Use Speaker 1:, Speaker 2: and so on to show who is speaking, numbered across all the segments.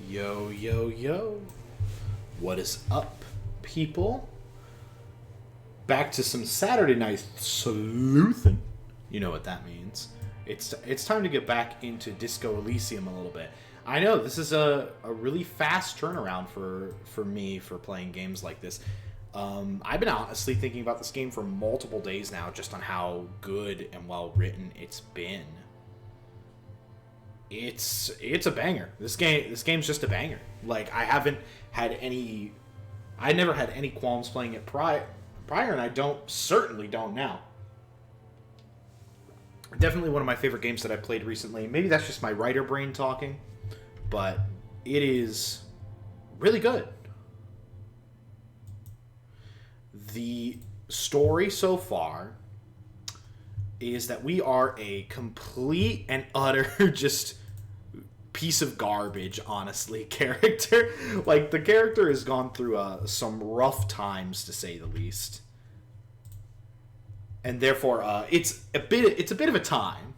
Speaker 1: Yo, yo, yo. What is up, people? Back to some Saturday night sleuthing. You know what that means. It's time to get back into Disco Elysium a little bit. I know, this is a really fast turnaround for me for playing games like this. I've been honestly thinking about this game for multiple days now, just on how good and well written it's been. It's a banger. This game's just a banger. Like, I never had any qualms playing it prior, and I certainly don't now. Definitely one of my favorite games that I played recently. Maybe that's just my writer brain talking, but it is really good. The story so far is that we are a complete and utter just piece of garbage, honestly, character. Like, the character has gone through some rough times, to say the least. And therefore, it's a bit of a time.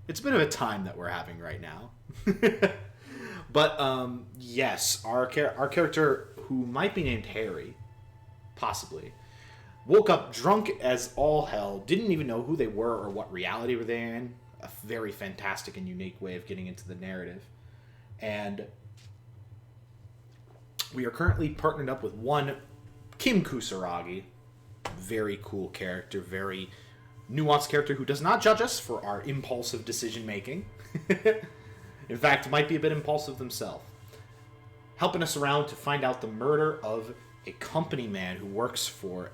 Speaker 1: It's a bit of a time that we're having right now. But, yes, our character, who might be named Harry, possibly, woke up drunk as all hell, didn't even know who they were or what reality were they in. A very fantastic and unique way of getting into the narrative. And we are currently partnered up with one Kim Kusaragi. Very cool character, very nuanced character who does not judge us for our impulsive decision making. In fact, might be a bit impulsive themselves. Helping us around to find out the murder of a company man who works for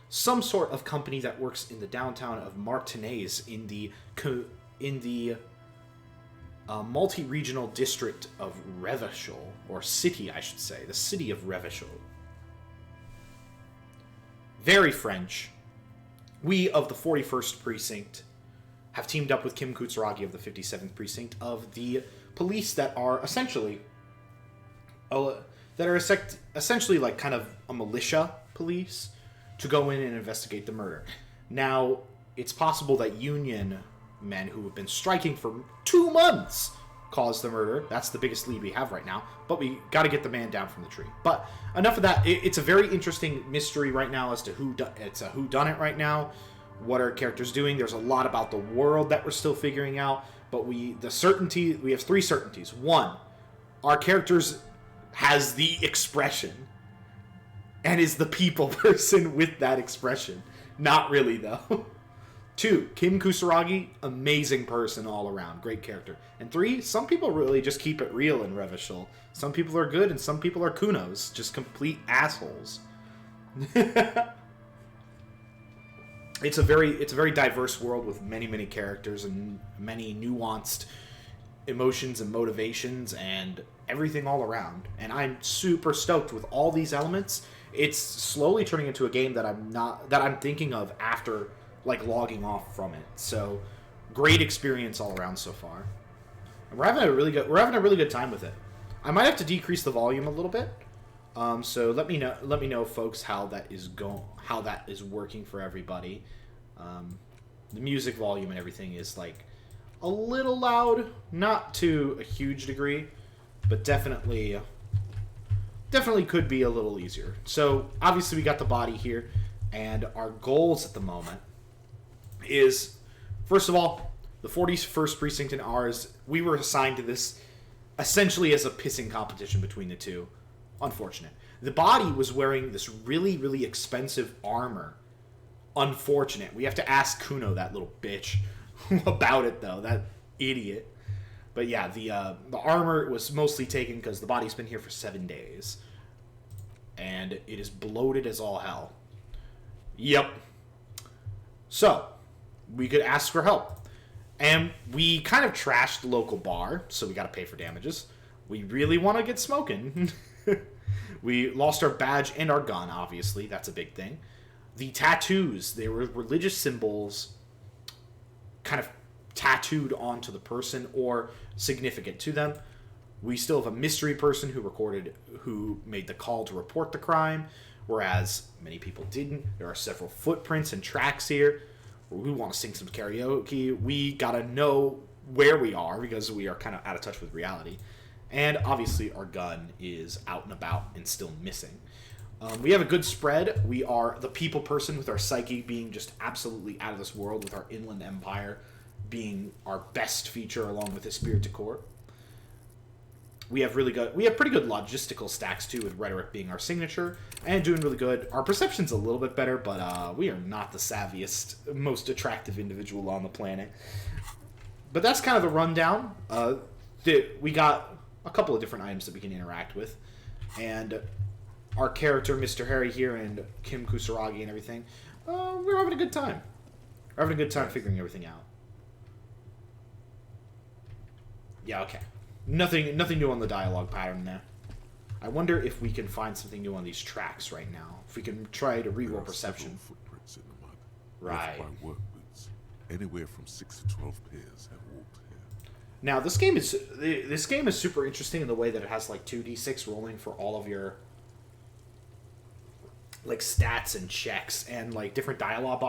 Speaker 1: some sort of company that works in the downtown of Martinaise in the multi-regional district of Revachol, or city, I should say, the city of Revachol. Very French. We of the 41st Precinct have teamed up with Kim Kusaragi of the 57th Precinct of the police that are essentially essentially like kind of a militia police to go in and investigate the murder. Now, it's possible that union men who have been striking for 2 months caused the murder. That's the biggest lead we have right now, but we got to get the man down from the tree. But enough of that. It's a very interesting mystery right now as to it's a whodunit right now. What are characters doing? There's a lot about the world that we're still figuring out, but we have 3 certainties. 1, our characters has the expression and is the people person with that expression. Not really, though. 2, Kim Kusaragi, amazing person all around. Great character. And 3, some people really just keep it real in Revachol. Some people are good and some people are kunos. Just complete assholes. It's a very diverse world with many, many characters and many nuanced emotions and motivations and everything all around. And I'm super stoked with all these elements. It's slowly turning into a game that I'm thinking of after like logging off from it. So great experience all around so far. And we're having a really good time with it. I might have to decrease the volume a little bit. So let me know, folks, how that is working for everybody. The music volume and everything is like a little loud, not to a huge degree, but definitely could be a little easier. So obviously we got the body here, and our goals at the moment is, first of all, the 41st Precinct and ours, we were assigned to this essentially as a pissing competition between the two. Unfortunate. The body was wearing this really, really expensive armor. Unfortunate. We have to ask Kuno, that little bitch, about it, though. That idiot. But yeah, the armor was mostly taken because the body's been here for 7 days. And it is bloated as all hell. Yep. So, we could ask for help. And we kind of trashed the local bar, so we got to pay for damages. We really want to get smoking. We lost our badge and our gun, obviously. That's a big thing. The tattoos, they were religious symbols kind of tattooed onto the person or significant to them. We still have a mystery person who made the call to report the crime, whereas many people didn't. There are several footprints and tracks here. We want to sing some karaoke. We gotta know where we are because we are kind of out of touch with reality. And obviously our gun is out and about and still missing. We have a good spread. We are the people person with our psyche being just absolutely out of this world, with our inland empire being our best feature along with the spirit decor. We have pretty good logistical stacks too, with rhetoric being our signature and doing really good. Our perception's a little bit better, but we are not the savviest, most attractive individual on the planet. But that's kind of the rundown. We got a couple of different items that we can interact with, and our character, Mr. Harry here, and Kim Kusaragi and everything, we're having a good time. We're having a good time figuring everything out. Yeah, okay. Nothing new on the dialogue pattern there. I wonder if we can find something new on these tracks right now. If we can try to reroll perception.
Speaker 2: Footprints in the mud.
Speaker 1: Right.
Speaker 2: Left by work boots. Anywhere from 6 to 12 pairs have walked here.
Speaker 1: Now this game is super interesting in the way that it has like 2d6 rolling for all of your like stats and checks, and like different dialogue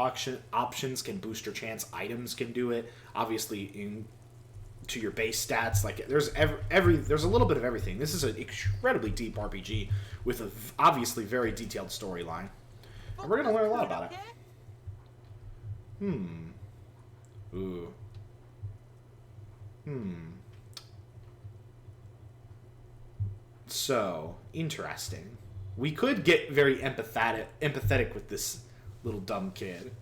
Speaker 1: options can boost your chance. Items can do it. Obviously to your base stats, like there's there's a little bit of everything. This is an incredibly deep RPG with a obviously very detailed storyline, and we're gonna learn a lot about it. So interesting. We could get very empathetic with this little dumb kid,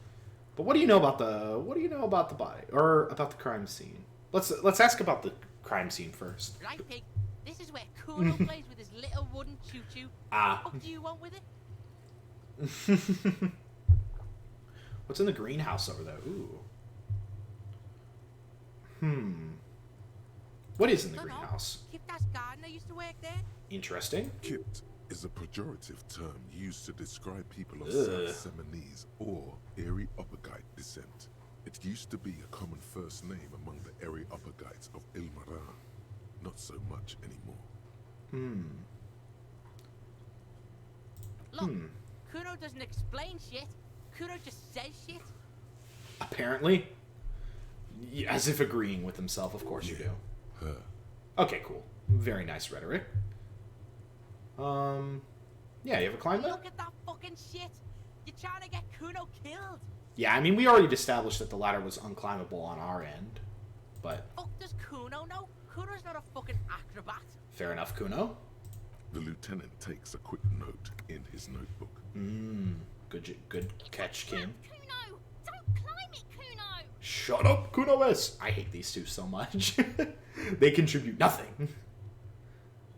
Speaker 1: but what do you know about the body or about the crime scene? Let's ask about the crime scene first.
Speaker 3: Right, pig. This is where Kuno plays with his little wooden choo-choo. What do you want with it?
Speaker 1: What's in the greenhouse over there? Ooh. What is in the greenhouse?
Speaker 3: Kip, that's gardener used to work there.
Speaker 1: Interesting.
Speaker 2: Kipt is a pejorative term used to describe people of South Seminese or Erie Uppergite descent. It used to be a common first name among the Erie Uppergites of Ilmaran. Not so much anymore.
Speaker 3: Look, Kuno doesn't explain shit. Kuno just says shit.
Speaker 1: Apparently. As if agreeing with himself, of course you do.
Speaker 2: Her.
Speaker 1: Okay, cool. Very nice rhetoric. Yeah, you ever climbed that?
Speaker 3: Look at that fucking shit. You're trying to get Kuno killed.
Speaker 1: Yeah, I mean, we already established that the ladder was unclimbable on our end, but...
Speaker 3: Fuck does Kuno know? Kuno's not a fucking acrobat.
Speaker 1: Fair enough, Kuno.
Speaker 2: The lieutenant takes a quick note in his notebook.
Speaker 1: Good catch, Kim.
Speaker 4: Kuno! Don't climb it, Kuno!
Speaker 1: Shut up, Kuno-S! I hate these two so much. They contribute nothing.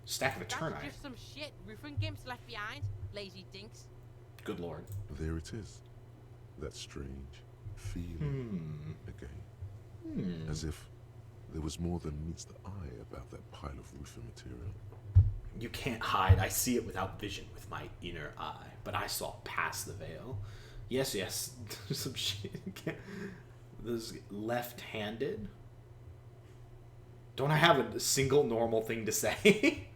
Speaker 1: Stack of Eternite.
Speaker 3: That's just some shit roofing gimps left behind. Lazy dinks.
Speaker 1: Good lord.
Speaker 2: There it is. That strange feeling again. As if there was more than meets the eye about that pile of roofing material.
Speaker 1: You can't hide. I see it without vision with my inner eye. But I saw past the veil. Yes. Some shit. This left-handed. Don't I have a single normal thing to say?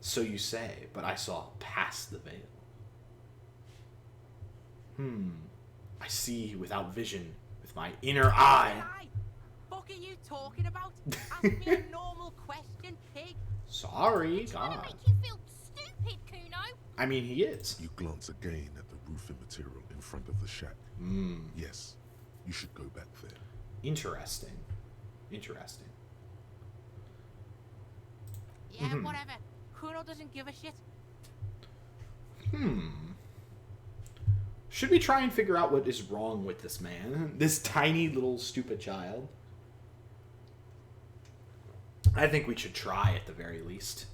Speaker 1: So you say, but I saw past the veil. I see without vision with my inner eye.
Speaker 3: Fuck are you talking about? Ask me a normal question, pig.
Speaker 1: Sorry,
Speaker 4: Trying to
Speaker 1: God.
Speaker 4: make you feel stupid, Kuno.
Speaker 1: I mean, he is.
Speaker 2: You glance again at the roofing material in front of the shack. Yes, you should go back there.
Speaker 1: Interesting.
Speaker 3: Yeah, whatever. Kuno doesn't give a shit.
Speaker 1: Should we try and figure out what is wrong with this man? This tiny little stupid child? I think we should try at the very least.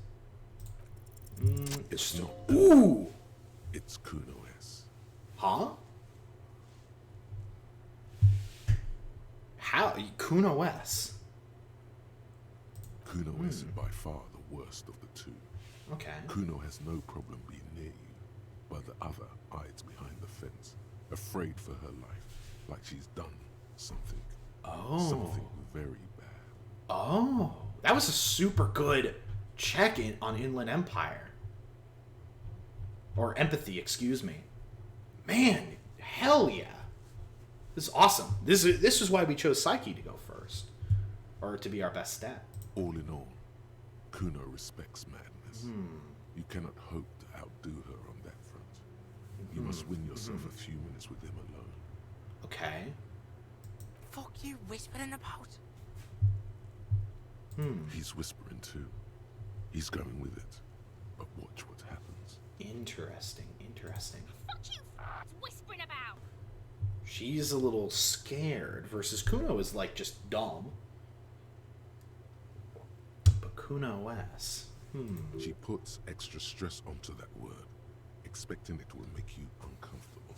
Speaker 2: It's not.
Speaker 1: Ooh!
Speaker 2: It's Kuno-S.
Speaker 1: Huh? How? Kuno-S?
Speaker 2: Kuno-S is by far the worst of the two.
Speaker 1: Okay.
Speaker 2: Kuno has no problem being near you, but the other hides behind the fence, afraid for her life, like she's done something. Something very bad.
Speaker 1: Oh. That was a super good check-in on Inland Empire. Or empathy, excuse me. Man, hell yeah. This is awesome. This is why we chose Psyche to go first. Or to be our best stat.
Speaker 2: All in all, Kuno respects madness. You cannot hope to outdo her on that front. You must win yourself a few minutes with him alone.
Speaker 1: Okay.
Speaker 3: Fuck you whispering about?
Speaker 2: He's whispering too. He's going with it. But watch what happens.
Speaker 1: Interesting.
Speaker 4: Fuck you whispering about.
Speaker 1: She's a little scared versus Kuno is like just dumb. But Kuno S.
Speaker 2: She puts extra stress onto that word, expecting it will make you uncomfortable.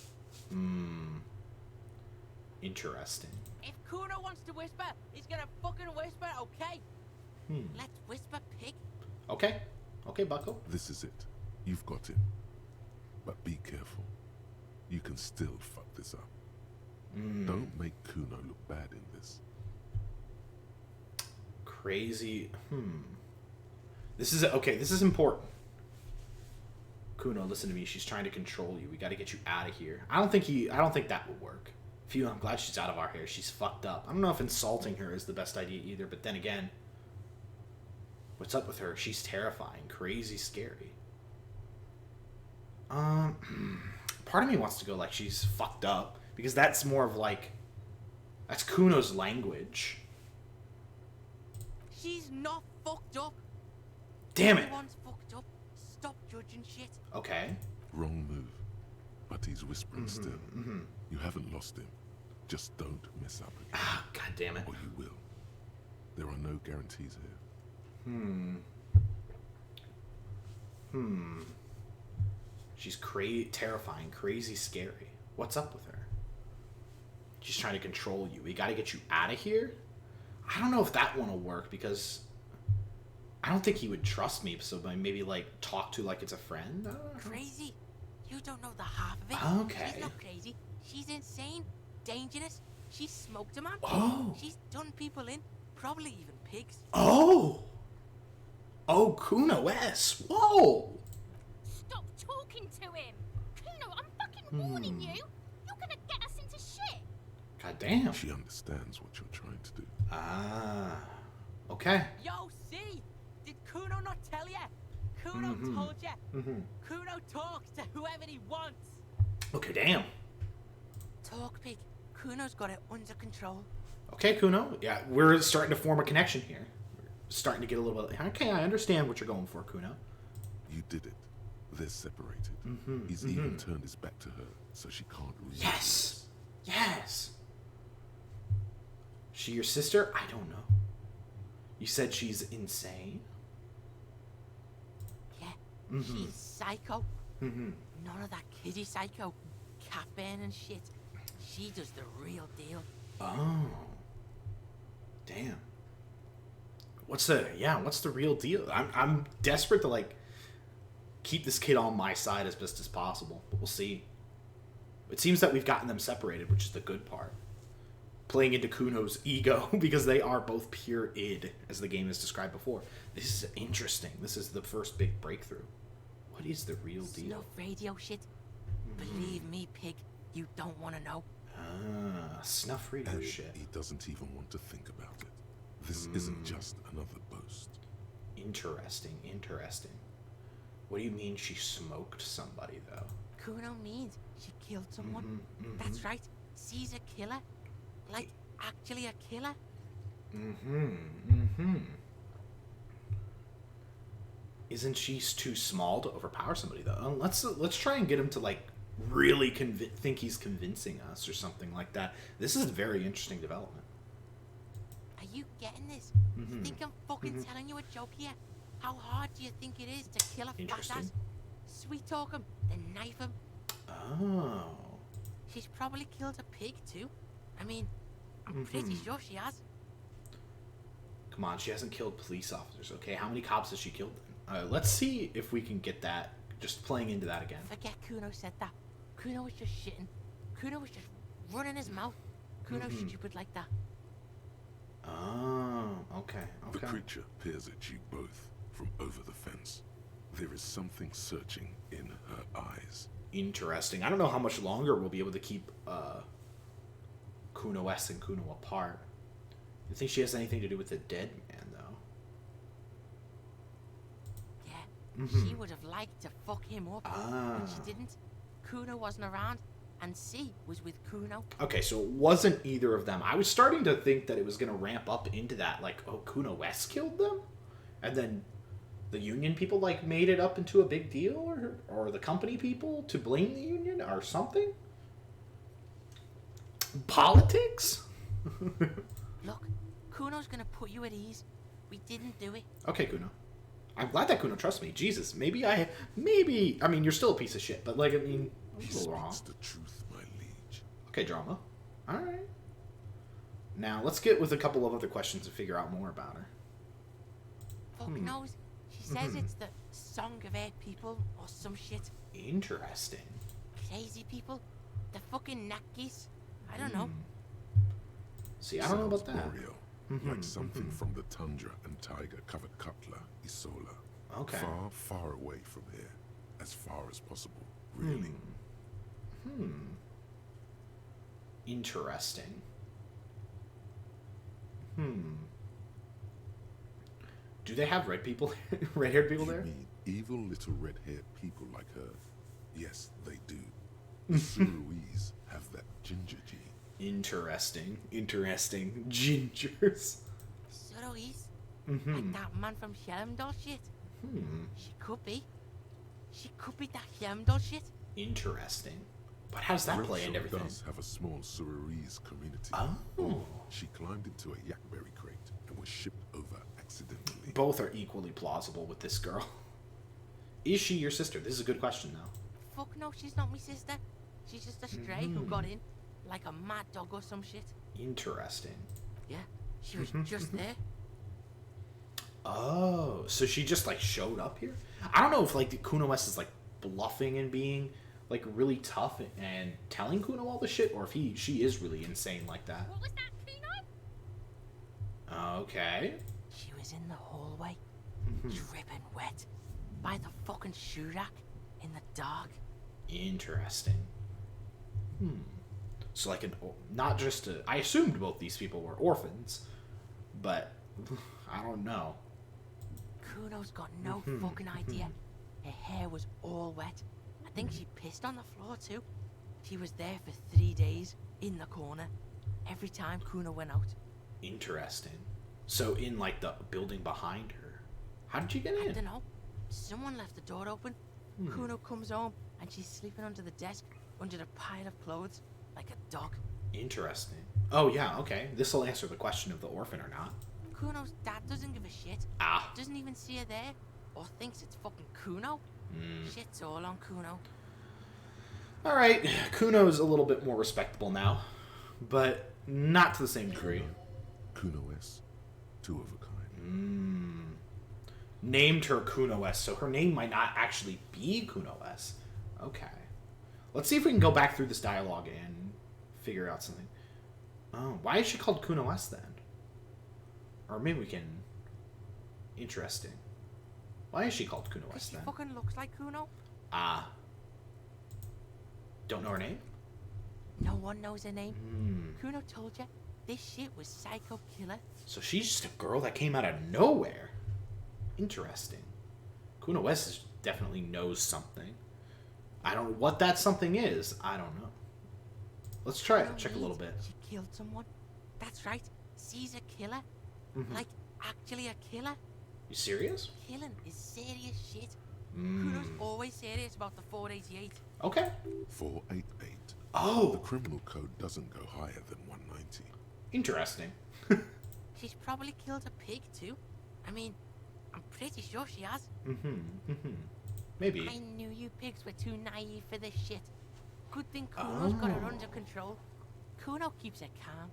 Speaker 1: Interesting.
Speaker 3: If Kuno wants to whisper, he's gonna fucking whisper, okay? Let's whisper, pig.
Speaker 1: Okay, Bucko.
Speaker 2: This is it. You've got him. But be careful. You can still fuck this up. Don't make Kuno look bad in this.
Speaker 1: Crazy. This is important. Kuno, listen to me. She's trying to control you. We got to get you out of here. I don't think that would work. Phew, I'm glad she's out of our hair. She's fucked up. I don't know if insulting her is the best idea either, but then again, what's up with her? She's terrifying, crazy, scary. Part of me wants to go like she's fucked up, because that's more of like, that's Kuno's language.
Speaker 3: She's not fucked up.
Speaker 1: Damn it.
Speaker 3: Everyone's fucked up. Stop judging shit.
Speaker 1: Okay.
Speaker 2: Wrong move. But he's whispering still. You haven't lost him. Just don't mess up again.
Speaker 1: Ah, god damn it.
Speaker 2: Or you will. There are no guarantees here.
Speaker 1: She's terrifying, crazy, scary. What's up with her? She's trying to control you. We gotta get you out of here? I don't know if that one will work, because I don't think he would trust me, so maybe, like, talk to like it's a friend? I don't know.
Speaker 3: Crazy? You don't know the half of it.
Speaker 1: Okay.
Speaker 3: She's not crazy. She's insane. Dangerous. She's smoked a man.
Speaker 1: Oh.
Speaker 3: She's done people in. Probably even pigs.
Speaker 1: Oh, Kuno S. Whoa!
Speaker 4: Stop talking to him. Kuno, I'm fucking warning you. You're gonna get us into shit.
Speaker 1: God damn.
Speaker 2: She understands what you're trying to do.
Speaker 1: Ah. Okay.
Speaker 3: Yo, see? Did Kuno not tell ya? Kuno told ya. Kuno talks to whoever he wants.
Speaker 1: Okay, damn.
Speaker 3: Talk, pig. Kuno's got it under control.
Speaker 1: Okay, Kuno. Yeah, we're starting to form a connection here. We're starting to get a little bit... Okay, I understand what you're going for, Kuno.
Speaker 2: You did it. They're separated. He's even turned his back to her, so she can't reach.
Speaker 1: Yes! Yes! She your sister? I don't know. You said she's insane?
Speaker 3: Yeah, she's psycho. None of that kiddie psycho. Cat burning shit. She does the real deal.
Speaker 1: Oh. Damn. What's the real deal? I'm desperate to, like, keep this kid on my side as best as possible, but we'll see. It seems that we've gotten them separated, which is the good part. Playing into Kuno's ego, because they are both pure id, as the game has described before. This is interesting. This is the first big breakthrough. What is the real deal?
Speaker 3: Snuff radio shit. Believe me, pig, you don't want to know.
Speaker 1: Ah, snuff radio
Speaker 2: And
Speaker 1: shit.
Speaker 2: he doesn't even want to think about it. This isn't just another boast.
Speaker 1: Interesting. What do you mean she smoked somebody, though?
Speaker 3: Kuno means she killed someone. That's right. She's a killer. Like, actually a killer.
Speaker 1: Isn't she too small to overpower somebody, though? Let's try and get him to, like, really think he's convincing us or something like that. This is a very interesting development.
Speaker 3: Are you getting this? You think I'm fucking telling you a joke here? How hard do you think it is to kill a fat
Speaker 1: Interesting.
Speaker 3: ass? Sweet talk him, then knife him.
Speaker 1: Oh.
Speaker 3: She's probably killed a pig too. I mean, I'm pretty sure she has.
Speaker 1: Come on, she hasn't killed police officers, okay? How many cops has she killed? Let's see if we can get that, just playing into that again.
Speaker 3: Forget Kuno said that. Kuno was just shitting. Kuno was just running his mouth. Kuno's stupid like that.
Speaker 1: Oh, okay.
Speaker 2: The creature peers at you both from over the fence. There is something searching in her eyes.
Speaker 1: Interesting. I don't know how much longer we'll be able to keep Kuno S and Kuno apart. You think she has anything to do with the dead man, though?
Speaker 3: Yeah, she would have liked to fuck him up, but she didn't. Kuno wasn't around, and C was with Kuno.
Speaker 1: Okay, so it wasn't either of them. I was starting to think that it was going to ramp up into that, like, oh, Kuno S killed them? And then the Union people, like, made it up into a big deal? Or the company people to blame the Union or something? Politics?
Speaker 3: Look, Kuno's gonna put you at ease. We didn't do it.
Speaker 1: Okay, Kuno. I'm glad that Kuno trusts me. Jesus, I mean, you're still a piece of shit, but, like, I mean,
Speaker 2: He
Speaker 1: a little wrong.
Speaker 2: speaks the truth, my liege.
Speaker 1: Okay, drama. Alright. Now, let's get with a couple of other questions to figure out more about her.
Speaker 3: Fuck knows. She says it's the Song of Air people or some shit.
Speaker 1: Interesting.
Speaker 3: Crazy people. The fucking Nakis. I don't know.
Speaker 1: See, I don't know about
Speaker 2: Sounds
Speaker 1: that.
Speaker 2: boreal, like something from the tundra and tiger-covered Cutler, Isola.
Speaker 1: Okay.
Speaker 2: Far, far away from here. As far as possible, really.
Speaker 1: Interesting. Do they have red people, red-haired people
Speaker 2: You
Speaker 1: there?
Speaker 2: mean evil little red-haired people like her? Yes, they do. The Suruese have that ginger gene.
Speaker 1: Interesting. Gingers.
Speaker 3: Suroise. Like that man from Shelmdall shit. She could be. She could be that Shelmdall shit.
Speaker 1: Interesting. But how does that play into
Speaker 2: Revachol
Speaker 1: everything?
Speaker 2: does have a small Suruese community.
Speaker 1: Oh.
Speaker 2: She climbed into a yakberry crate and was shipped over accidentally.
Speaker 1: Both are equally plausible with this girl. Is she your sister? This is a good question, though.
Speaker 3: Fuck no, she's not my sister. She's just a stray who got in. Like a mad dog or some shit.
Speaker 1: Interesting.
Speaker 3: Yeah, she was just there.
Speaker 1: Oh, so she just, like, showed up here? I don't know if, like, the Kuno S is, like, bluffing and being, like, really tough and telling Kuno all the shit, or if she is really insane like that.
Speaker 4: What was that, Kuno?
Speaker 1: Okay.
Speaker 3: She was in the hallway, dripping wet, by the fucking shoe rack, in the dark.
Speaker 1: Interesting. So, like, not just I assumed both these people were orphans, but I don't know.
Speaker 3: Kuno's got no fucking idea. Her hair was all wet. I think she pissed on the floor too. She was there for 3 days, in the corner, every time Kuno went out.
Speaker 1: Interesting. So, in, like, the building behind her. How did you get
Speaker 3: I
Speaker 1: in?
Speaker 3: don't know. Someone left the door open. Kuno comes home and she's sleeping under the desk, under the pile of clothes, like a dog.
Speaker 1: Interesting. Oh, yeah, okay. This will answer the question of the orphan or not.
Speaker 3: Kuno's dad doesn't give a shit.
Speaker 1: Ah.
Speaker 3: Doesn't even see her there, or thinks it's fucking Kuno. Shit's all on Kuno.
Speaker 1: Alright, Kuno's a little bit more respectable now, but not to the same degree.
Speaker 2: Kuno S, two of a kind.
Speaker 1: Named her Kuno S, so her name might not actually be Kuno S. Okay. Let's see if we can go back through this dialogue and figure out something. Oh, why is she called Kuno S then? Or maybe we can... Interesting. Why is she called Kuno
Speaker 3: Because
Speaker 1: S
Speaker 3: she
Speaker 1: then?
Speaker 3: fucking looks like Kuno.
Speaker 1: Ah. Don't know her name?
Speaker 3: No one knows her name. Kuno told you this shit was Psycho Killer.
Speaker 1: So she's just a girl that came out of nowhere. Interesting. Kuno S definitely knows something. I don't know what that something is. I don't know. Let's try it.
Speaker 3: Kuno
Speaker 1: Check a little bit.
Speaker 3: means She killed someone. That's right. She's a killer. Like, actually a killer.
Speaker 1: You serious?
Speaker 3: Killing is serious shit. Kuno's always serious about the 488.
Speaker 1: Okay.
Speaker 2: 488. The
Speaker 1: Oh,
Speaker 2: criminal code doesn't go higher than 190.
Speaker 1: interesting.
Speaker 3: She's probably killed a pig too. I mean, I'm pretty sure she has.
Speaker 1: Maybe.
Speaker 3: I knew you pigs were too naive for this shit. Good thing Kuno's got her under control. Kuno keeps her calm.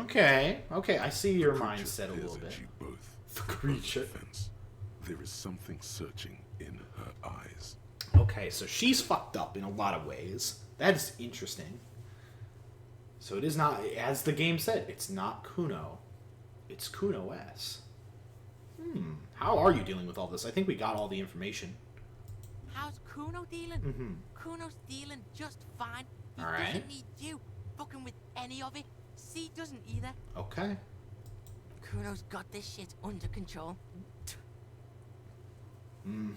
Speaker 1: Okay. Okay, I see your
Speaker 2: Creature
Speaker 1: mindset a
Speaker 2: peers
Speaker 1: little
Speaker 2: at
Speaker 1: bit.
Speaker 2: you both.
Speaker 1: The creature.
Speaker 2: Defense. There is something searching in her eyes.
Speaker 1: Okay, so she's fucked up in a lot of ways. That is interesting. So it is not, as the game said, it's not Kuno. It's Kuno S. How are you dealing with all this? I think we got all the information.
Speaker 3: How's Kuno dealing? Kuno's dealing just fine. He
Speaker 1: Alright.
Speaker 3: doesn't need you. fucking with any of it. C doesn't either.
Speaker 1: Okay.
Speaker 3: Kuno's got this shit under control.
Speaker 1: You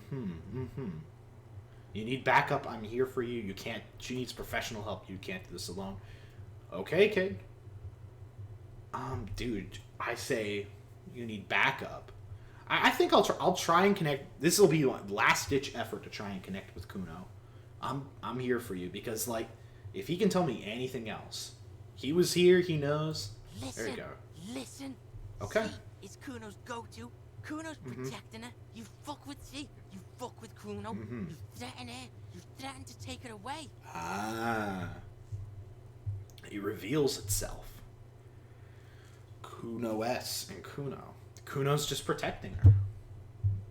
Speaker 1: need backup, I'm here for you. You can't, she needs professional help. You can't do this alone. Okay, kid. Dude, I say you need backup. I think I'll try and connect. This will be last ditch effort to try and connect with Kuno. I'm here for you because, like, if he can tell me anything else, he was here, he knows.
Speaker 3: Listen,
Speaker 1: there you go.
Speaker 3: Listen.
Speaker 1: Okay.
Speaker 3: C is Kuno's go-to. Kuno's protecting her. You fuck with C, you fuck with Kuno. You threaten her. You threaten to take her away.
Speaker 1: Ah. It reveals itself. Kuno S and Kuno. Kuno's just protecting her.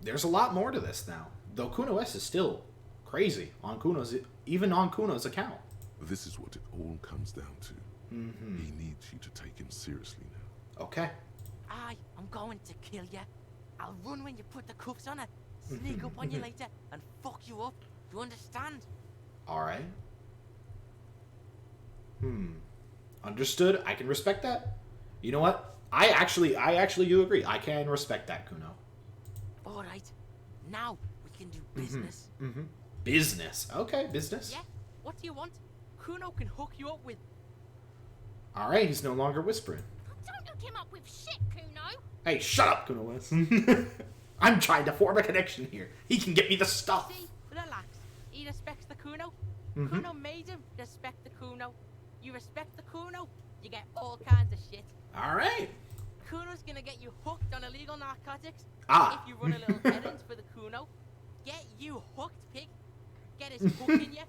Speaker 1: There's a lot more to this now. Though Kuno S is still crazy on Kuno's, even on Kuno's account.
Speaker 2: This is what it all comes down to. He needs you to take him seriously now.
Speaker 1: Okay.
Speaker 3: I'm going to kill you. I'll run when you put the cuffs on her, sneak up on you later, and fuck you up. Do you understand?
Speaker 1: Alright. Understood. I can respect that. You know what? I actually do agree. I can respect that, Kuno.
Speaker 3: Alright. Now we can do business.
Speaker 1: Business. Okay, business.
Speaker 3: Yeah? What do you want? Kuno can hook you up with...
Speaker 1: Alright, he's no longer whispering.
Speaker 4: Don't hook him up with shit, Kuno.
Speaker 1: Hey, shut up, Kuno West. I'm trying to form a connection here. He can get me the stuff.
Speaker 3: See? Relax. He respects the Kuno. Kuno made him respect the Kuno. You respect the Kuno, you get all kinds of shit.
Speaker 1: Alright.
Speaker 3: Kuno's gonna get you hooked on illegal narcotics.
Speaker 1: Ah.
Speaker 3: If you run a little errand for the Kuno. Get you hooked, pig. Get his hook in you.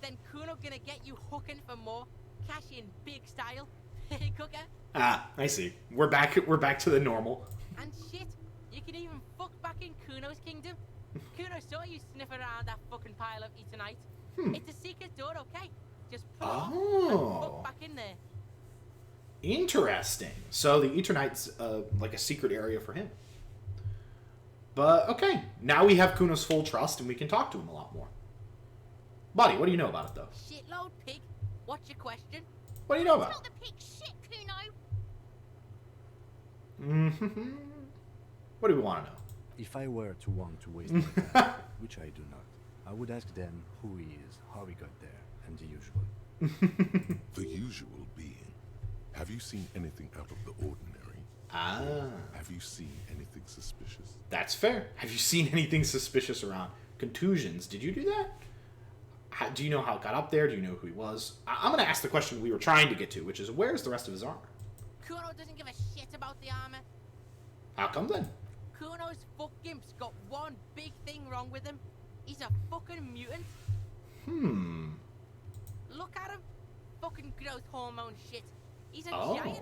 Speaker 3: Then Kuno gonna get you hooking for more. Cash in big style. Hey, cooker.
Speaker 1: Ah, I see. We're back to the normal.
Speaker 3: And shit, you can even fuck back in Kuno's kingdom. Kuno saw you sniffing around that fucking pile of Eternite. It's a secret door, okay? Just pull it off and fuck back in there.
Speaker 1: Interesting. So the Eternite's like a secret area for him. But okay, now we have Kuno's full trust and we can talk to him a lot more. Buddy, what do you know about it though?
Speaker 3: Shitload, pig. What's your question?
Speaker 1: What do you know
Speaker 4: It's
Speaker 1: about
Speaker 4: not the pig shit, Kuno.
Speaker 1: it? What do we want to know?
Speaker 5: If I were to want to waste my time, which I do not, I would ask them who he is, how he got there, and the usual.
Speaker 2: The usual being, have you seen anything out of the ordinary?
Speaker 1: Ah,
Speaker 2: Have you seen anything suspicious?
Speaker 1: that's fair. Have you seen anything suspicious around contusions? Did you do that? Do you know how it got up there? Do you know who he was? I'm going to ask the question we were trying to get to, which is where's the rest of his armor?
Speaker 3: Kuno doesn't give a shit about the armor.
Speaker 1: How come then?
Speaker 3: Kuno's fuck gimp's got one big thing wrong with him. He's a fucking mutant. Look at him. Fucking growth hormone shit. He's a giant.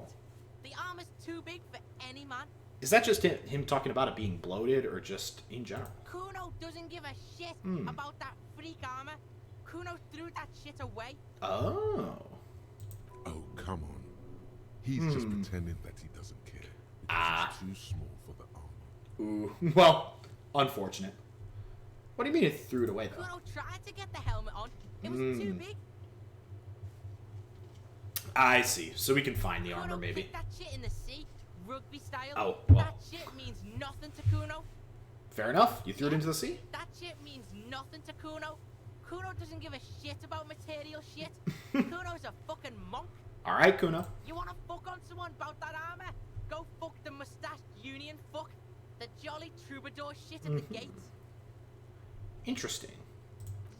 Speaker 3: The armor's too big for any man.
Speaker 1: Is that just him talking about it being bloated or just in general?
Speaker 3: Kuno doesn't give a shit about that freak armor. Kuno threw that shit away.
Speaker 1: Oh.
Speaker 2: Oh, come on. He's just pretending that he doesn't care. Because he's too small for the armor.
Speaker 1: Ooh. Well, unfortunate. What do you mean it threw it away, though?
Speaker 3: Kuno tried to get the helmet on. It was too big.
Speaker 1: I see. So we can find the
Speaker 3: Kuno
Speaker 1: armor, maybe.
Speaker 3: kicked that shit in the sea, rugby style.
Speaker 1: Oh, well.
Speaker 3: That shit means nothing to Kuno.
Speaker 1: Fair enough. You threw it into the sea?
Speaker 3: That shit means nothing to Kuno. Kuno doesn't give a shit about material shit. Kuno's a fucking monk.
Speaker 1: All right, Kuno.
Speaker 3: You wanna fuck on someone about that armor? Go fuck the mustached union fuck. The jolly troubadour shit at the gates.
Speaker 1: Interesting.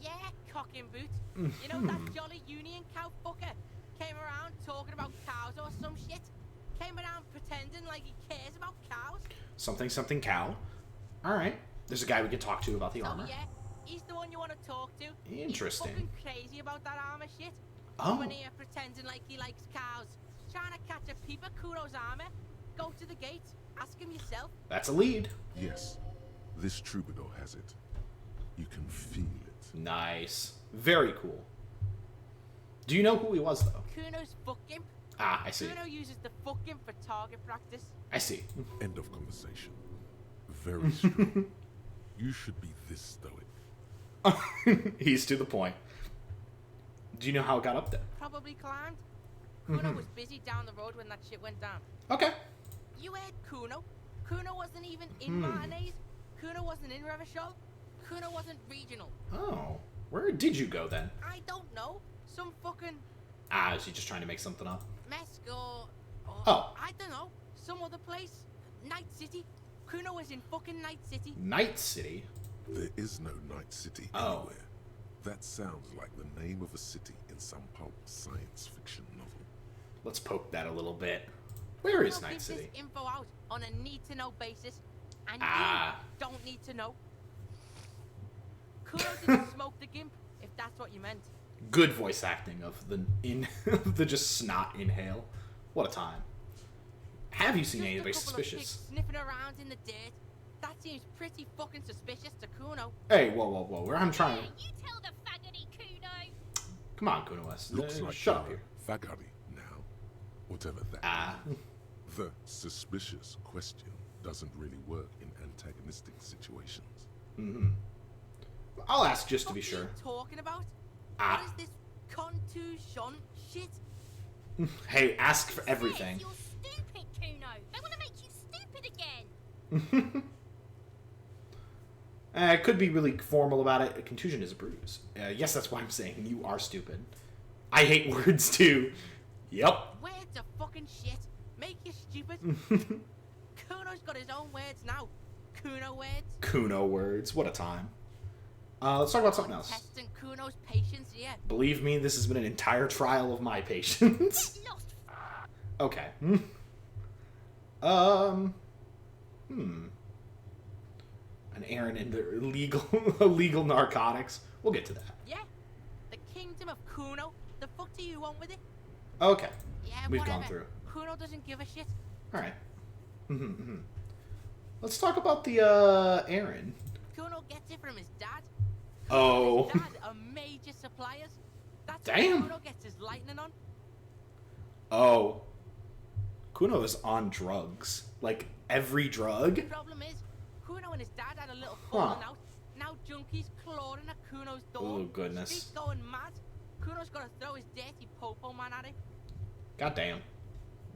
Speaker 3: Yeah, cock and boot. You know that jolly union cow fucker? Came around talking about cows or some shit? Came around pretending like he cares about cows?
Speaker 1: Something cow. All right. There's a guy we can talk to about the
Speaker 3: So
Speaker 1: armor.
Speaker 3: yeah, he's the one you wanna talk to.
Speaker 1: Interesting.
Speaker 3: He's fucking crazy about that armor shit.
Speaker 1: Oh.
Speaker 3: Coming here pretending like he likes cows. Trying to catch a peep at Kuno's armor. Go to the gate. Ask him yourself.
Speaker 1: That's a lead.
Speaker 2: Yes, this troubadour has it. You can feel it.
Speaker 1: Nice. Very cool. Do you know who he was, though?
Speaker 3: Kuno's fuck gimp.
Speaker 1: Ah, I see.
Speaker 3: Kuno uses the fuck gimp for target practice.
Speaker 1: I see.
Speaker 2: End of conversation. Very strong. You should be this stoic.
Speaker 1: He's to the point. Do you know how it got up there?
Speaker 3: Probably climbed. Kuno was busy down the road when that shit went down.
Speaker 1: Okay.
Speaker 3: You heard Kuno. Kuno wasn't even in Martinaise. Kuno wasn't in Revachol. Kuno wasn't regional.
Speaker 1: Oh. Where did you go then?
Speaker 3: I don't know. Some fucking
Speaker 1: Is he just trying to make something up?
Speaker 3: Mesk or
Speaker 1: Oh.
Speaker 3: I don't know. Some other place. Night City. Kuno was in fucking Night City.
Speaker 1: Night City?
Speaker 2: There is no Night City
Speaker 1: Oh.
Speaker 2: anywhere. That sounds like the name of a city in some pulp science fiction novel.
Speaker 1: Let's poke that a little bit. Where is
Speaker 3: Kuno
Speaker 1: Night
Speaker 3: gives
Speaker 1: City?
Speaker 3: this info out on a need-to-know basis, and
Speaker 1: Ah.
Speaker 3: you don't need to know. Kuno didn't smoke the gimp, if that's what you meant.
Speaker 1: Good voice acting of the just snot inhale. What a time. Have you seen
Speaker 3: Just
Speaker 1: anybody
Speaker 3: a couple of
Speaker 1: suspicious?
Speaker 3: pigs sniffing around in the dirt. That seems pretty fucking suspicious to Kuno.
Speaker 1: Hey, whoa. Where I'm trying.
Speaker 4: Yeah, you tell the faggoty Kuno.
Speaker 1: Come on, Kuno West.
Speaker 2: Looks like
Speaker 1: Shut up
Speaker 2: you're
Speaker 1: here.
Speaker 2: Fagari now. Whatever that
Speaker 1: Ah.
Speaker 2: means. The suspicious question doesn't really work in antagonistic situations.
Speaker 1: I'll ask just to be
Speaker 3: What are
Speaker 1: sure.
Speaker 3: you talking about?
Speaker 1: Ah.
Speaker 3: What is this contusion shit?
Speaker 1: Hey, ask for
Speaker 4: Says
Speaker 1: everything.
Speaker 4: You're stupid, Kuno. They want to make you stupid again.
Speaker 1: I could be really formal about it. A contusion is a bruise. Yes, that's why I'm saying you are stupid. I hate words too. Yup.
Speaker 3: Words are fucking shit. Make you stupid. Kuno's got his own words now. Kuno words.
Speaker 1: Kuno words. What a time. Let's talk about something else.
Speaker 3: Testing Kuno's patience here.
Speaker 1: Believe me, this has been an entire trial of my patience.
Speaker 4: Lost.
Speaker 1: Okay. An errand in the illegal narcotics. We'll get to that.
Speaker 3: Yeah. The kingdom of Kuno. The fuck do you want with it?
Speaker 1: Okay.
Speaker 3: Yeah,
Speaker 1: We've
Speaker 3: whatever.
Speaker 1: gone through.
Speaker 3: Kuno doesn't give a shit.
Speaker 1: All right. Let's talk about the errand.
Speaker 3: Kuno gets it from his dad.
Speaker 1: Oh.
Speaker 3: His dad are major suppliers. That's
Speaker 1: Damn.
Speaker 3: where Kuno gets his lightning on.
Speaker 1: Oh. Kuno is on drugs. Like every drug.
Speaker 3: The problem is, Kuno and his dad had a little
Speaker 1: Huh.
Speaker 3: falling out. Now junkies clawing at Kuno's door.
Speaker 1: Oh, goodness.
Speaker 3: Streets going mad. Kuno's got to throw his dirty popo man at it.
Speaker 1: Goddamn.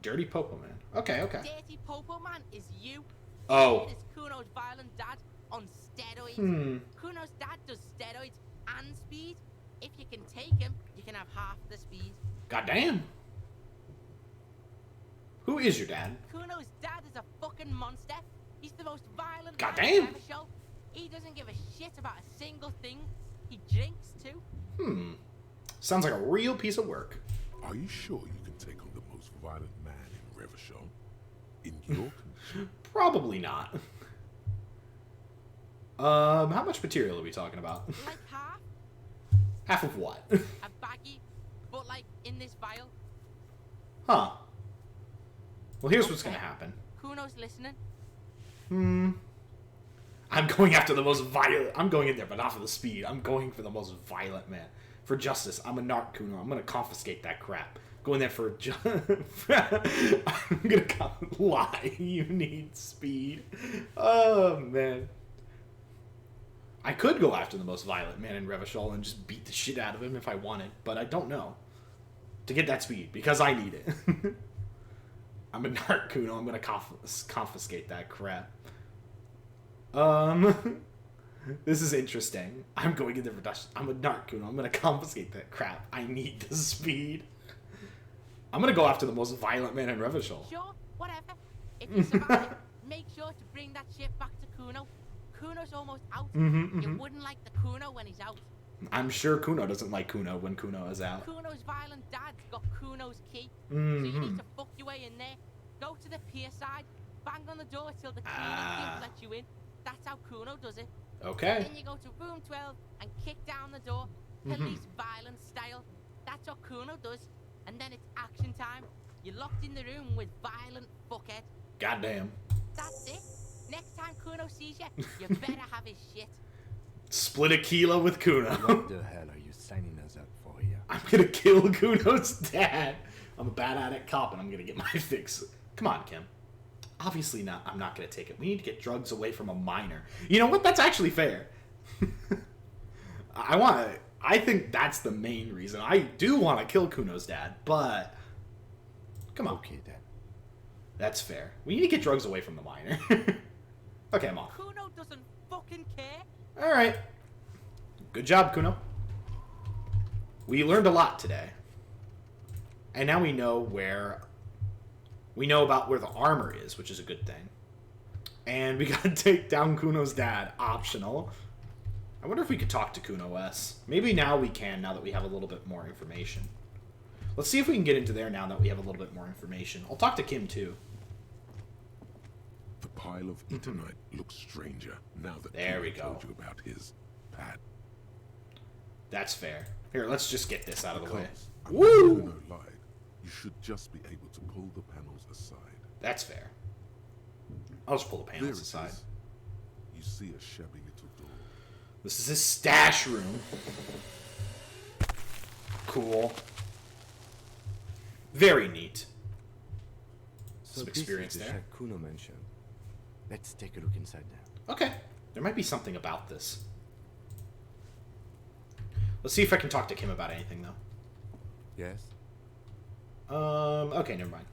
Speaker 1: Dirty Popo Man. Okay.
Speaker 3: Dirty popo man is you.
Speaker 1: Oh.
Speaker 3: It is Kuno's violent dad on steroids. Kuno's dad does steroids and speed. If you can take him, you can have half the speed.
Speaker 1: Goddamn. Who is your dad?
Speaker 3: Kuno's dad is a fucking monster. He's the most violent
Speaker 1: Goddamn.
Speaker 3: man I've ever shown. He doesn't give a shit about a single thing. He drinks too.
Speaker 1: Sounds like a real piece of work.
Speaker 2: Are you sure you can take on the most violent man in Revachol? In your condition?
Speaker 1: Probably not. How much material are we talking about?
Speaker 3: Like half
Speaker 1: Half of what?
Speaker 3: a baggie, but like in this vial.
Speaker 1: Huh. Well, here's what's
Speaker 3: Okay.
Speaker 1: gonna happen.
Speaker 3: Kuno's listening.
Speaker 1: I'm going after the most violent. I'm going in there, but not for the speed. I'm going for the most violent man. For justice. I'm a narc, Kuno. I'm gonna confiscate that crap. Go in there for I'm gonna lie. You need speed. Oh, man. I could go after the most violent man in Revachol and just beat the shit out of him if I wanted, but I don't know. To get that speed, because I need it. I'm a narc, Kuno. I'm gonna confiscate that crap. This is interesting. I'm going in there for Dutch. I'm a narc, Kuno. I'm gonna confiscate that crap. I need the speed. I'm gonna go after the most violent man in Revachol.
Speaker 3: Sure, whatever. If you survive, make sure to bring that shit back to Kuno. Kuno's almost out. You wouldn't like the Kuno when he's out.
Speaker 1: I'm sure Kuno doesn't like Kuno when Kuno is out.
Speaker 3: Kuno's violent dad's got Kuno's key. So you need to fuck your way in there. Go to the pier side, bang on the door till the cleaning gift lets you in. That's how Kuno does it.
Speaker 1: Okay.
Speaker 3: Then you go to room 12 and kick down the door, police violence style. That's what Kuno does. And then it's action time. You're locked in the room with violent fuckhead.
Speaker 1: Goddamn.
Speaker 3: That's it. Next time Kuno sees you, you better have his shit.
Speaker 1: Split a kilo with Kuno.
Speaker 5: What the hell are you signing us up for here?
Speaker 1: I'm gonna kill Kuno's dad. I'm a bad addict cop and I'm gonna get my fix. Come on, Kim. Obviously not. I'm not gonna take it. We need to get drugs away from a minor. You know what? That's actually fair. I think that's the main reason. I do want to kill Kuno's dad, but Come on.
Speaker 5: Okay, then.
Speaker 1: That's fair. We need to get drugs away from the miner. Okay, I'm off.
Speaker 3: Kuno doesn't fucking care.
Speaker 1: Alright. Good job, Kuno. We learned a lot today. And now we know where... We know about where the armor is, which is a good thing. And we gotta take down Kuno's dad. Optional. I wonder if we could talk to Kuno S. Maybe now we can, now that we have a little bit more information. Let's see if we can get into there now that we have a little bit more information. I'll talk to Kim, too.
Speaker 2: The pile of Eternite looks stranger now that
Speaker 1: There we
Speaker 2: Kuno told
Speaker 1: go.
Speaker 2: you about his pad.
Speaker 1: That's fair. Here, let's just get this out of the way.
Speaker 2: Because,
Speaker 1: Woo!
Speaker 2: unless Kuno lied, you should just be able to pull the panels aside.
Speaker 1: That's fair. I'll just pull the
Speaker 2: There
Speaker 1: panels
Speaker 2: it
Speaker 1: aside.
Speaker 2: is. You see a shabby little door.
Speaker 1: This is his stash room. Cool. Very neat.
Speaker 5: So
Speaker 1: Some experience
Speaker 5: this is the
Speaker 1: there.
Speaker 5: shack Kuno mentioned. Let's take a look inside there.
Speaker 1: Okay. There might be something about this. Let's see if I can talk to Kim about anything, though.
Speaker 5: Yes?
Speaker 1: Okay, never mind.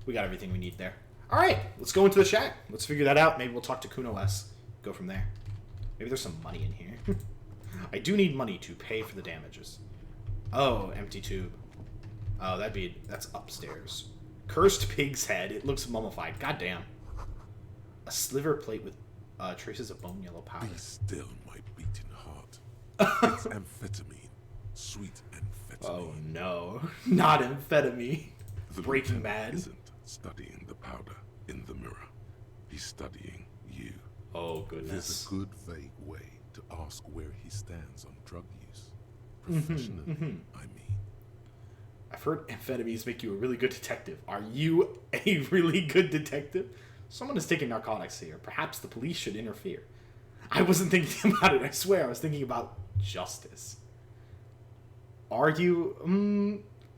Speaker 1: We got everything we need there. Alright, let's go into the shack. Let's figure that out. Maybe we'll talk to Kuno S. Go from there. Maybe there's some money in here. I do need money to pay for the damages. Oh, empty tube. Oh, that's upstairs. Cursed pig's head. It looks mummified. Goddamn. A sliver plate with traces of bone yellow powder.
Speaker 2: Be still, my beating heart. It's amphetamine. Sweet amphetamine.
Speaker 1: Oh no. Not amphetamine.
Speaker 2: The
Speaker 1: Breaking
Speaker 2: lieutenant
Speaker 1: Bad.
Speaker 2: isn't studying the powder in the mirror. He's studying you.
Speaker 1: Oh
Speaker 2: There's
Speaker 1: goodness.
Speaker 2: a good vague way to ask where he stands on drug use. Professionally, I mean.
Speaker 1: I've heard amphetamines make you a really good detective. Are you a really good detective? Someone is taking narcotics here. Perhaps the police should interfere. I wasn't thinking about it, I swear. I was thinking about justice. Are you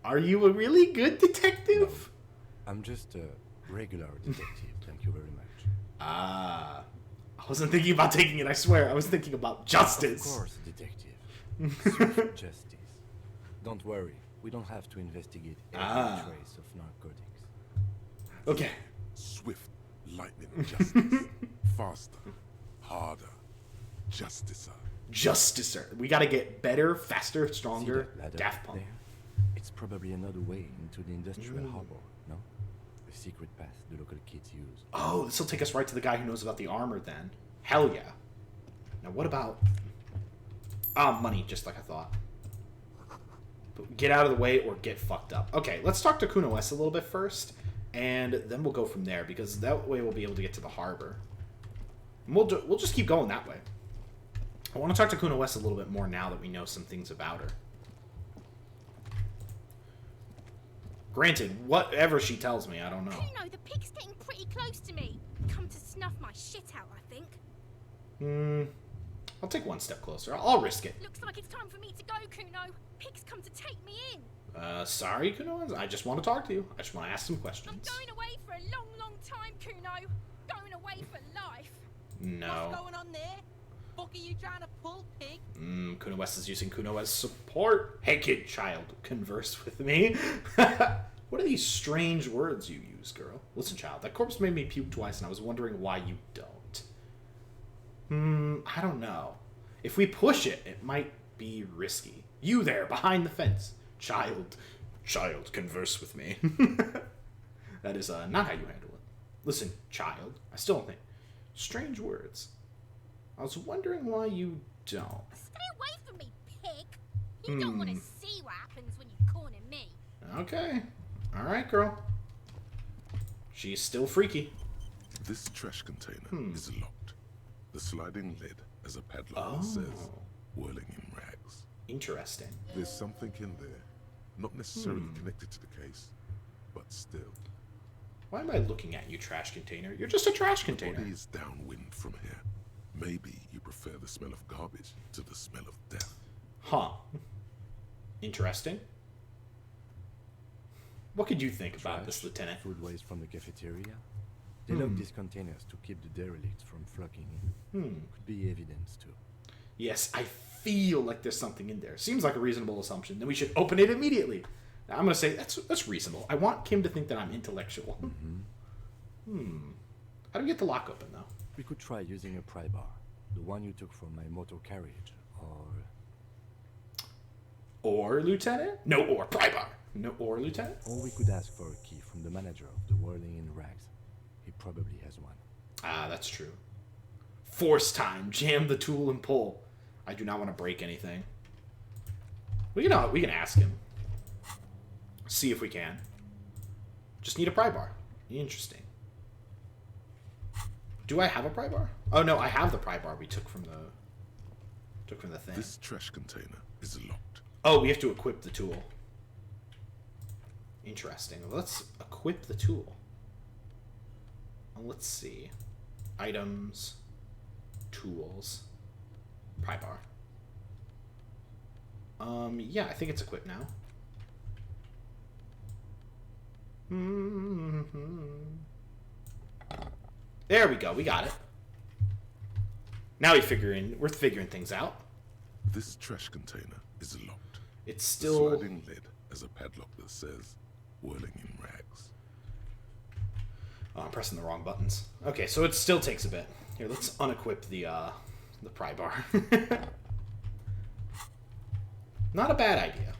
Speaker 1: a really good detective?
Speaker 5: I'm just a regular detective, thank you very much.
Speaker 1: Ah. I wasn't thinking about taking it, I swear. I was thinking about justice.
Speaker 5: Of course, detective. Swift justice. Don't worry, we don't have to investigate every trace of narcotics.
Speaker 1: Okay.
Speaker 2: Swift, lightning justice. Faster, harder, justicer.
Speaker 1: Justicer. We gotta get better, faster,
Speaker 5: See
Speaker 1: stronger.
Speaker 5: that ladder
Speaker 1: Daft Punk.
Speaker 5: there? It's probably another way into the industrial harbor, no? The secret path the local kids use.
Speaker 1: Oh, this will take us right to the guy who knows about the armor then. Hell yeah. Now what about... money, just like I thought. But get out of the way or get fucked up. Okay, let's talk to Kuno S a little bit first, and then we'll go from there, because that way we'll be able to get to the harbor. And we'll just keep going that way. I want to talk to Kuno S a little bit more now that we know some things about her. Granted, whatever she tells me, I don't know.
Speaker 4: Kuno, the pig's getting pretty close to me. Come to snuff my shit out, I think.
Speaker 1: I'll take one step closer. I'll risk it.
Speaker 4: Looks like it's time for me to go, Kuno. Pig's come to take me in.
Speaker 1: Sorry, Kuno. I just want to talk to you. I just want to ask some
Speaker 4: I'm
Speaker 1: questions.
Speaker 4: going away for a long, long time, Kuno. Going away for life.
Speaker 1: No.
Speaker 3: What's going on there? Fuck are you trying to pull, pig?
Speaker 1: Kuno West is using Kuno as support. Hey, kid, child, converse with me. What are these strange words you use, girl? Listen, child, that corpse made me puke twice, and I was wondering why you don't. I don't know. If we push it, it might be risky. You there, behind the fence. Child, converse with me. That is not how you handle it. Listen, child, I still don't think. Strange words. I was wondering why you don't.
Speaker 4: Stay away from me, pig. You don't want to see what happens when you corner me.
Speaker 1: Okay. Alright, girl. She's still freaky.
Speaker 2: This trash container is locked. The sliding lid, as a padlock says, whirling in rags.
Speaker 1: Interesting.
Speaker 2: There's something in there, not necessarily connected to the case, but still.
Speaker 1: Why am I looking at you, trash container? You're just a trash container.
Speaker 2: Body is downwind from here. Maybe you prefer the smell of garbage to the smell of death.
Speaker 1: Huh. Interesting. What could you think about this, Lieutenant?
Speaker 5: Food waste from the cafeteria. They lock these containers to keep the derelicts from flocking in. Could be evidence too.
Speaker 1: Yes, I feel like there's something in there. Seems like a reasonable assumption. Then we should open it immediately. Now, I'm gonna say that's reasonable. I want Kim to think that I'm intellectual. How do we get the lock open though?
Speaker 5: We could try using a pry bar, the one you took from my motor carriage,
Speaker 1: Or Lieutenant? No or pry bar. No or Lieutenant?
Speaker 5: or we could ask for a key from the manager of the Whirling in Rags. He probably has one.
Speaker 1: Ah, that's true. Force time. Jam the tool and pull. I do not want to break anything. We can ask him. See if we can. Just need a pry bar. Interesting. Do I have a pry bar? Oh no, I have the pry bar we took from the thing.
Speaker 2: This trash container is locked.
Speaker 1: Oh, we have to equip the tool. Interesting. Let's equip the tool. Let's see. Items. Tools. Pry bar. Yeah, I think it's equipped now. There we go. We got it. Now we're figuring things out.
Speaker 2: This trash container is locked.
Speaker 1: It's
Speaker 2: The
Speaker 1: still...
Speaker 2: sliding lid has a padlock that says Whirling in Rags.
Speaker 1: Oh, I'm pressing the wrong buttons. Okay, so it still takes a bit. Here, let's unequip the pry bar. Not a bad idea.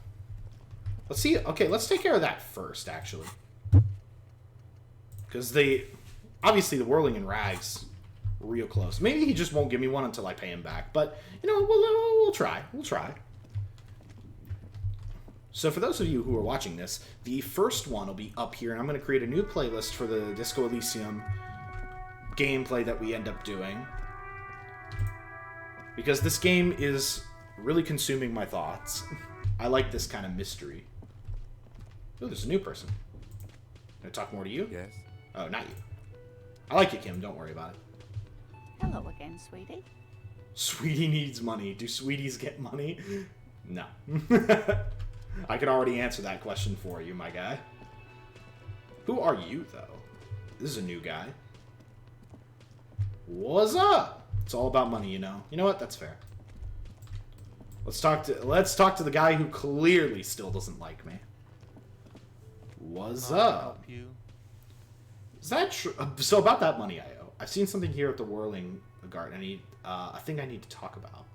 Speaker 1: Let's see. Okay, let's take care of that first, actually. Because obviously the Whirling in Rags, real close. Maybe he just won't give me one until I pay him back. But, you know, we'll try. We'll try. So for those of you who are watching this, the first one will be up here, and I'm going to create a new playlist for the Disco Elysium gameplay that we end up doing. Because this game is really consuming my thoughts. I like this kind of mystery. Oh, there's a new person. Can I talk more to you?
Speaker 5: Yes?
Speaker 1: Oh, not you. I like you, Kim. Don't worry about it.
Speaker 6: Hello again, sweetie.
Speaker 1: Sweetie needs money. Do sweeties get money? No. I can already answer that question for you, my guy. Who are you, though? This is a new guy. What's up? It's all about money, you know. You know what? That's fair. Let's talk to the guy who clearly still doesn't like me. What's up?
Speaker 7: Help you.
Speaker 1: Is that true? So about that money I owe. I've seen something here at the Whirling Garden. I think I need to talk about.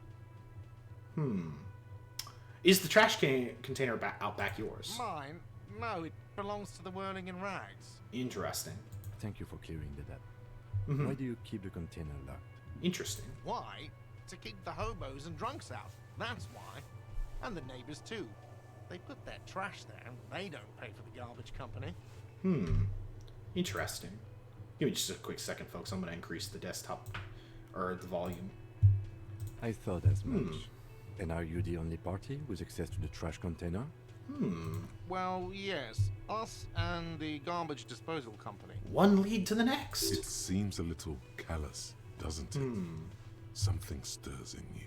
Speaker 1: Is the trash container out back yours?
Speaker 7: Mine? No, it belongs to the Whirling in Rags.
Speaker 1: Interesting.
Speaker 5: Thank you for clearing that up. Why do you keep the container locked?
Speaker 1: Interesting.
Speaker 7: Why? To keep the hobos and drunks out. That's why. And the neighbors too. They put their trash there. They don't pay for the garbage company.
Speaker 1: Interesting. Give me just a quick second, folks. I'm going to increase the desktop, or the volume.
Speaker 5: I thought as much. And are you the only party with access to the trash container?
Speaker 7: Well, yes. Us and the garbage disposal company.
Speaker 1: One lead to the next.
Speaker 2: It seems a little callous, doesn't it? Something stirs in you.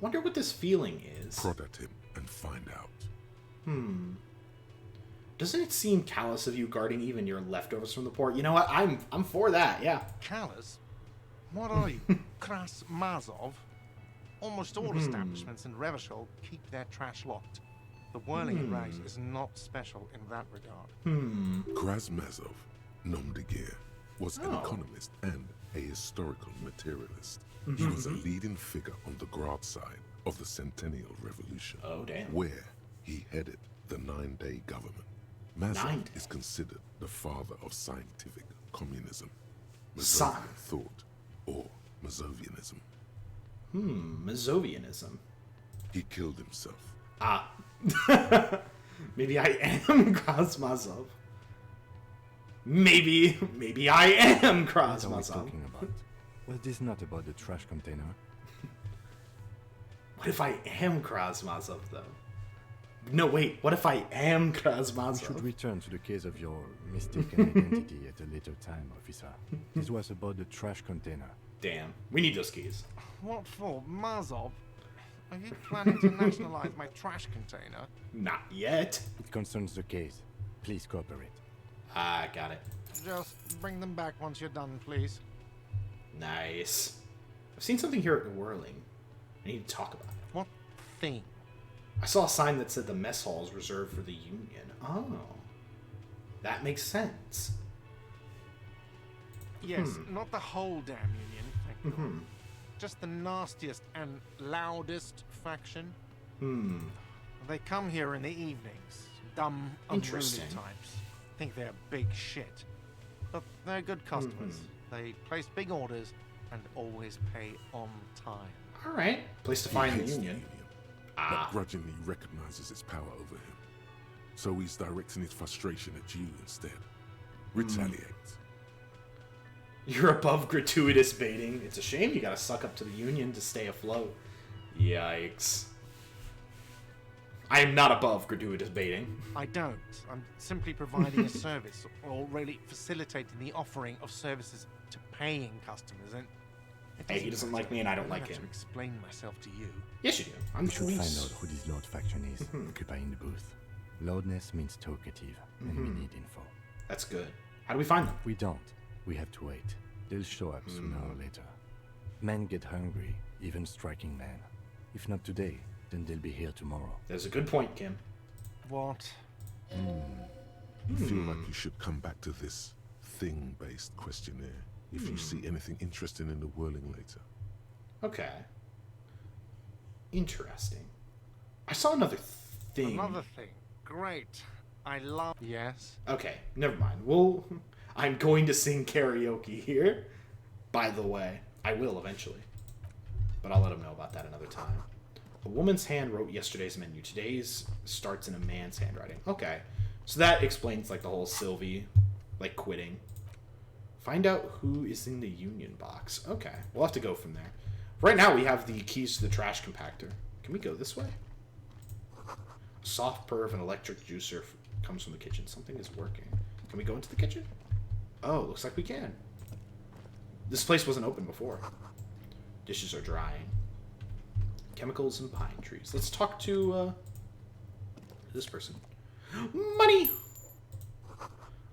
Speaker 1: Wonder what this feeling is.
Speaker 2: Prod at him and find out.
Speaker 1: Doesn't it seem callous of you guarding even your leftovers from the port? You know what? I'm for that, yeah.
Speaker 7: Callous? What are you? Kras Mazov? Almost all establishments in Revachol keep their trash locked. The Whirling in Rags is not special in that regard.
Speaker 2: Krasmazov, nom de guerre, was an economist and a historical materialist. He was a leading figure on the Grad side of the Centennial Revolution,
Speaker 1: Oh, damn.
Speaker 2: where he headed the Nine-Day Government. Mazov is considered the father of scientific communism, Mazovian thought, or Mazovianism.
Speaker 1: Mazovianism.
Speaker 2: He killed himself.
Speaker 1: Ah. Maybe I am Krasmazov. Maybe I am
Speaker 5: What are we
Speaker 1: Krasmazov.
Speaker 5: talking about? Was this not about the trash container?
Speaker 1: What if I am Krasmazov, though? No, wait. What if I am
Speaker 5: We should
Speaker 1: Krasmazov?
Speaker 5: return to the case of your mistaken identity at a later time, officer. This was about the trash container.
Speaker 1: Damn. We need those keys.
Speaker 7: What for? Mazov? Are you planning to nationalize my trash container?
Speaker 1: Not yet.
Speaker 5: It concerns the case. Please cooperate.
Speaker 1: Ah, got it.
Speaker 7: Just bring them back once you're done, please.
Speaker 1: Nice. I've seen something here at the Whirling. I need to talk about it.
Speaker 7: What thing?
Speaker 1: I saw a sign that said the mess hall is reserved for the Union. Oh. That makes sense.
Speaker 7: Yes, not the whole damn Union, thank God. Just the nastiest and loudest faction. They come here in the evenings. Dumb, unruly
Speaker 1: Interesting.
Speaker 7: types. Think they're big shit. But they're good customers. They place big orders and always pay on time.
Speaker 1: Alright. Place to
Speaker 2: He
Speaker 1: find the
Speaker 2: hates
Speaker 1: Union.
Speaker 2: but grudgingly recognizes its power over him. So he's directing his frustration at you instead. Retaliate.
Speaker 1: You're above gratuitous baiting. It's a shame you gotta suck up to the Union to stay afloat. Yikes. I am not above gratuitous baiting.
Speaker 7: I don't. I'm simply providing a service, or really facilitating the offering of services to paying customers. And it
Speaker 1: Hey, he doesn't like me and I don't like
Speaker 7: have
Speaker 1: him.
Speaker 7: to explain myself to you.
Speaker 1: Yes, you do. I'm
Speaker 5: We should find
Speaker 1: police.
Speaker 5: out who this Lord faction is, occupying the booth. Loudness means talkative, and we need info.
Speaker 1: That's good. How do we find them?
Speaker 5: We don't. We have to wait. They'll show up sooner or later. Men get hungry, even striking men. If not today, then they'll be here tomorrow.
Speaker 1: There's a good point, Kim.
Speaker 7: What?
Speaker 2: You feel like you should come back to this thing-based questionnaire if you see anything interesting in the whirling later.
Speaker 1: Okay. Interesting. I saw another thing.
Speaker 7: Another thing. Great. I love. Yes.
Speaker 1: Okay, never mind. Well, I'm going to sing karaoke here. By the way, I will eventually. But I'll let him know about that another time. A woman's hand wrote yesterday's menu. Today's starts in a man's handwriting. Okay. So that explains, like, the whole Sylvie, like, quitting. Find out who is in the Union box. Okay. We'll have to go from there. Right now, we have the keys to the trash compactor. Can we go this way? A soft purr of an electric juicer comes from the kitchen. Something is working. Can we go into the kitchen? Oh, looks like we can. This place wasn't open before. Dishes are drying. Chemicals and pine trees. Let's talk to this person. Money!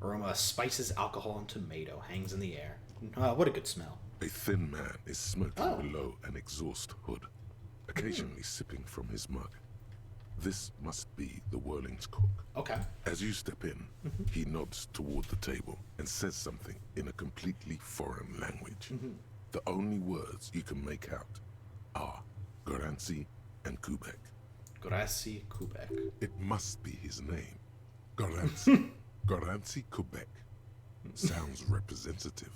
Speaker 1: Aroma of spices, alcohol, and tomato hangs in the air. What a good smell.
Speaker 2: A thin man is smoking
Speaker 1: Oh.
Speaker 2: below an exhaust hood, occasionally sipping from his mug. This must be the Whirling's cook.
Speaker 1: Okay.
Speaker 2: As you step in, he nods toward the table and says something in a completely foreign language. The only words you can make out are Garancy and Kubek.
Speaker 1: Gracie Kubek.
Speaker 2: It must be his name. Garancy. Garancy Kubek. Sounds representative.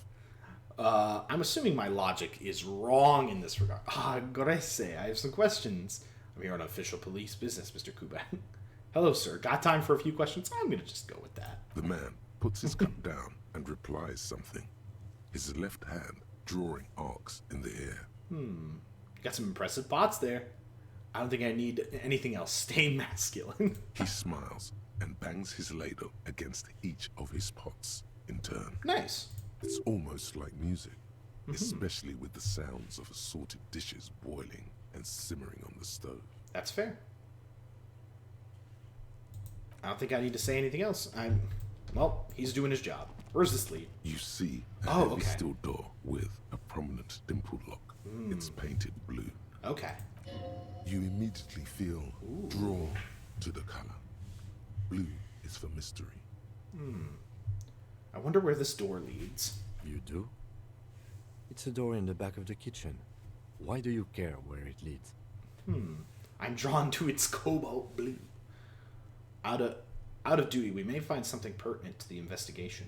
Speaker 1: I'm assuming my logic is wrong in this regard. Grace, I have some questions. I'm here on official police business, Mr. Kubek. Hello, sir. Got time for a few questions? I'm gonna just go with that.
Speaker 2: The man puts his cup down and replies something, his left hand drawing arcs in the air.
Speaker 1: Got some impressive bots there. I don't think I need anything else. Stay masculine.
Speaker 2: He smiles and bangs his ladle against each of his pots in turn.
Speaker 1: Nice.
Speaker 2: It's almost like music, especially with the sounds of assorted dishes boiling and simmering on the stove.
Speaker 1: That's fair. I don't think I need to say anything else. Well, he's doing his job. Where's this lead?
Speaker 2: You see a
Speaker 1: Oh,
Speaker 2: heavy
Speaker 1: okay.
Speaker 2: steel door with a prominent dimple lock. It's painted blue.
Speaker 1: Okay.
Speaker 2: You immediately feel drawn to the color. Blue is for mystery.
Speaker 1: I wonder where this door leads.
Speaker 5: You do? It's a door in the back of the kitchen. Why do you care where it leads?
Speaker 1: I'm drawn to its cobalt blue. Out of duty, we may find something pertinent to the investigation.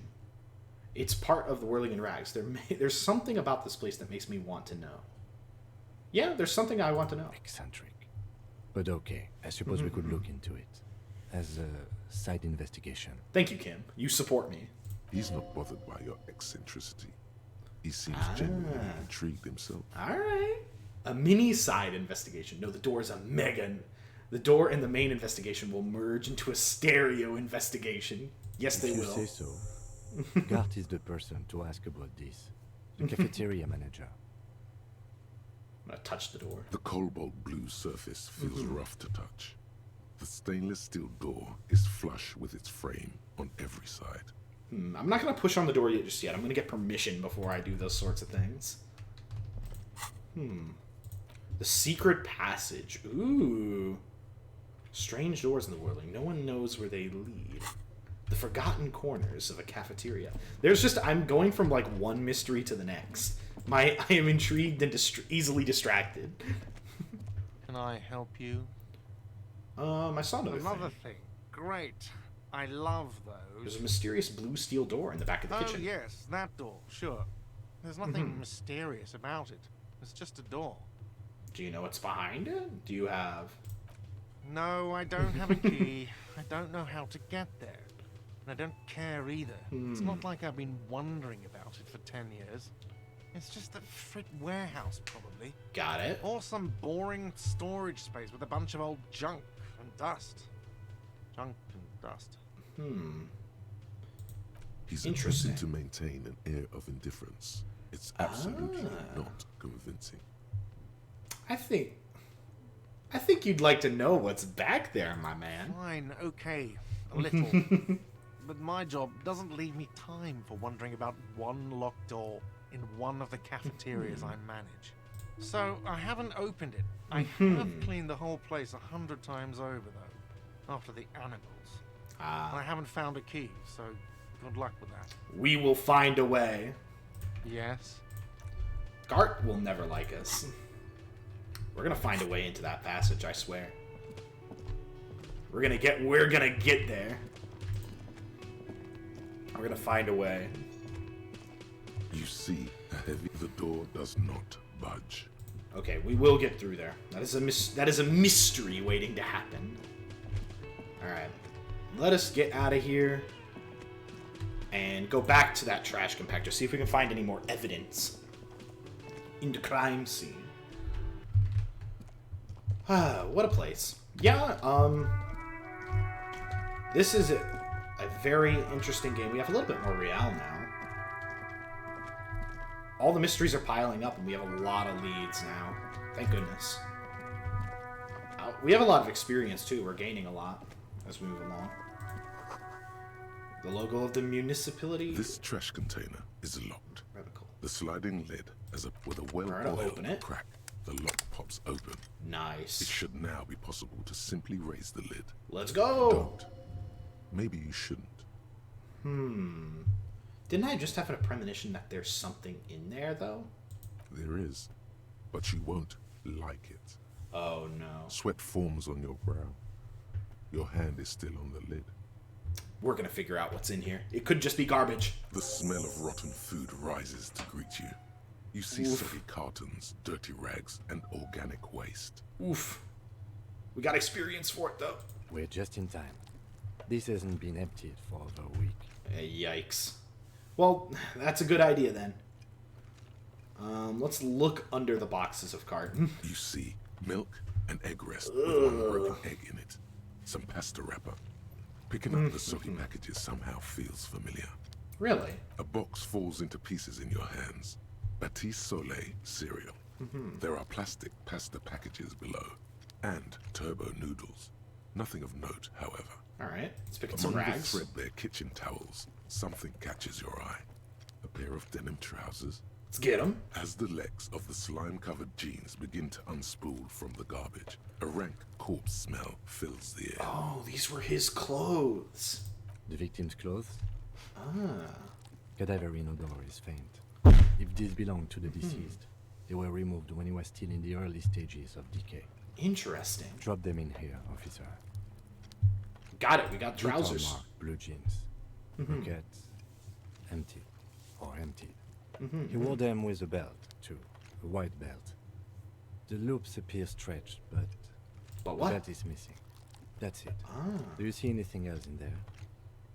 Speaker 1: It's part of the Whirling in Rags. There's something about this place that makes me want to know. Yeah, there's something I want to know.
Speaker 5: Eccentric. But okay, I suppose we could look into it. As a side investigation.
Speaker 1: Thank you, Kim. You support me.
Speaker 2: He's not bothered by your eccentricity. He seems genuinely intrigued himself.
Speaker 1: All right. A mini side investigation. No, the door is a mega. The door and the main investigation will merge into a stereo investigation. Yes, they
Speaker 5: If you
Speaker 1: will.
Speaker 5: say so. Gart is the person to ask about this. The cafeteria manager.
Speaker 1: I'm gonna touch the door.
Speaker 2: The cobalt blue surface feels rough to touch. The stainless steel door is flush with its frame on every side.
Speaker 1: I'm not gonna push on the door yet just yet. I'm gonna get permission before I do those sorts of things. The secret passage. Ooh. Strange doors in the whirling. No one knows where they lead. The forgotten corners of a cafeteria. There's just... I'm going from, like, one mystery to the next. I am intrigued and easily distracted.
Speaker 7: Can I help you?
Speaker 1: I saw another
Speaker 7: thing. Great. I love those.
Speaker 1: There's a mysterious blue steel door in the back of the kitchen.
Speaker 7: Oh, yes, that door, sure. There's nothing mysterious about it. It's just a door.
Speaker 1: Do you know what's behind it? Do you have...
Speaker 7: No, I don't have a key. I don't know how to get there. And I don't care either. It's not like I've been wondering about it for 10 years. It's just a frit warehouse, probably.
Speaker 1: Got it.
Speaker 7: Or some boring storage space with a bunch of old junk and dust. Junk and dust.
Speaker 2: He's
Speaker 1: Interesting.
Speaker 2: attempting to maintain an air of indifference. It's absolutely not convincing.
Speaker 1: I think you'd like to know what's back there, my man.
Speaker 7: Fine, okay, a little. But my job doesn't leave me time for wondering about one locked door in one of the cafeterias I manage. So I haven't opened it. I have cleaned the whole place 100 times over, though, after the animals. And I haven't found a key, so good luck with that.
Speaker 1: We will find a way.
Speaker 7: Yes?
Speaker 1: Gart will never like us. We're gonna find a way into that passage, I swear. We're gonna get there. We're gonna find a way.
Speaker 2: You see, the door does not budge.
Speaker 1: Okay, we will get through there. That is a mystery waiting to happen. Alright. Let us get out of here and go back to that trash compactor. See if we can find any more evidence in the crime scene. What a place. Yeah, this is a very interesting game. We have a little bit more real now. All the mysteries are piling up, and we have a lot of leads now. Thank goodness. We have a lot of experience, too. We're gaining a lot as we move along. The logo of the municipality.
Speaker 2: This trash container is locked.
Speaker 1: Revachol.
Speaker 2: The sliding lid, with a well-oiled crack, the lock pops open.
Speaker 1: Nice.
Speaker 2: It should now be possible to simply raise the lid.
Speaker 1: Let's go!
Speaker 2: Don't. Maybe you shouldn't.
Speaker 1: Didn't I just have a premonition that there's something in there, though?
Speaker 2: There is, but you won't like it.
Speaker 1: Oh, no.
Speaker 2: Sweat forms on your brow. Your hand is still on the lid.
Speaker 1: We're gonna figure out what's in here. It could just be garbage.
Speaker 2: The smell of rotten food rises to greet you. You see soggy cartons, dirty rags, and organic waste.
Speaker 1: Oof. We got experience for it, though.
Speaker 5: We're just in time. This hasn't been emptied for over a week.
Speaker 1: Yikes. Well, that's a good idea, then. Let's look under the boxes of carton.
Speaker 2: You see milk and egg rest with one broken egg in it. Some pasta wrapper. Picking up the soggy packages somehow feels familiar.
Speaker 1: Really?
Speaker 2: A box falls into pieces in your hands. Batiste Soleil cereal. There are plastic pasta packages below. And turbo noodles. Nothing of note, however.
Speaker 1: Alright, let's pick up some
Speaker 2: Among the
Speaker 1: rags.
Speaker 2: threadbare kitchen towels, something catches your eye. A pair of denim trousers.
Speaker 1: Let's get them.
Speaker 2: As the legs of the slime-covered jeans begin to unspool from the garbage, a rank corpse smell fills the air.
Speaker 1: Oh, these were his clothes.
Speaker 5: The victim's clothes?
Speaker 1: Ah.
Speaker 5: Cadaverine odor is faint. If these belong to the deceased, they were removed when he was still in the early stages of decay.
Speaker 1: Interesting.
Speaker 5: Drop them in here, officer.
Speaker 1: Got it, we got trousers.
Speaker 5: Blue marked blue jeans. Pockets empty or emptied. He wore them with a belt, too. A white belt. The loops appear stretched, but
Speaker 1: But
Speaker 5: the
Speaker 1: what?
Speaker 5: belt is missing. That's it.
Speaker 1: Ah.
Speaker 5: Do you see anything else in there?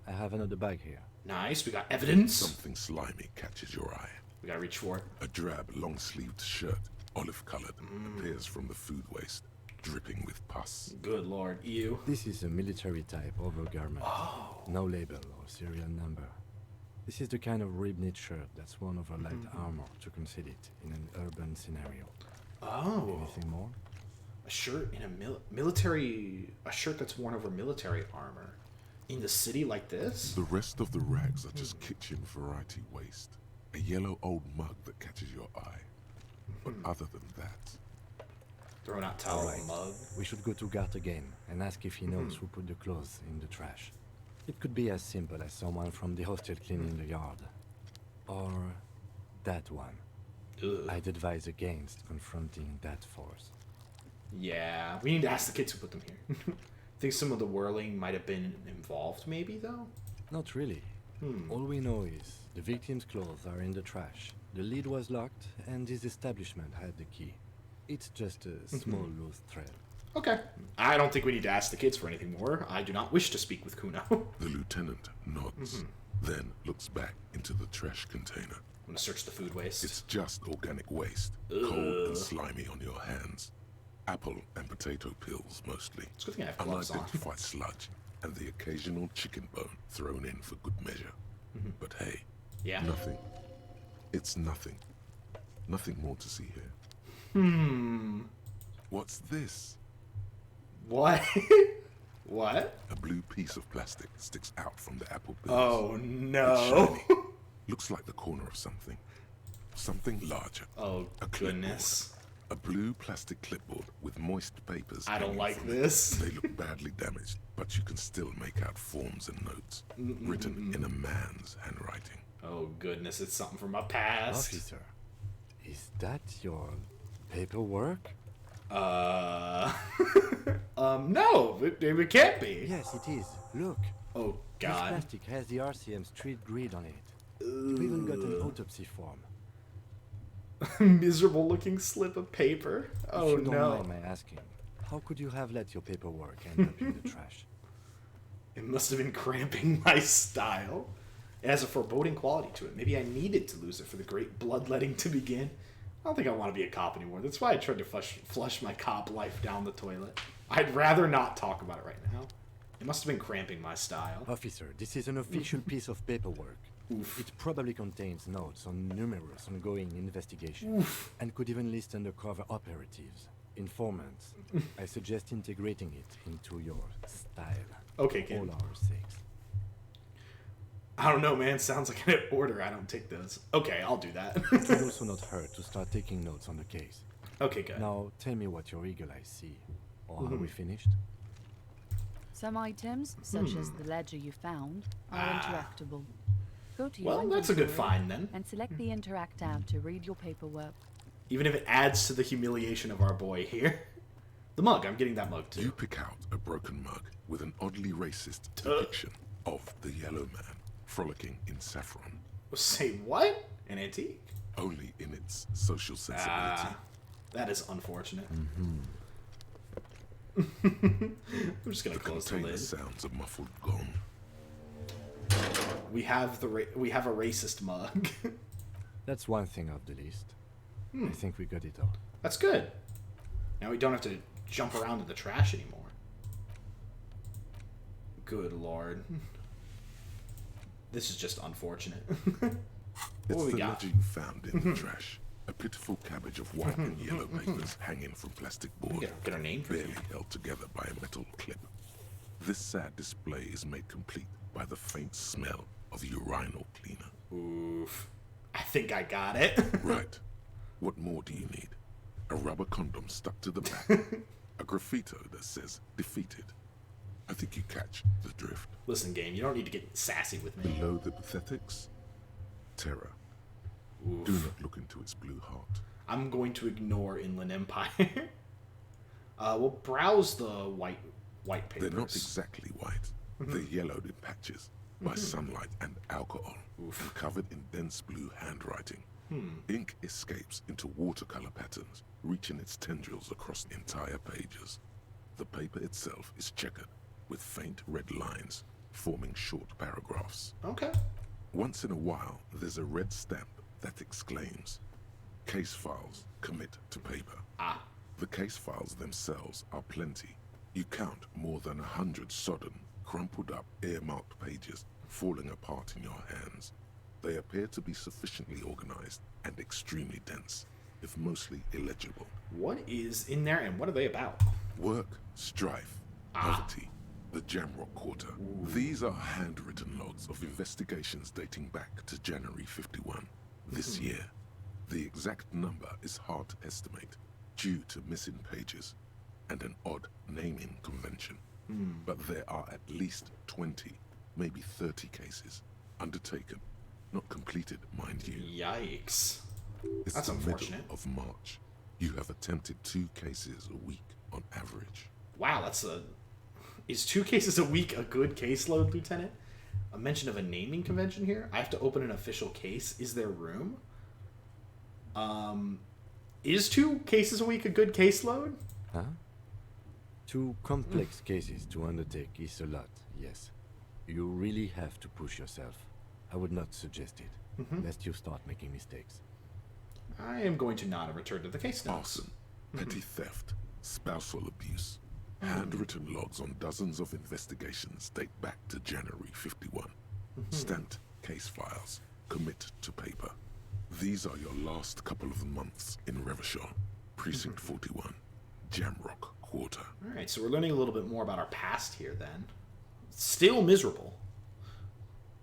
Speaker 5: I have another bag here.
Speaker 1: Nice, we got evidence.
Speaker 2: Something slimy catches your eye.
Speaker 1: We gotta reach for it.
Speaker 2: A drab, long-sleeved shirt, olive-colored, appears from the food waste, dripping with pus.
Speaker 1: Good lord, ew.
Speaker 5: This is a military type overgarment. No label or serial number. This is the kind of rib-knit shirt that's worn over light armor to conceal it in an urban scenario.
Speaker 1: Oh.
Speaker 5: Anything more?
Speaker 1: A shirt in a shirt that's worn over military armor. In the city like this?
Speaker 2: The rest of the rags are just kitchen variety waste. A yellow old mug that catches your eye. But other than that,
Speaker 1: Thrown out towel
Speaker 5: Alright.
Speaker 1: mug.
Speaker 5: We should go to Gart again and ask if he knows who put the clothes in the trash. It could be as simple as someone from the hostel cleaning the yard. Or that one.
Speaker 1: Ugh.
Speaker 5: I'd advise against confronting that force.
Speaker 1: Yeah, we need to ask the kids who put them here. Think some of the whirling might have been involved, maybe, though?
Speaker 5: Not really. All we know is the victim's clothes are in the trash. The lid was locked, and his establishment had the key. It's just a small loose thread.
Speaker 1: Okay. I don't think we need to ask the kids for anything more. I do not wish to speak with Kuno. I'm
Speaker 2: The lieutenant nods, then looks back into the trash container.
Speaker 1: gonna search the food waste.
Speaker 2: It's just organic waste, cold and slimy on your hands. Apple and potato peels mostly.
Speaker 1: It's a good thing I have gloves on.
Speaker 2: Unidentified sludge, and the occasional chicken bone thrown in for good measure. But hey,
Speaker 1: Yeah.
Speaker 2: nothing. It's nothing. Nothing more to see here. What's this?
Speaker 1: What? What?
Speaker 2: A blue piece of plastic sticks out from the apple peels.
Speaker 1: Oh,
Speaker 2: It's
Speaker 1: no.
Speaker 2: shiny. Looks like the corner of something. Something larger.
Speaker 1: Oh,
Speaker 2: A
Speaker 1: goodness.
Speaker 2: A blue plastic clipboard with moist papers.
Speaker 1: I don't
Speaker 2: hanging
Speaker 1: like
Speaker 2: from it.
Speaker 1: this.
Speaker 2: They look badly damaged, but you can still make out forms and notes written in a man's handwriting.
Speaker 1: Oh, goodness. It's something from my past.
Speaker 5: Officer, is that your paperwork?
Speaker 1: No. It can't be.
Speaker 5: Yes, it is. Look.
Speaker 1: Oh,
Speaker 5: This
Speaker 1: God.
Speaker 5: plastic has the RCM street grid on it. You even got an autopsy form.
Speaker 1: Miserable looking slip of paper. Oh,
Speaker 5: If you don't
Speaker 1: no.
Speaker 5: mind my asking, how could you have let your paperwork end up in the trash?
Speaker 1: It must have been cramping my style. It has a foreboding quality to it. Maybe I needed to lose it for the great bloodletting to begin. I don't think I want to be a cop anymore. That's why I tried to flush my cop life down the toilet. I'd rather not talk about it right now. It must have been cramping my style.
Speaker 5: Officer, this is an official piece of paperwork.
Speaker 1: Oof.
Speaker 5: It probably contains notes on numerous ongoing investigations and could even list undercover operatives, informants. I suggest integrating it into your style.
Speaker 1: Okay,
Speaker 5: For
Speaker 1: kid.
Speaker 5: all our sakes.
Speaker 1: I don't know, man. Sounds like an order. I don't take those. Okay, I'll do that.
Speaker 5: It would also not hurt to start taking notes on the case.
Speaker 1: Okay, good.
Speaker 5: Now, tell me what your eagle eyes see. Or are we finished?
Speaker 6: Some items, such as the ledger you found, are interactable. Go to your
Speaker 1: Well, that's a good
Speaker 6: inventory
Speaker 1: find then.
Speaker 6: and select the Interact tab to read your paperwork.
Speaker 1: Even if it adds to the humiliation of our boy here. The mug. I'm getting that mug
Speaker 2: You
Speaker 1: too.
Speaker 2: pick out a broken mug with an oddly racist depiction of the yellow man frolicking in saffron,
Speaker 1: Say what? An antique?
Speaker 2: only in its social sensibility.
Speaker 1: That is unfortunate. I'm just gonna
Speaker 2: The
Speaker 1: close the
Speaker 2: container
Speaker 1: lid.
Speaker 2: sounds a muffled gong.
Speaker 1: We have we have a racist mug.
Speaker 5: That's one thing off the list. I think we got it all.
Speaker 1: That's good. Now we don't have to jump around in the trash anymore. Good lord. This is just unfortunate.
Speaker 2: It's
Speaker 1: What we
Speaker 2: the
Speaker 1: got?
Speaker 2: ledger you found in the trash. A pitiful cabbage of white and yellow papers hanging from plastic board,
Speaker 1: Get our name for
Speaker 2: barely
Speaker 1: it.
Speaker 2: held together by a metal clip. This sad display is made complete by the faint smell of urinal cleaner.
Speaker 1: Oof. I think I got it.
Speaker 2: Right. What more do you need? A rubber condom stuck to the back. A graffito that says defeated. I think you catch the drift.
Speaker 1: Listen, game, you don't need to get sassy with me.
Speaker 2: Below the pathetics, terror. Do not look into its blue heart.
Speaker 1: I'm going to ignore Inland Empire. We'll browse the white papers.
Speaker 2: They're not exactly white. They're yellowed in patches by sunlight and alcohol, and covered in dense blue handwriting. Ink escapes into watercolor patterns, reaching its tendrils across entire pages. The paper itself is checkered, with faint red lines, forming short paragraphs.
Speaker 1: Okay.
Speaker 2: Once in a while, there's a red stamp that exclaims, "Case files commit to paper."
Speaker 1: Ah.
Speaker 2: The case files themselves are plenty. You count more than 100 sodden, crumpled up, earmarked pages falling apart in your hands. They appear to be sufficiently organized and extremely dense, if mostly illegible.
Speaker 1: What is in there and what are they about?
Speaker 2: Work, strife, poverty, the Jamrock Quarter. These are handwritten logs of investigations dating back to January 51, this year. The exact number is hard to estimate. due to missing pages and an odd naming convention. But there are at least 20, maybe 30 cases undertaken, not completed, mind you.
Speaker 1: Yikes.
Speaker 2: It's
Speaker 1: That's
Speaker 2: the
Speaker 1: unfortunate.
Speaker 2: middle of March. You have attempted 2 cases a week on average.
Speaker 1: Wow, that's a... Is 2 cases a week a good caseload, Lieutenant? A mention of a naming convention here? I have to open an official case. Is there room? Is 2 cases a week a good caseload?
Speaker 5: Huh? 2 complex cases to undertake is a lot, yes. You really have to push yourself. I would not suggest it, lest you start making mistakes.
Speaker 1: I am going to nod and return to the case notes.
Speaker 2: Arson, petty theft, spousal abuse. Handwritten logs on dozens of investigations date back to January 51. Stamped case files. Commit to paper. These are your last couple of months in Revachol, Precinct 41, Jamrock Quarter.
Speaker 1: Alright, so we're learning a little bit more about our past here then. Still miserable.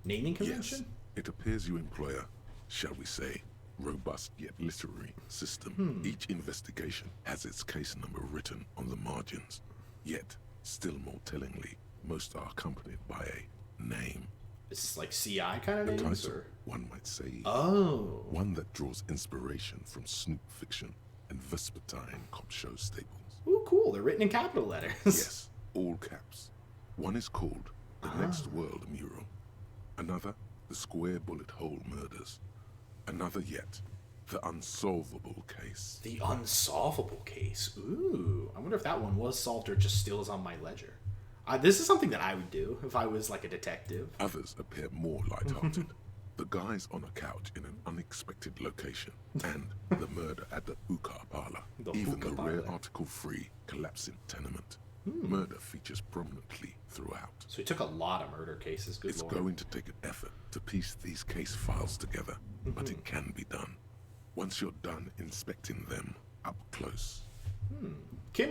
Speaker 1: Naming convention?
Speaker 2: Yes, it appears you employ a, shall we say, robust yet literary system. Each investigation has its case number written on the margins. Yet, still more tellingly, most are accompanied by a name.
Speaker 1: Is this like CI kind of
Speaker 2: A
Speaker 1: names?
Speaker 2: title,
Speaker 1: Or?
Speaker 2: one might say.
Speaker 1: Oh.
Speaker 2: One that draws inspiration from Snoop fiction and Vespertine cop show staples.
Speaker 1: Ooh, cool. They're written in capital letters.
Speaker 2: Yes, all caps. One is called The Next World Mural. Another, The Square Bullet Hole Murders. Another yet, The Unsolvable Case.
Speaker 1: The Unsolvable Case. Ooh. I wonder if that one was solved or just still is on my ledger. This is something that I would do if I was like a detective.
Speaker 2: Others appear more light-hearted. The guys on a couch in an unexpected location, and the murder at the hookah parlor.
Speaker 1: The
Speaker 2: Even
Speaker 1: hookah
Speaker 2: the rare
Speaker 1: parlor.
Speaker 2: article-free collapsing tenement. Murder features prominently throughout.
Speaker 1: So he took a lot of murder cases, good
Speaker 2: It's
Speaker 1: lord.
Speaker 2: going to take an effort to piece these case files together, but it can be done. Once you're done inspecting them up close.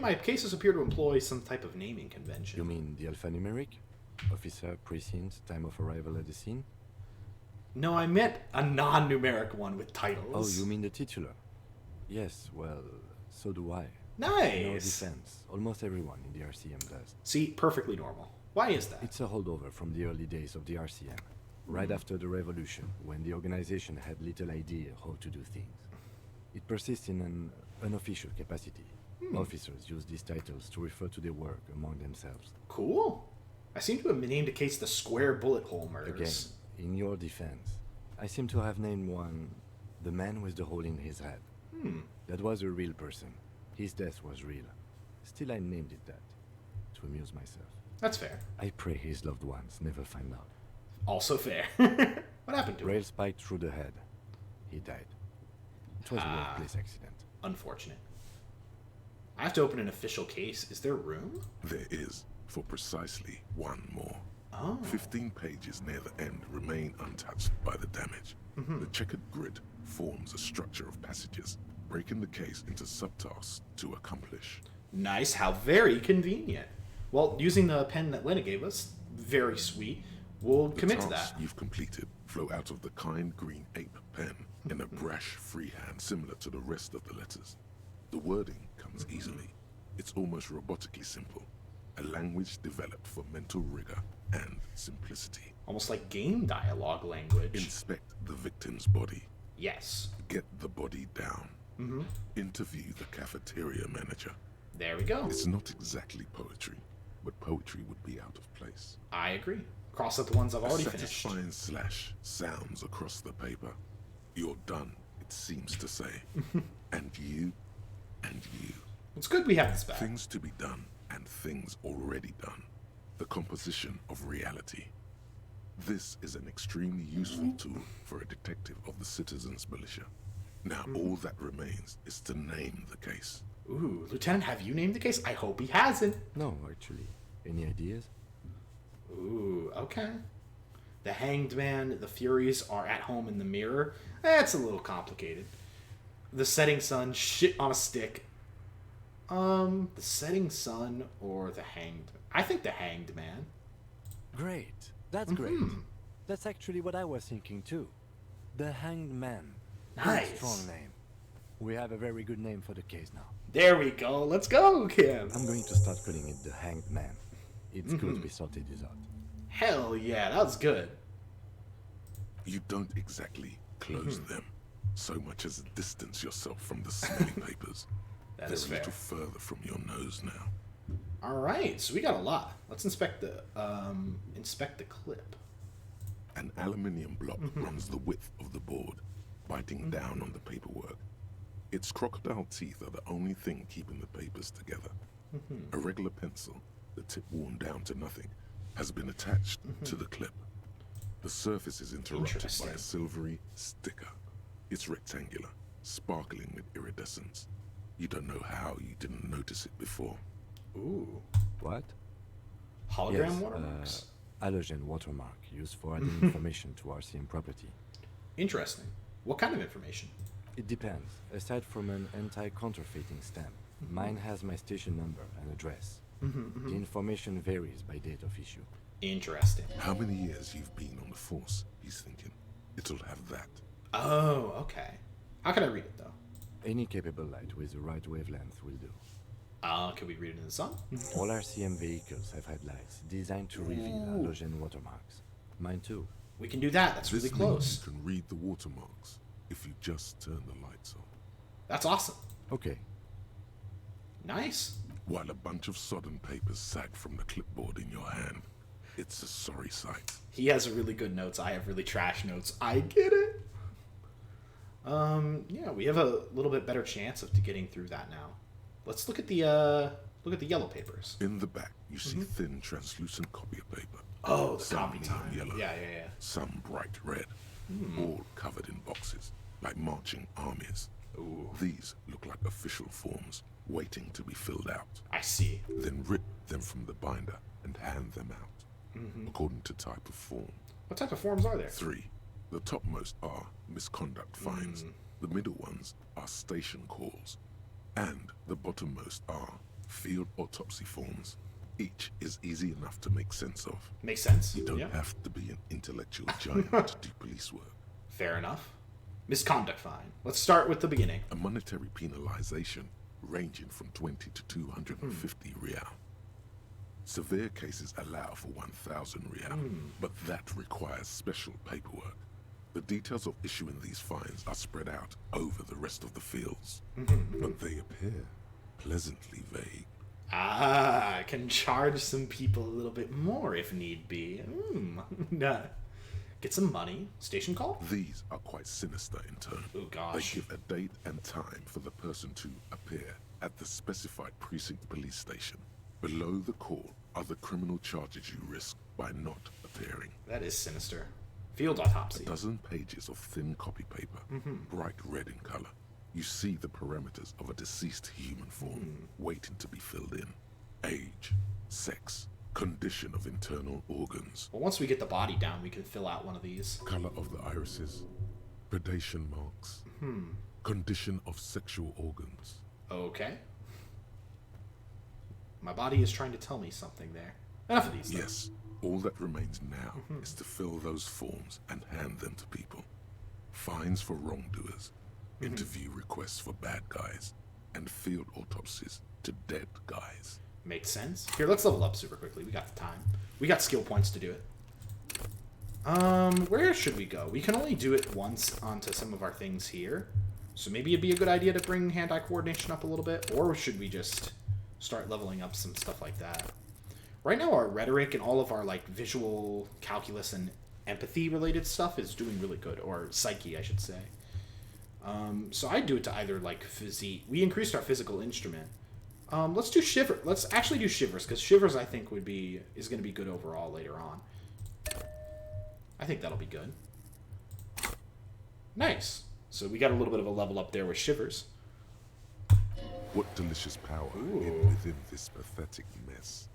Speaker 1: My cases appear to employ some type of naming convention.
Speaker 5: You mean the alphanumeric? Officer, precinct, time of arrival at the scene?
Speaker 1: No, I meant a non-numeric one with titles.
Speaker 5: Oh, you mean the titular? Yes, well, so do I. In our
Speaker 1: Nice.
Speaker 5: defense, almost everyone in the RCM does.
Speaker 1: See, perfectly normal. Why is that?
Speaker 5: It's a holdover from the early days of the RCM, right after the revolution, when the organization had little idea how to do things. It persists in an unofficial capacity. Officers use these titles to refer to their work among themselves.
Speaker 1: Cool. I seem to have named a case the Square Bullet Hole
Speaker 5: Again,
Speaker 1: Murders.
Speaker 5: in your defense, I seem to have named one the man with the hole in his head. That was a real person. His death was real. Still, I named it that, to amuse myself.
Speaker 1: That's fair.
Speaker 5: I pray his loved ones never find out.
Speaker 1: Also fair. What happened to him?
Speaker 5: Rail spiked through the head. He died. It was a workplace accident.
Speaker 1: Unfortunate. I have to open an official case. Is there room?
Speaker 2: There is, for precisely one more.
Speaker 1: Oh.
Speaker 2: 15 pages near the end remain untouched by the damage. The checkered grid forms a structure of passages, breaking the case into subtasks to accomplish.
Speaker 1: Nice. How very convenient. Well, using the pen that Lena gave us, very sweet. We'll
Speaker 2: The
Speaker 1: commit to
Speaker 2: tasks
Speaker 1: that.
Speaker 2: you've completed flow out of the kind green ape pen in a brash freehand similar to the rest of the letters. The wording comes easily. It's almost robotically simple. A language developed for mental rigor and simplicity.
Speaker 1: Almost like game dialogue language.
Speaker 2: Inspect the victim's body.
Speaker 1: Yes.
Speaker 2: Get the body down. Interview the cafeteria manager.
Speaker 1: There we go.
Speaker 2: It's not exactly poetry, but poetry would be out of place.
Speaker 1: I agree. Cross out the ones I've already finished.
Speaker 2: Satisfying slash sounds across the paper. You're done, it seems to say. And you, and you.
Speaker 1: It's good we have this back.
Speaker 2: Things to be done and things already done. The composition of reality. This is an extremely useful tool for a detective of the citizens' militia. Now all that remains is to name the case.
Speaker 1: Ooh, Lieutenant, have you named the case? I hope he hasn't.
Speaker 5: No, actually. Any ideas?
Speaker 1: Ooh, okay. The Hanged Man, the Furies are at home in the mirror. That's a little complicated. The Setting Sun, shit on a stick. The Setting Sun or the Hanged... I think the Hanged Man.
Speaker 5: Great. That's great. That's actually what I was thinking too. The Hanged Man. Very
Speaker 1: Nice.
Speaker 5: strong name. We have a very good name for the case now.
Speaker 1: There we go. Let's go, Kim.
Speaker 5: I'm going to start calling it the Hanged Man. It's good we sorted this out.
Speaker 1: Hell yeah, that was good.
Speaker 2: You don't exactly close them, so much as distance yourself from the smelly papers.
Speaker 1: That
Speaker 2: They're
Speaker 1: is
Speaker 2: a
Speaker 1: fair.
Speaker 2: little further from your nose now.
Speaker 1: All right, so we got a lot. Let's inspect the clip.
Speaker 2: An aluminium block runs the width of the board, biting down on the paperwork. Its crocodile teeth are the only thing keeping the papers together. A regular pencil, the tip worn down to nothing, has been attached to the clip. The surface is interrupted by
Speaker 1: Interesting.
Speaker 2: a silvery sticker. It's rectangular, sparkling with iridescence. You don't know how you didn't notice it before.
Speaker 1: Ooh,
Speaker 5: What?
Speaker 1: hologram
Speaker 5: Yes,
Speaker 1: watermarks.
Speaker 5: Halogen watermark used for adding information to RCM property.
Speaker 1: Interesting. What kind of information?
Speaker 5: It depends. Aside from an anti-counterfeiting stamp, mine has my station number and address. The information varies by date of issue.
Speaker 1: Interesting.
Speaker 2: How many years you've been on the force, he's thinking. It'll have that.
Speaker 1: Oh, okay. How can I read it though?
Speaker 5: Any capable light with the right wavelength will do.
Speaker 1: Can we read it in the sun?
Speaker 5: All RCM vehicles have headlights designed to reveal halogen watermarks. Mine too.
Speaker 1: We can do that. That's really
Speaker 2: This means
Speaker 1: close.
Speaker 2: you can read the watermarks if you just turn the lights on.
Speaker 1: That's awesome.
Speaker 5: Okay.
Speaker 1: Nice.
Speaker 2: While a bunch of sodden papers sag from the clipboard in your hand, it's a sorry sight.
Speaker 1: He has really good notes. I have really trash notes. I get it. Yeah, we have a little bit better chance of getting through that now. Let's look at the yellow papers.
Speaker 2: In the back, you see thin, translucent copier paper.
Speaker 1: Oh, the
Speaker 2: Some
Speaker 1: copy
Speaker 2: neon
Speaker 1: time.
Speaker 2: yellow,
Speaker 1: Yeah.
Speaker 2: some bright red, all covered in boxes, like marching armies.
Speaker 1: Ooh,
Speaker 2: These look like official forms, waiting to be filled out.
Speaker 1: I see.
Speaker 2: Then rip them from the binder and hand them out, according to type of form.
Speaker 1: What type of forms are there?
Speaker 2: 3. The topmost are misconduct fines. The middle ones are station calls. And the bottommost are field autopsy forms. Each is easy enough to make sense of.
Speaker 1: Makes sense.
Speaker 2: You don't
Speaker 1: Yeah.
Speaker 2: have to be an intellectual giant to do police work.
Speaker 1: Fair enough. Misconduct fine. Let's start with the beginning.
Speaker 2: A monetary penalization ranging from 20 to 250 real. Severe cases allow for 1,000 real, but that requires special paperwork. The details of issuing these fines are spread out over the rest of the fields, but they appear pleasantly vague.
Speaker 1: Ah, I can charge some people a little bit more if need be. Nah. Get some money. Station call?
Speaker 2: These are quite sinister in turn.
Speaker 1: Oh, gosh.
Speaker 2: They give a date and time for the person to appear at the specified precinct police station. Below the call are the criminal charges you risk by not appearing.
Speaker 1: That is sinister. Field autopsy.
Speaker 2: A dozen pages of thin copy paper, bright red in color. You see the parameters of a deceased human form waiting to be filled in. Age, sex, condition of internal organs,
Speaker 1: Well, once we get the body down, we can fill out one of these.
Speaker 2: color of the irises, predation marks, condition of sexual organs.
Speaker 1: Okay. My body is trying to tell me something there. Enough of these things.
Speaker 2: Yes, all that remains now is to fill those forms and hand them to people. Fines for wrongdoers, interview requests for bad guys, and field autopsies to dead guys.
Speaker 1: Makes sense. Here, let's level up super quickly. We got the time. We got skill points to do it. Where should we go? We can only do it once onto some of our things here. So maybe it'd be a good idea to bring hand-eye coordination up a little bit, or should we just start leveling up some stuff like that? Right now, our rhetoric and all of our like visual calculus and empathy-related stuff is doing really good, or psyche, I should say. So I'd do it to either like physique. We increased our physical instrument. Let's do shiver. Let's actually do shivers, because shivers I think is going to be good overall later on. I think that'll be good. Nice. So we got a little bit of a level up there with shivers.
Speaker 2: What delicious power hid within this pathetic mess.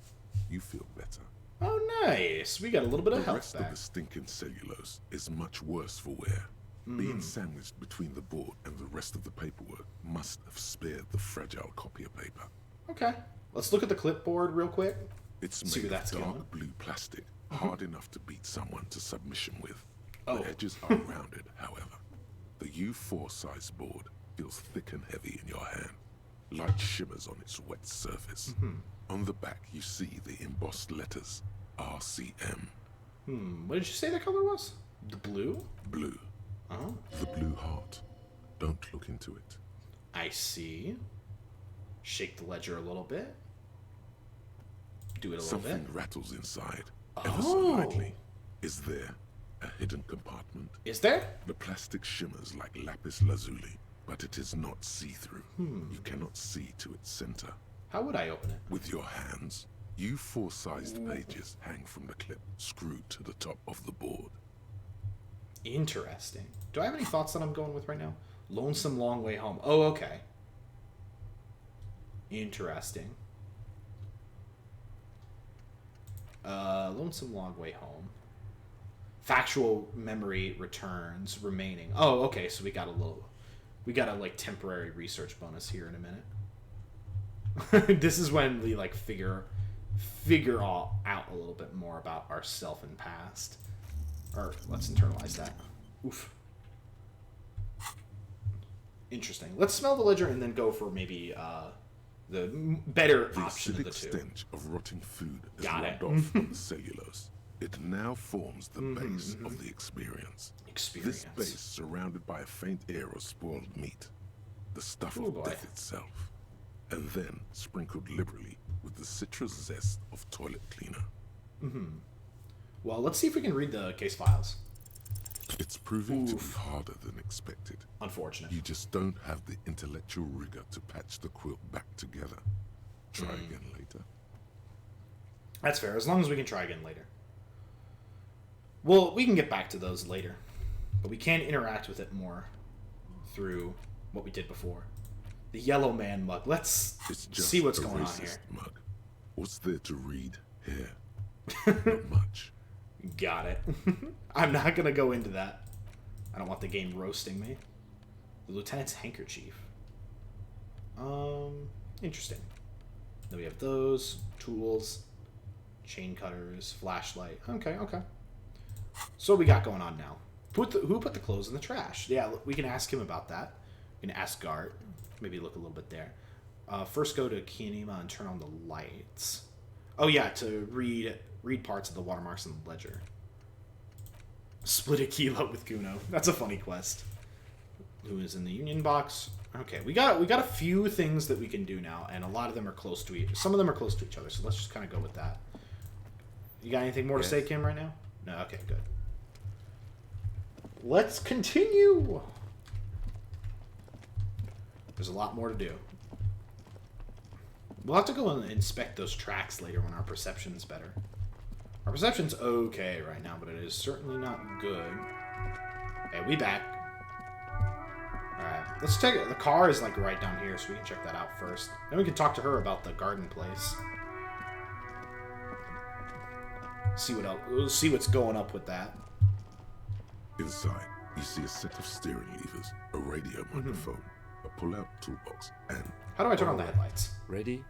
Speaker 2: You feel better.
Speaker 1: Oh, nice. We got a little bit of
Speaker 2: The
Speaker 1: health
Speaker 2: rest of
Speaker 1: back.
Speaker 2: the stinking cellulose is much worse for wear. Being sandwiched between the board and the rest of the paperwork must have spared the fragile copier paper.
Speaker 1: Okay. Let's look at the clipboard real quick.
Speaker 2: It's
Speaker 1: See where
Speaker 2: made
Speaker 1: that's
Speaker 2: of dark
Speaker 1: going.
Speaker 2: blue plastic, hard enough to beat someone to submission with.
Speaker 1: Oh.
Speaker 2: The edges are rounded, however. The U4 size board feels thick and heavy in your hand. Light shimmers on its wet surface. On the back, you see the embossed letters, RCM.
Speaker 1: What did you say the color was? The blue?
Speaker 2: Blue.
Speaker 1: Oh.
Speaker 2: The blue heart. Don't look into it.
Speaker 1: I see. Shake the ledger a little bit. Do it a little
Speaker 2: Something
Speaker 1: bit.
Speaker 2: rattles inside, ever so lightly. Is there a hidden compartment?
Speaker 1: Is there?
Speaker 2: The plastic shimmers like lapis lazuli, but it is not see-through. You cannot see to its center.
Speaker 1: How would I open it?
Speaker 2: With your hands, you four-sized pages hang from the clip screwed to the top of the board.
Speaker 1: Interesting. Do I have any thoughts that I'm going with right now? Lonesome Long Way Home. Oh, okay. Interesting. Lonesome Long Way Home. Factual memory returns remaining. Oh, okay. So we got a like temporary research bonus here in a minute. This is when we like figure all out a little bit more about ourself and past. Or let's internalize that. Oof. Interesting. Let's smell the ledger and then go for maybe the better
Speaker 2: The
Speaker 1: option of the
Speaker 2: acidic
Speaker 1: two.
Speaker 2: stench of rotting food is
Speaker 1: Got
Speaker 2: rubbed
Speaker 1: it.
Speaker 2: off on the cellulose. It now forms the base of the experience.
Speaker 1: Experience.
Speaker 2: This base surrounded by a faint air of spoiled meat, the stuff
Speaker 1: Oh,
Speaker 2: of
Speaker 1: boy.
Speaker 2: death itself, and then sprinkled liberally with the citrus zest of toilet cleaner.
Speaker 1: Well, let's see if we can read the case files.
Speaker 2: It's proving to be
Speaker 1: Oof.
Speaker 2: harder than expected.
Speaker 1: Unfortunate.
Speaker 2: You just don't have the intellectual rigor to patch the quilt back together. Try again later.
Speaker 1: That's fair, as long as we can try again later. Well, we can get back to those later. But we can interact with it more through what we did before. The Yellow Man mug. Let's
Speaker 2: It's just
Speaker 1: see what's
Speaker 2: a
Speaker 1: going on
Speaker 2: racist
Speaker 1: here.
Speaker 2: mug. What's there to read here? Not much.
Speaker 1: Got it. I'm not going to go into that. I don't want the game roasting me. The Lieutenant's handkerchief. Interesting. Then we have those. Tools. Chain cutters. Flashlight. Okay. So what we got going on now? Who put the clothes in the trash? Yeah, we can ask him about that. We can ask Gart. Maybe look a little bit there. First go to Kianima and turn on the lights. Oh yeah, to read parts of the watermarks in the ledger. Split a kilo with Kuno. That's a funny quest. Who is in the Union box? Okay, we got a few things that we can do now, and a lot of them are close to some of them are close to each other, so let's just kind of go with that. You got anything more to say, Kim, right now? No, okay, good. Let's continue. There's a lot more to do. We'll have to go and inspect those tracks later when our perception's better. Our perception's okay right now, but it is certainly not good. Hey, we back. Alright, let's take it. The car is like right down here, so we can check that out first. Then we can talk to her about the garden place. See what else. We'll see what's going up with that.
Speaker 2: Inside, you see a set of steering levers, a radio microphone, a pull-out toolbox, and...
Speaker 1: How do I turn on the headlights?
Speaker 5: Ready?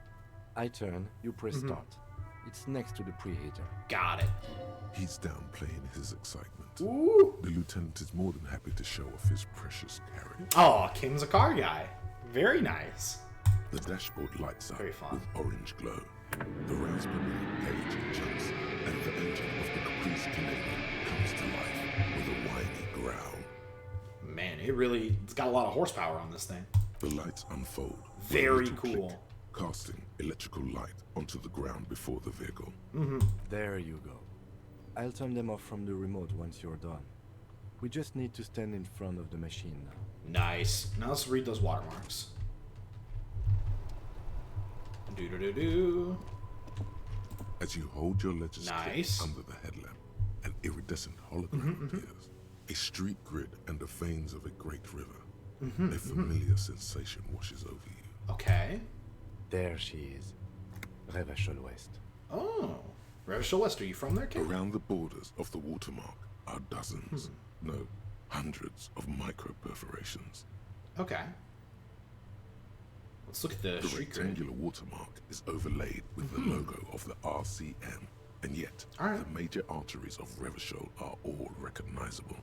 Speaker 5: I turn, you press start. It's next to the preheater.
Speaker 1: Got it.
Speaker 2: He's downplaying his excitement.
Speaker 1: Ooh.
Speaker 2: The lieutenant is more than happy to show off his precious carriage.
Speaker 1: Oh, Kim's a car guy. Very nice.
Speaker 2: The dashboard lights up
Speaker 1: Very fun.
Speaker 2: with orange glow. The rounds per minute gauge jumps, and the engine of the Caprice Canadian comes to life with a whiny growl.
Speaker 1: Man, it's got a lot of horsepower on this thing.
Speaker 2: The lights unfold. with a
Speaker 1: Very
Speaker 2: little click,
Speaker 1: cool.
Speaker 2: casting electrical light onto the ground before the vehicle.
Speaker 5: There you go. I'll turn them off from the remote once you're done. We just need to stand in front of the machine now.
Speaker 1: Nice. Now let's read those watermarks. Do-do-do-do.
Speaker 2: As you hold your ledger
Speaker 1: Nice.
Speaker 2: under the headlamp, an iridescent hologram appears. A street grid and the veins of a great river. A familiar sensation washes over you.
Speaker 1: Okay.
Speaker 5: There she is. Revachol West.
Speaker 1: Oh. Revachol West, are you from there, Kim?
Speaker 2: Around the borders of the watermark are dozens, no, hundreds of micro perforations.
Speaker 1: Okay. Let's look at the
Speaker 2: The
Speaker 1: street grid.
Speaker 2: rectangular watermark is overlaid with the logo of the RCM, and yet
Speaker 1: Alright.
Speaker 2: the major arteries of Revachol are all recognizable.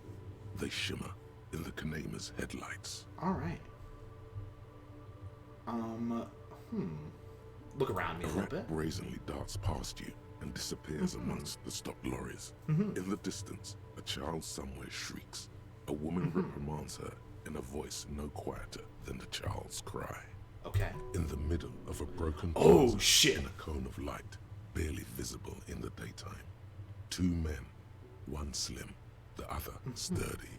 Speaker 2: They shimmer in the Kanema's headlights.
Speaker 1: All right. Look around me a
Speaker 2: A
Speaker 1: little
Speaker 2: rat
Speaker 1: bit.
Speaker 2: brazenly darts past you and disappears amongst the stopped lorries. In the distance, a child somewhere shrieks. A woman reprimands her in a voice no quieter than the child's cry.
Speaker 1: Okay.
Speaker 2: In the middle of a broken
Speaker 1: Oh,
Speaker 2: plaza,
Speaker 1: shit.
Speaker 2: in a cone of light, barely visible in the daytime, two men, one slim, the other sturdy.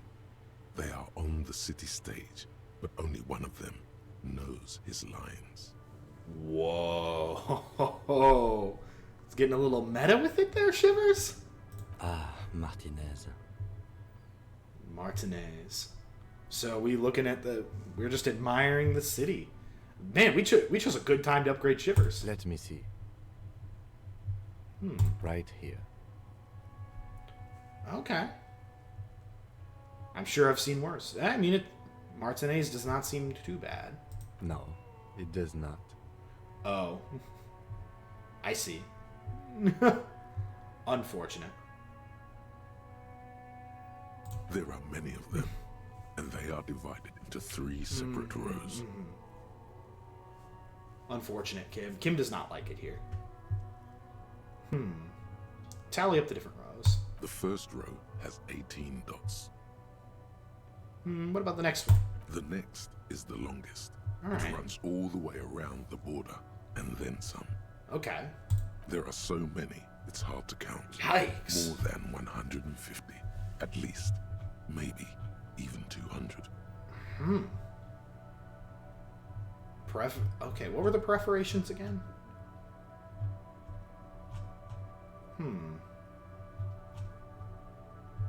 Speaker 2: They are on the city stage, but only one of them knows his lines.
Speaker 1: Whoa. It's getting a little meta with it there, Shivers.
Speaker 5: Ah, Martinaise.
Speaker 1: Martinaise. So we're just admiring the city. Man, we chose a good time to upgrade Shivers.
Speaker 5: Let me see. Right here.
Speaker 1: Okay. I'm sure I've seen worse. I mean, Martinaise does not seem too bad.
Speaker 5: No, it does not.
Speaker 1: Oh. I see. Unfortunate.
Speaker 2: There are many of them, and they are divided into 3 separate rows.
Speaker 1: Unfortunate, Kim. Kim does not like it here. Tally up the different rows.
Speaker 2: The first row has 18 dots.
Speaker 1: What about the next one?
Speaker 2: The next is the longest.
Speaker 1: All
Speaker 2: It
Speaker 1: right.
Speaker 2: runs all the way around the border, and then some.
Speaker 1: Okay.
Speaker 2: There are so many, it's hard to count.
Speaker 1: Yikes.
Speaker 2: More than 150, at least. Maybe even 200.
Speaker 1: Okay, what were the perforations again?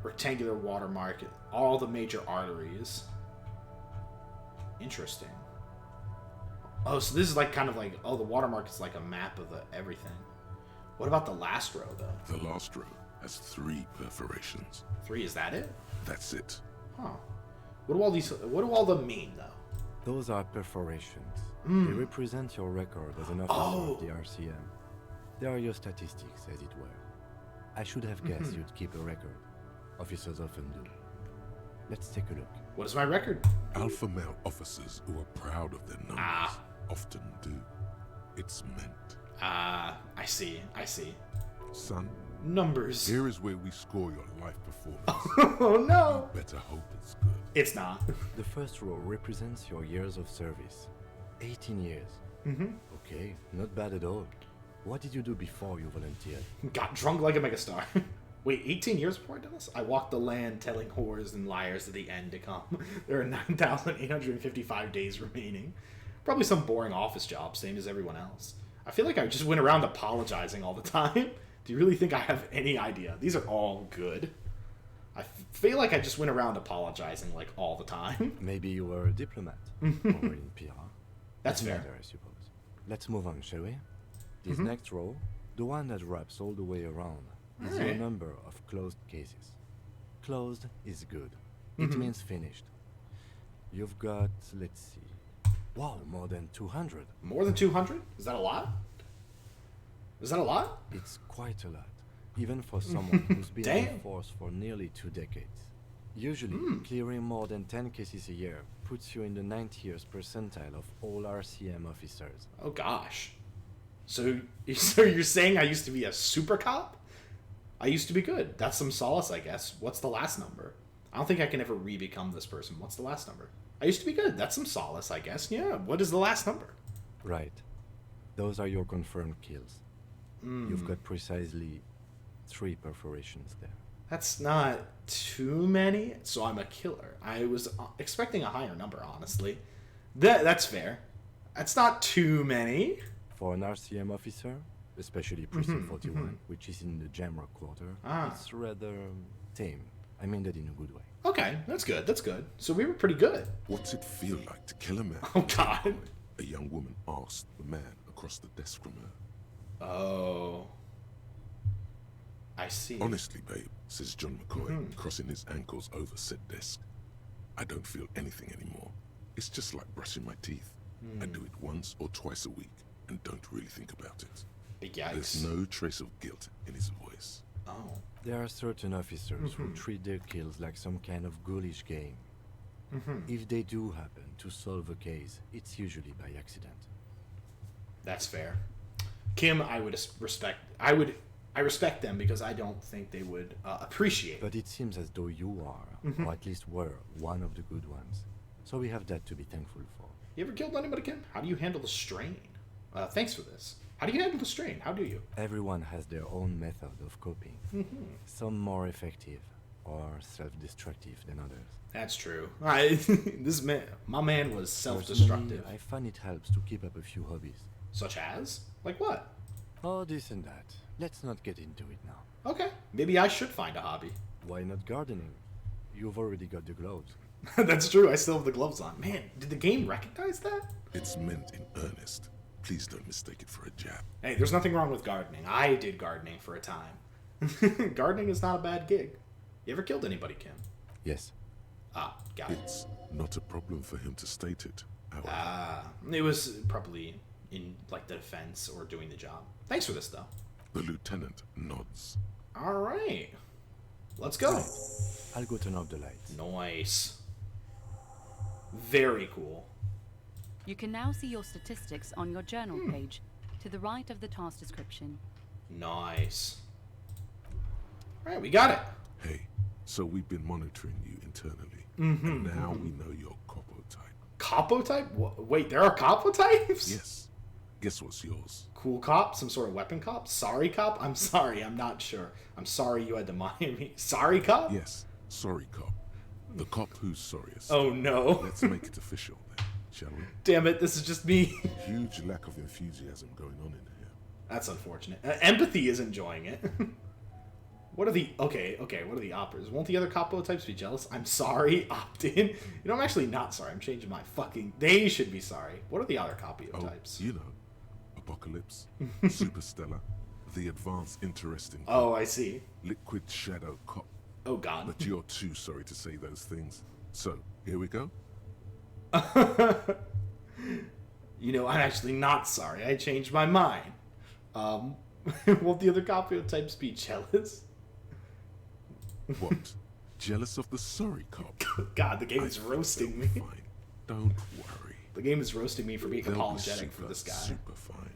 Speaker 1: Rectangular watermark, all the major arteries. Interesting. Oh, so this is like kind of like, the watermark is like a map of everything. What about the last row, though?
Speaker 2: The last row has 3 perforations.
Speaker 1: 3, is that it?
Speaker 2: That's it.
Speaker 1: Huh. What do all them mean, though?
Speaker 5: Those are perforations. They represent your record as an officer of the RCM. They are your statistics, as it were. I should have guessed you'd keep a record. Officers often do. Let's take a look.
Speaker 1: What is my record?
Speaker 2: Alpha male officers who are proud of their numbers often do. It's meant.
Speaker 1: I see.
Speaker 2: Son,
Speaker 1: Numbers.
Speaker 2: here is where we score your life performance.
Speaker 1: Oh, no.
Speaker 2: Better hope it's good.
Speaker 1: It's not.
Speaker 5: The first row represents your years of service. 18 years. Okay, not bad at all. What did you do before you volunteered?
Speaker 1: Got drunk like a megastar. Wait, 18 years before I did this? I walked the land telling whores and liars to the end to come. There are 9,855 days remaining. Probably some boring office job, same as everyone else. I feel like I just went around apologizing all the time. Do you really think I have any idea? These are all good. I feel like I just went around apologizing like all the time.
Speaker 5: Maybe you were a diplomat. Or in PR.
Speaker 1: That's
Speaker 5: Doesn't
Speaker 1: fair.
Speaker 5: matter, I suppose. Let's move on, shall we? This next row, the one that wraps all the way around, is your
Speaker 1: Alright.
Speaker 5: number of closed cases. Closed is good. It means finished. You've got, let's see. Wow, more than 200.
Speaker 1: More than 200? Is that a lot? Is that a lot?
Speaker 5: It's quite a lot, even for someone who's been in
Speaker 1: Damn.
Speaker 5: the force for nearly 2 decades. Usually, clearing more than 10 cases a year puts you in the 90th percentile of all RCM officers.
Speaker 1: Oh gosh. So you're saying I used to be a super cop? I used to be good. That's some solace, I guess. What's the last number? I don't think I can ever re-become this person. What's the last number? I used to be good. That's some solace, I guess. Yeah. What is the last number?
Speaker 5: Right. Those are your confirmed kills. You've got precisely 3 perforations there.
Speaker 1: That's not too many, so I'm a killer. I was expecting a higher number, honestly. That's fair. That's not too many.
Speaker 5: For an RCM officer, especially Precinct 41, which is in the Jamrock quarter, it's rather tame. I mean that in a good way.
Speaker 1: Okay, that's good. That's good. So we were pretty good.
Speaker 2: What's it feel like to kill a man?
Speaker 1: Oh, God.
Speaker 2: A young woman asked the man across the desk from her.
Speaker 1: Oh. I see.
Speaker 2: Honestly, babe, says John McCoy, crossing his ankles over said desk. I don't feel anything anymore. It's just like brushing my teeth. I do it once or twice a week and don't really think about it.
Speaker 1: Big
Speaker 2: There's
Speaker 1: yikes.
Speaker 2: no trace of guilt in his voice.
Speaker 1: Oh.
Speaker 5: There are certain officers who treat their kills like some kind of ghoulish game. If they do happen to solve a case, it's usually by accident.
Speaker 1: That's fair. Kim, I would respect. I respect them because I don't think they would appreciate.
Speaker 5: But it seems as though you are, or at least were, one of the good ones. So we have that to be thankful for.
Speaker 1: You ever killed anybody, Kim? How do you handle the strain? Thanks for this. How do you handle the strain? How do you?
Speaker 5: Everyone has their own method of coping. Some more effective or self-destructive than others.
Speaker 1: That's true. My man was
Speaker 5: Personally,
Speaker 1: self-destructive.
Speaker 5: I find it helps to keep up a few hobbies.
Speaker 1: Such as? Like what?
Speaker 5: Oh, this and that. Let's not get into it now.
Speaker 1: Okay, maybe I should find a hobby.
Speaker 5: Why not gardening? You've already got the gloves.
Speaker 1: That's true, I still have the gloves on. Man, did the game recognize that?
Speaker 2: It's meant in earnest. Please don't mistake it for a jab.
Speaker 1: Hey, there's nothing wrong with gardening. I did gardening for a time. Gardening is not a bad gig. You ever killed anybody, Kim?
Speaker 5: Yes.
Speaker 1: Ah, got it.
Speaker 2: It's not a problem for him to state it, however.
Speaker 1: It was probably in, like, the defense or doing the job. Thanks for this, though.
Speaker 2: The lieutenant nods.
Speaker 1: Alright. Let's go.
Speaker 5: I'll go turn off the lights.
Speaker 1: Nice. Very cool.
Speaker 6: You can now see your statistics on your journal page, to the right of the task description.
Speaker 1: Nice. Alright, we got it.
Speaker 2: Hey, so we've been monitoring you internally, and now we know your Copo type.
Speaker 1: Capo type? Wait, there are Capo types?
Speaker 2: Yes. Guess what's yours?
Speaker 1: Cool cop? Some sort of weapon cop? Sorry cop? I'm sorry, I'm not sure. I'm sorry you had to monitor me. Sorry cop?
Speaker 2: Yes, sorry cop. The cop who's sorriest.
Speaker 1: Oh no.
Speaker 2: Let's make it official then, shall we?
Speaker 1: Damn it, this is just me.
Speaker 2: Huge lack of enthusiasm going on in here.
Speaker 1: That's unfortunate. Empathy is enjoying it. What are the... Okay, what are the operas? Won't the other capo types be jealous? I'm sorry, opt in. You know, I'm actually not sorry. I'm changing my fucking... They should be sorry. What are the other capo types?
Speaker 2: You know, Apocalypse, Superstellar, the advanced interesting cop,
Speaker 1: Oh, I see.
Speaker 2: Liquid Shadow cop.
Speaker 1: Oh, God.
Speaker 2: But you're too sorry to say those things. So, here we go.
Speaker 1: You know, I'm actually not sorry. I changed my mind. Won't the other capo types be jealous?
Speaker 2: What? Jealous of the sorry cop?
Speaker 1: God, the game
Speaker 2: I
Speaker 1: is
Speaker 2: think
Speaker 1: roasting
Speaker 2: they'll
Speaker 1: me.
Speaker 2: be fine. Don't worry.
Speaker 1: The game is roasting me for being
Speaker 2: They'll be
Speaker 1: apologetic for this guy.
Speaker 2: Super fine.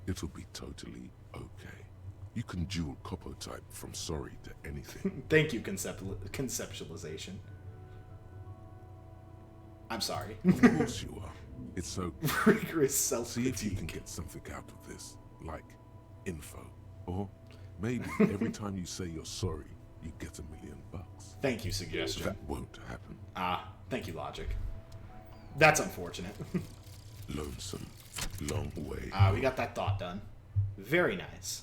Speaker 2: It'll be totally okay. You can dual Copo type from sorry to anything.
Speaker 1: Thank you, conceptualization. I'm sorry.
Speaker 2: Of course you are. It's so
Speaker 1: Rigorous
Speaker 2: see if you can
Speaker 1: self-critique.
Speaker 2: get something out of this, like info, or maybe every time you say you're sorry, you get $1 million.
Speaker 1: Thank you, suggestion.
Speaker 2: That won't happen.
Speaker 1: Thank you, logic. That's unfortunate.
Speaker 2: Lonesome, long way.
Speaker 1: We got that thought done. Very nice.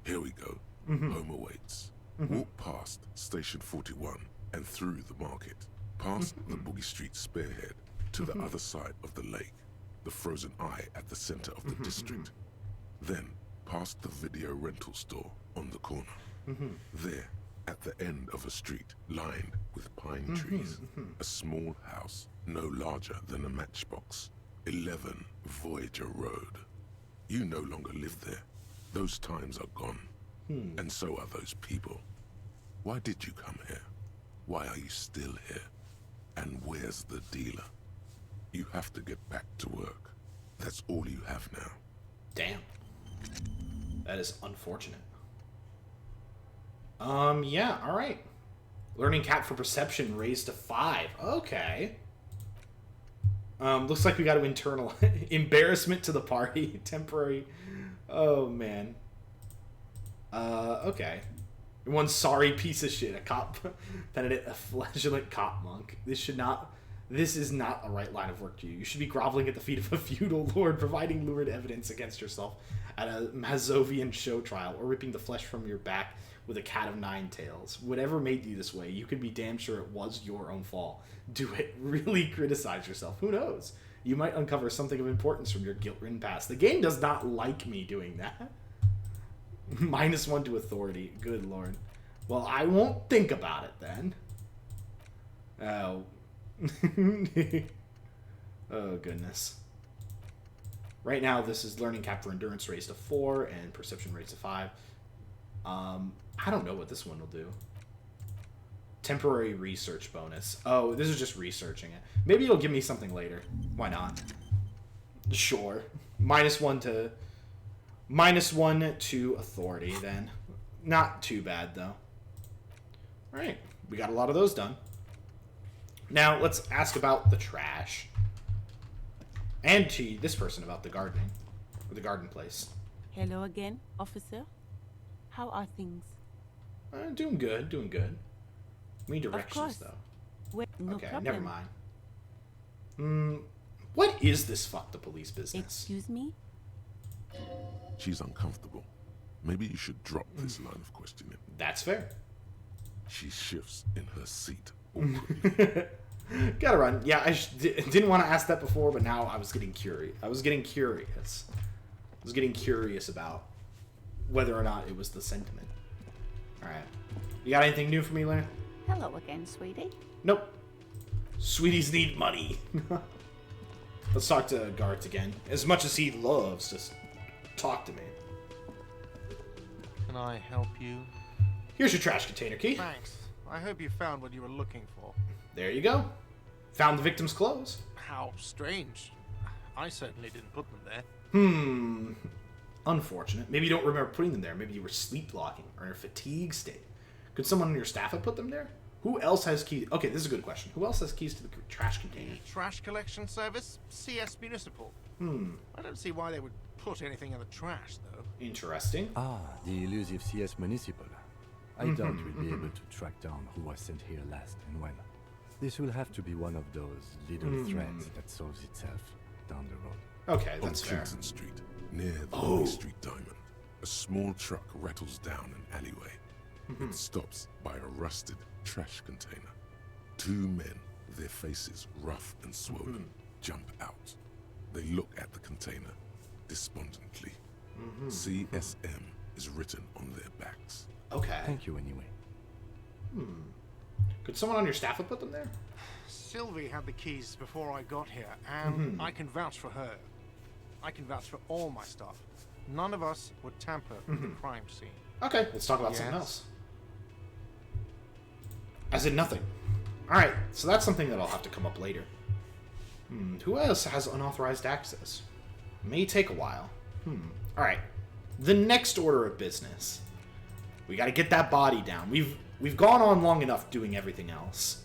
Speaker 2: Here we go. Home awaits. Walk past Station 41 and through the market, past the Boogie Street spearhead to the other side of the lake, the frozen eye at the center of the district. Then past the video rental store on the corner. There, at the end of a street lined with pine trees, a small house no larger than a matchbox, 11 Voyager Road. You no longer live there. Those times are gone. And so are those people. Why did you come here? Why are you still here? And where's the dealer? You have to get back to work. That's all you have now.
Speaker 1: Damn. That is unfortunate. Yeah, alright. Learning cap for perception raised to 5. Okay. Looks like we got to internal embarrassment to the party. Temporary. Oh, man. Okay. One sorry piece of shit. A cop penitent, a flagellant cop monk. This is not a right line of work to you. You should be groveling at the feet of a feudal lord, providing lurid evidence against yourself at a Mazovian show trial, or ripping the flesh from your back with a cat of 9 tails. Whatever made you this way, you can be damn sure it was your own fault. Do it. Really criticize yourself. Who knows? You might uncover something of importance from your guilt-ridden past. The game does not like me doing that. -1 to authority. Good lord. Well, I won't think about it then. Oh. Oh, goodness. Right now, this is learning cap for endurance raised to 4 and perception raised to 5. I don't know what this one will do. Temporary research bonus. Oh, this is just researching it. Maybe it'll give me something later. Why not? Sure. -1 to authority then. Not too bad though. Alright, we got a lot of those done. Now let's ask about the trash. And to this person about the gardening. Or the garden place.
Speaker 8: Hello again, officer. How are things?
Speaker 1: Doing good, doing good. We need directions
Speaker 8: course.
Speaker 1: though.
Speaker 8: Well, no
Speaker 1: Okay,
Speaker 8: problem.
Speaker 1: never mind. What is this fuck the police business?
Speaker 8: Excuse me?
Speaker 2: She's uncomfortable. Maybe you should drop this line of questioning.
Speaker 1: That's fair.
Speaker 2: She shifts in her seat awkwardly.
Speaker 1: Gotta run. Yeah, I didn't want to ask that before, but now I was getting curious. I was getting curious about whether or not it was the sentiment. Alright. You got anything new for me, Lena?
Speaker 9: Hello again, sweetie.
Speaker 1: Nope. Sweeties need money. Let's talk to Garth again. As much as he loves to talk to me.
Speaker 7: Can I help you?
Speaker 1: Here's your trash container key.
Speaker 7: Thanks. I hope you found what you were looking for.
Speaker 1: There you go. Found the victim's clothes.
Speaker 7: How strange. I certainly didn't put them there.
Speaker 1: Unfortunate. Maybe you don't remember putting them there. Maybe you were sleepwalking or in a fatigue state. Could someone on your staff have put them there? Who else has keys? Okay, this is a good question. Who else has keys to the trash container?
Speaker 7: Trash collection service? CS Municipal. I don't see why they would put anything in the trash, though.
Speaker 1: Interesting.
Speaker 5: Ah, the elusive CS Municipal. I doubt we'll be able to track down who was sent here last and when. This will have to be one of those little threads that solves itself down the road.
Speaker 1: Okay,
Speaker 2: On
Speaker 1: that's fair.
Speaker 2: Clinton Street, near the High Street Diamond, a small truck rattles down an alleyway. It stops by a rusted trash container. Two men, their faces rough and swollen, jump out. They look at the container despondently. CSM is written on their backs.
Speaker 1: Okay.
Speaker 5: Thank you anyway.
Speaker 1: Could someone on your staff have put them there?
Speaker 7: Sylvie had the keys before I got here, and I can vouch for her. I can vouch for all my staff. None of us would tamper with the crime scene.
Speaker 1: Okay, let's talk about something
Speaker 7: Yes.
Speaker 1: else. As in nothing. Alright, so that's something that'll have to come up later. Who else has unauthorized access? May take a while. Alright. The next order of business. We gotta get that body down. We've gone on long enough doing everything else.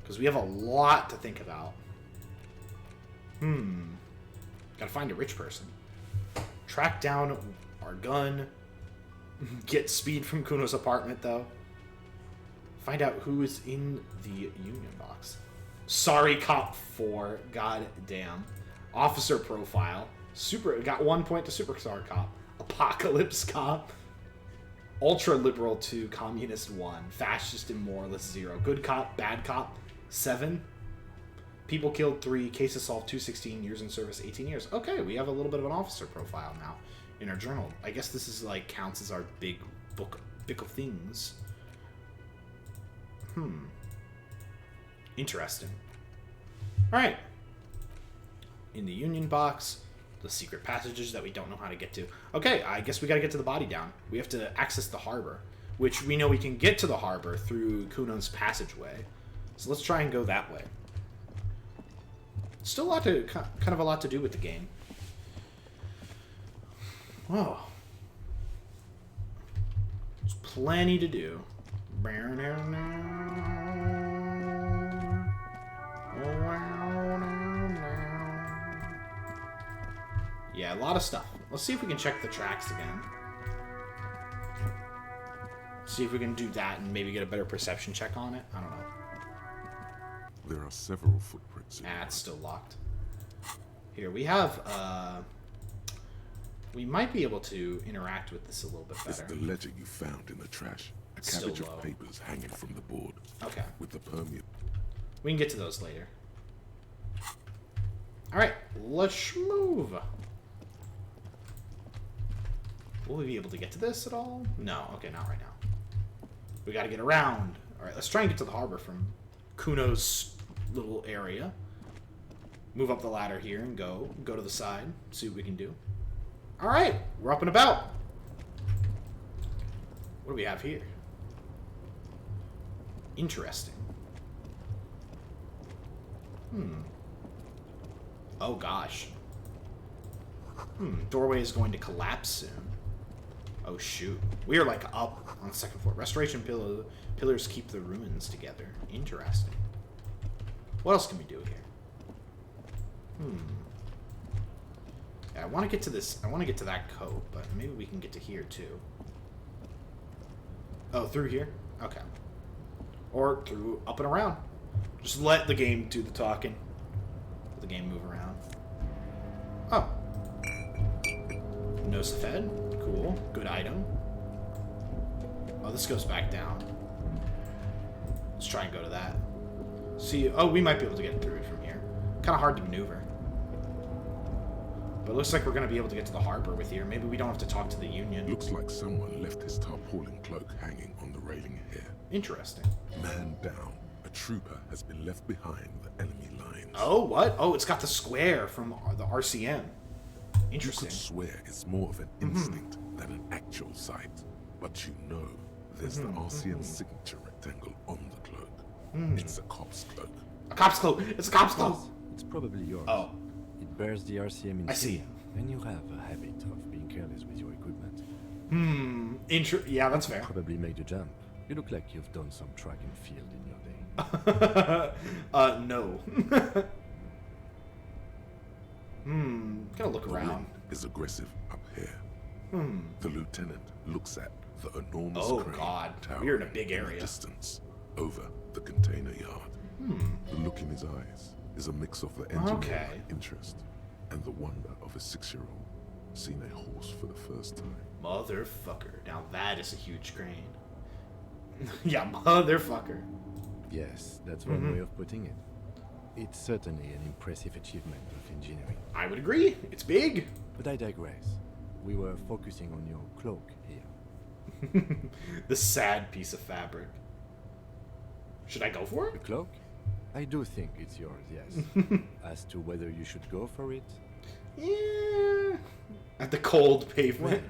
Speaker 1: Because we have a lot to think about. Gotta find a rich person. Track down our gun. Get speed from Kuno's apartment, though. Find out who is in the union box. Sorry, Cop 4. God damn. Officer profile. Got 1 point to Superstar Cop. Apocalypse Cop. Ultra Liberal 2. Communist 1. Fascist and Moralist 0. Good Cop, Bad Cop 7. People killed 3. Cases solved 216. Years in service 18 years. Okay, we have a little bit of an officer profile now in our journal. I guess this is like counts as our big book of things. Interesting. Alright. In the union box, the secret passages that we don't know how to get to. Okay, I guess we gotta get to the body down. We have to access the harbor, which we know we can get to the harbor through Kuno's passageway. So let's try and go that way. Still kind of a lot to do with the game. Whoa. There's plenty to do. Yeah, a lot of stuff. Let's see if we can check the tracks again. See if we can do that and maybe get a better perception check on it. I don't know.
Speaker 2: There are several footprints.
Speaker 1: Nah, it's still locked. Here, we have, we might be able to interact with this a little bit
Speaker 2: It's
Speaker 1: better.
Speaker 2: the ledger you found in the trash. A
Speaker 1: It's still
Speaker 2: cabbage
Speaker 1: low.
Speaker 2: of papers hanging from the board.
Speaker 1: Okay.
Speaker 2: With the permeable.
Speaker 1: We can get to those later. Alright, let's move. Will we be able to get to this at all? No, okay, not right now. We gotta get around. Alright, let's try and get to the harbor from Kuno's little area. Move up the ladder here and go to the side. See what we can do. Alright, we're up and about. What do we have here? Interesting. Oh gosh. Doorway is going to collapse soon. Oh shoot. We are like up on the second floor. Restoration pillars keep the ruins together. Interesting. What else can we do here? Yeah, I want to get to this. I want to get to that coat, but maybe we can get to here too. Oh, through here? Okay. Or through up and around. Just let the game do the talking. Let the game move around. Oh. Nosafed. Cool. Good item. Oh, this goes back down. Let's try and go to that. See, oh, we might be able to get through it from here. Kind of hard to maneuver. But it looks like we're going to be able to get to the harbor with here. Maybe we don't have to talk to the Union.
Speaker 2: Looks like someone left his tarpaulin cloak hanging on the railing here.
Speaker 1: Interesting.
Speaker 2: Man down. A trooper has been left behind the enemy lines.
Speaker 1: Oh, what? Oh, it's got the square from the RCM. Interesting.
Speaker 2: You could swear it's more of an instinct than an actual sight. But you know, there's the RCM signature rectangle on the cloak. It's a cop's cloak.
Speaker 1: A cop's cloak! It's a cop's cloak!
Speaker 5: It's probably yours.
Speaker 1: Oh.
Speaker 5: It bears the RCM insignia.
Speaker 1: I see.
Speaker 5: And you have a habit of being careless with your equipment.
Speaker 1: Yeah, that's fair.
Speaker 5: Probably made the jump. You look like you've done some track and field in your day.
Speaker 1: No. Gotta look
Speaker 2: The
Speaker 1: around.
Speaker 2: wind is aggressive up here. The lieutenant looks at the enormous
Speaker 1: Oh,
Speaker 2: crane
Speaker 1: God.
Speaker 2: towering
Speaker 1: We're in a big
Speaker 2: in the
Speaker 1: area.
Speaker 2: distance over the container yard. The look in his eyes is a mix of the engineering interest and the wonder of a 6-year-old seeing a horse for the first time.
Speaker 1: Motherfucker. Now that is a huge crane. Yeah, motherfucker.
Speaker 5: Yes, that's one way of putting it. It's certainly an impressive achievement of engineering.
Speaker 1: I would agree. It's big.
Speaker 5: But I digress. We were focusing on your cloak here.
Speaker 1: The sad piece of fabric. Should I go for
Speaker 5: The
Speaker 1: it?
Speaker 5: cloak? I do think it's yours, yes. As to whether you should go for it?
Speaker 1: Yeah. At the cold
Speaker 5: Well,
Speaker 1: pavement.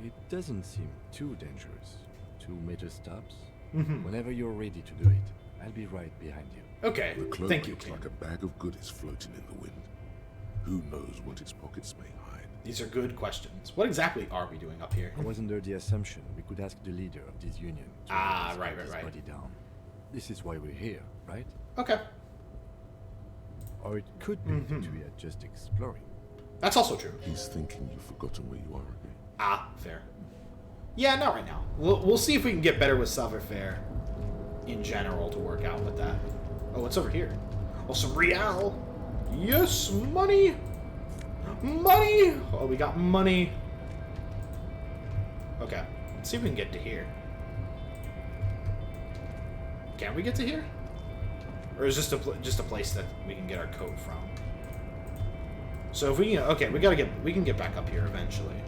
Speaker 5: it doesn't seem too dangerous. 2 meter stops. Whenever you're ready to do it, I'll be right behind you.
Speaker 1: Okay.
Speaker 2: The cloak
Speaker 1: Thank you,
Speaker 2: looks
Speaker 1: King.
Speaker 2: like a bag of goodies floating in the wind. Who knows what its pockets may hide?
Speaker 1: These are good questions. What exactly are we doing up here?
Speaker 5: I was under the assumption we could ask the leader of this union to
Speaker 1: Ah,
Speaker 5: help us
Speaker 1: right,
Speaker 5: put this
Speaker 1: right.
Speaker 5: body down. This is why we're here, right?
Speaker 1: Okay.
Speaker 5: Or it could be that we are just exploring.
Speaker 1: That's also true.
Speaker 2: He's thinking you've forgotten where you are again.
Speaker 1: Ah, fair. Yeah, not right now. We'll see if we can get better with Savoir-Faire in general to work out with that. Oh, what's over here? Oh, some real. Yes, money. Money. Oh, we got money. Okay. Let's see if we can get to here. Can we get to here? Or is this just a place that we can get our coat from? So if we can, okay, we can get back up here eventually.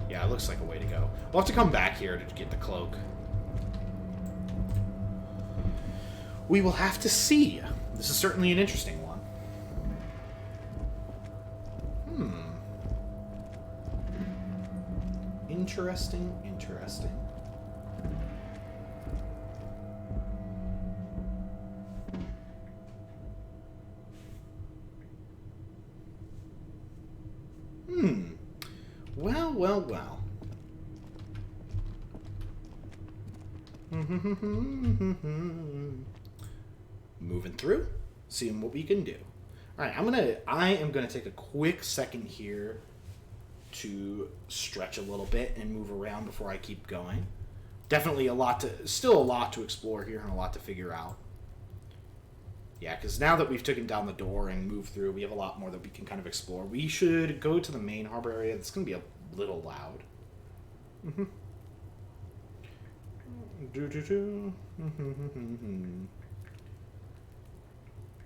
Speaker 1: Yeah, it looks like a way to go. We'll have to come back here to get the cloak. We will have to see. This is certainly an interesting one. Interesting, interesting. Well, well, well. Moving through, seeing what we can do. All right, I am gonna take a quick second here to stretch a little bit and move around before I keep going. Definitely still a lot to explore here and a lot to figure out. Yeah, because now that we've taken down the door and moved through, we have a lot more that we can kind of explore. We should go to the main harbor area. It's going to be a little loud. Do-do-do.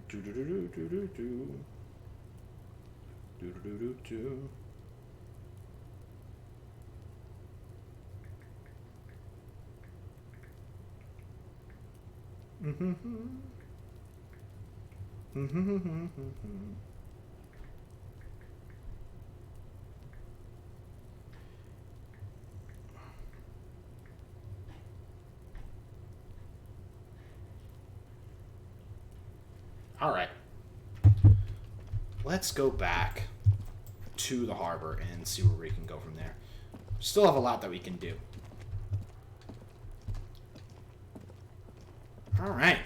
Speaker 1: Do-do-do-do-do-do. Do-do-do-do-do. Alright. Let's go back to the harbor and see where we can go from there. Still have a lot that we can do. Alright.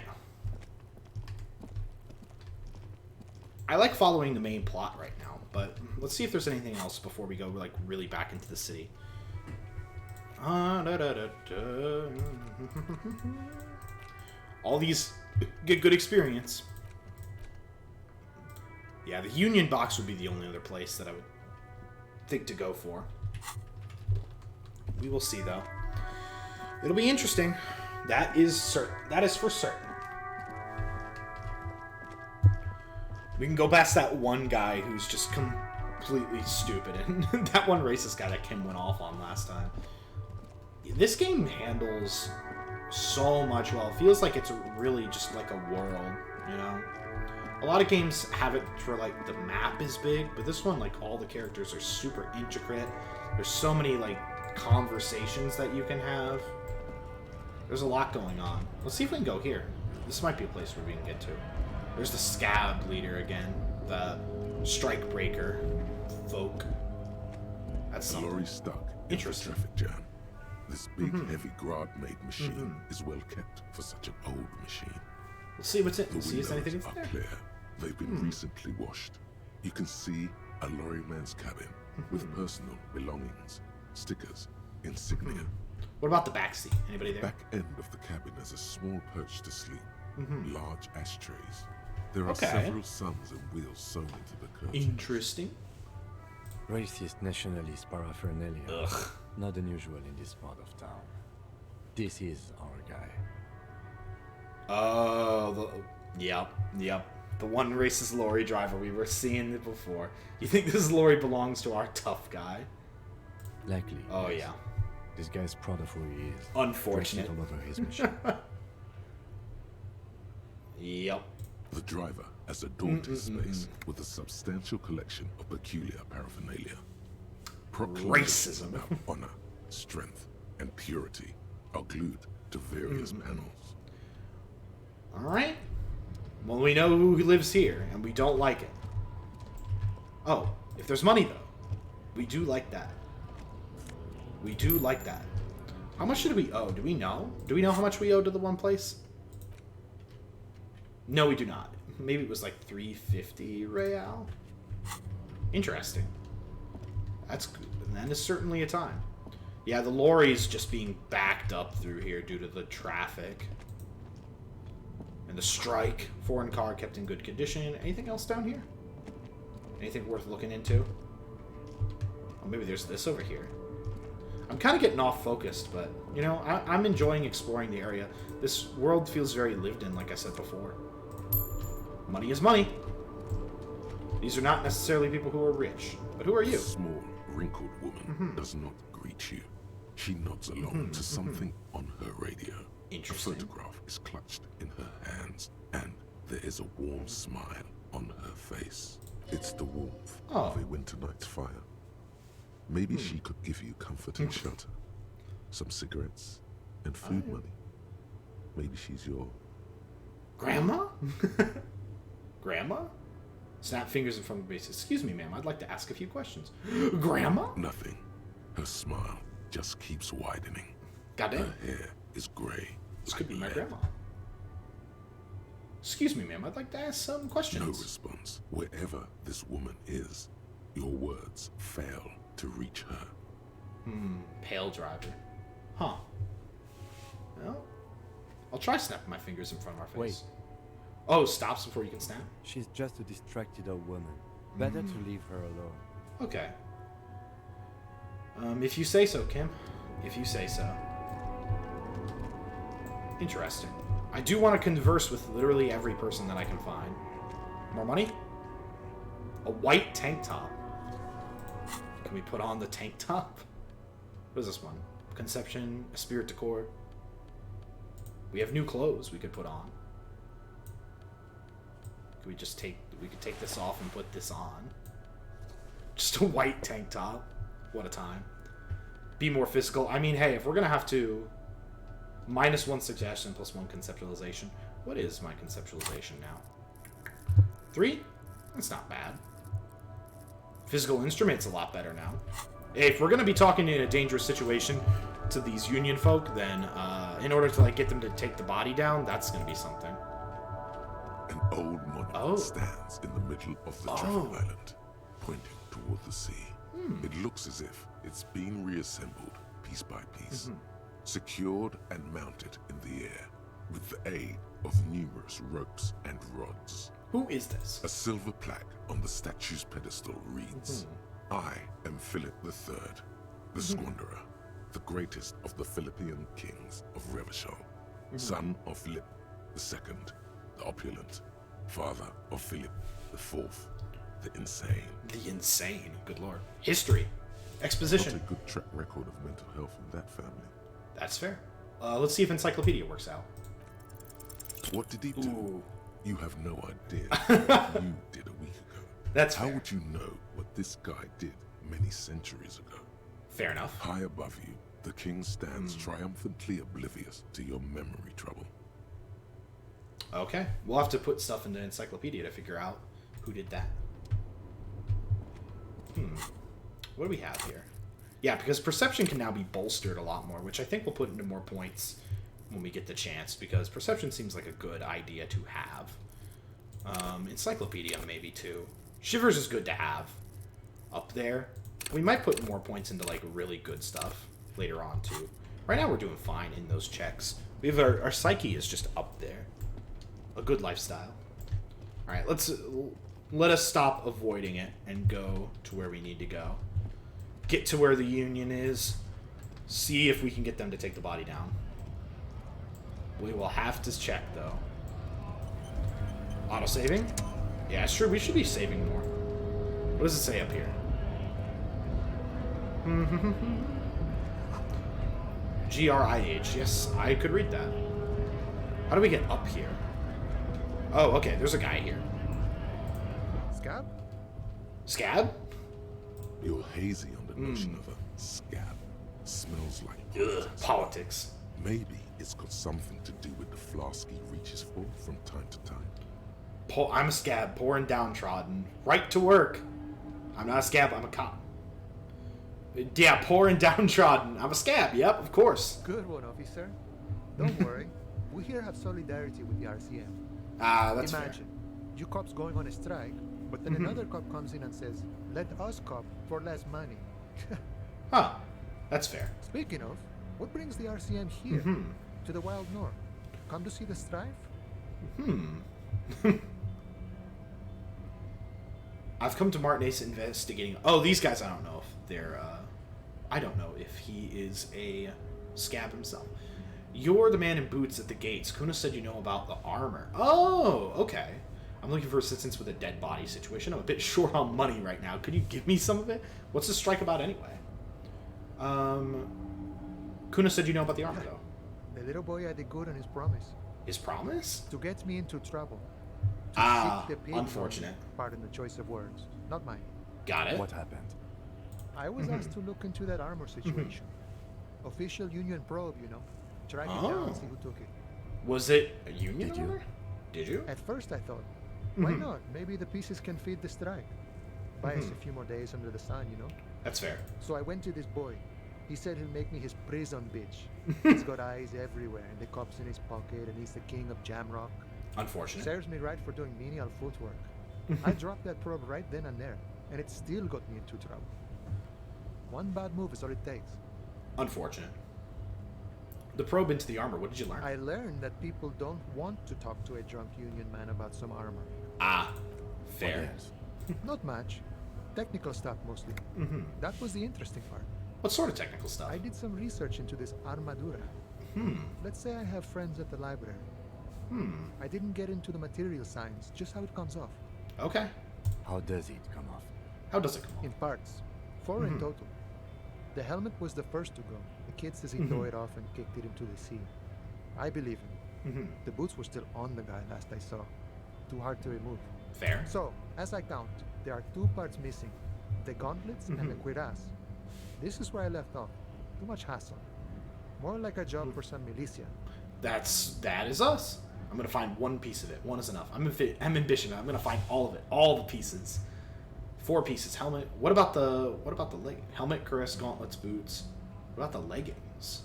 Speaker 1: I like following the main plot right now, but let's see if there's anything else before we go, like, really back into the city. All these get good experience. Yeah, the Union box would be the only other place that I would think to go for. We will see, though. It'll be interesting. That is certain. That is for certain. We can go past that one guy who's just completely stupid, and that one racist guy that Kim went off on last time. This game handles so much well. It feels like it's really just like a world, you know? A lot of games have it for, like, the map is big, but this one, like, all the characters are super intricate. There's so many, like, conversations that you can have. There's a lot going on. Let's see if we can go here. This might be a place where we can get to. There's the scab leader again. The strike breaker folk. That's
Speaker 2: The
Speaker 1: something.
Speaker 2: lorry's stuck in the
Speaker 1: Interesting.
Speaker 2: traffic jam. This big, heavy Grad-made machine is well kept for such an old machine.
Speaker 1: Let's see what's in.
Speaker 2: The
Speaker 1: Let's see if
Speaker 2: windows
Speaker 1: anything's
Speaker 2: are
Speaker 1: there.
Speaker 2: clear. They've been recently washed. You can see a lorryman's cabin with personal belongings, stickers, insignia.
Speaker 1: What about the backseat? Anybody there?
Speaker 2: Back end of the cabin is a small perch to sleep. Large ashtrays. There are
Speaker 1: Okay.
Speaker 2: several suns and wheels sewn into the curtain.
Speaker 1: Interesting.
Speaker 5: Racist nationalist paraphernalia.
Speaker 1: Ugh.
Speaker 5: Not unusual in this part of town. This is our guy.
Speaker 1: Oh, yep. The one racist lorry driver we were seeing it before. You think this lorry belongs to our tough guy?
Speaker 5: Likely.
Speaker 1: Oh,
Speaker 5: yes.
Speaker 1: yeah.
Speaker 5: This guy's proud of who he is.
Speaker 1: Unfortunate.
Speaker 5: Dressed it all over his machine.
Speaker 1: Yep.
Speaker 2: The driver has adorned his space with a substantial collection of peculiar paraphernalia. Proclamations
Speaker 1: Racism.
Speaker 2: about honor, strength, and purity are glued to various panels.
Speaker 1: Alright. Well, we know who lives here, and we don't like it. Oh, if there's money, though. We do like that. We do like that. How much should we owe? Do we know? Do we know how much we owe to the one place? No, we do not. Maybe it was like 350 real. Interesting. That's good. That is certainly a time. Yeah, the lorry's just being backed up through here due to the traffic. And the strike. Foreign car kept in good condition. Anything else down here? Anything worth looking into? Oh, maybe there's this over here. I'm kind of getting off focused, but, you know, I'm enjoying exploring the area. This world feels very lived in, like I said before. Money is money. These are not necessarily people who are rich. But who are
Speaker 2: A
Speaker 1: you?
Speaker 2: small, wrinkled woman does not greet you. She nods along to something on her radio.
Speaker 1: Interesting.
Speaker 2: A photograph is clutched in her hands, and there is a warm smile on her face. It's the warmth of a winter night's fire. Maybe she could give you comfort and shelter. Some cigarettes and food money. Maybe she's your...
Speaker 1: Grandma? Grandma? Snap fingers in front of the base. Excuse me, ma'am. I'd like to ask a few questions. Grandma?
Speaker 2: Nothing. Her smile just keeps widening.
Speaker 1: Goddamn.
Speaker 2: Her hair is gray.
Speaker 1: This
Speaker 2: like
Speaker 1: could be my
Speaker 2: lead.
Speaker 1: grandma. Excuse me, ma'am. I'd like to ask some questions.
Speaker 2: No response. Wherever this woman is, your words fail to reach her.
Speaker 1: Pale driver. Huh. Well, I'll try snapping my fingers in front of our face.
Speaker 5: Wait.
Speaker 1: Oh, stops before you can snap?
Speaker 5: She's just a distracted old woman. Better to leave her alone.
Speaker 1: Okay. If you say so, Kim. If you say so. Interesting. I do want to converse with literally every person that I can find. More money? A white tank top. Can we put on the tank top? What is this one? Conception, Spirit Decor. We have new clothes we could put on. Could we just take... We could take this off and put this on. Just a white tank top. What a time. Be more physical. I mean, hey, if we're going to have to... -1 suggestion plus 1 conceptualization. What is my conceptualization now? 3? That's not bad. Physical instruments a lot better now. If we're going to be talking in a dangerous situation to these Union folk, then in order to like get them to take the body down, that's going to be something.
Speaker 2: An old monument stands in the middle of the traffic island, pointing toward the sea. It looks as if it's been reassembled piece by piece, secured and mounted in the air with the aid of numerous ropes and rods.
Speaker 1: Who is this?
Speaker 2: A silver plaque on the statue's pedestal reads, I am Philip III, the Squanderer, the greatest of the Philippian kings of Revachol, son of Philip II, the opulent, father of Philip IV, the insane.
Speaker 1: The insane. Good lord. History. Exposition.
Speaker 2: Not a good track record of mental health in that family.
Speaker 1: That's fair. Let's see if Encyclopedia works out.
Speaker 2: What did he do?
Speaker 1: Ooh.
Speaker 2: You have no idea what you did a week ago.
Speaker 1: That's
Speaker 2: How
Speaker 1: fair.
Speaker 2: would you know what this guy did many centuries ago?
Speaker 1: Fair enough.
Speaker 2: High above you, the king stands triumphantly oblivious to your memory trouble.
Speaker 1: Okay. We'll have to put stuff into Encyclopedia to figure out who did that. What do we have here? Yeah, because perception can now be bolstered a lot more, which I think we'll put into more points when we get the chance, because perception seems like a good idea to have. Encyclopedia maybe too. Shivers is good to have up there. We might put more points into like really good stuff later on too. Right now we're doing fine in those checks. We have our psyche is just up there. A good lifestyle. All right, let us stop avoiding it and go to where we need to go. Get to where the Union is. See if we can get them to take the body down. We will have to check, though. Auto-saving? Yeah, sure, we should be saving more. What does it say up here? G-R-I-H. Yes, I could read that. How do we get up here? Oh, okay, there's a guy here.
Speaker 7: Scab?
Speaker 1: Scab?
Speaker 2: You're hazy on the notion of a scab. Smells like
Speaker 1: Ugh, politics.
Speaker 2: Maybe it's got something to do with the flask he reaches for from time to time.
Speaker 1: I'm a scab, poor and downtrodden. Right to work. I'm not a scab, I'm a cop. Yeah, poor and downtrodden. I'm a scab, yep, of course.
Speaker 9: Good one, officer. Don't worry. We here have solidarity with the RCM.
Speaker 1: Ah, that's
Speaker 9: Imagine, you cops going on a strike, but then another cop comes in and says, let us cop for less money.
Speaker 1: fair. Huh, that's fair.
Speaker 9: Speaking of, what brings the RCM here? To the Wild North? Come to see the strife?
Speaker 1: I've come to Martinaise investigating... Oh, these guys, I don't know if they're... I don't know if he is a scab himself. You're the man in boots at the gates. Kuna said you know about the armor. Oh, okay. I'm looking for assistance with a dead body situation. I'm a bit short on money right now. Could you give me some of it? What's the strike about anyway? Kuna said you know about the armor, though.
Speaker 9: The little boy had a good on his promise.
Speaker 1: His promise?
Speaker 9: To get me into trouble. To
Speaker 1: Ah,
Speaker 9: seek the pig on me.
Speaker 1: unfortunate.
Speaker 9: Pardon the choice of words. Not mine.
Speaker 1: Got it.
Speaker 5: What happened?
Speaker 9: I was asked to look into that armor situation. Official Union probe, you know. Track it down and see who took it.
Speaker 1: Was it a Union
Speaker 5: Did you?
Speaker 1: armor? Did you?
Speaker 9: At first I thought, why not? Maybe the pieces can feed the strike. Buy us a few more days under the sun, you know?
Speaker 1: That's fair.
Speaker 9: So I went to this boy. He said he'll make me his prison bitch. He's got eyes everywhere and the cops in his pocket and he's the king of Jamrock.
Speaker 1: Unfortunate.
Speaker 9: Serves me right for doing menial footwork. I dropped that probe right then and there, and it still got me into trouble. One bad move is all it takes.
Speaker 1: Unfortunate. The probe into the armor, what did you learn?
Speaker 9: I learned that people don't want to talk to a drunk Union man about some armor.
Speaker 1: Ah, fair.
Speaker 9: Not much. Technical stuff mostly. That was the interesting part.
Speaker 1: What sort of technical stuff?
Speaker 9: I did some research into this armadura. Let's say I have friends at the library. I didn't get into the material science, just how it comes off.
Speaker 1: Okay.
Speaker 5: How does it come off?
Speaker 1: How does it come
Speaker 9: In
Speaker 1: off?
Speaker 9: parts. 4 in total. The helmet was the first to go. The kid says he tore it off and kicked it into the sea. I believe him. The boots were still on the guy last I saw. Too hard to remove.
Speaker 1: Fair.
Speaker 9: So, as I count, there are 2 parts missing. The gauntlets and the cuirass. This is where I left off. Too much hassle. More like a job for some militia.
Speaker 1: That is us. I'm gonna find one piece of it. One is enough. I'm ambitious. I'm gonna find all of it. All the pieces. 4 pieces. Helmet. What about the leg? Helmet, cuirass, gauntlets, boots. What about the leggings?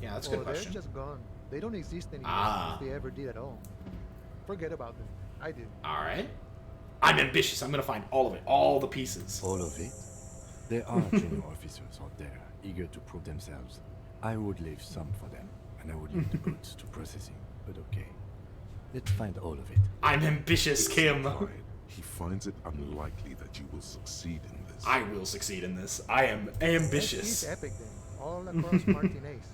Speaker 1: Yeah, that's a good question.
Speaker 9: They're just gone. They don't exist anymore. If they ever did at all. Forget about them. I did.
Speaker 1: Alright. I'm ambitious. I'm gonna find all of it. All the pieces.
Speaker 5: All of it? There are junior officers out there, eager to prove themselves. I would leave some for them, and I would leave the goods to processing. But okay. Let's find all of it.
Speaker 1: I'm ambitious, Kim.
Speaker 2: He finds it unlikely that you will succeed in this.
Speaker 1: I will succeed in this. I am ambitious.
Speaker 9: He's epic then. All across Martinaise.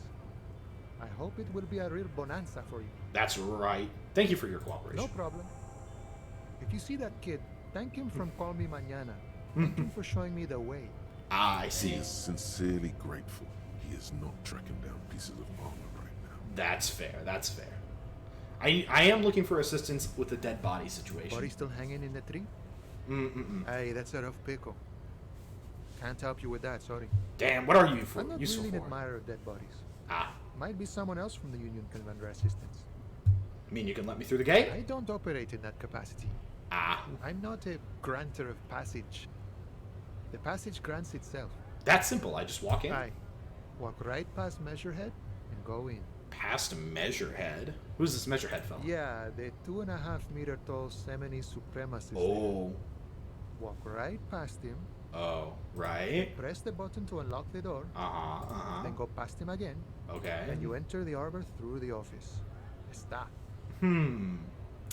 Speaker 9: I hope it will be a real bonanza for you.
Speaker 1: That's right. Thank you for your cooperation.
Speaker 9: No problem. If you see that kid, thank him from Call Me Mañana. Thank him for showing me the way.
Speaker 1: I see.
Speaker 2: He is sincerely grateful. He is not tracking down pieces of armor right now.
Speaker 1: That's fair. That's fair. I am looking for assistance with the dead body situation.
Speaker 9: Body still hanging in the tree? Hey, that's a rough pickle. Can't help you with that, sorry.
Speaker 1: Damn, what are you for?
Speaker 9: I'm not
Speaker 1: useful
Speaker 9: really an
Speaker 1: for?
Speaker 9: admirer of dead bodies.
Speaker 1: Ah.
Speaker 9: Might be someone else from the Union can render assistance.
Speaker 1: You mean you can let me through the gate?
Speaker 9: I don't operate in that capacity.
Speaker 1: Ah.
Speaker 9: I'm not a granter of passage. The passage grants itself.
Speaker 1: That's simple. I just walk in.
Speaker 9: Aye. Walk right past Measurehead and go in.
Speaker 1: Past Measurehead? Who's this Measurehead fella?
Speaker 9: Yeah, the 2.5-meter tall Semini supremacist.
Speaker 1: Oh.
Speaker 9: Walk right past him.
Speaker 1: Oh, right.
Speaker 9: Press the button to unlock the door. Then go past him again.
Speaker 1: Okay.
Speaker 9: And you enter the arbor through the office. Está.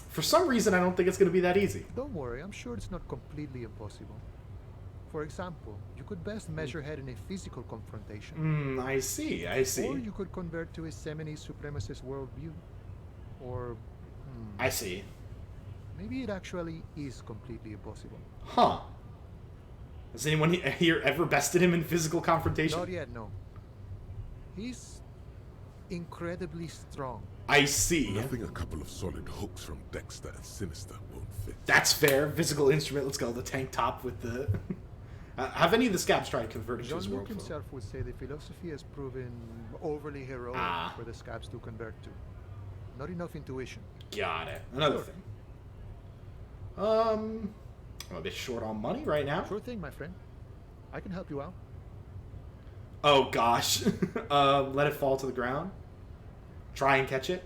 Speaker 1: For some reason, I don't think it's going to be that easy.
Speaker 9: Don't worry, I'm sure it's not completely impossible. For example, you could best Measurehead in a physical confrontation.
Speaker 1: I see, I see.
Speaker 9: Or you could convert to a Semini supremacist worldview. Or...
Speaker 1: I see.
Speaker 9: Maybe it actually is completely impossible.
Speaker 1: Huh. Has anyone here ever bested him in physical confrontation?
Speaker 9: Not yet, no. He's incredibly strong.
Speaker 1: I see.
Speaker 2: Nothing a couple of solid hooks from Dexter and Sinister won't fit.
Speaker 1: That's fair. Physical instrument. Let's go. The tank top with the... have any of the scabs tried converting to his
Speaker 9: Jean-Luc
Speaker 1: workflow?
Speaker 9: himself would say the philosophy has proven overly heroic for the scabs to convert to. Not enough intuition.
Speaker 1: Got it. Another thing. I'm a bit short on money right now.
Speaker 9: Sure thing, my friend. I can help you out.
Speaker 1: Oh gosh. Let it fall to the ground. Try and catch it.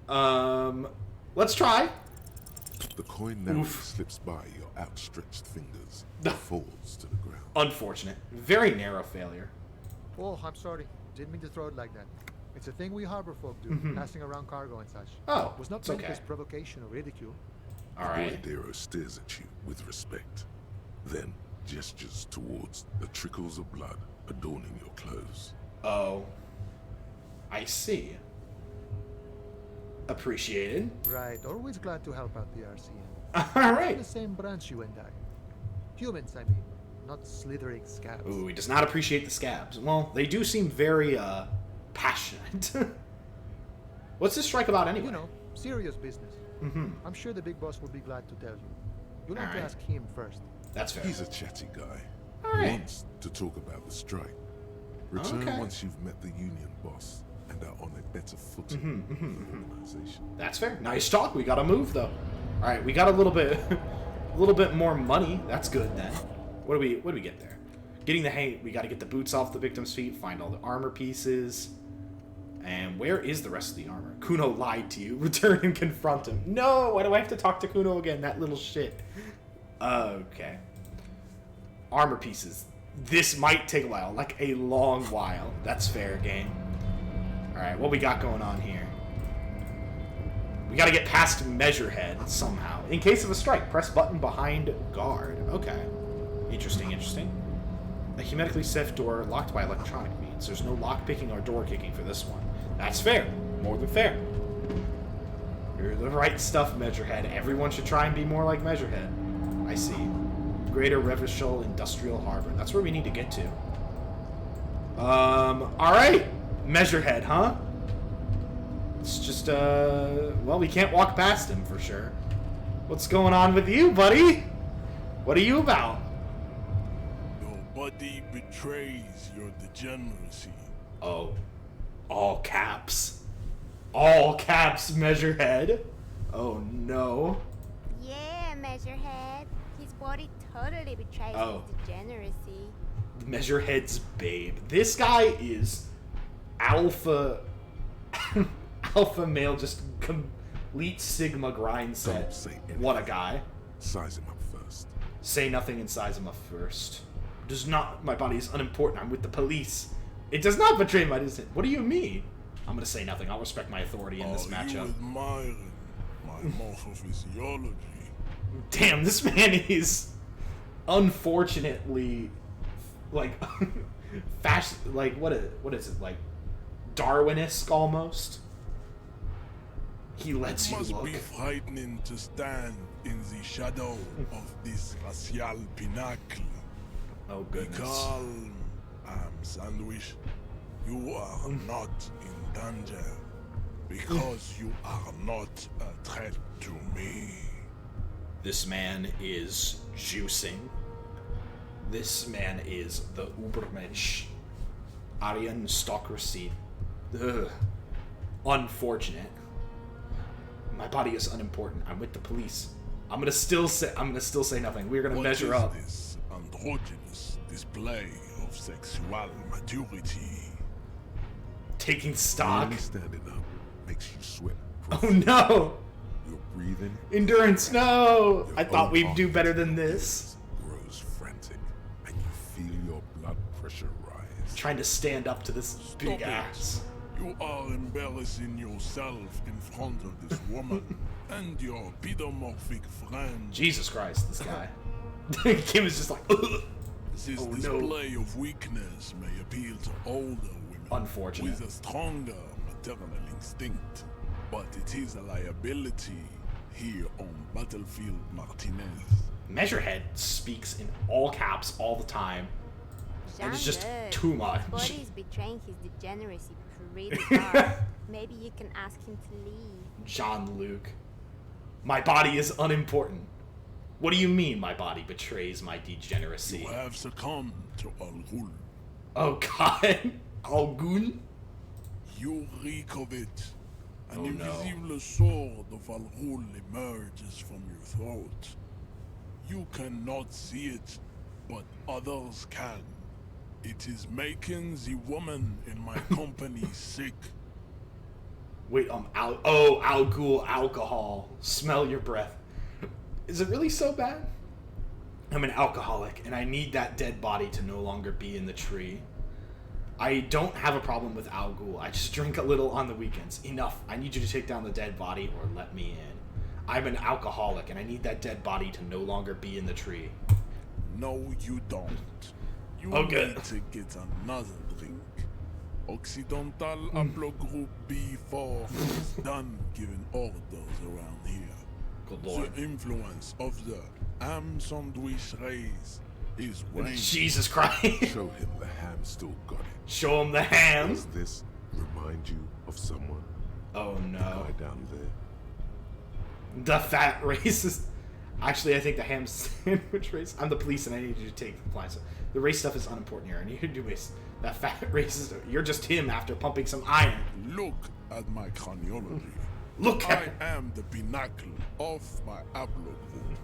Speaker 1: Let's try.
Speaker 2: The coin narrowly slips by your outstretched fingers and falls to the ground.
Speaker 1: Unfortunate. Very narrow failure.
Speaker 9: Oh, I'm sorry. Didn't mean to throw it like that. It's a thing we harbor folk do, passing around cargo and such.
Speaker 1: Oh,
Speaker 9: was not
Speaker 1: it's
Speaker 9: meant
Speaker 1: okay.
Speaker 9: as provocation or ridicule.
Speaker 1: All right.
Speaker 2: The Void-Dero stares at you with respect, then gestures towards the trickles of blood adorning your clothes.
Speaker 1: Oh. I see. Appreciated.
Speaker 9: Right, always glad to help out the RCM.
Speaker 1: All right.
Speaker 9: The same branch you and I. Humans, I mean, not slithering scabs.
Speaker 1: Ooh, he does not appreciate the scabs. Well, they do seem very, passionate. What's this strike about anyway?
Speaker 9: You know, serious business. I'm sure the big boss will be glad to tell you. You'll have to ask him first.
Speaker 1: That's fair.
Speaker 2: He's a chatty guy.
Speaker 1: All right.
Speaker 2: Wants to talk about the strike. Return once you've met the union boss and are on a better footing with the organization.
Speaker 1: That's fair. Nice talk. We gotta move though. All right, we got a little bit more money. That's good then. What do we get there? Getting the hang. We got to get the boots off the victim's feet. Find all the armor pieces. And where is the rest of the armor? Kuno lied to you. Return and confront him. No, why do I have to talk to Kuno again? That little shit. Okay. Armor pieces. This might take a while. Like a long while. That's fair game. Alright, what we got going on here? We gotta get past Measurehead somehow. In case of a strike, press button behind guard. Okay. Interesting, interesting. A hermetically safe door locked by electronic means. There's no lock picking or door kicking for this one. That's fair. More than fair. You're the right stuff, Measurehead. Everyone should try and be more like Measurehead. I see. Greater Revachol Industrial Harbor. That's where we need to get to. Alright. Measurehead, huh? It's just, well, we can't walk past him for sure. What's going on with you, buddy? What are you about?
Speaker 10: Your buddy betrays your degeneracy.
Speaker 1: Oh. All caps. All caps Measurehead. Oh no.
Speaker 11: Yeah, Measurehead. His body totally betrays his degeneracy.
Speaker 1: Measurehead's babe. This guy is alpha alpha male, just complete Sigma grind set. What a guy.
Speaker 2: Size him up first.
Speaker 1: Say nothing and size him up first. Does not. My body is unimportant. I'm with the police. It does not betray my dissent. What do you mean? I'm gonna say nothing. I'll respect my authority in this matchup.
Speaker 10: You admiring my morphophysiology?
Speaker 1: Damn, this man is unfortunately like like what is it, like Darwin-esque almost. He lets you look.
Speaker 10: It must be frightening to stand in the shadow of this racial pinnacle.
Speaker 1: Oh goodness.
Speaker 10: Be calm, Sandwich. You are not in danger because you are not a threat to me.
Speaker 1: This man is juicing. This man is the Ubermensch. Aristocracy. Ugh. Unfortunate. My body is unimportant. I'm with the police. I'm gonna still say nothing. We're gonna measure up.
Speaker 10: What is this androgynous display of sexual maturity?
Speaker 1: Taking stock.
Speaker 2: Standing up makes you sweat.
Speaker 1: Oh no!
Speaker 2: You're breathing.
Speaker 1: Endurance, no! I thought we'd do better than this.
Speaker 2: Grows frantic, and you feel your blood pressure rise.
Speaker 1: Trying to stand up to this big ass.
Speaker 10: You are embarrassing yourself in front of this woman and your pedomorphic friend.
Speaker 1: Jesus Christ, this guy. Kim is just like, ugh.
Speaker 10: This display of weakness may appeal to older women.
Speaker 1: Unfortunate.
Speaker 10: With a stronger maternal instinct, but it is a liability here on Battlefield Martinaise.
Speaker 1: Measurehead speaks in all caps all the time. And it's just too much.
Speaker 11: His body is betraying his degeneracy pretty hard. Maybe you can ask him to leave.
Speaker 1: Jean-Luc. My body is unimportant. What do you mean my body betrays my degeneracy?
Speaker 10: You have succumbed to Al-Ghul.
Speaker 1: Oh god. Al-Ghul?
Speaker 10: You reek of it. An invisible sword of Al-Ghul emerges from your throat. You cannot see it, but others can. It is making the woman in my company sick.
Speaker 1: Wait, Al-Ghul alcohol. Smell your breath. Is it really so bad? I'm an alcoholic, and I need that dead body to no longer be in the tree. I don't have a problem with Al-Ghul. I just drink a little on the weekends. Enough. I need you to take down the dead body or let me in. I'm an alcoholic, and I need that dead body to no longer be in the tree.
Speaker 10: No, you don't. You
Speaker 1: okay.
Speaker 10: need to get another drink. Occidental Haplogroup B4 is done giving orders around here.
Speaker 1: Good lord.
Speaker 10: The influence of the ham sandwich race is waning.
Speaker 1: Jesus Christ.
Speaker 2: Show him the ham still got it.
Speaker 1: Show him the ham.
Speaker 2: Does this remind you of someone?
Speaker 1: Oh no.
Speaker 2: The guy down there.
Speaker 1: The fat racist. Actually, I think the ham sandwich race. I'm the police and I need you to take the compliance. The race stuff is unimportant here. I need you to do this. That fat racist. You're just him after pumping some iron.
Speaker 10: Look at my craniology.
Speaker 1: Look at
Speaker 10: I am the pinnacle of my haplogroup.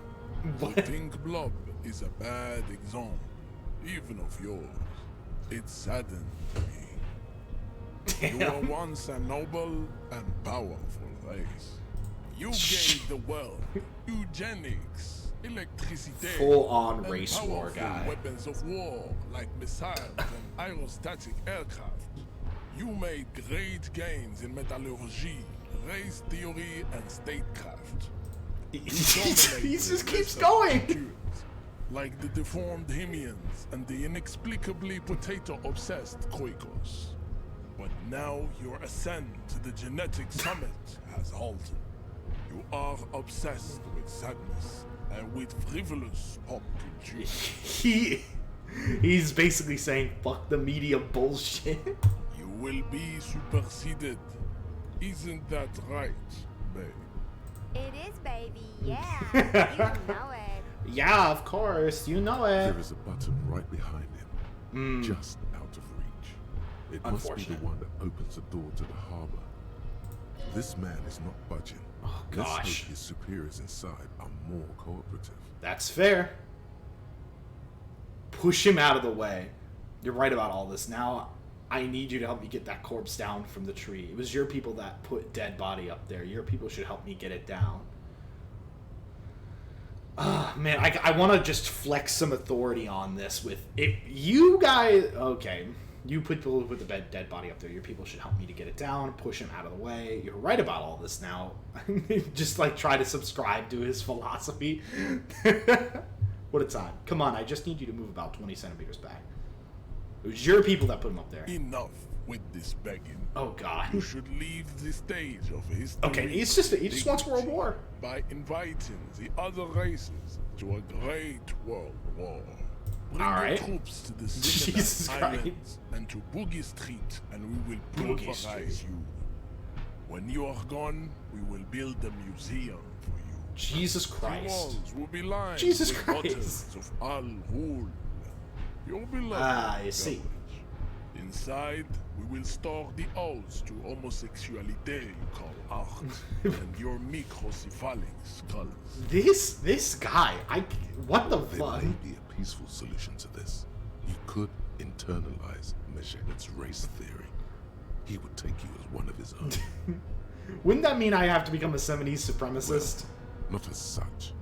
Speaker 10: The pink blob is a bad example, even of yours. It saddens me.
Speaker 1: Damn.
Speaker 10: You were once a noble and powerful race. You gave the world eugenics, electricity,
Speaker 1: full-on race war guy.
Speaker 10: Weapons of war like missiles and aerostatic aircraft. You made great gains in metallurgy, race theory, and statecraft.
Speaker 1: He just keeps going.
Speaker 10: Like the deformed Hemians and the inexplicably potato-obsessed Quakers. But now your ascent to the genetic summit has halted. You are obsessed with sadness and with frivolous pop culture.
Speaker 1: He's basically saying, fuck the media bullshit.
Speaker 10: You will be superseded. Isn't that right, babe?
Speaker 11: It is, baby. Yeah. You know it.
Speaker 1: Yeah, of course. You know it.
Speaker 2: There is a button right behind him, just out of reach. It must be the one that opens the door to the harbor. This man is not budging.
Speaker 1: Oh,
Speaker 2: Let's
Speaker 1: gosh.
Speaker 2: hope his superiors inside are more cooperative.
Speaker 1: That's fair. Push him out of the way. You're right about all this. Now, I need you to help me get that corpse down from the tree. It was your people that put dead body up there. Your people should help me get it down. Man, I want to just flex some authority on this with it. You guys, okay, you put the dead body up there. Your people should help me to get it down, push him out of the way. You're right about all this now. Just like try to subscribe to his philosophy. What a time. Come on, I just need you to move about 20 centimeters back. It was your people that put him up there.
Speaker 10: Enough with this begging.
Speaker 1: Oh, God.
Speaker 10: You should leave the stage of history.
Speaker 1: Okay, he just wants world war.
Speaker 10: By inviting the other races to a great world war. Bring
Speaker 1: All right.
Speaker 10: the troops to the
Speaker 1: Jesus
Speaker 10: Islands
Speaker 1: Christ.
Speaker 10: and to Boogie Street, and we will
Speaker 1: Boogie
Speaker 10: pulverize
Speaker 1: Street.
Speaker 10: you. When you are gone, we will build a museum for you.
Speaker 1: Jesus
Speaker 10: The
Speaker 1: Christ.
Speaker 10: walls will be lined
Speaker 1: Jesus
Speaker 10: with
Speaker 1: Christ.
Speaker 10: bottles of Al Ghul. You'll be loved.
Speaker 1: I see.
Speaker 10: Inside, we will store the odes to homosexuality you call art, and your microcephalic skulls.
Speaker 1: This guy, what the
Speaker 2: There
Speaker 1: fuck?
Speaker 2: may be a peaceful solution to this. You could internalize Measurehead's race theory. He would take you as one of his own.
Speaker 1: Wouldn't that mean I have to become a 70s supremacist?
Speaker 2: Not as such.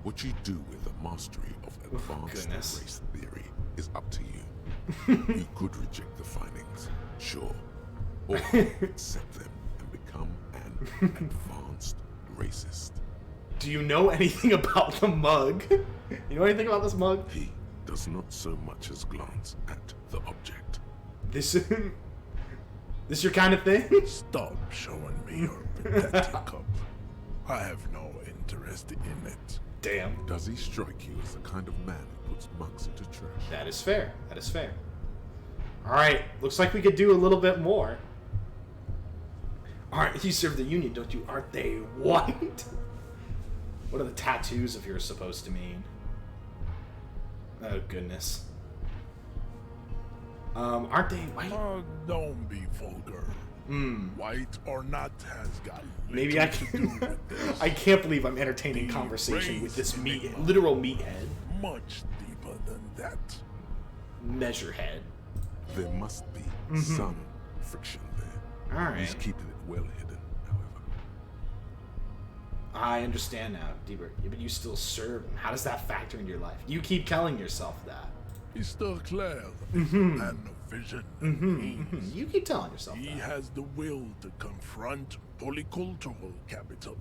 Speaker 2: What you do with the mastery of advanced
Speaker 1: goodness.
Speaker 2: race theory is up to you. You could reject the findings, sure, or accept them and become an advanced racist.
Speaker 1: Do you know anything about the mug? You know anything about this mug?
Speaker 2: He does not so much as glance at the object.
Speaker 1: This your kind of thing?
Speaker 10: Stop showing me your pathetic cup. I have no interest in it.
Speaker 1: Damn.
Speaker 2: Does he strike you as the kind of man who puts mugs into trash?
Speaker 1: That is fair. That is fair. Alright, looks like we could do a little bit more. Alright, you serve the Union, don't you? Aren't they white? What are the tattoos of yours supposed to mean? Oh, goodness. Aren't they white?
Speaker 10: Don't be vulgar. White or not has got
Speaker 1: Maybe I
Speaker 10: little to
Speaker 1: can.
Speaker 10: do with this.
Speaker 1: I can't believe I'm entertaining
Speaker 10: The
Speaker 1: conversation with this
Speaker 10: race enigma.
Speaker 1: literal meathead.
Speaker 10: Much deeper than that.
Speaker 1: Measurehead.
Speaker 2: There must be some friction there.
Speaker 1: Alright.
Speaker 2: He's keeping it well hidden, however.
Speaker 1: I understand now, Deeper. Yeah, but you still serve him. How does that factor into your life? You keep telling yourself that.
Speaker 10: Mr. Claire, man of vision and means.
Speaker 1: You keep telling yourself
Speaker 10: He
Speaker 1: that.
Speaker 10: has the will to confront polycultural capital.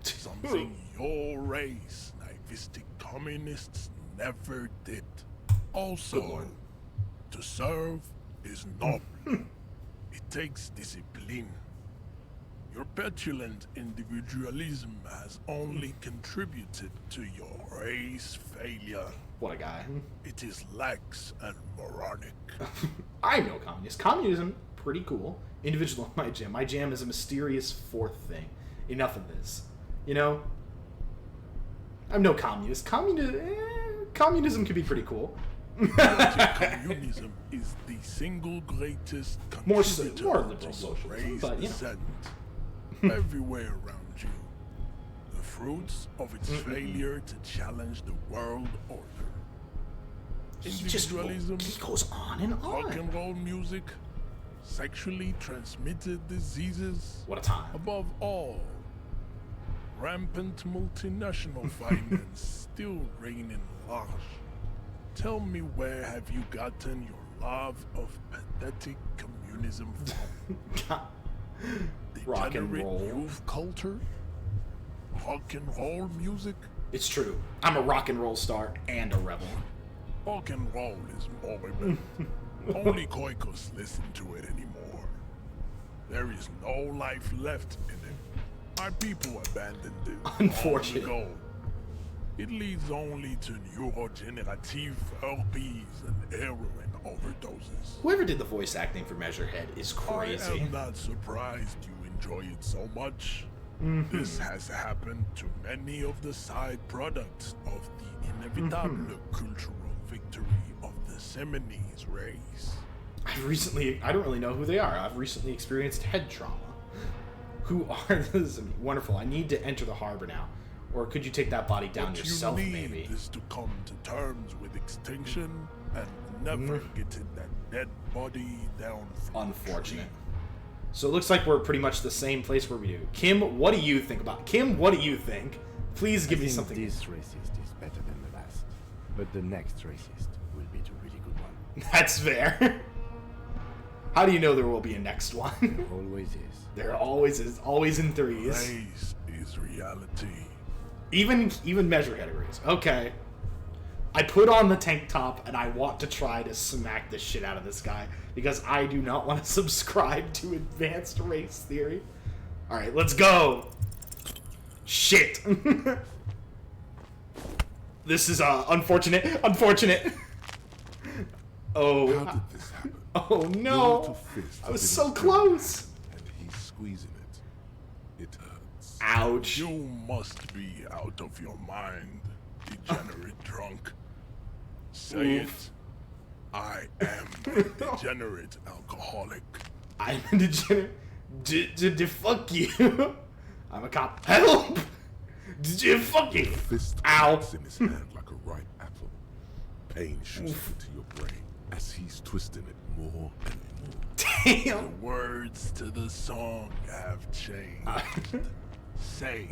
Speaker 10: Something your race, naivistic communists, never did. Also, to serve is noble. It takes discipline. Your petulant individualism has only contributed to your race failure.
Speaker 1: What a guy.
Speaker 10: It is lax and moronic.
Speaker 1: I know communist. Communism, pretty cool. Individual my jam. My jam is a mysterious fourth thing. Enough of this. You know? I'm no communist. Communism can be pretty cool.
Speaker 10: Communism is the single greatest
Speaker 1: More
Speaker 10: contributor
Speaker 1: liberal
Speaker 10: to
Speaker 1: socialism,
Speaker 10: race
Speaker 1: but, you know.
Speaker 10: descent everywhere around you. The fruits of its failure to challenge the world order. Individualism,
Speaker 1: He goes on and
Speaker 10: rock
Speaker 1: on.
Speaker 10: and roll music, sexually transmitted diseases,
Speaker 1: What a time.
Speaker 10: above all, rampant multinational finance still reigning large. Tell me, where have you gotten your love of pathetic communism from?
Speaker 1: Rock and
Speaker 10: Degenerate
Speaker 1: roll.
Speaker 10: youth culture? Rock and roll music?
Speaker 1: It's true. I'm a rock and roll star and a rebel.
Speaker 10: Rock and roll is morbid. Only Koikos listen to it anymore. There is no life left in it. My people abandoned it
Speaker 1: Unfortunate.
Speaker 10: long ago. It leads only to neurodegenerative herpes and heroin overdoses.
Speaker 1: Whoever did the voice acting for Measurehead is
Speaker 10: I
Speaker 1: crazy.
Speaker 10: am not surprised you enjoy it so much. This has happened to many of the side products of the inevitable cultural victory of the Seminese race.
Speaker 1: I don't really know who they are. I've recently experienced head trauma. Who are this? Wonderful. I need to enter the harbor now. Or could you take that body down
Speaker 10: What
Speaker 1: yourself,
Speaker 10: you need
Speaker 1: maybe?
Speaker 10: is to come to terms with extinction and never getting that dead body down from
Speaker 1: Unfortunate. So it looks like we're pretty much the same place where we do. Kim, what do you think about Kim, what do you think? Please give me something.
Speaker 5: This racist is better than the last. But the next racist will be the really good one.
Speaker 1: That's fair. How do you know there will be a next one?
Speaker 5: There always is.
Speaker 1: There always is. Always in threes.
Speaker 10: Race is reality.
Speaker 1: Even Measurehead agrees. Okay. I put on the tank top and I want to try to smack the shit out of this guy because I do not want to subscribe to advanced race theory. Alright, let's go. Shit. This is unfortunate. Unfortunate. Oh.
Speaker 2: How did this happen?
Speaker 1: Oh
Speaker 2: Your
Speaker 1: no.
Speaker 2: little fist
Speaker 1: I was
Speaker 2: didn't
Speaker 1: so
Speaker 2: fit,
Speaker 1: close.
Speaker 2: And he's squeezing it. It hurts.
Speaker 1: Ouch.
Speaker 10: You must be out of your mind, degenerate drunk. Say it. I am a degenerate alcoholic.
Speaker 1: I'm a degenerate. Fuck you. I'm a cop. Help! Fuck you.
Speaker 2: Fist
Speaker 1: Ow.
Speaker 2: cracks in his hand like a ripe apple. Pain shoots into your brain as he's twisting it more and more.
Speaker 1: Damn.
Speaker 10: The words to the song have changed. Say,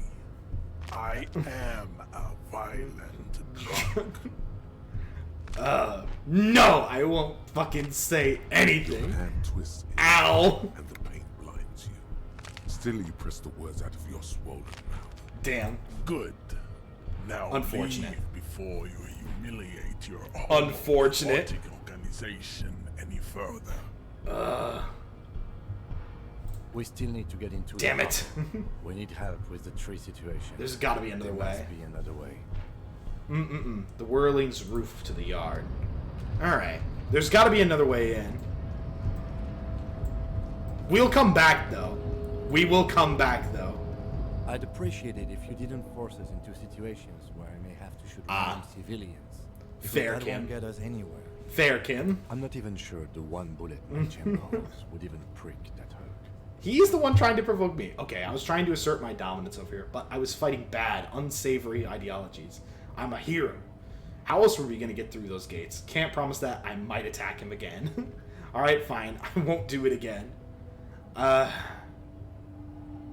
Speaker 10: I am a violent drunk.
Speaker 1: No, I won't fucking say
Speaker 2: Your
Speaker 1: anything.
Speaker 2: hand twists in,
Speaker 1: Ow.
Speaker 2: and the pain blinds you. Still, you press the words out of your swollen mouth.
Speaker 1: Damn.
Speaker 10: Good. Now
Speaker 1: Unfortunate.
Speaker 10: leave before you humiliate your whole
Speaker 1: Unfortunate.
Speaker 10: robotic organization any further.
Speaker 5: We still need to get into
Speaker 1: Damn
Speaker 5: the
Speaker 1: it.
Speaker 5: harbor. We need help with the tree situation.
Speaker 1: There's gotta be another
Speaker 5: There
Speaker 1: way.
Speaker 5: must be another way.
Speaker 1: The whirling's roof to the yard. Alright. There's gotta be another way in. We'll come back, though. We will come back, though.
Speaker 5: I'd appreciate it if you didn't force us into situations where I may have to shoot random civilians. Because
Speaker 1: Fair,
Speaker 5: that
Speaker 1: Kim.
Speaker 5: won't get us anywhere.
Speaker 1: Fair, Kim.
Speaker 5: I'm not even sure the one bullet my chamber holds would even prick that hurt.
Speaker 1: He's the one trying to provoke me. Okay, I was trying to assert my dominance over here, but I was fighting bad, unsavory ideologies. I'm a hero. How else were we going to get through those gates? Can't promise that. I might attack him again. Alright, fine. I won't do it again.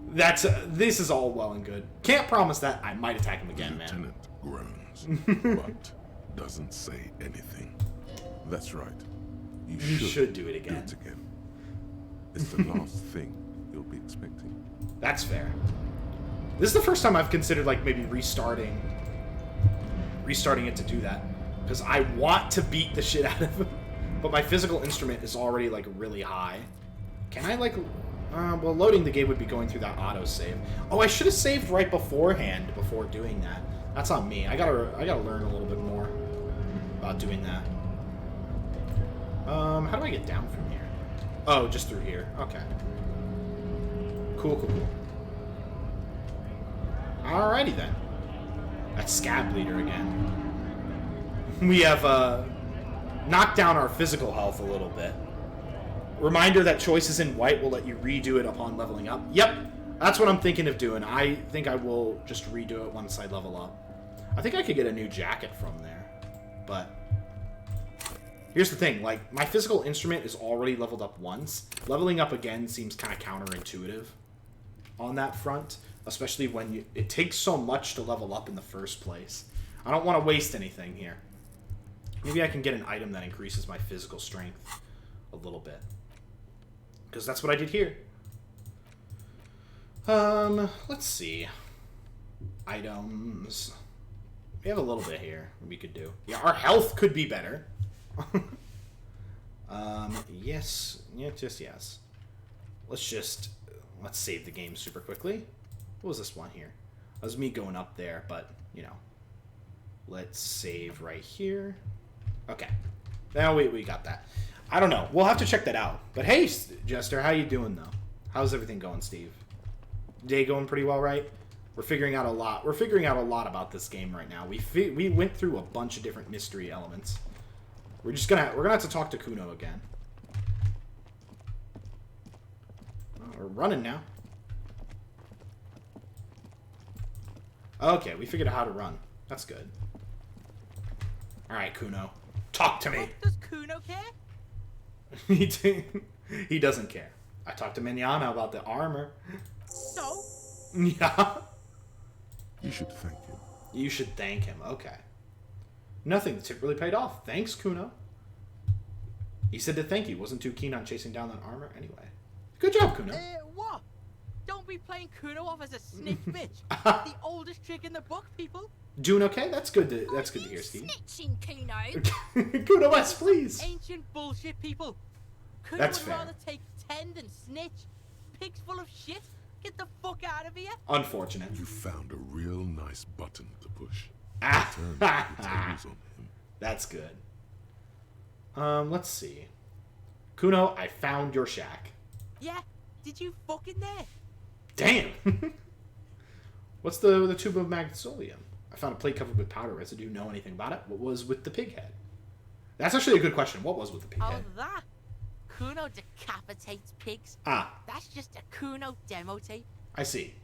Speaker 1: This is all well and good. Can't promise that. I might attack him again,
Speaker 2: The
Speaker 1: man.
Speaker 2: lieutenant groans, but doesn't say anything. That's right. You
Speaker 1: should do it again.
Speaker 2: Do it again. It's the last thing you'll be expecting.
Speaker 1: That's fair. This is the first time I've considered, like, maybe restarting it to do that. Because I want to beat the shit out of him. But my physical instrument is already, like, really high. Can I, like... well, loading the game would be going through that autosave. Oh, I should have saved right beforehand before doing that. That's on me. I gotta learn a little bit more about doing that. How do I get down from here? Oh, just through here. Okay. Cool, cool, cool. Alrighty then. That's Scab Bleeder again. We have knocked down our physical health a little bit. Reminder that choices in white will let you redo it upon leveling up. Yep, that's what I'm thinking of doing. I think I will just redo it once I level up. I think I could get a new jacket from there. But here's the thing, like, my physical instrument is already leveled up once. Leveling up again seems kind of counterintuitive on that front. Especially when it takes so much to level up in the first place. I don't want to waste anything here. Maybe I can get an item that increases my physical strength a little bit. Because that's what I did here. Let's see. Items. We have a little bit here we could do. Yeah, our health could be better. Yes. Yeah, just yes. Let's save the game super quickly. What was this one here? That was me going up there, but, you know. Let's save right here. Okay. Now we got that. I don't know. We'll have to check that out. But hey, Jester, how you doing, though? How's everything going, Steve? Day going pretty well, right? We're figuring out a lot. We're figuring out a lot about this game right now. We went through a bunch of different mystery elements. We're gonna have to talk to Kuno again. Oh, we're running now. Okay, we figured out how to run. That's good. Alright, Kuno. Talk to me.
Speaker 3: What, does Kuno care?
Speaker 1: He doesn't care. I talked to Mignana about the armor.
Speaker 3: So?
Speaker 1: Yeah.
Speaker 2: You should thank him.
Speaker 1: You should thank him. Okay. Nothing. The tip really paid off. Thanks, Kuno. He said to thank you. Wasn't too keen on chasing down that armor anyway. Good job, Kuno.
Speaker 3: What? Don't be playing Kuno off as a snitch bitch. The oldest trick in the book, people.
Speaker 1: Doing okay? That's good to hear, Steve.
Speaker 4: Snitching, Kuno.
Speaker 1: Kuno West, please.
Speaker 3: Ancient bullshit, people. Kuno
Speaker 1: That's
Speaker 3: would
Speaker 1: fair.
Speaker 3: rather take 10 than snitch. Pigs full of shit. Get the fuck out of here.
Speaker 1: Unfortunate.
Speaker 2: You found a real nice button to push.
Speaker 1: Ah.
Speaker 2: Turn the tables on him.
Speaker 1: That's good. Let's see. Kuno, I found your shack.
Speaker 3: Yeah, did you fuck in there?
Speaker 1: Damn. What's the tube of magnesolium? I found a plate covered with powder residue. Know anything about it? What was with the pig head? That's actually a good question. What was with the pig
Speaker 3: Oh,
Speaker 1: head?
Speaker 3: that? Kuno decapitates pigs.
Speaker 1: Ah,
Speaker 3: That's just a Kuno demo tape.
Speaker 1: I see.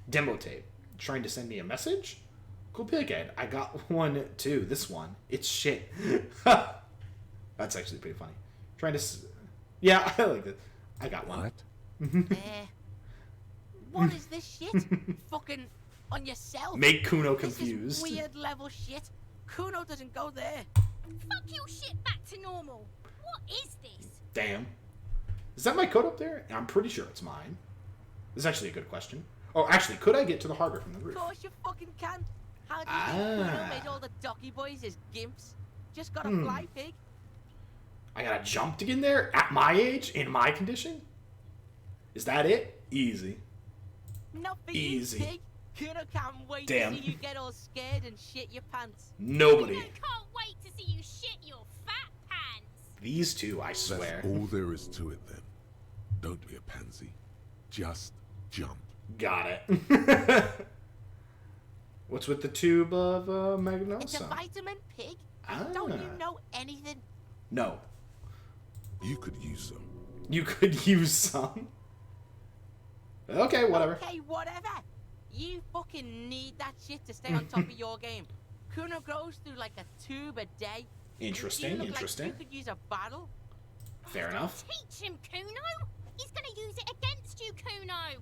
Speaker 1: Demo tape. Trying to send me a message? Cool pig head. I got one too. This one. It's shit. That's actually pretty funny. Trying to... Yeah, I like it. I got one.
Speaker 5: What?
Speaker 3: What is this shit? Fucking on yourself.
Speaker 1: Make Kuno
Speaker 3: This
Speaker 1: confused.
Speaker 3: is weird level shit. Kuno doesn't go there.
Speaker 4: Fuck your shit back to normal. What is this?
Speaker 1: Damn. Is that my code up there? I'm pretty sure it's mine. This is actually a good question. Oh, actually, could I get to the harbor from the roof?
Speaker 3: Of course you fucking can. How do you think Kuno made all the docky boys his gimps? Just got a fly pig.
Speaker 1: I gotta jump to get in there? At my age? In my condition? Is that it? Easy.
Speaker 3: Not for
Speaker 1: Easy.
Speaker 3: you, pig. Kuno can't wait
Speaker 1: Damn.
Speaker 3: to see you get all scared and shit your pants.
Speaker 1: Nobody.
Speaker 4: I can't wait to see you shit your fat pants.
Speaker 1: These two, I swear.
Speaker 2: That's all there is to it then. Don't be a pansy. Just jump.
Speaker 1: Got it. What's with the tube of
Speaker 3: It's a
Speaker 1: magnosa?
Speaker 3: vitamin, pig.
Speaker 1: Ah.
Speaker 3: Don't you know anything?
Speaker 1: No.
Speaker 2: You could use some.
Speaker 1: You could use some. Okay, whatever.
Speaker 3: Okay, whatever. You fucking need that shit to stay on top of your game. Kuno goes through like a tube a day.
Speaker 1: Interesting,
Speaker 3: You look
Speaker 1: interesting.
Speaker 3: Like you could use a bottle.
Speaker 1: Fair enough.
Speaker 4: Teach him, Kuno. He's gonna use it against you, Kuno.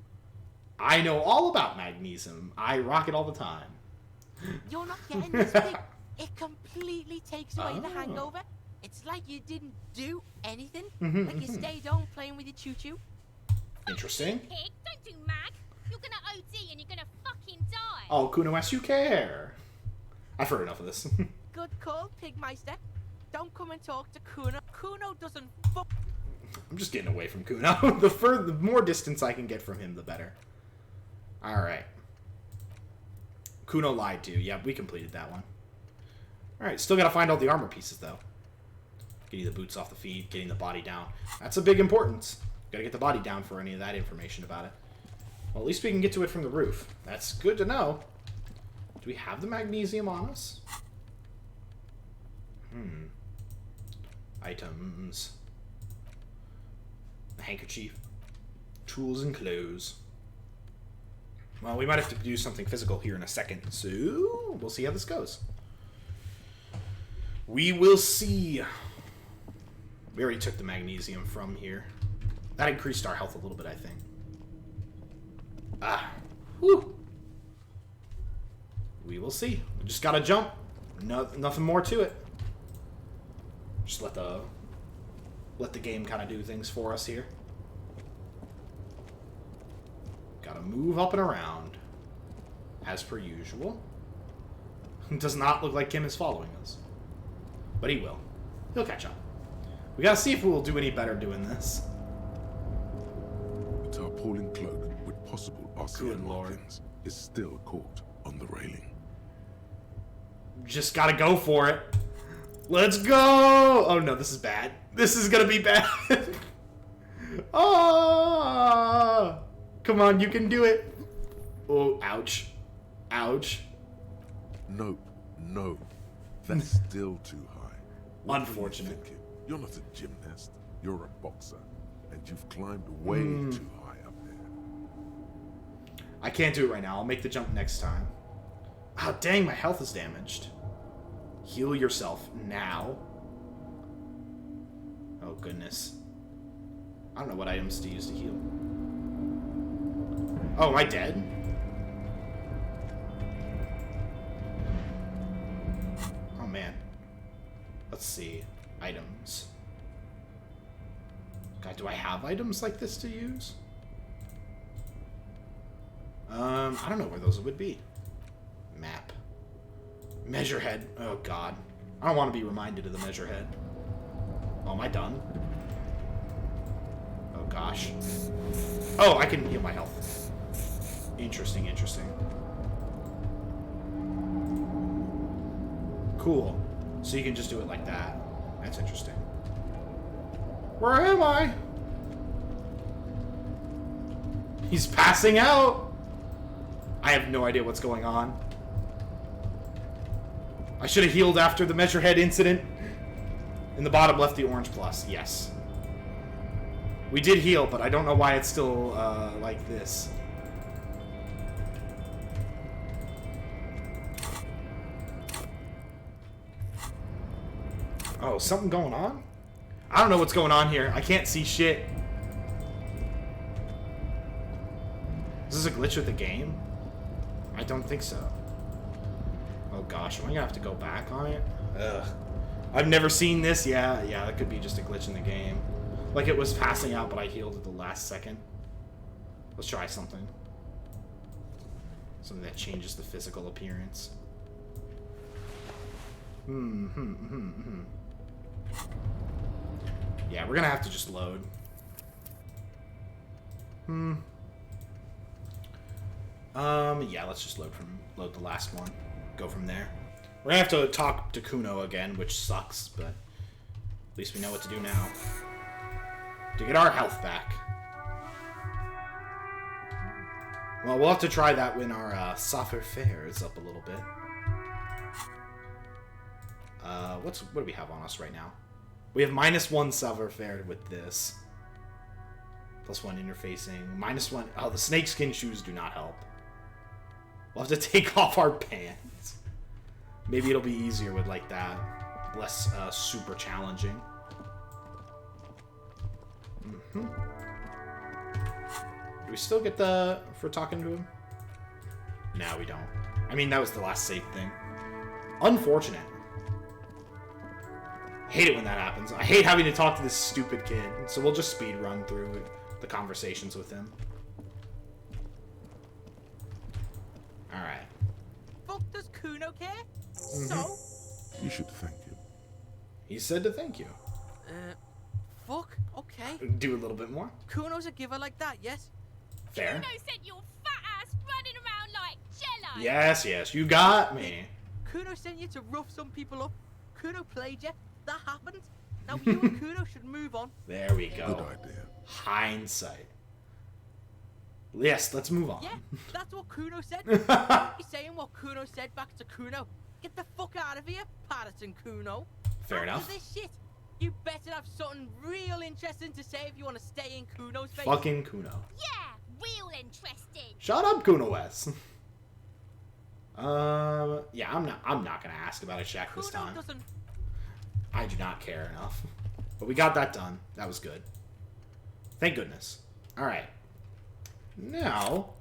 Speaker 1: I know all about magnesium. I rock it all the time.
Speaker 3: You're not getting this big. It completely takes away the
Speaker 1: Oh.
Speaker 3: hangover. It's like you didn't do anything.
Speaker 1: Mhm,
Speaker 3: Like you
Speaker 1: mhm.
Speaker 3: stayed home playing with your choo-choo.
Speaker 1: Interesting.
Speaker 4: Pig, don't do mag. You're gonna OD and you're gonna fucking die.
Speaker 1: Oh, Kuno S, you care. I've heard enough of this.
Speaker 3: Good call, Pigmeister. Don't come and talk to Kuno. Kuno doesn't fuck.
Speaker 1: I'm just getting away from Kuno. The more distance I can get from him, the better. Alright. Kuno lied to you. Yeah, we completed that one. Alright, still gotta find all the armor pieces, though. Getting the boots off the feet, getting the body down. That's a big importance. Gotta get the body down for any of that information about it. Well, at least we can get to it from the roof. That's good to know. Do we have the magnesium on us? Items. Handkerchief. Tools and clothes. Well, we might have to do something physical here in a second, so we'll see how this goes. We will see. We already took the magnesium from here. That increased our health a little bit, I think. Ah. Whew. We will see. We just gotta jump. No, nothing more to it. Just let the game kind of do things for us here. Gotta move up and around. As per usual. It does not look like Kim is following us. But he will. He'll catch up. We gotta see if we'll do any better doing this.
Speaker 2: The tarpaulin cloak with possible
Speaker 1: Good
Speaker 2: RCN
Speaker 1: lord.
Speaker 2: markings is still caught on the railing.
Speaker 1: Just gotta go for it. Let's go! Oh no, this is bad. This is gonna be bad. Oh! Come on, you can do it. Oh, ouch. Ouch.
Speaker 2: Nope, no. That's still too high. What are you
Speaker 1: Unfortunate.
Speaker 2: thinking? You're not a gymnast. You're a boxer. And you've climbed way too high up there.
Speaker 1: I can't do it right now. I'll make the jump next time. Oh, dang, my health is damaged. Heal yourself now. Oh, goodness. I don't know what items to use to heal. Oh, am I dead? Oh, man. Let's see. Items. God, do I have items like this to use? I don't know where those would be. Map. Measurehead. Oh, God. I don't want to be reminded of the measurehead. Oh, am I done? Oh, gosh. Oh, I can heal my health. Interesting, interesting. Cool. So you can just do it like that. That's interesting. Where am I? He's passing out! I have no idea what's going on. I should have healed after the Measurehead incident. In the bottom left, the orange plus. Yes. We did heal, but I don't know why it's still, like this. Oh, something going on? I don't know what's going on here. I can't see shit. Is this a glitch with the game? I don't think so. Oh gosh, am I gonna have to go back on it? Ugh. I've never seen this. Yeah, that could be just a glitch in the game. Like it was passing out, but I healed at the last second. Let's try something. Something that changes the physical appearance. Yeah, we're gonna have to just load. Yeah, let's just load the last one. Go from there. We're gonna have to talk to Kuno again, which sucks, but at least we know what to do now. To get our health back. Well, we'll have to try that when our savoir-faire is up a little bit. What do we have on us right now? We have -1 savoir-faire with this. +1 interfacing. -1. Oh, the snakeskin shoes do not help. We'll have to take off our pants. Maybe it'll be easier with like that. Less super challenging. Do we still get the... for talking to him? No, we don't. I mean, that was the last safe thing. Unfortunate. Hate it when that happens. I hate having to talk to this stupid kid. So we'll just speed run through the conversations with him. Alright.
Speaker 3: Fuck does Kuno care? So?
Speaker 2: You should thank him.
Speaker 1: He said to thank you.
Speaker 3: Fuck? Okay.
Speaker 1: Do a little bit more.
Speaker 3: Kuno's a giver like that, yes?
Speaker 1: Fair.
Speaker 4: Kuno sent your fat ass running around like jello.
Speaker 1: Yes, you got me.
Speaker 3: Kuno sent you to rough some people up. Kuno played you. That happened. Now you and Kuno should move on.
Speaker 1: There we go.
Speaker 2: Good idea.
Speaker 1: Hindsight. Yes, let's move on.
Speaker 3: Yeah, that's what Kuno said. He's saying what Kuno said back to Kuno. Get the fuck out of here, Patterson Kuno.
Speaker 1: Fair enough.
Speaker 3: After this shit, you better have something real interesting to say if you want to stay in Kuno's face.
Speaker 1: Fucking Kuno.
Speaker 4: Yeah, real interesting.
Speaker 1: Shut up, Kuno West. Yeah, I'm not gonna ask about a shack this
Speaker 3: Kuno
Speaker 1: time.
Speaker 3: doesn't.
Speaker 1: I do not care enough. But we got that done. That was good. Thank goodness. All right. Now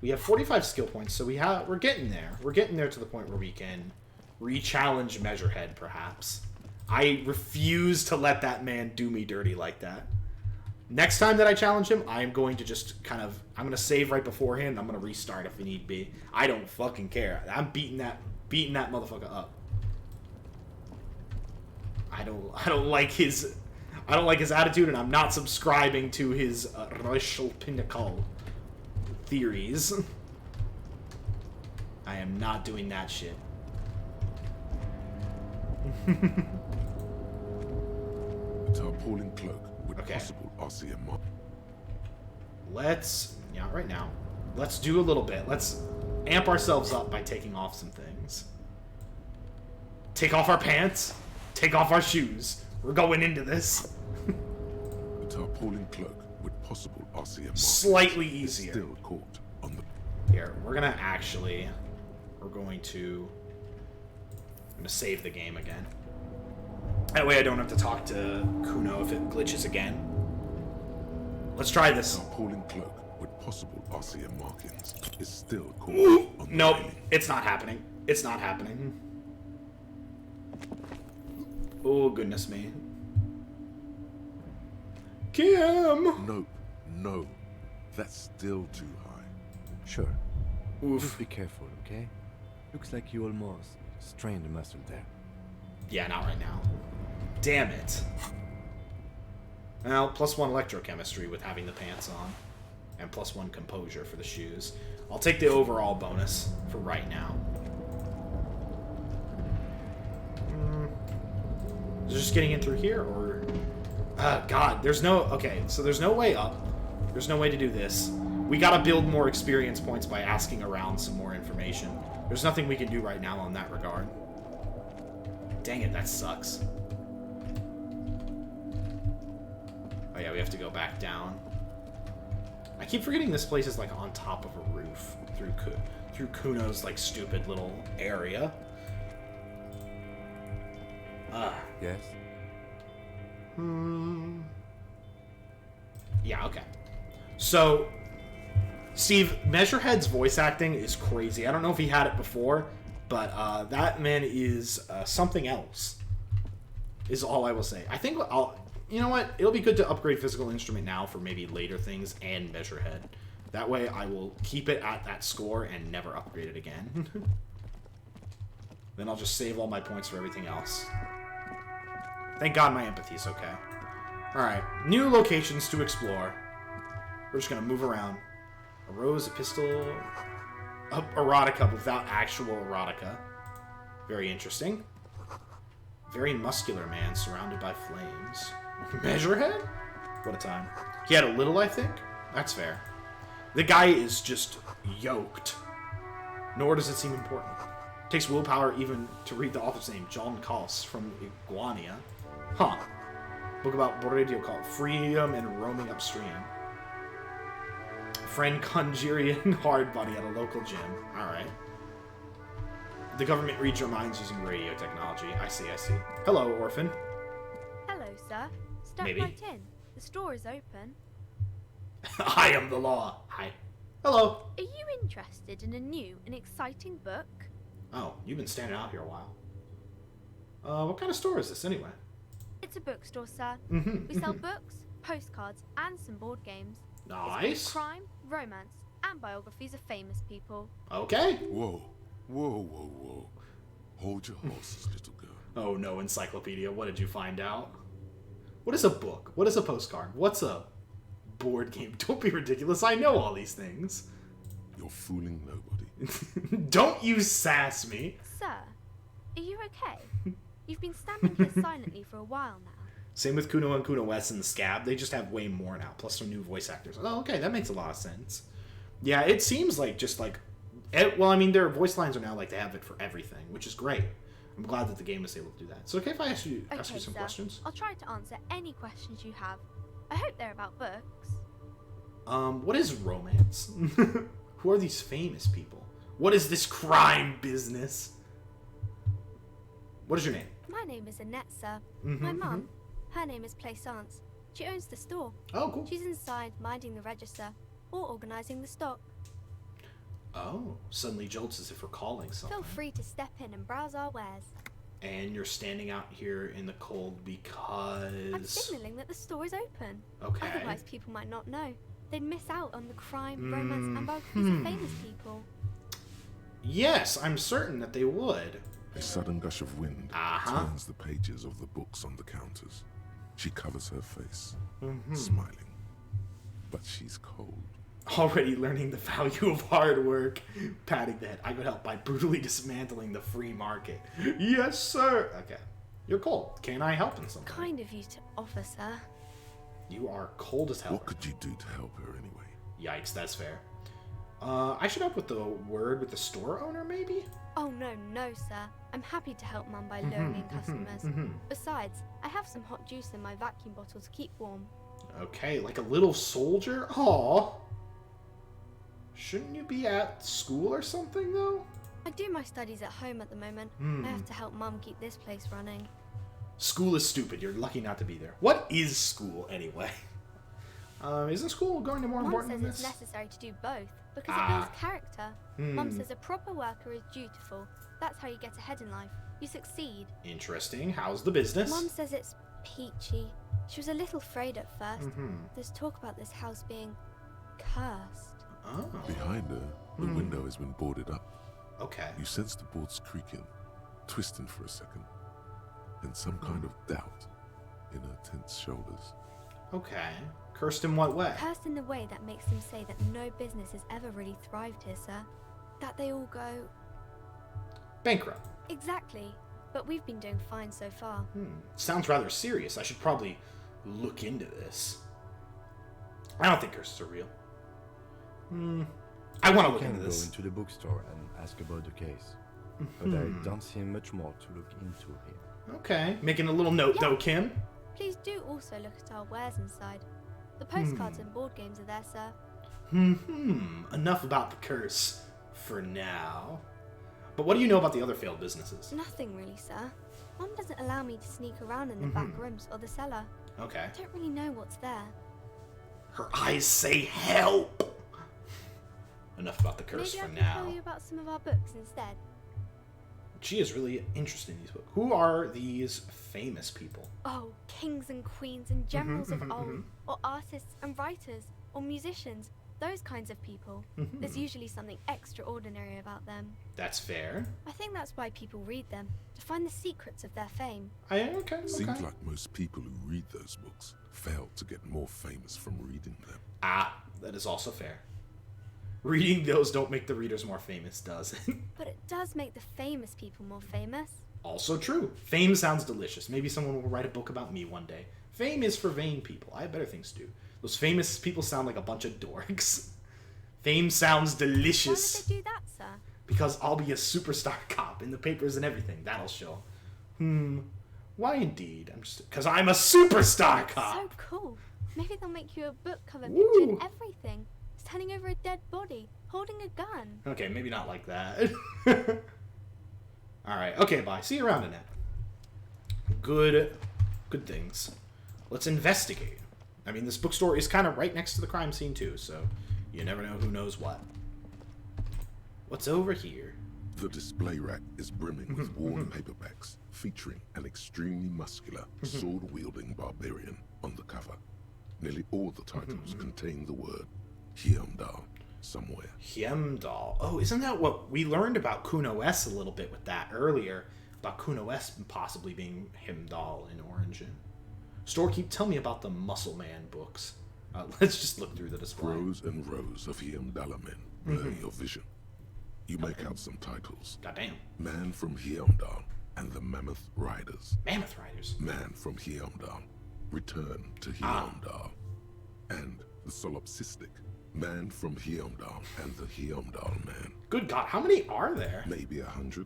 Speaker 1: we have 45 skill points, so we're getting there. We're getting there to the point where we can re-challenge Measurehead, perhaps. I refuse to let that man do me dirty like that. Next time that I challenge him, I'm going to just I'm going to save right beforehand. I'm going to restart if need be. I don't fucking care. I'm beating that motherfucker up. I don't like his attitude, and I'm not subscribing to his racial pinnacle theories. I am not doing that shit.
Speaker 2: Tarpaulin cloak with possible RCM mod.
Speaker 1: Not right now. Let's do a little bit. Let's amp ourselves up by taking off some things. Take off our pants. Take off our shoes. We're going into this.
Speaker 2: The tarpaulin cloak with possible RCM mod.
Speaker 1: Slightly easier.
Speaker 2: Still caught on the...
Speaker 1: Here, we're gonna actually we're going to... I'm going to save the game again. That way I don't have to talk to Kuno if it glitches again. Let's try this.
Speaker 2: Our appalling cloak with possible RCM markings is still called on the
Speaker 1: Nope,
Speaker 2: mailing.
Speaker 1: it's not happening. It's not happening. Oh, goodness me. Kim!
Speaker 2: Nope, no. That's still too high.
Speaker 5: Sure.
Speaker 1: Oof.
Speaker 5: Just be careful, okay? Looks like you almost strained a muscle there.
Speaker 1: Yeah, not right now. Damn it. Well, +1 electrochemistry with having the pants on. And +1 composure for the shoes. I'll take the overall bonus for right now. Is it just getting in through here, or... God, there's no... Okay, so there's no way up. There's no way to do this. We gotta build more experience points by asking around some more information. There's nothing we can do right now in that regard. Dang it, that sucks. Oh yeah, we have to go back down. I keep forgetting this place is like on top of a roof through Kuno's like stupid little area.
Speaker 5: Yes?
Speaker 1: Yeah, okay. So, Steve, Measurehead's voice acting is crazy. I don't know if he had it before, but that man is something else, is all I will say. I think you know what? It'll be good to upgrade Physical Instrument now for maybe later things and Measurehead. That way I will keep it at that score and never upgrade it again. Then I'll just save all my points for everything else. Thank God my empathy's okay. Alright, new locations to explore. We're just gonna move around. A rose, a pistol, erotica without actual erotica. Very interesting. Very muscular man surrounded by flames. Measurehead? What a time. He had a little, I think? That's fair. The guy is just yoked. Nor does it seem important. Takes willpower even to read the author's name, John Coss from Iguania. Huh. Book about Borredio called Freedom and Roaming Upstream. Friend Conjurian hard buddy at a local gym. Alright. The government reads your minds using radio technology. I see, I see. Hello, orphan.
Speaker 11: Hello, sir. Step
Speaker 1: Maybe.
Speaker 11: right in. The store is open.
Speaker 1: I am the law. Hi. Hello.
Speaker 11: Are you interested in a new and exciting book?
Speaker 1: Oh, you've been standing out here a while. What kind of store is this anyway?
Speaker 11: It's a bookstore, sir.
Speaker 1: Mm-hmm.
Speaker 11: We sell books, postcards, and some board games.
Speaker 1: Nice.
Speaker 11: It's called crime, romance, and biographies of famous people.
Speaker 1: Okay.
Speaker 2: Whoa, whoa, whoa, whoa. Hold your horses, little girl.
Speaker 1: Oh no, encyclopedia. What did you find out? What is a book? What is a postcard? What's a board game? Don't be ridiculous. I know all these things.
Speaker 2: You're fooling nobody.
Speaker 1: Don't you sass me.
Speaker 11: Sir, are you okay? You've been standing here silently for a while now.
Speaker 1: Same with Kuno and Kuno West and the Scab. They just have way more now, plus some new voice actors. Oh, okay, that makes a lot of sense. Yeah, it seems like just like... Well, I mean, their voice lines are now like they have it for everything, which is great. I'm glad that the game is able to do that. So okay if I ask you some
Speaker 11: sir.
Speaker 1: questions?
Speaker 11: I'll try to answer any questions you have. I hope they're about books.
Speaker 1: What is romance? Who are these famous people? What is this crime business? What is your name?
Speaker 11: My name is Annette, sir.
Speaker 1: Mm-hmm,
Speaker 11: My mum, her name is Plaisance. She owns the store.
Speaker 1: Oh, cool.
Speaker 11: She's inside minding the register or organising the stock.
Speaker 1: Oh, suddenly jolts as if we're calling something.
Speaker 11: Feel free to step in and browse our wares.
Speaker 1: And you're standing out here in the cold because...
Speaker 11: I'm signalling that the store is open.
Speaker 1: Okay.
Speaker 11: Otherwise people might not know. They'd miss out on the crime, romance and biographies of famous people.
Speaker 1: Yes, I'm certain that they would.
Speaker 2: A sudden gush of wind turns the pages of the books on the counters. She covers her face, smiling. But she's cold.
Speaker 1: Already learning the value of hard work. Patting the head. I could help by brutally dismantling the free market. Yes, sir. Okay. You're cold. Can I help in some way?
Speaker 11: Kind of you to offer, sir.
Speaker 1: You are cold as hell.
Speaker 2: What could you do to help her anyway?
Speaker 1: Yikes, that's fair. I should help with the word with the store owner, maybe?
Speaker 11: Oh, no, sir. I'm happy to help Mum by luring in customers. Besides, I have some hot juice in my vacuum bottle to keep warm.
Speaker 1: Okay, like a little soldier? Aw. Shouldn't you be at school or something, though?
Speaker 11: I do my studies at home at the moment. I have to help Mum keep this place running.
Speaker 1: School is stupid. You're lucky not to be there. What is school, anyway? Isn't school going to more
Speaker 11: Mum
Speaker 1: important
Speaker 11: says
Speaker 1: than
Speaker 11: it's
Speaker 1: this?
Speaker 11: necessary to do both because it builds character. Mum says a proper worker is dutiful. That's how you get ahead in life. You succeed.
Speaker 1: Interesting. How's the business?
Speaker 11: Mum says it's peachy. She was a little afraid at first. There's talk about this house being cursed.
Speaker 1: Oh.
Speaker 2: Behind her, the window has been boarded up.
Speaker 1: Okay.
Speaker 2: You sense the boards creaking, twisting for a second, and some kind of doubt in her tense shoulders.
Speaker 1: Okay. Cursed in what way?
Speaker 11: Cursed in the way that makes them say that no business has ever really thrived here, sir. That they all go...
Speaker 1: Bankrupt.
Speaker 11: Exactly. But we've been doing fine so far.
Speaker 1: Sounds rather serious. I should probably look into this. I don't think curses are real. I want to look into
Speaker 5: Go
Speaker 1: this.
Speaker 5: into the bookstore and ask about the case. But I don't see much more to look into here.
Speaker 1: Okay. Making a little note, though, Kim.
Speaker 11: Please do also look at our wares inside. The postcards and board games are there, sir.
Speaker 1: Enough about the curse for now. But what do you know about the other failed businesses?
Speaker 11: Nothing really, sir. Mum doesn't allow me to sneak around in the back rooms or the cellar.
Speaker 1: Okay.
Speaker 11: I don't really know what's there.
Speaker 1: Her eyes say help! Enough about the curse
Speaker 11: Maybe
Speaker 1: for
Speaker 11: I can
Speaker 1: now.
Speaker 11: tell you about some of our books instead.
Speaker 1: She is really interested in these books. Who are these famous people?
Speaker 11: Oh, kings and queens and generals of old, or artists and writers, or musicians, those kinds of people. There's usually something extraordinary about them.
Speaker 1: That's fair.
Speaker 11: I think that's why people read them, to find the secrets of their fame.
Speaker 1: Okay.
Speaker 2: Seems like most people who read those books fail to get more famous from reading them.
Speaker 1: That is also fair. Reading those don't make the readers more famous, does it?
Speaker 11: But it does make the famous people more famous.
Speaker 1: Also true. Fame sounds delicious. Maybe someone will write a book about me one day. Fame is for vain people. I have better things to do. Those famous people sound like a bunch of dorks. Fame sounds delicious.
Speaker 11: Why would they do that, sir?
Speaker 1: Because I'll be a superstar cop in the papers and everything. That'll show. Why indeed? Because I'm a superstar cop.
Speaker 11: So cool. Maybe they'll make you a book cover
Speaker 1: Woo.
Speaker 11: picture and everything. Standing over a dead body, holding a gun.
Speaker 1: Okay, maybe not like that. Alright, okay, bye. See you around, Annette. Good things. Let's investigate. I mean, this bookstore is kind of right next to the crime scene, too, so you never know who knows what. What's over here?
Speaker 2: The display rack is brimming with worn paperbacks featuring an extremely muscular, sword-wielding barbarian on the cover. Nearly all the titles contain the word Heimdall somewhere.
Speaker 1: Heimdall. Oh, isn't that what we learned about Kuno S a little bit with that earlier? About Kuno S possibly being Heimdall in origin. Storekeep, tell me about the Muscle Man books. Let's just look through the display.
Speaker 2: Rows and rows of Heimdall men blur your vision. You make out some titles.
Speaker 1: Goddamn.
Speaker 2: Man from Heimdall and the Mammoth Riders.
Speaker 1: Mammoth Riders.
Speaker 2: Man from Heimdall. Return to Heimdall. And the Solipsistic. Man from Heimdall and the Heimdall Man.
Speaker 1: Good God, how many are there?
Speaker 2: Maybe 100.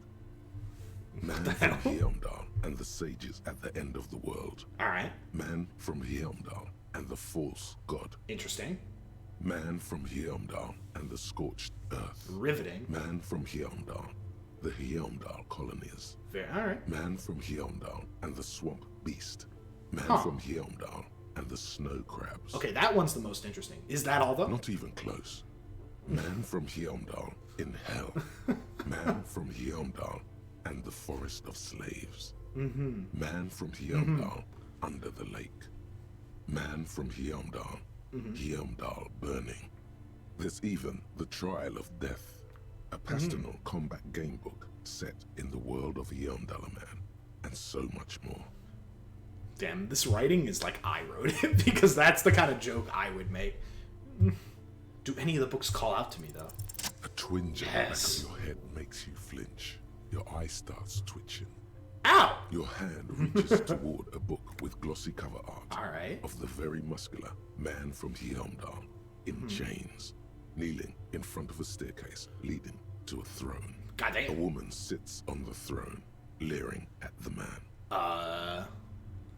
Speaker 2: Man from Heimdall and the Sages at the End of the World.
Speaker 1: Alright.
Speaker 2: Man from Heimdall and the False God.
Speaker 1: Interesting.
Speaker 2: Man from Heimdall and the Scorched Earth.
Speaker 1: Riveting.
Speaker 2: Man from Heimdall. The Heimdall Colonies.
Speaker 1: Alright.
Speaker 2: Man from Heimdall and the Swamp Beast. Man from Heimdall and the Snow Crabs.
Speaker 1: Okay, that one's the most interesting. Is that all though?
Speaker 2: Not even close. Man from Heimdall in Hell. Man from Heimdall and the Forest of Slaves. Man from Heimdall under the lake. Man from Heimdall. Heimdall burning. There's even The Trial of Death, a pastoral combat game book set in the world of Heimdall-Man, and so much more.
Speaker 1: Damn, this writing is like I wrote it, because that's the kind of joke I would make. Do any of the books call out to me, though?
Speaker 2: A twinge in the back of your head makes you flinch. Your eye starts twitching.
Speaker 1: Ow!
Speaker 2: Your hand reaches toward a book with glossy cover art
Speaker 1: of
Speaker 2: the very muscular man from Heimdall in chains, kneeling in front of a staircase leading to a throne.
Speaker 1: Goddamn.
Speaker 2: A woman sits on the throne, leering at the man.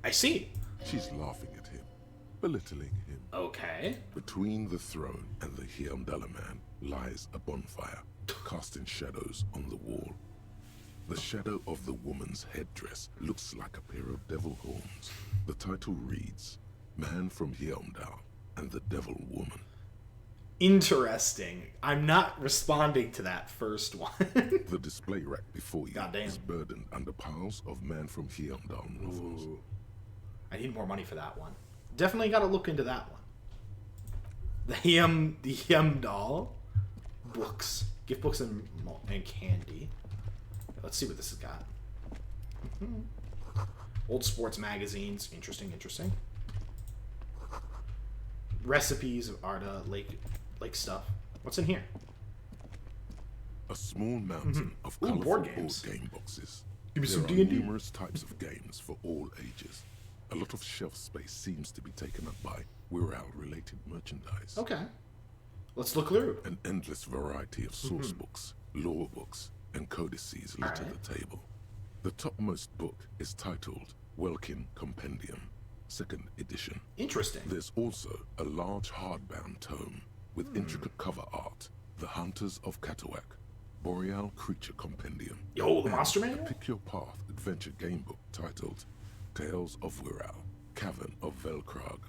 Speaker 1: I see.
Speaker 2: She's laughing at him, belittling him.
Speaker 1: Okay.
Speaker 2: Between the throne and the Heimdall man lies a bonfire casting shadows on the wall. The shadow of the woman's headdress looks like a pair of devil horns. The title reads, Man from Hjelmdal and the Devil Woman.
Speaker 1: Interesting. I'm not responding to that first one.
Speaker 2: The display rack before you
Speaker 1: Goddamn.
Speaker 2: is burdened under piles of Man from Hjelmdal novels.
Speaker 1: Ooh. I need more money for that one. Definitely got to look into that one. The Hjelmdal books, gift books and candy. Let's see what this has got. Old sports magazines. Interesting, interesting. Recipes of Arda Lake stuff. What's in here?
Speaker 2: A small mountain of
Speaker 1: Ooh,
Speaker 2: colorful
Speaker 1: board
Speaker 2: board
Speaker 1: games.
Speaker 2: game boxes.
Speaker 1: Give me
Speaker 2: There
Speaker 1: some
Speaker 2: are
Speaker 1: D&D.
Speaker 2: numerous types of games for all ages. A lot of shelf space seems to be taken up by Wirral-related merchandise.
Speaker 1: Okay. Let's look through.
Speaker 2: An endless variety of source books, lore books, and codices litter
Speaker 1: Alright.
Speaker 2: the table. The topmost book is titled Welkin Compendium, 2nd edition.
Speaker 1: Interesting.
Speaker 2: There's also a large hardbound tome with intricate cover art, The Hunters of Katawak, Boreal Creature Compendium.
Speaker 1: Yo, the
Speaker 2: and
Speaker 1: monster
Speaker 2: a
Speaker 1: manual?
Speaker 2: Pick Your Path adventure game book titled Tales of Wirral, Cavern of Velkrag.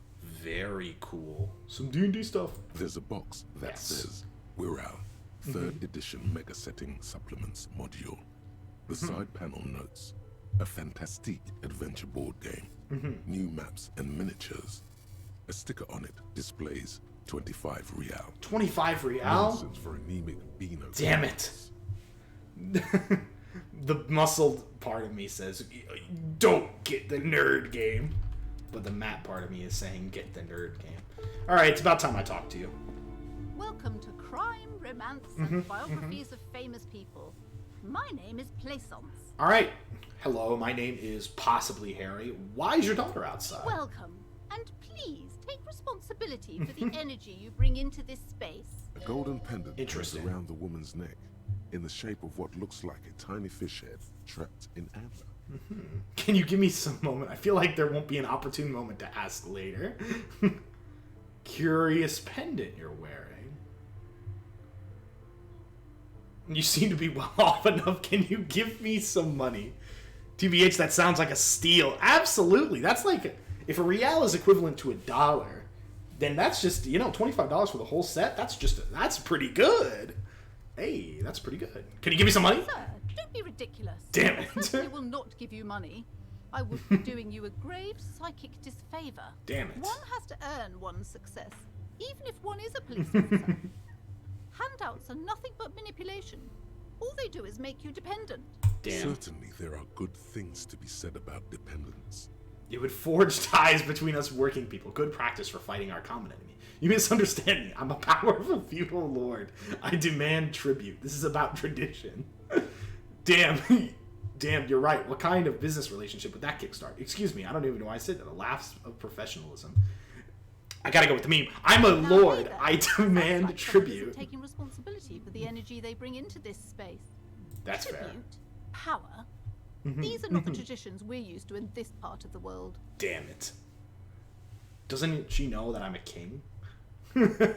Speaker 1: Very cool. Some D&D stuff.
Speaker 2: There's a box that
Speaker 1: Yes.
Speaker 2: says Wirral, 3rd edition mega setting supplements module. The side panel notes, a fantastic adventure board game, new maps and miniatures. A sticker on it displays 25 real.
Speaker 1: 25 real?
Speaker 2: Nonsense for anemic Beano.
Speaker 1: Damn it. The muscled part of me says, don't get the nerd game. But the Matt part of me is saying, get the nerd game. Alright, it's about time I talk to you.
Speaker 12: Welcome to Crime, Romance, and Biographies of Famous People. My name is Plaisance.
Speaker 1: Alright. Hello, my name is Possibly Harry. Why is your daughter outside?
Speaker 12: Welcome, and please take responsibility for the energy you bring into this space.
Speaker 2: A golden pendant hangs
Speaker 1: Interesting.
Speaker 2: around the woman's neck in the shape of what looks like a tiny fish head trapped in amber.
Speaker 1: Can you give me some moment? I feel like there won't be an opportune moment to ask later. Curious pendant you're wearing. You seem to be well off enough. Can you give me some money? TBH, that sounds like a steal. Absolutely. That's like, if a real is equivalent to $1, then that's just, $25 for the whole set. That's pretty good. Hey, that's pretty good. Can you give me some money?
Speaker 12: Sir, don't be ridiculous.
Speaker 1: Damn it.
Speaker 12: Firstly, I will not give you money. I would be doing you a grave psychic disfavor.
Speaker 1: Damn it.
Speaker 12: One has to earn one's success, even if one is a police officer. Handouts are nothing but manipulation. All they do is make you dependent.
Speaker 1: Damn.
Speaker 2: Certainly there are good things to be said about dependence.
Speaker 1: It would forge ties between us working people. Good practice for fighting our common enemy. You misunderstand me. I'm a powerful feudal lord. I demand tribute. This is about tradition. Damn. Damn, you're right. What kind of business relationship would that kickstart? Excuse me, I don't even know why I said that. The laughs of professionalism. I gotta go with the meme. I'm a
Speaker 12: Now,
Speaker 1: lord.
Speaker 12: neither.
Speaker 1: I
Speaker 12: Sounds
Speaker 1: demand
Speaker 12: like someone isn't
Speaker 1: tribute.
Speaker 12: taking responsibility for the energy they bring into this space.
Speaker 1: That's fair.
Speaker 12: Tribute, power. These are not the traditions we're used to in this part of the world.
Speaker 1: Damn it. Doesn't she know that I'm a king? That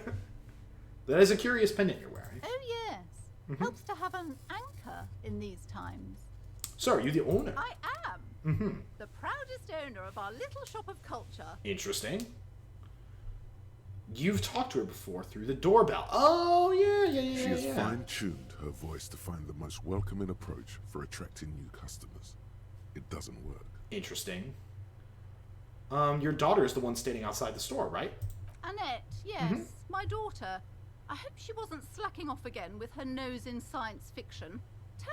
Speaker 1: is a curious pendant you're wearing.
Speaker 12: Oh yes, helps to have an anchor in these times.
Speaker 1: So, are you the owner?
Speaker 12: I am the proudest owner of our little shop of culture.
Speaker 1: Interesting. You've talked to her before through the doorbell. Oh, yeah.
Speaker 2: She has fine-tuned her voice to find the most welcoming approach for attracting new customers. It doesn't work.
Speaker 1: Interesting. Your daughter is the one standing outside the store, right?
Speaker 12: Annette, yes, my daughter. I hope she wasn't slacking off again with her nose in science fiction.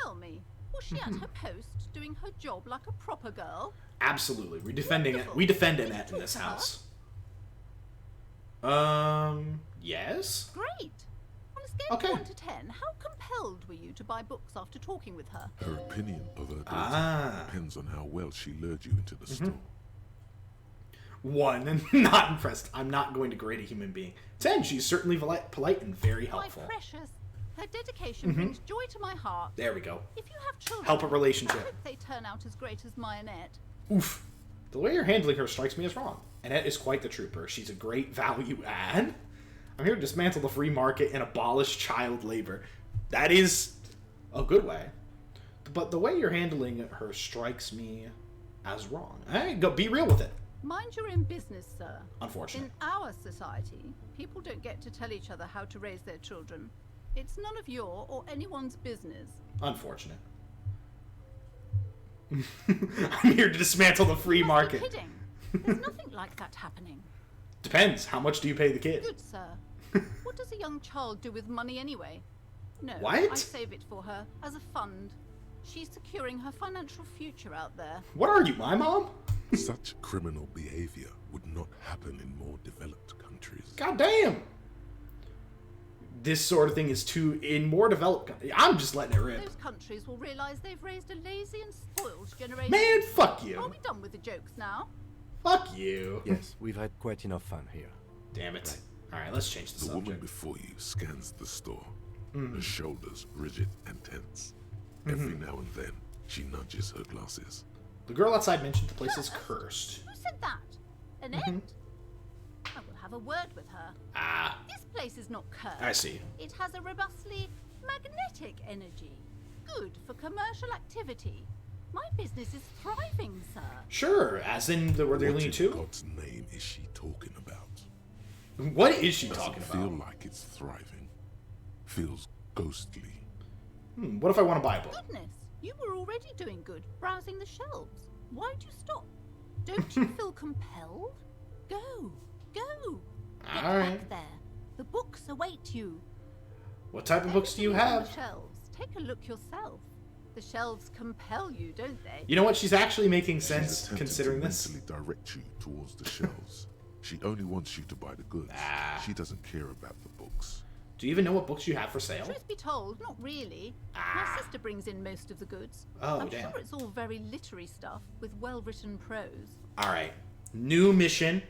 Speaker 12: Tell me, was she at her post doing her job like a proper girl?
Speaker 1: Absolutely. We're defending it.
Speaker 12: Wonderful.
Speaker 1: We defend
Speaker 12: Can you
Speaker 1: Annette in
Speaker 12: talk
Speaker 1: this
Speaker 12: to her?
Speaker 1: house. Yes?
Speaker 12: Great. On a scale
Speaker 1: Okay.
Speaker 12: of 1 to 10, how compelled were you to buy books after talking with her?
Speaker 2: Her opinion of her daughter depends on how well she lured you into the store.
Speaker 1: 1, not impressed. I'm not going to grade a human being. 10, she's certainly polite and very helpful.
Speaker 12: My precious, her dedication brings joy to my heart.
Speaker 1: There we go.
Speaker 12: If you have children,
Speaker 1: Help a
Speaker 12: I
Speaker 1: relationship.
Speaker 12: hope they turn out as great as my Annette.
Speaker 1: Oof. The way you're handling her strikes me as wrong. Annette is quite the trooper. She's a great value add. I'm here to dismantle the free market and abolish child labor. That is a good way. But the way you're handling her strikes me as wrong. Hey, go be real with it.
Speaker 12: Mind your own business, sir.
Speaker 1: Unfortunate.
Speaker 12: In our society, people don't get to tell each other how to raise their children. It's none of your or anyone's business.
Speaker 1: Unfortunate. I'm here to dismantle the free market.
Speaker 12: You're kidding. There's nothing like that happening.
Speaker 1: Depends. How much do you pay the kid?
Speaker 12: Good, sir. What does a young child do with money anyway? No,
Speaker 1: What?
Speaker 12: I save it for her as a fund. She's securing her financial future out there.
Speaker 1: What are you, my mom?
Speaker 2: Such criminal behavior would not happen in more developed countries.
Speaker 1: God damn. This sort of thing is too in more developed. I'm just letting it rip.
Speaker 12: Those countries will realize they've raised a lazy and spoiled generation.
Speaker 1: Man, fuck you.
Speaker 12: Are we done with the jokes now?
Speaker 1: Fuck you.
Speaker 5: Yes, we've had quite enough fun here.
Speaker 1: Damn it. All right, let's change the
Speaker 2: The woman
Speaker 1: subject.
Speaker 2: before you scans the store, her shoulders rigid and tense. Every now and then, she nudges her glasses.
Speaker 1: The girl outside mentioned the place is cursed.
Speaker 12: Who said that? Annette? I will have a word with her.
Speaker 1: Ah,
Speaker 12: This place is not cursed.
Speaker 1: I see.
Speaker 12: It has a robustly magnetic energy. Good for commercial activity. My business is thriving, sir.
Speaker 1: Sure, as in the where they're
Speaker 2: What
Speaker 1: leaning
Speaker 2: in
Speaker 1: to?
Speaker 2: God's name is she talking about?
Speaker 1: What is she
Speaker 2: Does
Speaker 1: talking
Speaker 2: it feel
Speaker 1: about?
Speaker 2: like it's thriving? Feels ghostly.
Speaker 1: What if I want to buy a book?
Speaker 12: Goodness, you were already doing good, browsing the shelves. Why'd you stop? Don't you feel compelled? Go, go. Get
Speaker 1: All right.
Speaker 12: back there. The books await you.
Speaker 1: What type of books do you
Speaker 12: Anything on
Speaker 1: have?
Speaker 12: the shelves. Take a look yourself. The shelves compel you, don't they?
Speaker 1: You know what? She's actually making
Speaker 2: She's
Speaker 1: sense
Speaker 2: attempting
Speaker 1: considering
Speaker 2: to
Speaker 1: this.
Speaker 2: mentally direct you towards the shelves. She only wants you to buy the goods. She doesn't care about the books.
Speaker 1: Do you even know what books you have for sale?
Speaker 12: Truth be told, not really. My sister brings in most of the goods.
Speaker 1: Oh,
Speaker 12: I'm
Speaker 1: damn.
Speaker 12: sure it's all very literary stuff with well-written prose.
Speaker 1: All right. New mission.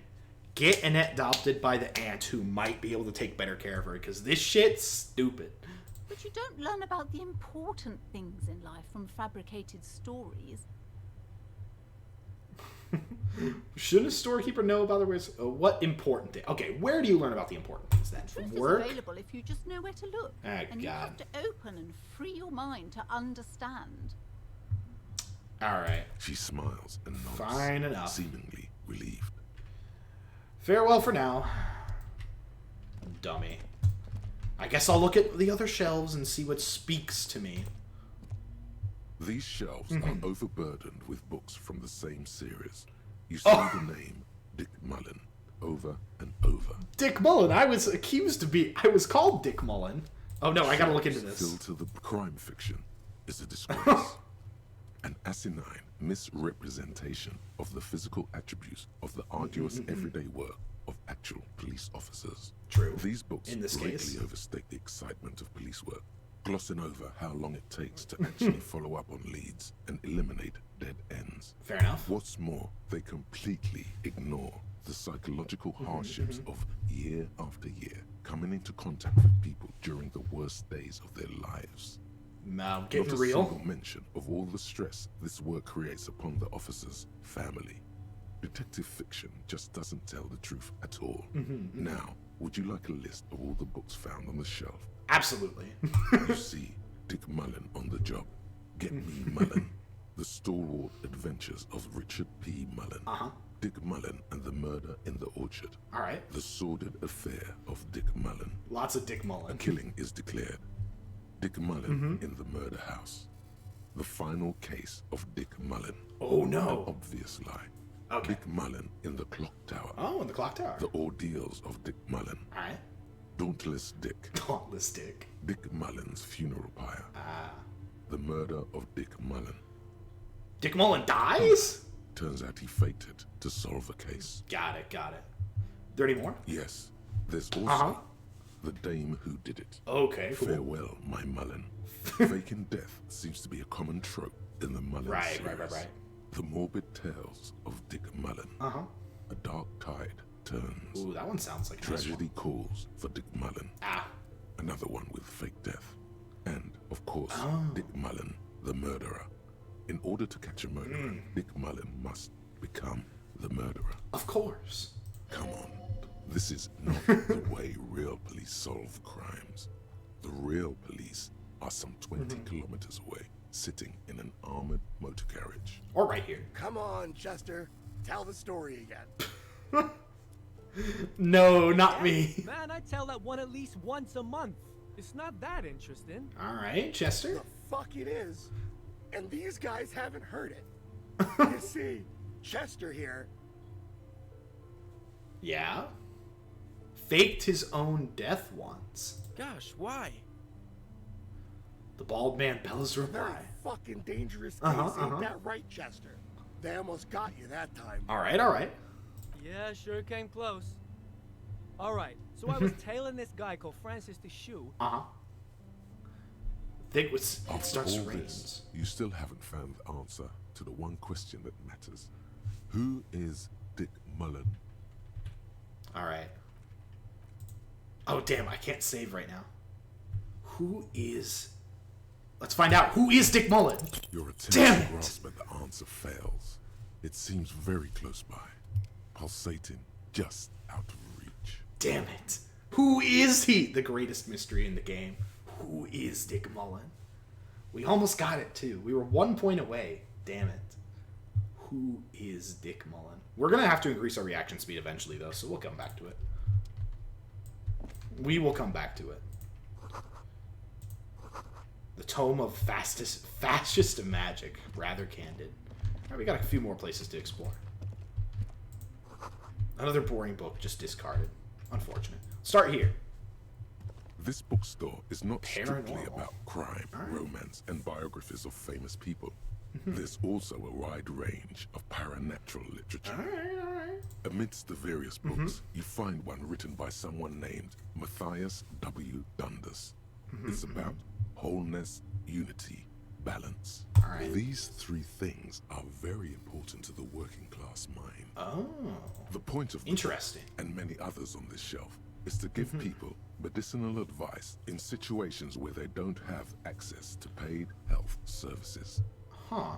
Speaker 1: Get Annette adopted by the aunt who might be able to take better care of her because this shit's stupid.
Speaker 12: But you don't learn about the important things in life from fabricated stories.
Speaker 1: Shouldn't a storekeeper know about the ways? What important thing? Okay, where do you learn about the important things then?
Speaker 12: Truth
Speaker 1: From
Speaker 12: is
Speaker 1: work?
Speaker 12: available if you just know where to look.
Speaker 1: Oh,
Speaker 12: and you have
Speaker 1: God.
Speaker 12: to open and free your mind to understand.
Speaker 1: All right.
Speaker 2: She smiles and nods,
Speaker 1: Fine enough.
Speaker 2: seemingly relieved.
Speaker 1: Farewell for now. Dummy. I guess I'll look at the other shelves and see what speaks to me.
Speaker 2: These shelves are overburdened with books from the same series. You see
Speaker 1: Oh.
Speaker 2: the name Dick Mullen over and over.
Speaker 1: Dick Mullen. I was accused to be. I was called Dick Mullen. Oh no, I gotta look into this.
Speaker 2: Filled to the crime fiction is a disgrace. An asinine misrepresentation of the physical attributes of the arduous everyday work of actual police officers.
Speaker 1: True.
Speaker 2: These books
Speaker 1: In this
Speaker 2: greatly
Speaker 1: case.
Speaker 2: overstate the excitement of police work, glossing over how long it takes to actually follow up on leads and eliminate dead ends.
Speaker 1: Fair enough.
Speaker 2: What's more, they completely ignore the psychological hardships of year after year coming into contact with people during the worst days of their lives.
Speaker 1: Now,
Speaker 2: Not
Speaker 1: getting
Speaker 2: a
Speaker 1: real.
Speaker 2: single mention of all the stress this work creates upon the officer's family. Detective fiction just doesn't tell the truth at all. Now, would you like a list of all the books found on the shelf?
Speaker 1: Absolutely.
Speaker 2: You see Dick Mullen on the job. Get Me Mullen. The Stalwart Adventures of Richard P. Mullen. Dick Mullen and the Murder in the Orchard.
Speaker 1: All right.
Speaker 2: The Sordid Affair of Dick Mullen.
Speaker 1: Lots of Dick
Speaker 2: A
Speaker 1: Mullen.
Speaker 2: killing is declared. Dick Mullen in the murder house. The final case of Dick Mullen.
Speaker 1: Oh
Speaker 2: An
Speaker 1: no.
Speaker 2: obvious lie.
Speaker 1: Okay.
Speaker 2: Dick Mullen in the clock tower.
Speaker 1: Oh, in the clock tower.
Speaker 2: The ordeals of Dick Mullen.
Speaker 1: All right.
Speaker 2: Dauntless Dick.
Speaker 1: Dauntless Dick.
Speaker 2: Dick Mullen's funeral pyre.
Speaker 1: Ah.
Speaker 2: The murder of Dick Mullen.
Speaker 1: Dick Mullen dies?
Speaker 2: Turns out he faked it to solve a case.
Speaker 1: Got it. Got it. There any more?
Speaker 2: Yes, there's also the dame who did it.
Speaker 1: Okay. Cool.
Speaker 2: Farewell, my Mullen. Faking death seems to be a common trope in the Mullen series.
Speaker 1: Right.
Speaker 2: The morbid tales of Dick Mullen. A dark tide turns.
Speaker 1: Ooh, that one sounds like a nice
Speaker 2: Tragedy
Speaker 1: one.
Speaker 2: calls for Dick Mullen.
Speaker 1: Ah.
Speaker 2: Another one with fake death. And, of course, Dick Mullen, the murderer. In order to catch a murderer, Dick Mullen must become the murderer.
Speaker 1: Of course.
Speaker 2: Come on. This is not the way real police solve crimes. The real police are some 20 kilometers away, sitting in an armored motor carriage.
Speaker 1: Or right here.
Speaker 13: Come on, Chester. Tell the story again.
Speaker 1: No, not me.
Speaker 14: Man, I tell that one at least once a month. It's not that interesting.
Speaker 1: All right, Chester.
Speaker 13: The fuck it is. And these guys haven't heard it. You see, Chester here.
Speaker 1: Yeah? Faked his own death once.
Speaker 14: Gosh, why?
Speaker 1: The bald man bellows
Speaker 13: Very
Speaker 1: reply.
Speaker 13: fucking dangerous case, ain't that right, Chester? They almost got you that time.
Speaker 1: All right, all right.
Speaker 14: Yeah, sure came close. All right, so I was tailing this guy called Francis the Shoe.
Speaker 1: Uh-huh. It
Speaker 2: After
Speaker 1: starts
Speaker 2: all
Speaker 1: raining.
Speaker 2: this, you still haven't found the answer to the one question that matters. Who is Dick Mullen?
Speaker 1: All right. Oh, damn, I can't save right now. Who is... Let's find out. Who is Dick Mullen?
Speaker 2: Your attempt
Speaker 1: Damn
Speaker 2: to
Speaker 1: it!
Speaker 2: grasp at the answer fails. It seems very close by, pulsating just out of reach.
Speaker 1: Damn it. Who is he? The greatest mystery in the game. Who is Dick Mullen? We almost got it, too. We were 1 point away. Damn it. Who is Dick Mullen? We're going to have to increase our reaction speed eventually, though, so we'll come back to it. We will come back to it. The Tome of Fascist Magic. Rather candid. All right, we got a few more places to explore. Another boring book just discarded. Unfortunate. Start here.
Speaker 2: This bookstore is not strictly
Speaker 1: Paranormal.
Speaker 2: about crime,
Speaker 1: Alright.
Speaker 2: romance, and biographies of famous people. There's also a wide range of paranatural literature.
Speaker 1: Alright.
Speaker 2: Amidst the various books, you find one written by someone named Matthias W. Dundas. It's about wholeness, unity, balance.
Speaker 1: Alright.
Speaker 2: These three things are very important to the working class mind.
Speaker 1: Oh.
Speaker 2: The point of the
Speaker 1: Interesting.
Speaker 2: book, and many others on this shelf, is to give people medicinal advice in situations where they don't have access to paid health services.
Speaker 1: Huh.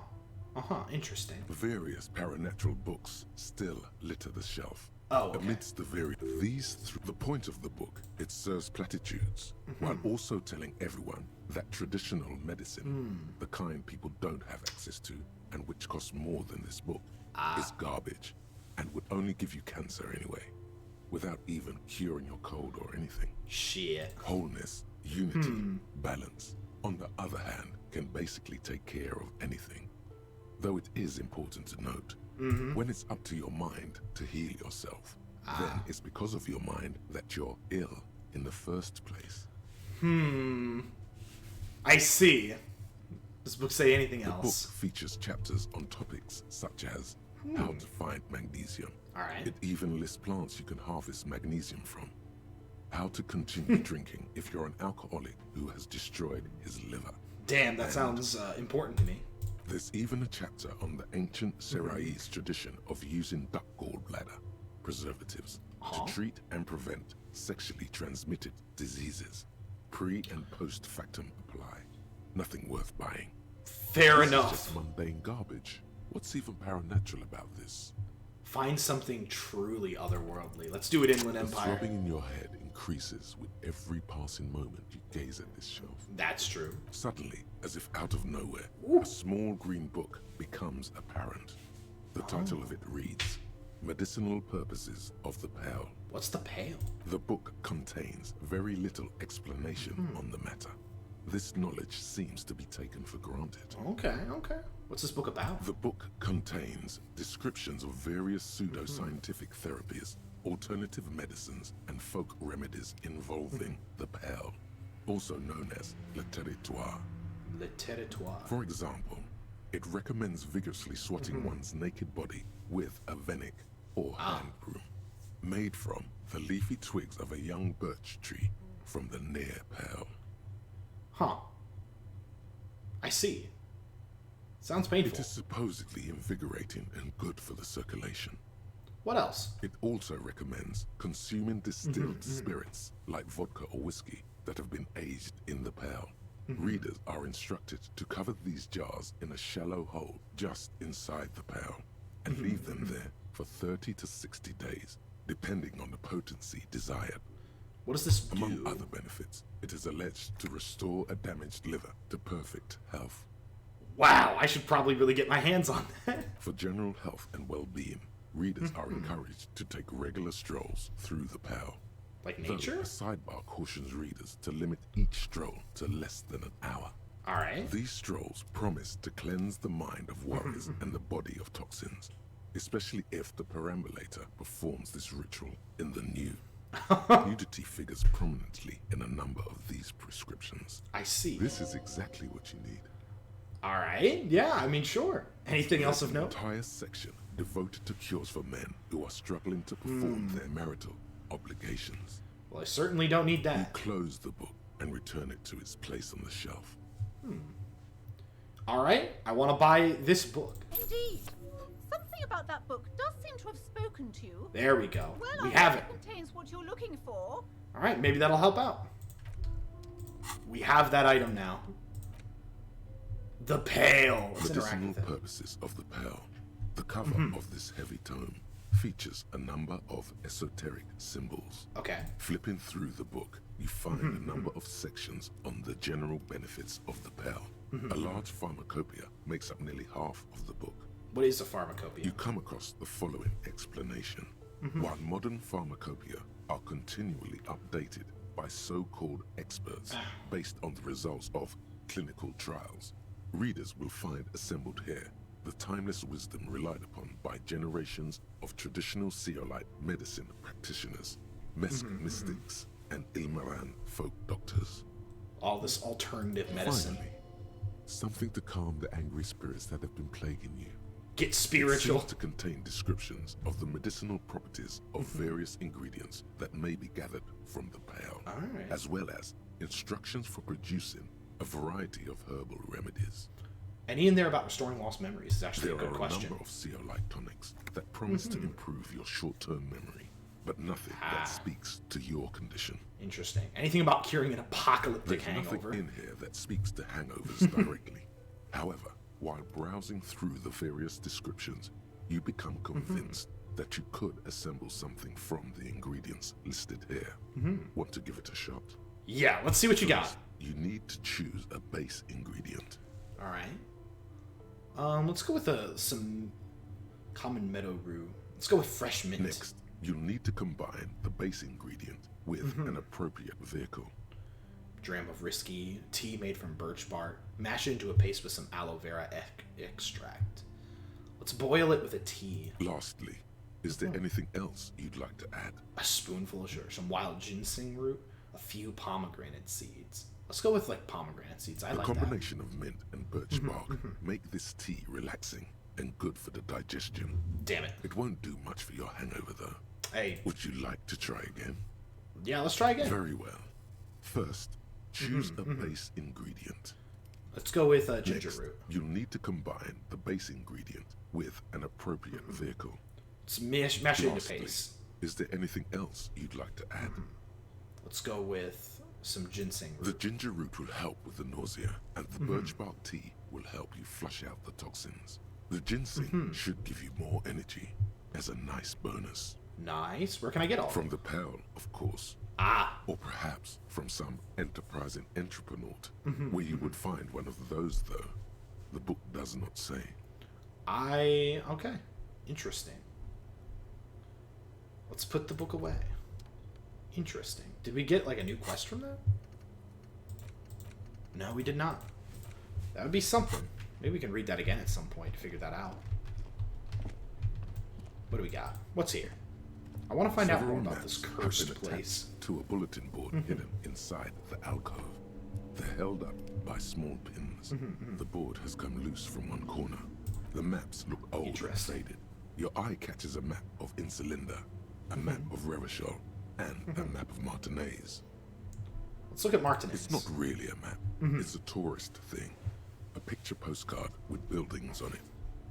Speaker 1: Interesting.
Speaker 2: Various paranatural books still litter the shelf.
Speaker 1: Oh, okay.
Speaker 2: Amidst the the point of the book, it serves platitudes, while also telling everyone that traditional medicine, the kind people don't have access to, and which costs more than this book, is garbage, and would only give you cancer anyway, without even curing your cold or anything.
Speaker 1: Shit.
Speaker 2: Wholeness, unity, balance, on the other hand, can basically take care of anything. Though it is important to note, when it's up to your mind to heal yourself, then it's because of your mind that you're ill in the first place.
Speaker 1: I see. Does the book say anything
Speaker 2: The book
Speaker 1: else?
Speaker 2: features chapters on topics such as how to find magnesium.
Speaker 1: Alright.
Speaker 2: It even lists plants you can harvest magnesium from. How to continue drinking if you're an alcoholic who has destroyed his liver.
Speaker 1: Damn, that sounds important to me.
Speaker 2: There's even a chapter on the ancient Seraise tradition of using duck gallbladder preservatives to treat and prevent sexually transmitted diseases. Pre and post factum apply. Nothing worth buying.
Speaker 1: Fair
Speaker 2: This
Speaker 1: enough.
Speaker 2: is just mundane garbage. What's even paranatural about this?
Speaker 1: Find something truly otherworldly. Let's do it, Inland
Speaker 2: The
Speaker 1: Empire.
Speaker 2: throbbing in your head increases with every passing moment you gaze at this shelf.
Speaker 1: That's true.
Speaker 2: Suddenly, as if out of nowhere, a small green book becomes apparent. The title of it reads, Medicinal Purposes of the Pale.
Speaker 1: What's the pale?
Speaker 2: The book contains very little explanation on the matter. This knowledge seems to be taken for granted.
Speaker 1: Okay. What's this book about?
Speaker 2: The book contains descriptions of various pseudoscientific therapies, alternative medicines, and folk remedies involving the pale, also known as le territoire.
Speaker 1: Le territoire.
Speaker 2: For example, it recommends vigorously swatting one's naked body with a venik or hand broom, made from the leafy twigs of a young birch tree from the near pale.
Speaker 1: Huh. I see. Sounds painful.
Speaker 2: It is supposedly invigorating and good for the circulation.
Speaker 1: What else?
Speaker 2: It also recommends consuming distilled spirits like vodka or whiskey that have been aged in the pale. Readers are instructed to cover these jars in a shallow hole just inside the pale and leave them there for 30 to 60 days, depending on the potency desired.
Speaker 1: What does this do?
Speaker 2: Among other benefits, it is alleged to restore a damaged liver to perfect health.
Speaker 1: Wow, I should probably really get my hands on that.
Speaker 2: For general health and well-being, readers are encouraged to take regular strolls through the Pale.
Speaker 1: Like nature?
Speaker 2: Though a sidebar cautions readers to limit each stroll to less than an hour.
Speaker 1: Alright.
Speaker 2: These strolls promise to cleanse the mind of worries and the body of toxins, especially if the perambulator performs this ritual in the nude. Nudity figures prominently in a number of these prescriptions.
Speaker 1: I see.
Speaker 2: This is exactly what you need.
Speaker 1: Alright, yeah, I mean, sure. Anything else of note?
Speaker 2: An entire section devoted to cures for men who are struggling to perform their marital obligations.
Speaker 1: Well, I certainly don't need
Speaker 2: You
Speaker 1: that.
Speaker 2: close the book and return it to its place on the shelf.
Speaker 1: Alright, I want to buy this book.
Speaker 12: Indeed. Something about that book does seem to have spoken to you.
Speaker 1: There we go.
Speaker 12: Well,
Speaker 1: We
Speaker 12: I
Speaker 1: have
Speaker 12: hope
Speaker 1: it.
Speaker 12: it contains what you're looking for.
Speaker 1: Alright, maybe that'll help out. We have that item now. The Pale. Let's interact
Speaker 2: Medicinal
Speaker 1: with it.
Speaker 2: purposes of the Pale. The cover of this heavy tome features a number of esoteric symbols.
Speaker 1: Okay.
Speaker 2: Flipping through the book, you find a number of sections on the general benefits of the Pale. A large pharmacopoeia makes up nearly half of the book.
Speaker 1: What is a pharmacopoeia?
Speaker 2: You come across the following explanation. While modern pharmacopoeia are continually updated by so-called experts based on the results of clinical trials, readers will find assembled here the timeless wisdom relied upon by generations of traditional Seolite medicine practitioners, Mesk mystics, and Ilmaran folk doctors.
Speaker 1: All this alternative medicine.
Speaker 2: Finally, something to calm the angry spirits that have been plaguing you.
Speaker 1: Get
Speaker 2: It
Speaker 1: spiritual.
Speaker 2: seems to contain descriptions of the medicinal properties of various ingredients that may be gathered from the Pale,
Speaker 1: Alright.
Speaker 2: as well as instructions for producing a variety of herbal remedies.
Speaker 1: Any in there about restoring lost memories is actually
Speaker 2: There
Speaker 1: a good
Speaker 2: are
Speaker 1: question.
Speaker 2: a number of Seolite tonics that promise to improve your short-term memory, but nothing that speaks to your condition.
Speaker 1: Interesting. Anything about curing an apocalyptic
Speaker 2: There's
Speaker 1: hangover?
Speaker 2: nothing in here that speaks to hangovers directly. However, while browsing through the various descriptions, you become convinced that you could assemble something from the ingredients listed here. Want to give it a shot?
Speaker 1: Yeah, let's see what you got.
Speaker 2: First, you need to choose a base ingredient.
Speaker 1: Alright. Let's go with some common meadow rue. Let's go with fresh mint.
Speaker 2: Next, you'll need to combine the base ingredient with an appropriate vehicle.
Speaker 1: Dram of risky tea made from birch bark. Mash it into a paste with some aloe vera extract. Let's boil it with a tea.
Speaker 2: Lastly, is there anything else you'd like to add?
Speaker 1: A spoonful of sugar, some wild ginseng root, a few pomegranate seeds. Let's go with like pomegranate seeds. I
Speaker 2: The
Speaker 1: like
Speaker 2: combination of mint and birch bark make this tea relaxing and good for the digestion.
Speaker 1: Damn it.
Speaker 2: It won't do much for your hangover though.
Speaker 1: Hey.
Speaker 2: Would you like to try again?
Speaker 1: Yeah, let's try again.
Speaker 2: Very well. First, choose a base ingredient.
Speaker 1: Let's go with ginger
Speaker 2: Next,
Speaker 1: root.
Speaker 2: you'll need to combine the base ingredient with an appropriate vehicle.
Speaker 1: Let's mash it into
Speaker 2: Lastly,
Speaker 1: paste.
Speaker 2: is there anything else you'd like to add?
Speaker 1: Let's go with some ginseng root.
Speaker 2: The ginger root will help with the nausea, and the birch bark tea will help you flush out the toxins. The ginseng should give you more energy as a nice bonus.
Speaker 1: Nice. Where can I get all
Speaker 2: From the Pale, of course.
Speaker 1: Ah.
Speaker 2: Or perhaps from some enterprising entrepreneur, where you would find one of those, though. The book does not say.
Speaker 1: Okay. Interesting. Let's put the book away. Interesting. Did we get like a new quest from that? No, we did not. That would be something. Maybe we can read that again at some point to figure that out. What do we got? What's here? I want to find out more
Speaker 2: Several
Speaker 1: about this
Speaker 2: maps have
Speaker 1: cursed
Speaker 2: been
Speaker 1: place.
Speaker 2: attached to a bulletin board hidden inside the alcove. They're held up by small pins. The board has come loose from one corner. The maps look old and faded. Your eye catches a map of Insulinda, a map of Revachol, and a map of Martinaise.
Speaker 1: Let's look at Martinaise.
Speaker 2: It's not really a map. It's a tourist thing. A picture postcard with buildings on it,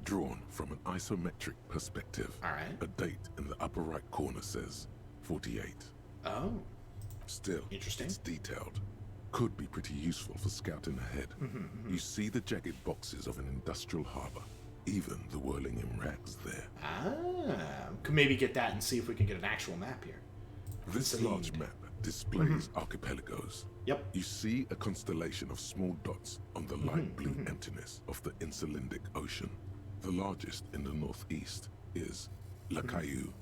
Speaker 2: drawn from an isometric perspective.
Speaker 1: Alright.
Speaker 2: A date in the upper right corner says 48.
Speaker 1: Oh.
Speaker 2: Still,
Speaker 1: interesting.
Speaker 2: It's detailed. Could be pretty useful for scouting ahead. You see the jagged boxes of an industrial harbor, even the whirling in rags there.
Speaker 1: Ah. Could maybe get that and see if we can get an actual map here.
Speaker 2: This
Speaker 1: Indeed.
Speaker 2: large map displays archipelagos.
Speaker 1: Yep.
Speaker 2: You see a constellation of small dots on the light blue emptiness of the Insulindic Ocean. The largest in the northeast is La Caillou.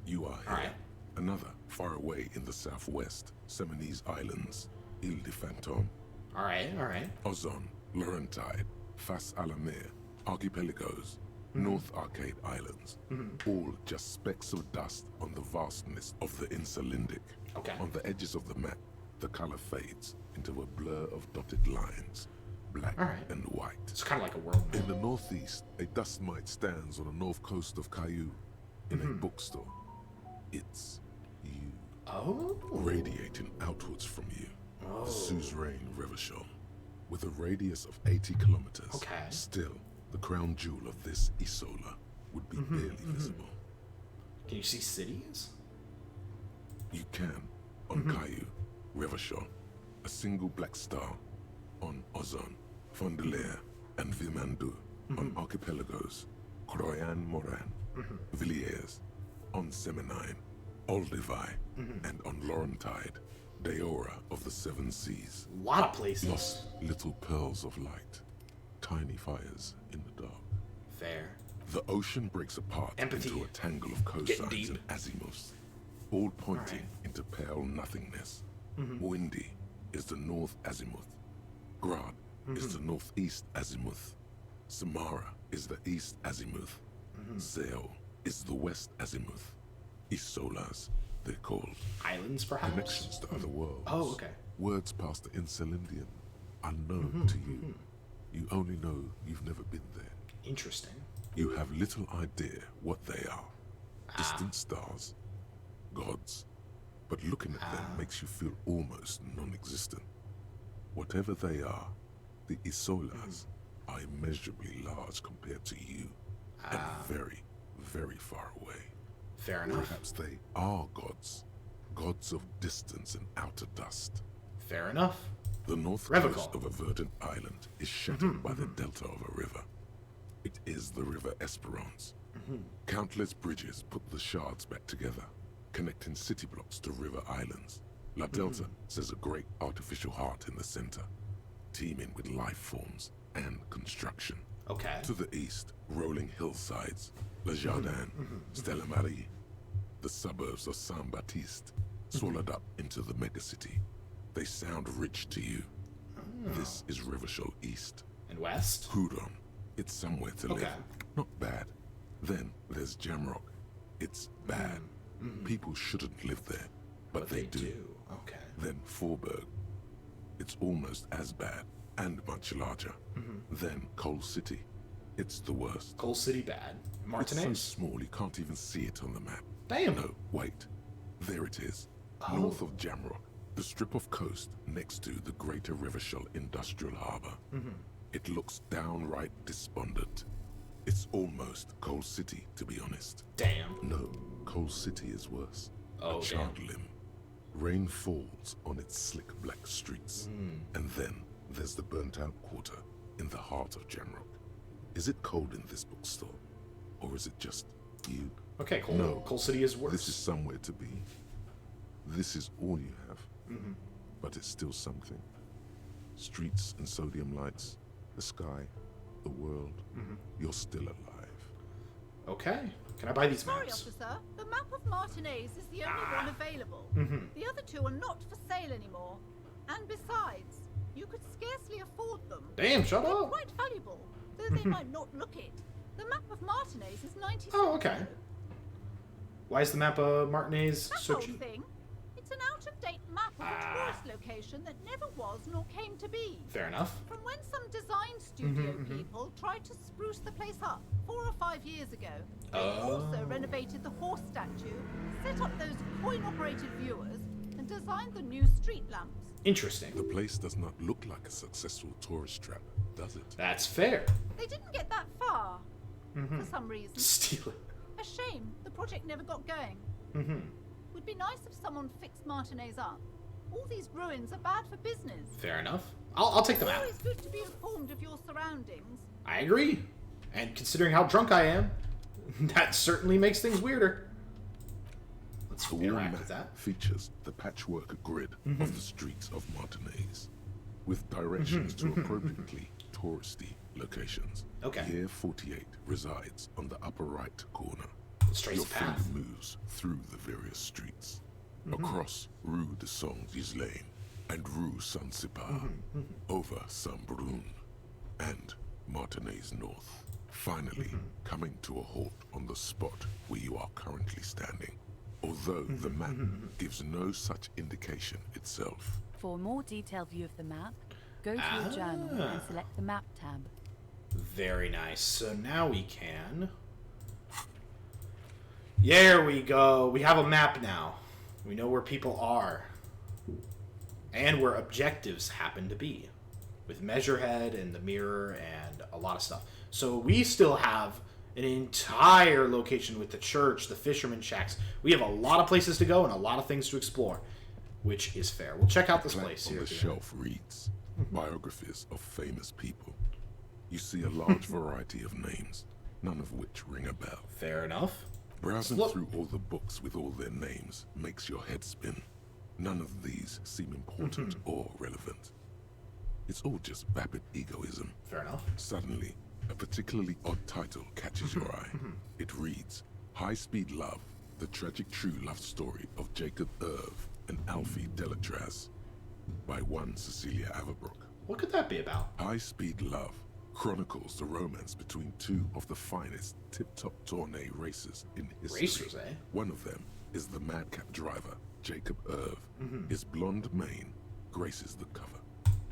Speaker 2: You are here.
Speaker 1: Alright.
Speaker 2: Another far away in the southwest, Seminese Islands, Ile de Fantôme.
Speaker 1: Alright.
Speaker 2: Ozon, Laurentide, Fas Alamir, Archipelagos, North Arcade Islands, all just specks of dust on the vastness of the Insulindic.
Speaker 1: Okay.
Speaker 2: On the edges of the map, the color fades into a blur of dotted lines, black and white.
Speaker 1: It's kind of like a world map.
Speaker 2: In the northeast, a dust mite stands on the north coast of Caillou in a bookstore. It's you.
Speaker 1: Oh.
Speaker 2: Radiating outwards from you. The suzerain Revachol. With a radius of 80 kilometers.
Speaker 1: Okay.
Speaker 2: Still, the crown jewel of this Isola would be barely visible.
Speaker 1: Can you see cities?
Speaker 2: You can, on Caillou, Revachol, a single black star, on Ozon, Fondelier, and Vilmandu, on archipelagos, Croyan Moran, Villiers, on Seminine, Olduvai, and on Laurentide, Deora of the Seven Seas.
Speaker 1: A lot of places.
Speaker 2: Lost little pearls of light, tiny fires in the dark.
Speaker 1: Fair.
Speaker 2: The ocean breaks apart into a tangle of coastines and azimuths, all pointing into pale nothingness. Windy is the north azimuth. Grad is the northeast azimuth. Samara is the east azimuth. Zeo is the west azimuth. Isolas, they're called.
Speaker 1: Islands, perhaps?
Speaker 2: Connections to other worlds.
Speaker 1: Oh, okay.
Speaker 2: Words past the Insulindian, unknown to you. You only know you've never been there.
Speaker 1: Interesting.
Speaker 2: You have little idea what they are. Distant stars, gods. But looking at them makes you feel almost non-existent. Whatever they are, the Isolas are immeasurably large compared to you. And very, very far away.
Speaker 1: Fair enough.
Speaker 2: Perhaps they are gods. Gods of distance and outer dust.
Speaker 1: Fair enough.
Speaker 2: The north coast of a verdant island is shattered by the delta of a river. It is the River Esperance. Countless bridges put the shards back together, connecting city blocks to river islands. La Delta says a great artificial heart in the center, teeming with life forms and construction.
Speaker 1: Okay.
Speaker 2: To the east, rolling hillsides, Le Jardin, Stella Marie, the suburbs of Saint-Baptiste, swallowed up into the megacity. They sound rich to you. This is Revachol East.
Speaker 1: And west?
Speaker 2: Houdon. It's somewhere to live. Not bad. Then there's Jamrock. It's bad. People shouldn't live there, but they do.
Speaker 1: Okay.
Speaker 2: Then Forberg. It's almost as bad and much larger. Then Coal City. It's the worst.
Speaker 1: Coal City bad. Martinaise?
Speaker 2: It's so small you can't even see it on the map.
Speaker 1: Damn.
Speaker 2: No, wait. There it is. North of Jamrock. The strip of coast next to the Greater Revachol Industrial Harbor. It looks downright despondent. It's almost Coal City, to be honest.
Speaker 1: Damn.
Speaker 2: No, Coal City is worse.
Speaker 1: Oh,
Speaker 2: a charred limb. Rain falls on its slick black streets. And then there's the burnt-out quarter in the heart of Jamrock. Is it cold in this bookstore? Or is it just you?
Speaker 1: Okay, Coal,
Speaker 2: no,
Speaker 1: Coal City is worse.
Speaker 2: This is somewhere to be. This is all you have. But it's still something. Streets and sodium lights, the sky, the world. You're still alive.
Speaker 1: Okay. Can I buy these
Speaker 12: Sorry,
Speaker 1: maps?
Speaker 12: officer. The map of Martinaise is the only one available. The other two are not for sale anymore. And besides, you could scarcely afford them.
Speaker 1: Damn, shut
Speaker 12: They're
Speaker 1: up.
Speaker 12: quite valuable, though they might not look it. The map of Martinaise is 90 cents.
Speaker 1: Oh, okay. Why is the map of Martinaise
Speaker 12: That
Speaker 1: so
Speaker 12: whole
Speaker 1: cheap?
Speaker 12: thing. It's an out-of-date map of a tourist location that never was nor came to be.
Speaker 1: Fair enough.
Speaker 12: From when some design studio people tried to spruce the place up 4 or 5 years ago. They also renovated the horse statue, set up those coin-operated viewers, and designed the new street lamps.
Speaker 1: Interesting.
Speaker 2: The place does not look like a successful tourist trap, does it?
Speaker 1: That's fair.
Speaker 12: They didn't get that far, for some reason.
Speaker 1: Steal it.
Speaker 12: A shame the project never got going. Would be nice if someone fixed Martinaise up. All these ruins are bad for business.
Speaker 1: Fair enough. I'll take the
Speaker 12: It's
Speaker 1: map.
Speaker 12: always good to be informed of your surroundings.
Speaker 1: I agree. And considering how drunk I am, that certainly makes things weirder. Let's
Speaker 2: The wall
Speaker 1: interact with
Speaker 2: map
Speaker 1: that.
Speaker 2: features the patchwork grid of the streets of Martinaise, with directions to appropriately touristy locations.
Speaker 1: Okay.
Speaker 2: Year 48 resides on the upper right corner.
Speaker 1: Let's trace
Speaker 2: Your
Speaker 1: a path.
Speaker 2: finger moves through the various streets, across Rue de Saint-Ghislain and Rue Saint-Cypar, over Saint-Brun and Martinaise North, finally coming to a halt on the spot where you are currently standing, although the map gives no such indication itself.
Speaker 6: For a more detailed view of the map, go to your journal and select the map tab.
Speaker 1: Very nice. So now we can... There we go. We have a map now. We know where people are. And where objectives happen to be. With Measurehead and the mirror and a lot of stuff. So we still have an entire location with the church, the fisherman shacks. We have a lot of places to go and a lot of things to explore. Which is fair. We'll check out this place
Speaker 2: On
Speaker 1: here.
Speaker 2: the shelf reads biographies of famous people. You see a large variety of names, none of which ring a bell.
Speaker 1: Fair enough.
Speaker 2: Browsing through all the books with all their names makes your head spin. None of these seem important or relevant. It's all just vapid egoism.
Speaker 1: Fair enough.
Speaker 2: Suddenly, a particularly odd title catches your eye. It reads, High Speed Love, the tragic true love story of Jacob Irv and Alfie Delatraz, by one Cecilia Averbrook.
Speaker 1: What could that be about?
Speaker 2: High Speed Love chronicles the romance between two of the finest tip-top tournée racers in history.
Speaker 1: Racers, eh?
Speaker 2: One of them is the madcap driver, Jacob Irv. His blonde mane graces the cover.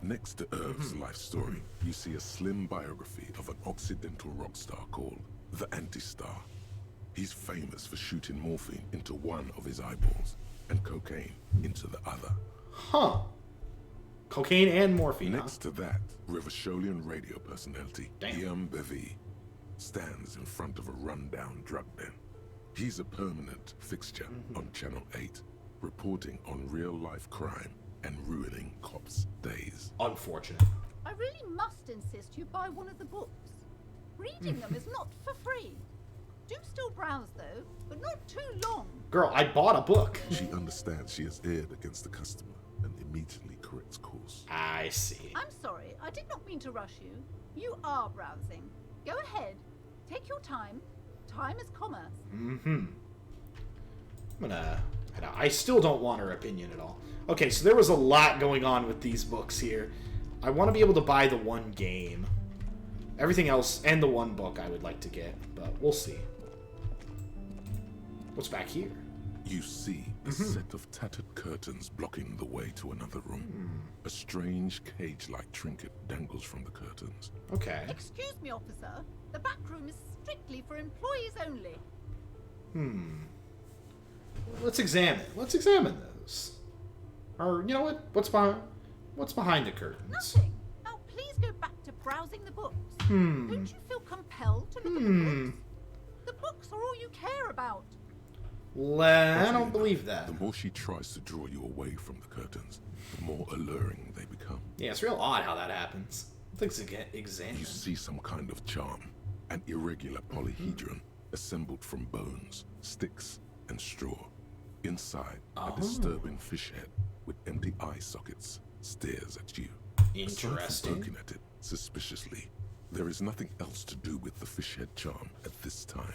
Speaker 2: Next to Irv's life story, you see a slim biography of an Occidental rock star called the Anti-Star. He's famous for shooting morphine into one of his eyeballs and cocaine into the other.
Speaker 1: Huh. Cocaine and morphine,
Speaker 2: Next to that, Revacholian radio personality Guillaume Bevy stands in front of a rundown drug den. He's a permanent fixture on Channel 8, reporting on real-life crime and ruining cops' days.
Speaker 1: Unfortunate.
Speaker 12: I really must insist you buy one of the books. Reading them is not for free. Do still browse though, but not too long.
Speaker 1: Girl, I bought a book.
Speaker 2: She understands she has erred against the customer and immediately corrects course.
Speaker 1: I see.
Speaker 12: I'm sorry, I did not mean to rush you. You are browsing. Go ahead. Take your time. Time is commerce.
Speaker 1: I'm gonna head out. I still don't want her opinion at all. Okay, so there was a lot going on with these books here. I want to be able to buy the one game. Everything else, and the one book I would like to get, but we'll see. What's back here?
Speaker 2: You see a set of tattered curtains blocking the way to another room. A strange cage-like trinket dangles from the curtains.
Speaker 1: Okay.
Speaker 12: Excuse me, officer. The back room is strictly for employees only.
Speaker 1: Let's examine. Let's examine those. Or you know what? What's behind the curtains?
Speaker 12: Nothing. Now please go back to browsing the books. Don't you feel compelled to look at the books? The books are all you care about.
Speaker 1: I don't believe that.
Speaker 2: The more she tries to draw you away from the curtains, the more alluring they become.
Speaker 1: Yeah, it's real odd how that happens. Let's examine.
Speaker 2: You see some kind of charm, an irregular polyhedron assembled from bones, sticks, and straw. Inside, a disturbing fish head with empty eye sockets stares at you.
Speaker 1: Interesting.
Speaker 2: Aside from poking at it suspiciously, there is nothing else to do with the fish head charm at this time.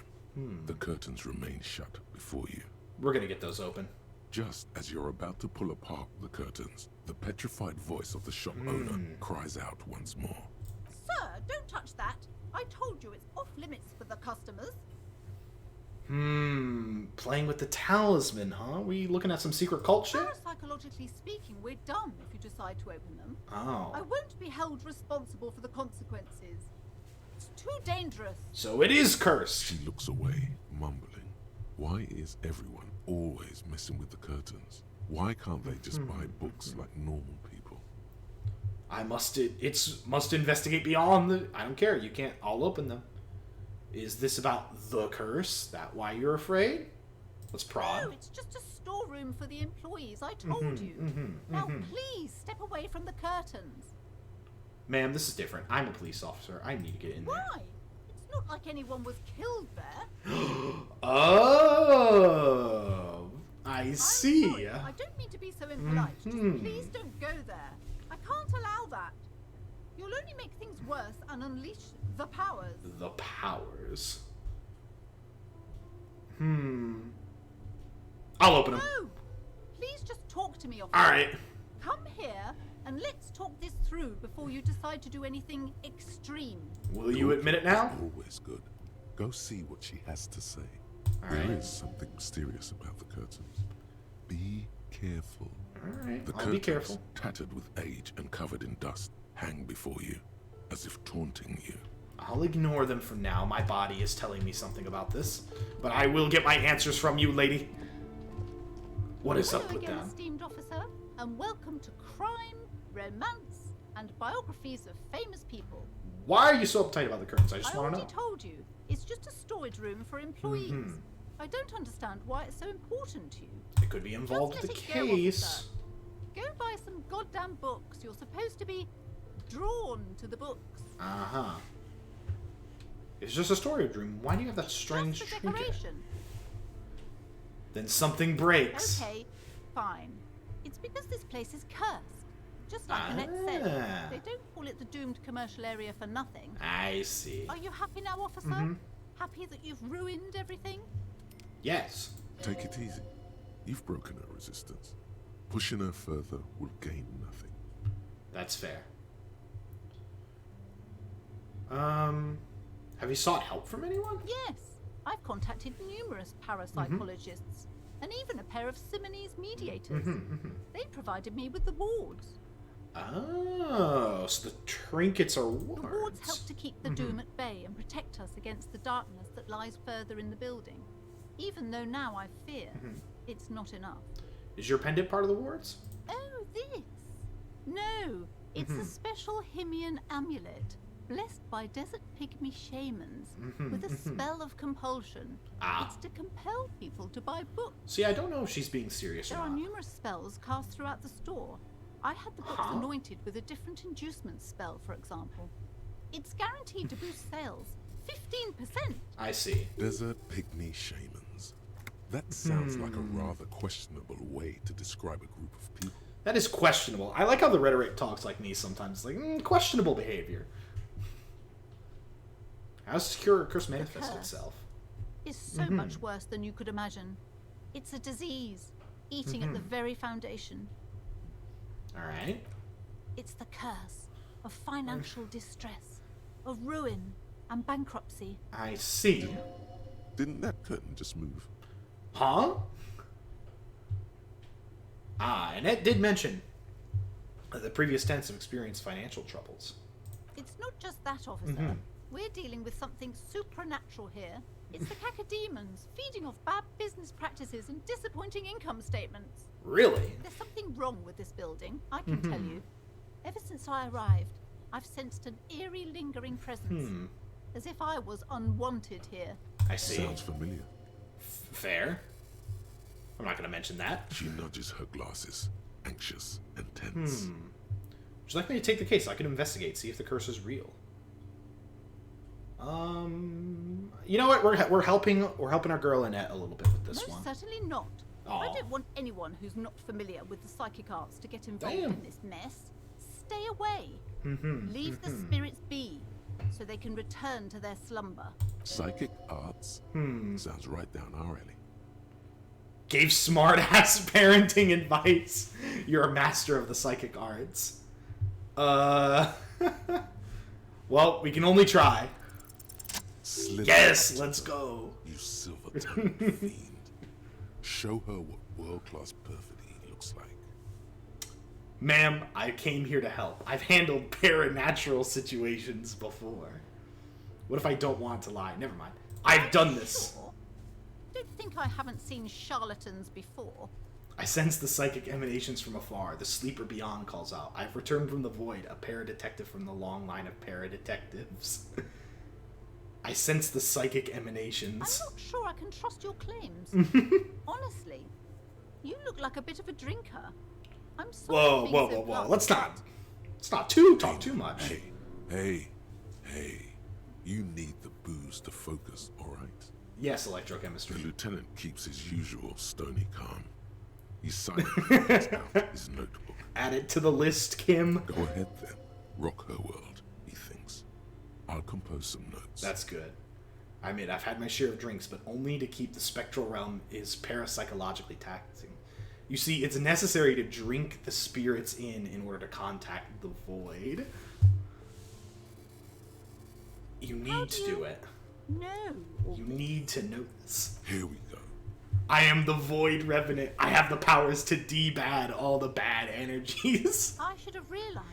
Speaker 2: The curtains remain shut before you.
Speaker 1: We're gonna get those open.
Speaker 2: Just as you're about to pull apart the curtains, the petrified voice of the shop owner cries out once more.
Speaker 12: Sir, don't touch that. I told you it's off limits for the customers.
Speaker 1: Playing with the talisman, huh? We looking at some secret cult shit?
Speaker 12: Parapsychologically speaking, we're done if you decide to open them.
Speaker 1: Oh.
Speaker 12: I won't be held responsible for the consequences. It's too dangerous.
Speaker 1: So it is cursed.
Speaker 2: She looks away, mumbling. Why is everyone always messing with the curtains? Why can't they just buy books like normal people?
Speaker 1: I must investigate beyond the... I don't care. You can't... I'll open them. Is this about the curse? That why you're afraid? Let's prod.
Speaker 12: No, it's just a storeroom for the employees. I told you. Now, please step away from the curtains.
Speaker 1: Ma'am, this is different. I'm a police officer. I need to get in there.
Speaker 12: Why? It's not like anyone was killed there.
Speaker 1: Oh! I
Speaker 12: I'm
Speaker 1: see.
Speaker 12: sorry, I don't mean to be so impolite. Just please don't go there. I can't allow that. You'll only make things worse and unleash the powers.
Speaker 1: The powers. I'll open them.
Speaker 12: No! Please just talk to me, officer.
Speaker 1: Alright.
Speaker 12: Come here and let's talk this through before you decide to do anything extreme.
Speaker 1: Will you admit it now?
Speaker 2: Always good. Go see what she has to say.
Speaker 1: Alright.
Speaker 2: There is something mysterious about the curtains. Be careful.
Speaker 1: Alright,
Speaker 2: The
Speaker 1: I'll
Speaker 2: curtains,
Speaker 1: be careful.
Speaker 2: tattered with age and covered in dust, hang before you, as if taunting you.
Speaker 1: I'll ignore them for now. My body is telling me something about this. But I will get my answers from you, lady. What is up
Speaker 12: Hello
Speaker 1: with
Speaker 12: again,
Speaker 1: that?
Speaker 12: esteemed officer, and welcome to Crime, Romance, and Biographies of Famous People.
Speaker 1: Why are you so uptight about the curtains? I just
Speaker 12: I
Speaker 1: want to
Speaker 12: already
Speaker 1: know.
Speaker 12: told you, it's just a storage room for employees. I don't understand why it's so important to you.
Speaker 1: It could be involved
Speaker 12: Just
Speaker 1: with the
Speaker 12: let it go,
Speaker 1: case.
Speaker 12: officer. Go buy some goddamn books. You're supposed to be drawn to the books.
Speaker 1: Uh-huh. It's just a storage room. Why do you have that strange
Speaker 12: Just a
Speaker 1: trinket?
Speaker 12: decoration.
Speaker 1: Then something breaks.
Speaker 12: Okay, fine. It's because this place is cursed. Just like Annette said, they don't call it the doomed commercial area for nothing.
Speaker 1: I see.
Speaker 12: Are you happy now, officer? Happy that you've ruined everything?
Speaker 1: Yes.
Speaker 2: Take it easy. You've broken her resistance. Pushing her further will gain nothing.
Speaker 1: That's fair. Have you sought help from anyone?
Speaker 12: Yes. I've contacted numerous parapsychologists and even a pair of Simonese mediators. They provided me with the wards.
Speaker 1: Oh, so the trinkets are wards.
Speaker 12: The wards help to keep the doom at bay and protect us against the darkness that lies further in the building. Even though now I fear it's not enough.
Speaker 1: Is your pendant part of the wards?
Speaker 12: Oh, this? No, it's a special Himian amulet, blessed by desert pygmy shamans with a spell of compulsion. It's to compel people to buy books.
Speaker 1: See, I don't know if she's being serious
Speaker 12: There
Speaker 1: or
Speaker 12: are
Speaker 1: not.
Speaker 12: numerous spells cast throughout the store. I had the books anointed with a different inducement spell, for example. It's guaranteed to boost sales 15%.
Speaker 1: I see.
Speaker 2: Desert pygmy shamans. That sounds like a rather questionable way to describe a group of people.
Speaker 1: That is questionable. I like how the rhetoric talks like me sometimes. Like, questionable behavior. How does secure curse manifest
Speaker 12: curse
Speaker 1: itself?
Speaker 12: Is so much worse than you could imagine. It's a disease, eating at the very foundation.
Speaker 1: Alright.
Speaker 12: It's the curse of financial distress, of ruin and bankruptcy.
Speaker 1: I see.
Speaker 2: Didn't that curtain just move?
Speaker 1: Huh? And it did mention that the previous tenants have experienced financial troubles.
Speaker 12: It's not just that, officer. We're dealing with something supernatural here. It's the cacodemons feeding off bad business practices and disappointing income statements.
Speaker 1: Really?
Speaker 12: There's something wrong with this building, I can tell you. Ever since I arrived, I've sensed an eerie, lingering presence. As if I was unwanted here.
Speaker 1: I see.
Speaker 2: Sounds familiar.
Speaker 1: Fair. I'm not going to mention that.
Speaker 2: She nudges her glasses, anxious and tense.
Speaker 1: Would you like me to take the case? I can investigate, see if the curse is real. You know what? We're helping our girl Annette a little bit with this one.
Speaker 12: Most certainly not.
Speaker 1: Aw.
Speaker 12: I don't want anyone who's not familiar with the psychic arts to get involved
Speaker 1: Damn.
Speaker 12: in this mess. Stay away. Leave the spirits be, so they can return to their slumber.
Speaker 2: Psychic arts? Sounds right down our alley.
Speaker 1: Gave smart-ass parenting advice. You're a master of the psychic arts. Well, we can only try.
Speaker 2: Slither
Speaker 1: Yes,
Speaker 2: out,
Speaker 1: let's go.
Speaker 2: You silver-tongued fiend. Show her what world-class perfidy looks like.
Speaker 1: Ma'am, I came here to help. I've handled paranatural situations before. What if I don't want to lie? Never mind. I've done this.
Speaker 12: Sure. Don't think I haven't seen charlatans before.
Speaker 1: I sense the psychic emanations from afar. The sleeper beyond calls out. I've returned from the void, a paradetective from the long line of paradetectives. I sense the psychic emanations.
Speaker 12: I'm not sure I can trust your claims. Honestly, you look like a bit of a drinker. I'm sorry.
Speaker 1: Whoa,
Speaker 12: for being
Speaker 1: whoa,
Speaker 12: so
Speaker 1: whoa, whoa.
Speaker 12: blunt.
Speaker 1: Let's not talk too much.
Speaker 2: Hey. You need the booze to focus, alright?
Speaker 1: Yes,
Speaker 2: The
Speaker 1: electrochemistry.
Speaker 2: lieutenant keeps his usual stony calm. He's silent. His out his notebook.
Speaker 1: Add it to the list, Kim.
Speaker 2: Go ahead then. Rock her world, he thinks. I'll compose some notes.
Speaker 1: That's good. I mean, I've had my share of drinks, but only to keep the spectral realm is parapsychologically taxing. You see, it's necessary to drink the spirits in order to contact the void. You need to do it.
Speaker 12: No.
Speaker 1: You need to know this.
Speaker 2: Here we go.
Speaker 1: I am the VOID-REVENANT. I have the powers to debad all the bad energies.
Speaker 12: I should have realized.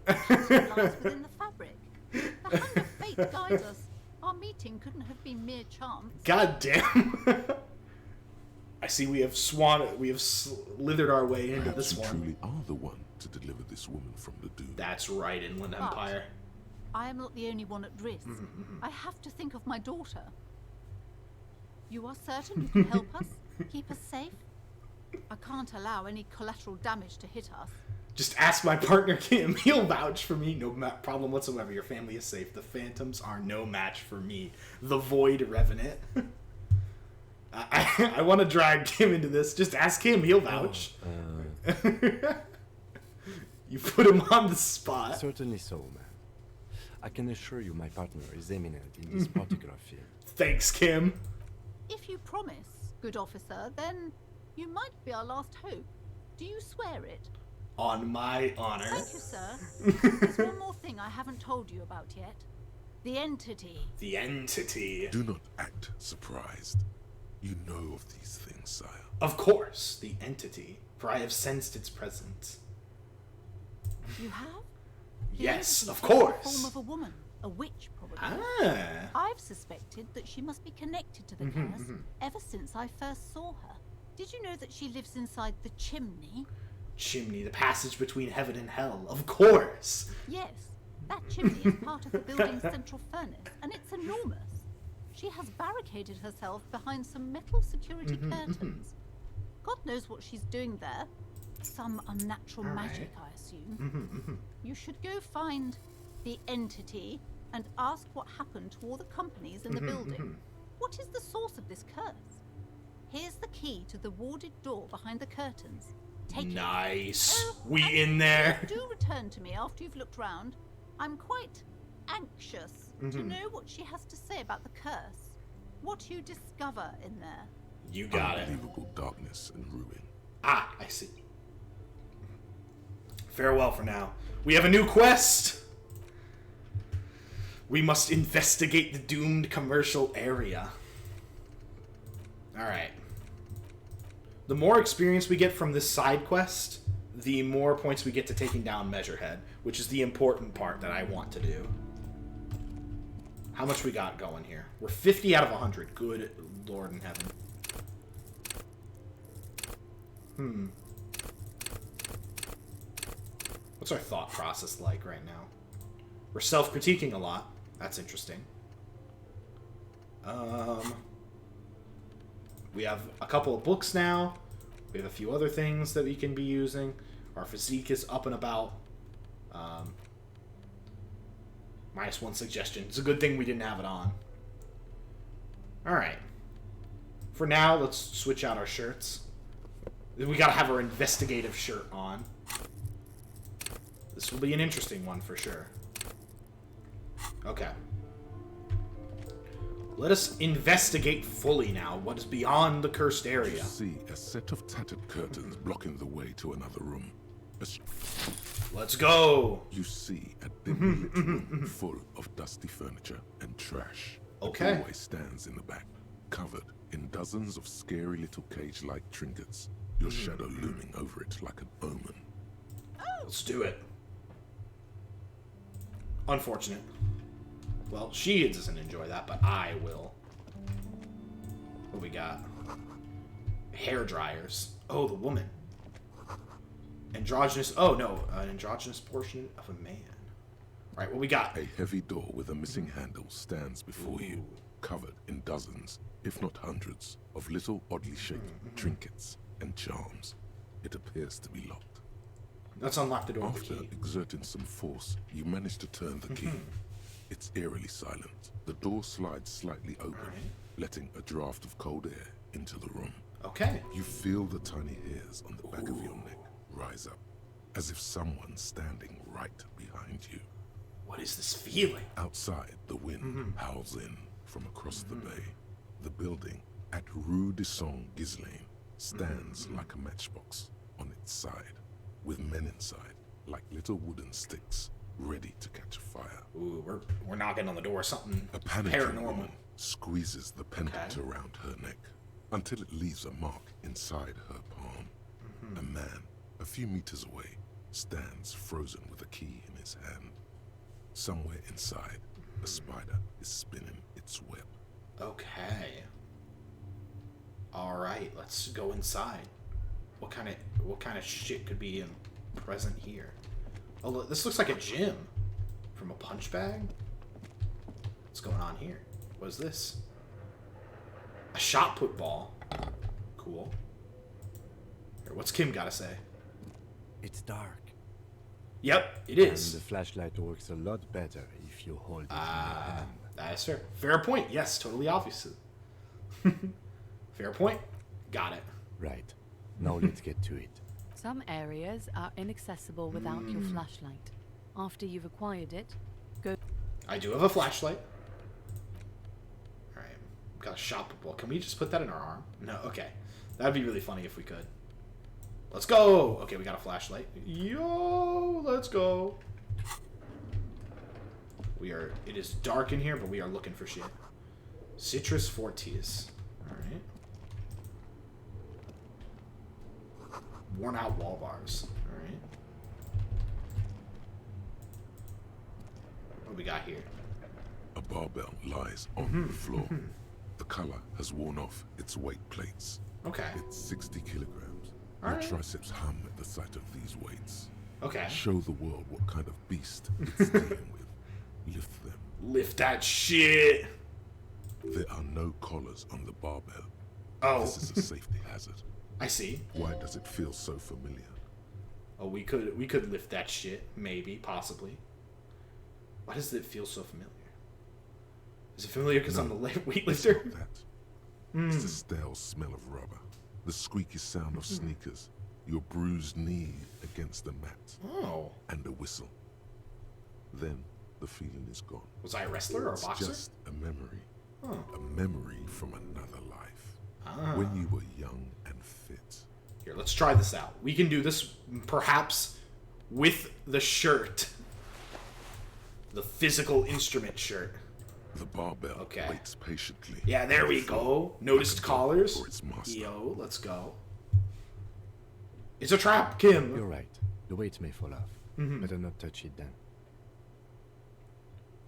Speaker 12: It lies within the fabric. The hand of fate guides us. Our meeting couldn't have been mere chance.
Speaker 1: God damn. I see we have slithered our way into
Speaker 2: Perhaps
Speaker 1: this
Speaker 2: you
Speaker 1: one.
Speaker 2: truly are the one to deliver this woman from the doom.
Speaker 1: That's right, Inland
Speaker 12: But
Speaker 1: Empire.
Speaker 12: I am not the only one at risk. I have to think of my daughter. You are certain you can help us? Keep us safe? I can't allow any collateral damage to hit us.
Speaker 1: Just ask my partner Kim. He'll vouch for me. No problem whatsoever. Your family is safe. The phantoms are no match for me. The VOID-REVENANT. I want to drag Kim into this. Just ask him. He'll vouch. You put him on the spot.
Speaker 5: Certainly so, man. I can assure you my partner is eminent in this particular field.
Speaker 1: Thanks, Kim.
Speaker 12: If you promise, good officer, then you might be our last hope. Do you swear it?
Speaker 1: On my honor.
Speaker 12: Thank you, sir. There's one more thing I haven't told you about yet. The entity.
Speaker 1: The entity.
Speaker 2: Do not act surprised. You know of these things, sire.
Speaker 1: Of course, the entity, for I have sensed its presence.
Speaker 12: You have?
Speaker 1: Yes,
Speaker 12: The
Speaker 1: of
Speaker 12: entity takes the
Speaker 1: course.
Speaker 12: form of a woman, a witch, probably.
Speaker 1: Ah.
Speaker 12: I've suspected that she must be connected to the curse ever since I first saw her. Did you know that she lives inside the chimney?
Speaker 1: Chimney, the passage between heaven and hell. Of course.
Speaker 12: Yes, that chimney is part of the building's central furnace, and it's enormous. She has barricaded herself behind some metal security curtains. God knows what she's doing there. Some unnatural magic, I assume. You should go find the entity and ask what happened to all the companies in the building. What is the source of this curse? Here's the key to the warded door behind the curtains. Take it.
Speaker 1: Nice.
Speaker 12: Oh,
Speaker 1: We
Speaker 12: and
Speaker 1: in there.
Speaker 12: Do return to me after you've looked round. I'm quite anxious to know what she has to say about the curse. What you discover in there.
Speaker 1: You got it.
Speaker 2: Unbelievable darkness and ruin.
Speaker 1: Ah, I see. Farewell for now. We have a new quest. We must investigate the doomed commercial area. Alright. The more experience we get from this side quest, the more points we get to taking down Measurehead, which is the important part that I want to do. How much we got going here? We're 50 out of 100. Good Lord in heaven. What's our thought process like right now? We're self-critiquing a lot. That's interesting. We have a couple of books now. We have a few other things that we can be using. Our physique is up and about. -1 suggestion. It's a good thing we didn't have it on. Alright. For now, let's switch out our shirts. We gotta have our investigative shirt on. This will be an interesting one for sure. Okay. Let us investigate fully now what is beyond the cursed area.
Speaker 2: You see a set of tattered curtains blocking the way to another room.
Speaker 1: Let's go!
Speaker 2: You see a dimly lit room full of dusty furniture and trash.
Speaker 1: Okay.
Speaker 2: A doorway stands in the back, covered in dozens of scary little cage-like trinkets, your shadow looming over it like an omen.
Speaker 1: Let's do it. Unfortunate. Well, she doesn't enjoy that, but I will. What we got? Hair dryers. Oh, the woman. Androgynous. Oh, no. An androgynous portion of a man. Right, what we got?
Speaker 2: A heavy door with a missing handle stands before you, covered in dozens, if not hundreds, of little oddly shaped trinkets and charms. It appears to be locked.
Speaker 1: Let's unlock the door with
Speaker 2: After
Speaker 1: the key.
Speaker 2: exerting some force, you manage to turn the key. It's eerily silent. The door slides slightly open, letting a draft of cold air into the room.
Speaker 1: Okay.
Speaker 2: You feel the tiny hairs on the back of your neck rise up, as if someone's standing right behind you.
Speaker 1: What is this feeling?
Speaker 2: Outside, the wind howls in from across the bay. The building at Rue de Saint-Ghislain stands like a matchbox on its side, with men inside like little wooden sticks ready to catch a fire.
Speaker 1: Ooh, we're knocking on the door. Something
Speaker 2: A panicked
Speaker 1: paranormal.
Speaker 2: woman squeezes the pendant around her neck until it leaves a mark inside her palm. A man, a few meters away, stands frozen with a key in his hand. Somewhere inside, a spider is spinning its web.
Speaker 1: Okay. All right, let's go inside. What kind of shit could be present here? Oh, look, this looks like a gym. From a punch bag? What's going on here? What is this? A shot put ball. Cool. Here, what's Kim got to say?
Speaker 5: It's dark.
Speaker 1: Yep, it is.
Speaker 5: And the flashlight works a lot better if you hold it in your hand.
Speaker 1: That is fair. Fair point. Yes, totally obvious. Fair point. Got it.
Speaker 5: Right. Now let's get to it.
Speaker 6: Some areas are inaccessible without your flashlight. After you've acquired it, go...
Speaker 1: I do have a flashlight. Alright. Got a shot put ball. Can we just put that in our arm? No, okay. That'd be really funny if we could. Let's go! Okay, we got a flashlight. Yo, let's go. It is dark in here, but we are looking for shit. Citrus Fortis. Alright. Worn out wall bars. Alright. What do we got here?
Speaker 2: A barbell lies on the floor. The color has worn off its weight plates.
Speaker 1: Okay.
Speaker 2: It's 60 kilograms.
Speaker 1: All
Speaker 2: Your
Speaker 1: right.
Speaker 2: triceps hum at the sight of these weights.
Speaker 1: Okay.
Speaker 2: Show the world what kind of beast it's dealing with. Lift them.
Speaker 1: Lift that shit.
Speaker 2: There are no collars on the barbell.
Speaker 1: Oh.
Speaker 2: This is a safety hazard.
Speaker 1: I see.
Speaker 2: Why does it feel so familiar?
Speaker 1: Oh, we could lift that shit. Maybe. Possibly. Why does it feel so familiar? Is it familiar because I'm the weightlifter?
Speaker 2: It's not that. It's the stale smell of rubber, the squeaky sound of sneakers, your bruised knee against the mat, and a whistle. Then the feeling is gone.
Speaker 1: Was I a wrestler or a boxer?
Speaker 2: It's just a memory.
Speaker 1: Oh.
Speaker 2: A memory from another life. When you were young and fit.
Speaker 1: Here, let's try this out. We can do this perhaps with the shirt. The physical instrument shirt.
Speaker 2: The barbell waits patiently.
Speaker 1: Yeah, there we go. Noticed collars.
Speaker 2: For its master.
Speaker 1: Yo, let's go. It's a trap, Kim.
Speaker 5: You're right. The weight may fall off. Better not touch it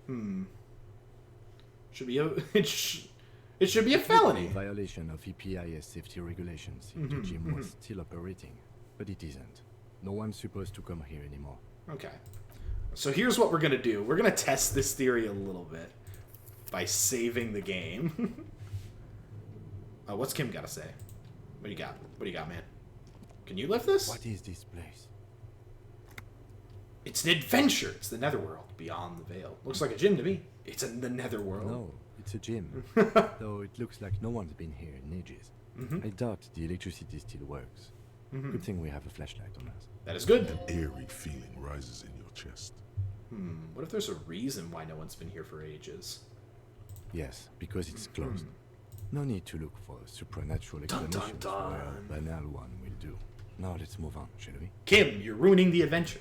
Speaker 5: then.
Speaker 1: Should be a it should be a felony.
Speaker 5: In violation of EPIS safety regulations if the gym was still operating, but it isn't. No one's supposed to come here anymore.
Speaker 1: Okay. So here's what we're gonna do. We're gonna test this theory a little bit by saving the game. What's Kim gotta say? What do you got? What do you got, man? Can you lift this?
Speaker 5: What is this place?
Speaker 1: It's an adventure. It's the Netherworld, beyond the veil. Looks like a gym to me. It's in the Netherworld.
Speaker 5: No, it's a gym. Though it looks like no one's been here in ages. I doubt the electricity still works. Good thing we have a flashlight on us.
Speaker 1: That is good.
Speaker 2: An eerie feeling rises in your chest.
Speaker 1: What if there's a reason why no one's been here for ages?
Speaker 5: Yes, because it's closed. No need to look for supernatural explanations where a banal one will do. Now let's move on, shall we?
Speaker 1: Kim, you're ruining the adventure.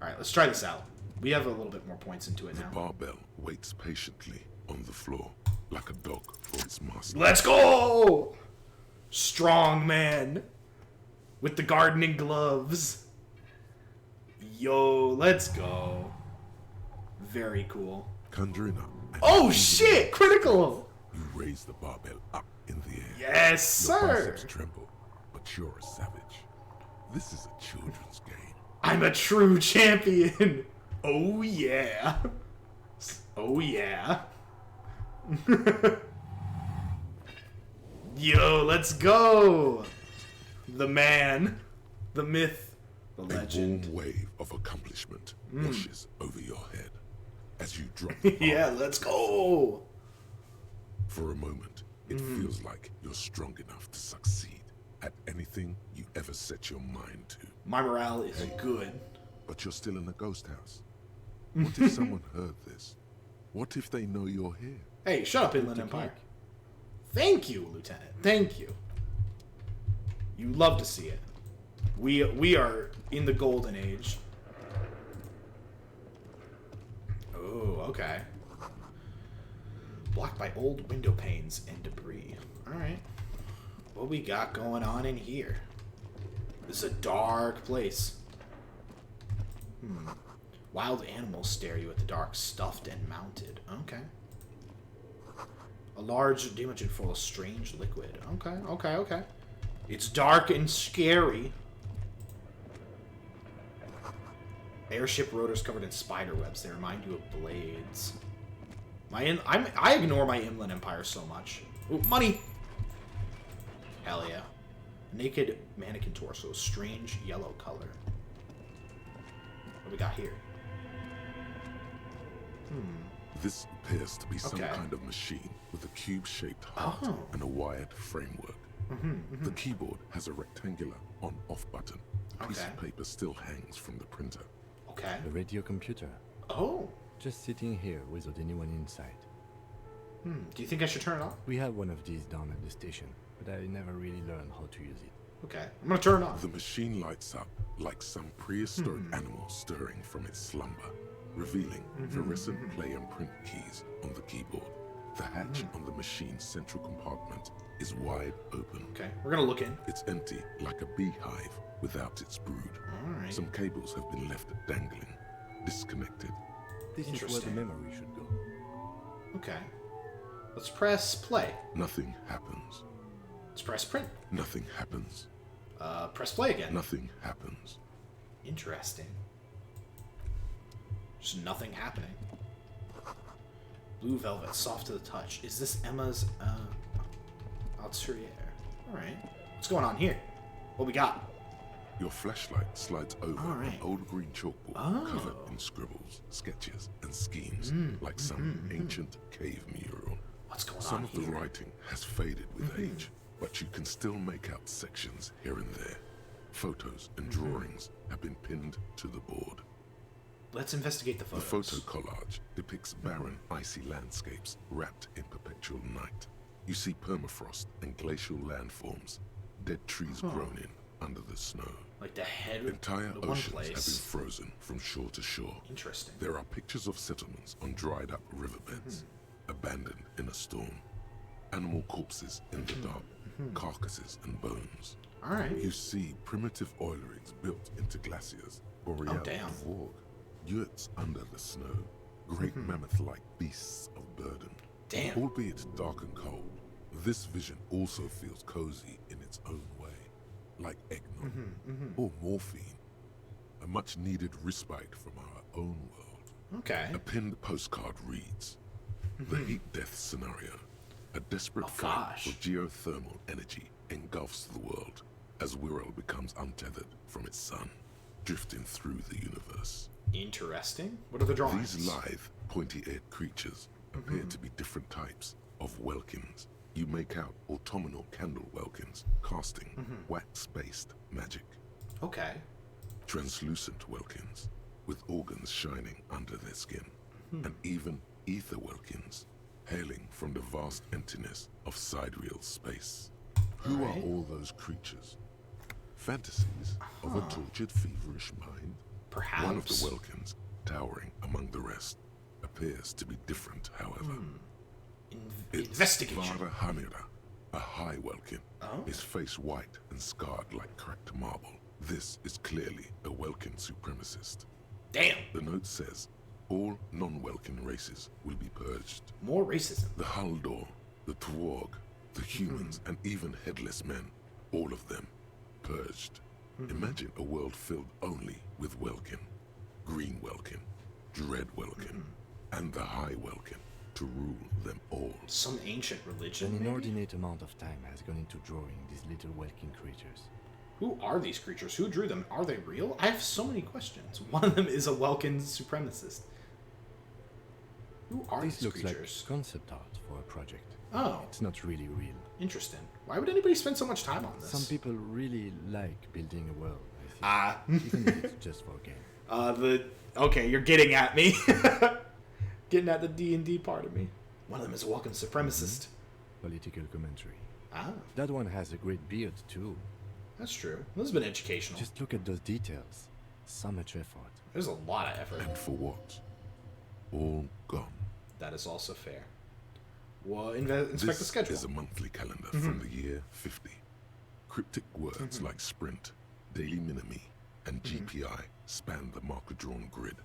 Speaker 1: Alright, let's try this out. We have a little bit more points into it now.
Speaker 2: The barbell waits patiently on the floor, like a dog for its master.
Speaker 1: Let's go! Strong man. With the gardening gloves. Yo, let's go. Very cool.
Speaker 2: Conjuring up.
Speaker 1: Oh shit! Critical!
Speaker 2: You raise the barbell up in the air.
Speaker 1: Yes,
Speaker 2: Your
Speaker 1: sir!
Speaker 2: biceps tremble, but you're a savage. This is a children's game.
Speaker 1: I'm a true champion! Oh yeah. Oh yeah. Yo, let's go! The man. The myth. The legend.
Speaker 2: A warm wave of accomplishment washes over your head as you drop.
Speaker 1: Yeah, let's go!
Speaker 2: For a moment, It feels like you're strong enough to succeed at anything you ever set your mind to.
Speaker 1: My morale is good.
Speaker 2: But you're still in a ghost house. What if someone heard this? What if they know you're here?
Speaker 1: Hey, shut up, Inland Empire. Thank you, Lieutenant. Thank you. You love to see it. We are in the golden age. Oh, okay. Blocked by old window panes and debris. Alright. What we got going on in here? This is a dark place. Wild animals stare you at the dark, stuffed and mounted. Okay. A large damaging full of strange liquid. Okay. It's dark and scary. Airship rotors covered in spider webs. They remind you of blades. I ignore my Inland Empire so much. Ooh, money! Hell yeah. Naked mannequin torso. Strange yellow color. What do we got here?
Speaker 2: This appears to be some kind of machine with a cube-shaped heart and a wired framework. The keyboard has a rectangular on-off button. A piece of paper still hangs from the printer.
Speaker 1: Okay.
Speaker 5: A radio computer.
Speaker 1: Oh.
Speaker 5: Just sitting here without anyone inside.
Speaker 1: Do you think I should turn it off?
Speaker 5: We have one of these down at the station, but I never really learned how to use it.
Speaker 1: Okay. I'm gonna turn it off.
Speaker 2: The machine lights up like some prehistoric animal stirring from its slumber, revealing fluorescent play and print keys on the keyboard. The hatch on the machine's central compartment is wide open.
Speaker 1: Okay, we're gonna look in.
Speaker 2: It's empty like a beehive without its brood.
Speaker 1: Alright.
Speaker 2: Some cables have been left dangling, disconnected.
Speaker 5: This is where the memory should go.
Speaker 1: Okay. Let's press play.
Speaker 2: Nothing happens.
Speaker 1: Let's press print.
Speaker 2: Nothing happens.
Speaker 1: Press play again.
Speaker 2: Nothing happens.
Speaker 1: Interesting. Just nothing happening. Blue velvet, soft to the touch. Is this Emma's, Alterier? Alright. What's going on here? What we got?
Speaker 2: Your flashlight slides over an old green chalkboard covered in scribbles, sketches, and schemes, like some ancient cave mural.
Speaker 1: What's going
Speaker 2: Some
Speaker 1: on
Speaker 2: of
Speaker 1: here?
Speaker 2: the writing has faded with age, but you can still make out sections here and there. Photos and drawings have been pinned to the board.
Speaker 1: Let's investigate the photos.
Speaker 2: The photo collage depicts barren, icy landscapes wrapped in perpetual night. You see permafrost and glacial landforms, dead trees grown in under the snow.
Speaker 1: Like the head
Speaker 2: Entire
Speaker 1: of the one
Speaker 2: oceans have been
Speaker 1: place.
Speaker 2: frozen from shore to shore.
Speaker 1: Interesting.
Speaker 2: There are pictures of settlements on dried up riverbeds, abandoned in a storm. Animal corpses in the dark, carcasses and bones.
Speaker 1: Alright.
Speaker 2: You see primitive oil rigs built into glaciers, boreal
Speaker 1: damn.
Speaker 2: Dvorg, yurts under the snow, great mammoth-like beasts of burden.
Speaker 1: Damn.
Speaker 2: Albeit dark and cold, this vision also feels cozy in its own way, like eggnog or morphine, a much-needed respite from our own world.
Speaker 1: Okay.
Speaker 2: A pinned postcard reads, "The heat death scenario. A desperate fight for geothermal energy engulfs the world as Wirral becomes untethered from its sun, drifting through the universe."
Speaker 1: Interesting. What are the drawings?
Speaker 2: These lithe, pointy-eared creatures appear to be different types of Welkins. You make out autumnal candle Welkins casting wax-based magic.
Speaker 1: Okay.
Speaker 2: Translucent Welkins with organs shining under their skin, and even ether Welkins hailing from the vast emptiness of sidereal space. Who are all those creatures? Fantasies of a tortured, feverish mind?
Speaker 1: Perhaps.
Speaker 2: One of the Welkins, towering among the rest, appears to be different, however. It's
Speaker 1: Investigation.
Speaker 2: Father Hamira, a high Welkin, his face white and scarred like cracked marble. This is clearly a Welkin supremacist.
Speaker 1: Damn.
Speaker 2: The note says, all non-Welkin races will be purged.
Speaker 1: More racism.
Speaker 2: The Haldor, the Tworg, the humans, and even headless men, all of them, purged. Imagine a world filled only with Welkin, Green Welkin, Dread Welkin, and the High Welkin to rule them all.
Speaker 1: Some ancient religion,
Speaker 5: An
Speaker 1: maybe?
Speaker 5: inordinate amount of time has gone into drawing these little Welkin creatures.
Speaker 1: Who are these creatures? Who drew them? Are they real? I have so many questions. One of them is a Welkin supremacist. Who are
Speaker 5: This
Speaker 1: these
Speaker 5: looks
Speaker 1: creatures?
Speaker 5: like concept art for a project.
Speaker 1: Oh.
Speaker 5: It's not really real.
Speaker 1: Interesting. Why would anybody spend so much time on this?
Speaker 5: Some people really like building a world, I think.
Speaker 1: Ah.
Speaker 5: Even if it's just for a game.
Speaker 1: Okay, you're getting at me. Getting at the D&D part of me. One of them is a walking supremacist.
Speaker 5: Political commentary.
Speaker 1: Ah.
Speaker 5: That one has a great beard, too.
Speaker 1: That's true. This has been educational.
Speaker 5: Just look at those details. So much effort.
Speaker 1: There's a lot of effort.
Speaker 2: And for what? All gone.
Speaker 1: That is also fair. Well, inspect the schedule.
Speaker 2: This is a monthly calendar from the year 50. Cryptic words like sprint, daily minimi, and GPI span the marker-drawn grid.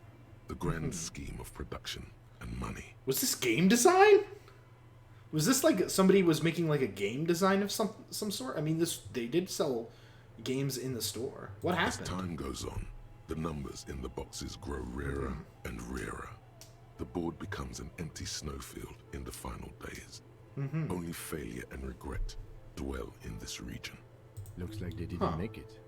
Speaker 2: The grand scheme of production and money.
Speaker 1: Was this game design? Was this like somebody was making like a game design of some sort? I mean, they did sell games in the store. What happened?
Speaker 2: As time goes on, the numbers in the boxes grow rarer and rarer. The board becomes an empty snowfield in the final days. Only failure and regret dwell in this region.
Speaker 5: Looks like they didn't make it.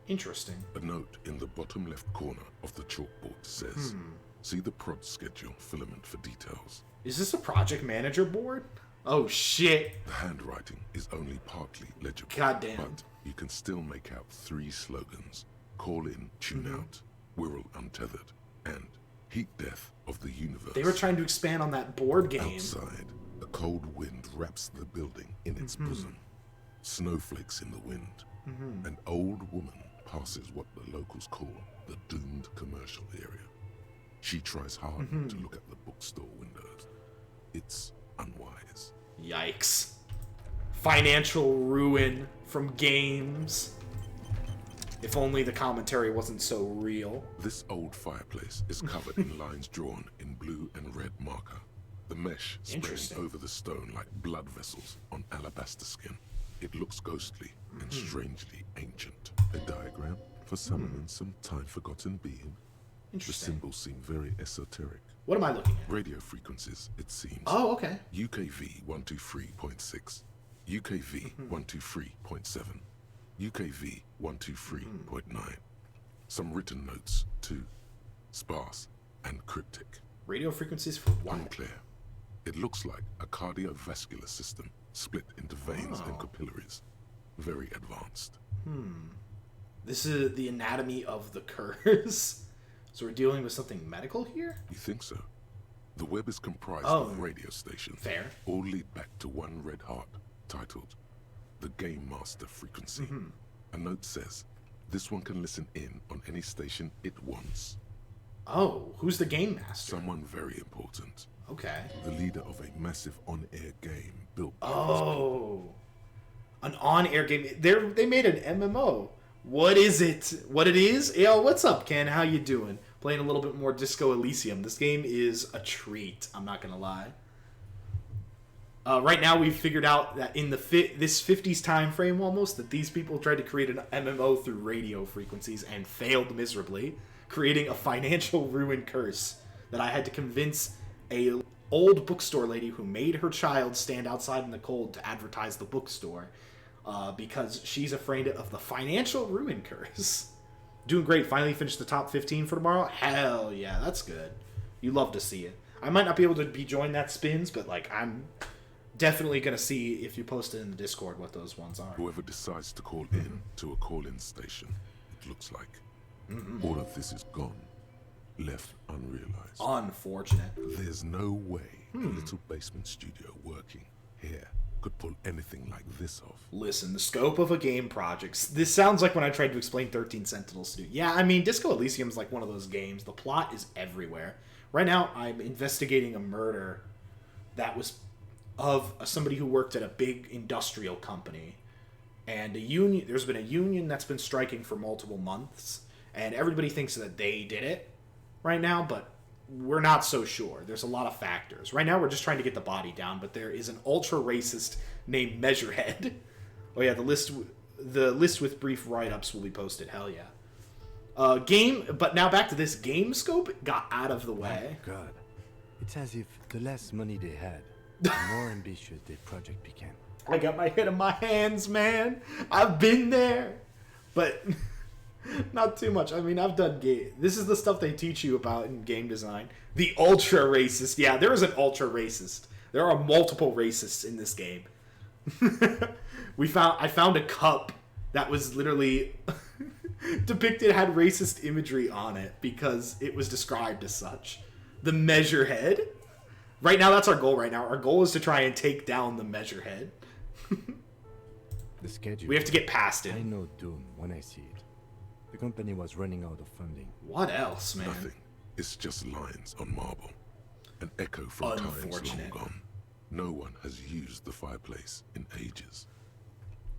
Speaker 1: Interesting.
Speaker 2: A note in the bottom left corner of the chalkboard says, see the prod schedule filament for details.
Speaker 1: Is this a project manager board? Oh shit.
Speaker 2: The handwriting is only partly legible.
Speaker 1: Goddamn.
Speaker 2: But you can still make out 3 slogans. Call in, tune out, Wirral Untethered, and Heat Death of the Universe.
Speaker 1: They were trying to expand on that board game.
Speaker 2: Outside, a cold wind wraps the building in its bosom. Snowflakes in the wind. An old woman passes what the locals call the doomed commercial area. She tries hard to look at the bookstore windows. It's unwise.
Speaker 1: Yikes. Financial ruin from games. If only the commentary wasn't so real.
Speaker 2: This old fireplace is covered in lines drawn in blue and red marker. The mesh spreading over the stone like blood vessels on alabaster skin. It looks ghostly and strangely ancient. A diagram for summoning some time-forgotten being. The symbols seem very esoteric.
Speaker 1: What am I looking at?
Speaker 2: Radio frequencies, it seems.
Speaker 1: Oh, okay.
Speaker 2: UKV 123.6, UKV 123.7, UKV 123.9. Some written notes, too. Sparse and cryptic.
Speaker 1: Radio frequencies for what?
Speaker 2: Unclear. It looks like a cardiovascular system split into veins and capillaries. Very advanced.
Speaker 1: This is the anatomy of the curse. So we're dealing with something medical here?
Speaker 2: You think so? The web is comprised of radio stations.
Speaker 1: Fair.
Speaker 2: All lead back to one red heart, titled the Game Master Frequency. A note says, this one can listen in on any station it wants.
Speaker 1: Oh, who's the Game Master?
Speaker 2: Someone very important.
Speaker 1: Okay.
Speaker 2: The leader of a massive on-air game built by
Speaker 1: an on-air game. They made an MMO. What is it? What it is? Yo, what's up, Ken? How you doing? Playing a little bit more Disco Elysium. This game is a treat. I'm not gonna lie. Right now, we've figured out that in this 50s time frame almost, that these people tried to create an MMO through radio frequencies and failed miserably, creating a financial ruin curse that I had to convince a old bookstore lady who made her child stand outside in the cold to advertise the bookstore because she's afraid of the financial ruin curse. Doing great. Finally finished the top 15 for tomorrow. Hell yeah, that's good. You love to see it. I might not be able to join that spins, but like I'm definitely gonna see if you post it in the Discord what those ones are.
Speaker 2: Whoever decides to call in to a call-in station, it looks like all of this is gone, left unrealized.
Speaker 1: Unfortunate.
Speaker 2: There's no way a little basement studio working here could pull anything like this off.
Speaker 1: Listen, the scope of a game project. This sounds like when I tried to explain 13 Sentinels to you. Yeah, I mean, Disco Elysium is like one of those games. The plot is everywhere. Right now, I'm investigating a murder that was of somebody who worked at a big industrial company. And a union. There's been a union that's been striking for multiple months. And everybody thinks that they did it right now, but we're not so sure. There's a lot of factors. Right now, we're just trying to get the body down, but there is an ultra-racist named Measurehead. Oh yeah, the list with brief write-ups will be posted. Hell yeah. But now back to this game scope got out of the way.
Speaker 5: Oh God, it's as if the less money they had, the more ambitious their project became.
Speaker 1: I got my head in my hands, man. I've been there. But Not too much. I mean, I've done game. This is the stuff they teach you about in game design. The ultra racist. Yeah, there is an ultra racist. There are multiple racists in this game. I found a cup that was literally depicted, had racist imagery on it because it was described as such. The Measurehead. Right now, that's our goal right now. Our goal is to try and take down the Measurehead.
Speaker 5: The schedule.
Speaker 1: We have to get past it.
Speaker 5: I know doom when I see it. The company was running out of funding.
Speaker 1: What else, man?
Speaker 2: Nothing. It's just lines on marble. An echo from times long gone. No one has used the fireplace in ages.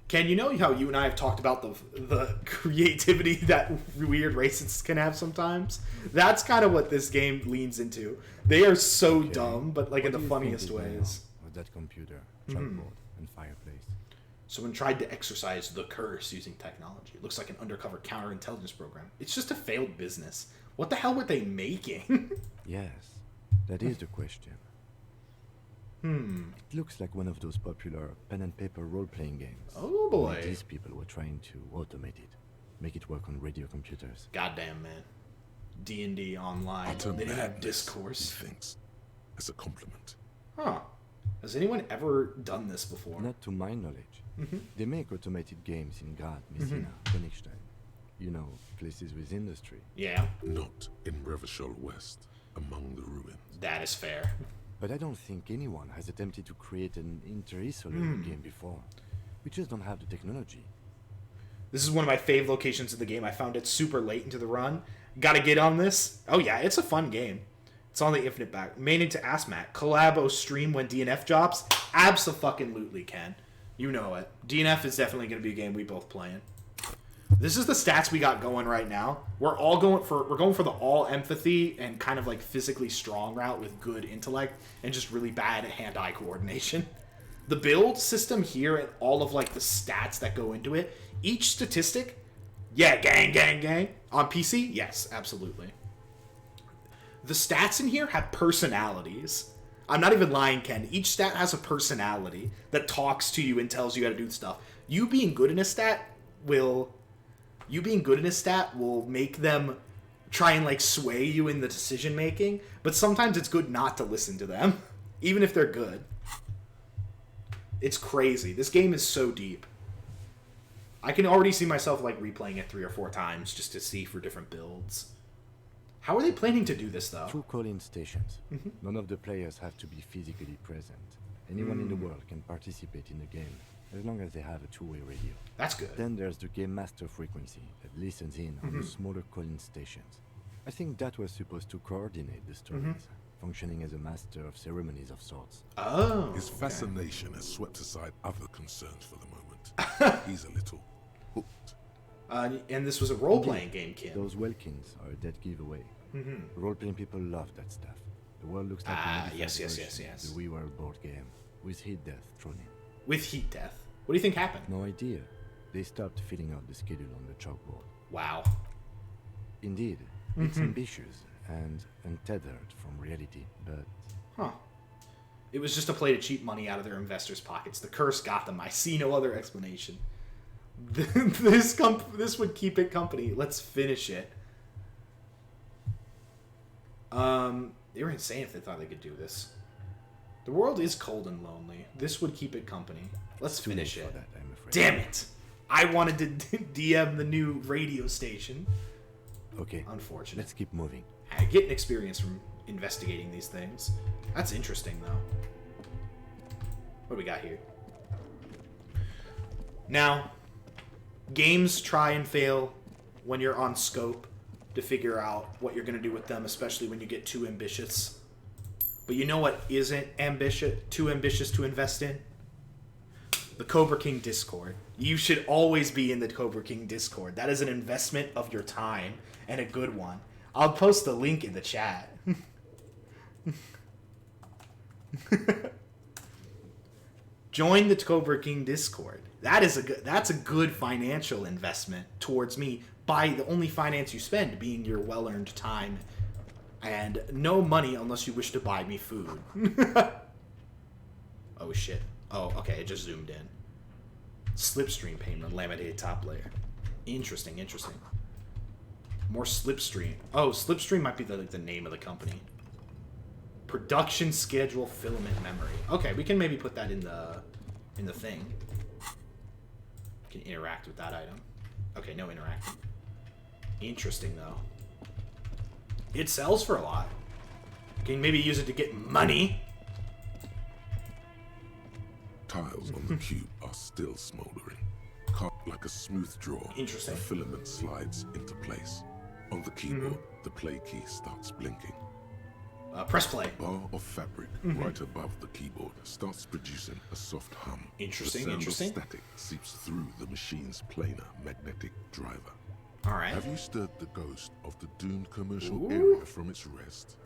Speaker 1: Ken, you know how you and I have talked about the creativity that weird racists can have sometimes? That's kind of what this game leans into. They are so dumb, but like in the funniest ways.
Speaker 5: With that computer, chalkboard, and fireplace.
Speaker 1: Someone tried to exorcise the curse using technology. It looks like an undercover counterintelligence program. It's just a failed business. What the hell were they making?
Speaker 5: Yes, that is the question. It looks like one of those popular pen and paper role-playing games.
Speaker 1: Oh boy.
Speaker 5: Only these people were trying to automate it, make it work on radio computers.
Speaker 1: Goddamn, man. D&D online. They didn't have discourse.
Speaker 2: He thinks. As a compliment.
Speaker 1: Huh. Has anyone ever done this before?
Speaker 5: Not to my knowledge. They make automated games in Grad, Messina, Königstein. You know, places with industry.
Speaker 1: Yeah.
Speaker 2: Not in Revachol West, among the ruins.
Speaker 1: That is fair.
Speaker 5: But I don't think anyone has attempted to create an inter-isolar game before. We just don't have the technology.
Speaker 1: This is one of my fave locations of the game. I found it super late into the run. Gotta get on this. Oh yeah, it's a fun game. It's on the Infinite back. Maining to ASMAT. Collabo stream when DNF drops. Abso-fucking-lutely can. You know it. DNF is definitely going to be a game we both play in. This is the stats we got going right now. We're going for the all empathy and kind of like physically strong route with good intellect and just really bad hand-eye coordination. The build system here and all of like the stats that go into it, each statistic, yeah, gang. On PC, yes, absolutely. The stats in here have personalities. I'm not even lying, Ken. Each stat has a personality that talks to you and tells you how to do stuff. You being good in a stat will make them try and like sway you in the decision making, but sometimes it's good not to listen to them, even if they're good. It's crazy. This game is so deep. I can already see myself like replaying it 3 or 4 times just to see for different builds. How are they planning to do this, though?
Speaker 5: Through call-in stations. None of the players have to be physically present. Anyone in the world can participate in the game, as long as they have a two-way radio.
Speaker 1: That's good.
Speaker 5: Then there's the Game Master frequency that listens in on the smaller call-in stations. I think that was supposed to coordinate the stories, functioning as a master of ceremonies of sorts.
Speaker 1: Oh.
Speaker 2: His fascination has swept aside other concerns for the moment. He's a little hooked.
Speaker 1: And this was a role-playing game, Kim.
Speaker 5: Those Welkins are a dead giveaway. Role-playing people love that stuff. The world looks like a
Speaker 1: yes.
Speaker 5: the We Were board game, with heat death thrown in.
Speaker 1: With heat death? What do you think happened?
Speaker 5: No idea. They stopped filling out the schedule on the chalkboard.
Speaker 1: Wow.
Speaker 5: Indeed, it's ambitious and untethered from reality, but...
Speaker 1: Huh. It was just a play to cheat money out of their investors' pockets. The curse got them. I see no other explanation. This would keep it company. Let's finish it. They were insane if they thought they could do this. The world is cold and lonely. This would keep it company. Let's finish it.
Speaker 5: That, I'm afraid.
Speaker 1: Damn it! I wanted to DM the new radio station.
Speaker 5: Okay.
Speaker 1: Unfortunate.
Speaker 5: Let's keep moving.
Speaker 1: I get an experience from investigating these things. That's interesting, though. What do we got here? Now, games try and fail when you're on scope to figure out what you're going to do with them, especially when you get too ambitious. But you know what isn't too ambitious to invest in? The Cobra King Discord. You should always be in the Cobra King Discord. That is an investment of your time, and a good one. I'll post the link in the chat. Join the Cobra King Discord. That's a good financial investment towards me by the only finance you spend being your well-earned time and no money unless you wish to buy me food. Oh shit. Oh, okay, it just zoomed in. Slipstream payment, laminated top layer. Interesting. More Slipstream. Oh, Slipstream might be the name of the company. Production schedule filament memory. Okay, we can maybe put that in the thing. We can interact with that item. Okay, no interacting. Interesting though. It sells for a lot. Can maybe use it to get money.
Speaker 2: Tiles on the cube are still smoldering. Cut like a smooth draw.
Speaker 1: Interesting.
Speaker 2: The filament slides into place. On the keyboard, the play key starts blinking.
Speaker 1: Press play.
Speaker 2: A bar of fabric right above the keyboard starts producing a soft hum.
Speaker 1: Interesting,
Speaker 2: The sound
Speaker 1: interesting.
Speaker 2: of static seeps through the machine's planar magnetic driver.
Speaker 1: Alright.
Speaker 2: Have you stirred the ghost of the doomed commercial area from its rest?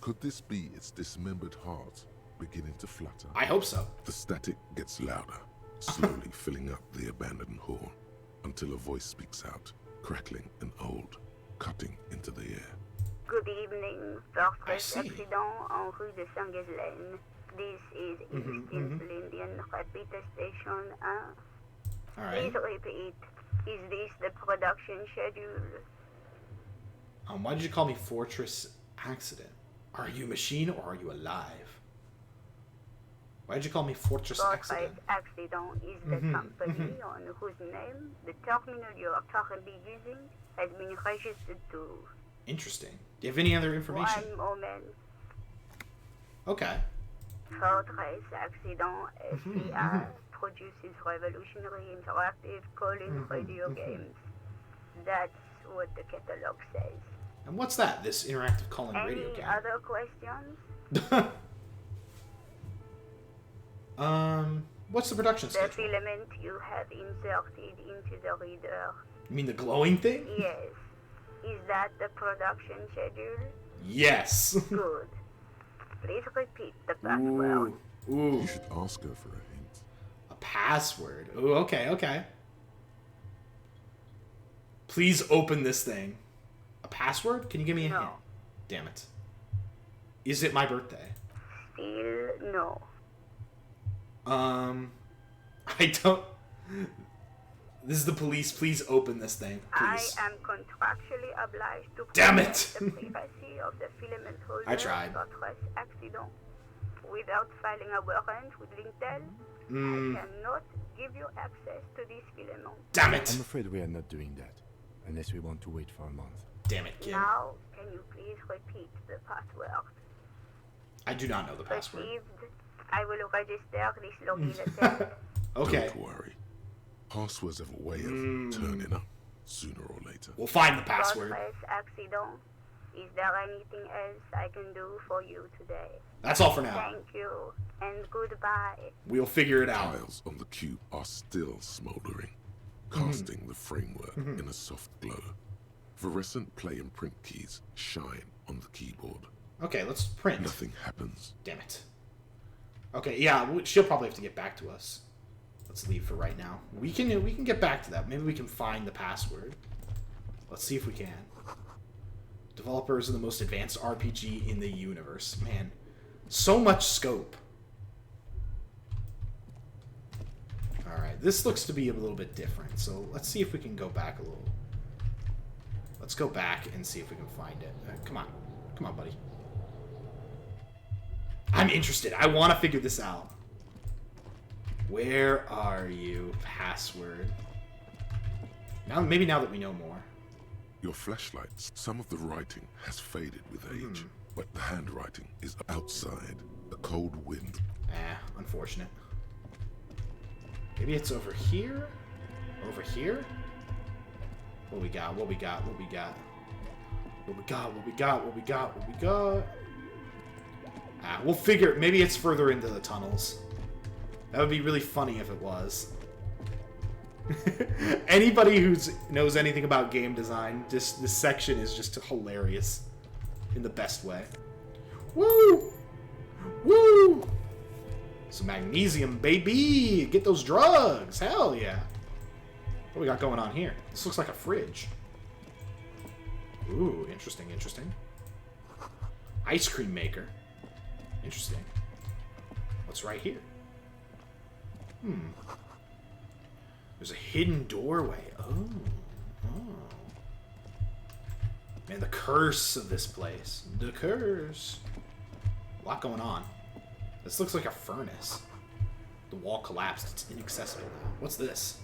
Speaker 2: Could this be its dismembered heart beginning to flutter?
Speaker 1: I hope so.
Speaker 2: The static gets louder, slowly filling up the abandoned hall, until a voice speaks out, crackling and old, cutting into the air.
Speaker 15: Good evening, first accident en rue de Saint-Ghislaine. This is East Indian Repeater Station 1.
Speaker 1: Alright.
Speaker 15: Please repeat. Is this the production schedule?
Speaker 1: Why did you call me Fortress Accident? Are you a machine or are you alive? Why did you call me Fortress Accident?
Speaker 15: Fortress Accident is the company on whose name the terminal you are currently using has been registered to.
Speaker 1: Interesting. Do you have any other information?
Speaker 15: One moment.
Speaker 1: Okay.
Speaker 15: Fortress Accident SCR produces revolutionary interactive call-in radio games. That's what the catalog says.
Speaker 1: And what's that? This interactive call-in radio
Speaker 15: Any
Speaker 1: game?
Speaker 15: other questions?
Speaker 1: What's the production
Speaker 15: The
Speaker 1: schedule?
Speaker 15: filament you have inserted into the reader.
Speaker 1: You mean the glowing thing?
Speaker 15: Yes. Is that the production schedule?
Speaker 1: Yes.
Speaker 15: Good. Please repeat the password.
Speaker 1: Ooh.
Speaker 2: You should ask her for a hint.
Speaker 1: A password. Ooh, okay, okay. Please open this thing. A password? Can you give me a hint? Damn it. Is it my birthday?
Speaker 15: Still no.
Speaker 1: I don't... This is the police. Please open this thing, please.
Speaker 15: I am contractually obliged to
Speaker 1: Damn
Speaker 15: protect
Speaker 1: it!
Speaker 15: the privacy of the filament holder.
Speaker 1: I tried.
Speaker 15: Fortress Accident. Without filing a warrant with Lintel,
Speaker 1: Mm.
Speaker 15: I cannot give you access to this filament.
Speaker 1: Damn it!
Speaker 5: I'm afraid we are not doing that, unless we want to wait for a month.
Speaker 1: Damn it, Kim.
Speaker 15: Now, can you please repeat the password?
Speaker 1: I do not know the password.
Speaker 15: Received. I will register this login attempt.
Speaker 1: Okay.
Speaker 2: Don't worry. Passwords have a way of turning up sooner or later.
Speaker 1: We'll find the password.
Speaker 15: Fortress Accident. Is there anything else I can do for you today?
Speaker 1: That's all for now.
Speaker 15: Thank you, and goodbye.
Speaker 1: We'll figure it out.
Speaker 2: Tiles on the cube are still smoldering, casting the framework in a soft glow. Fluorescent play and print keys shine on the keyboard.
Speaker 1: Okay, let's print.
Speaker 2: Nothing happens.
Speaker 1: Damn it. Okay, yeah, she'll probably have to get back to us. Let's leave for right now. We can get back to that. Maybe we can find the password. Let's see if we can. Developers of the most advanced RPG in the universe. Man, so much scope. Alright, this looks to be a little bit different. So let's see if we can go back a little. Let's go back and see if we can find it. Come on. Come on, buddy. I'm interested. I want to figure this out. Where are you? Password. Now, maybe now that we know more.
Speaker 2: Your flashlights, some of the writing has faded with age, but the handwriting is outside. A cold wind.
Speaker 1: Unfortunate. Maybe it's over here? Over here? What we got? What we got? What we got? What we got? What we got? What we got? What we got? We'll figure. Maybe it's further into the tunnels. That would be really funny if it was. Anybody who knows anything about game design, this section is just hilarious in the best way. Woo! Woo! Some magnesium, baby! Get those drugs! Hell yeah! What we got going on here? This looks like a fridge. Ooh, interesting, interesting. Ice cream maker. Interesting. What's right here? There's a hidden doorway. Oh. Man, the curse of this place. The curse. A lot going on. This looks like a furnace. The wall collapsed. It's inaccessible now. What's this?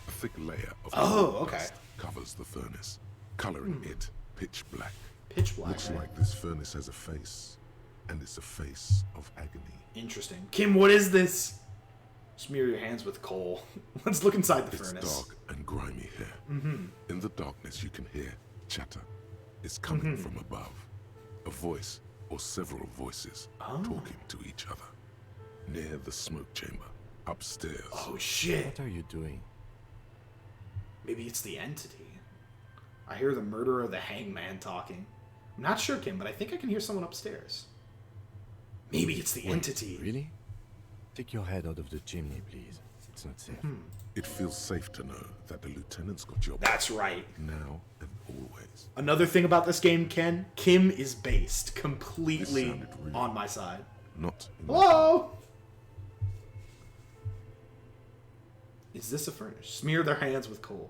Speaker 2: A thick layer of
Speaker 1: okay.
Speaker 2: dust covers the furnace, coloring it pitch black.
Speaker 1: Pitch black.
Speaker 2: Looks like this furnace has a face, and it's a face of agony.
Speaker 1: Interesting. Kim, what is this? Smear your hands with coal. Let's look inside the furnace.
Speaker 2: It's dark and grimy here. In the darkness, you can hear chatter. It's coming from above. A voice or several voices talking to each other. Near the smoke chamber, upstairs.
Speaker 1: Oh shit!
Speaker 5: What are you doing?
Speaker 1: Maybe it's the entity. I hear the murderer of the hangman talking. I'm not sure, Kim, but I think I can hear someone upstairs. Maybe it's the entity.
Speaker 5: Really? Take your head out of the chimney, please. It's not safe.
Speaker 2: It feels safe to know that the lieutenant's got your
Speaker 1: That's right.
Speaker 2: now and always.
Speaker 1: Another thing about this game, Ken, Kim is based completely on my side.
Speaker 2: Not.
Speaker 1: Hello? Is this a furnace? Smear their hands with coal.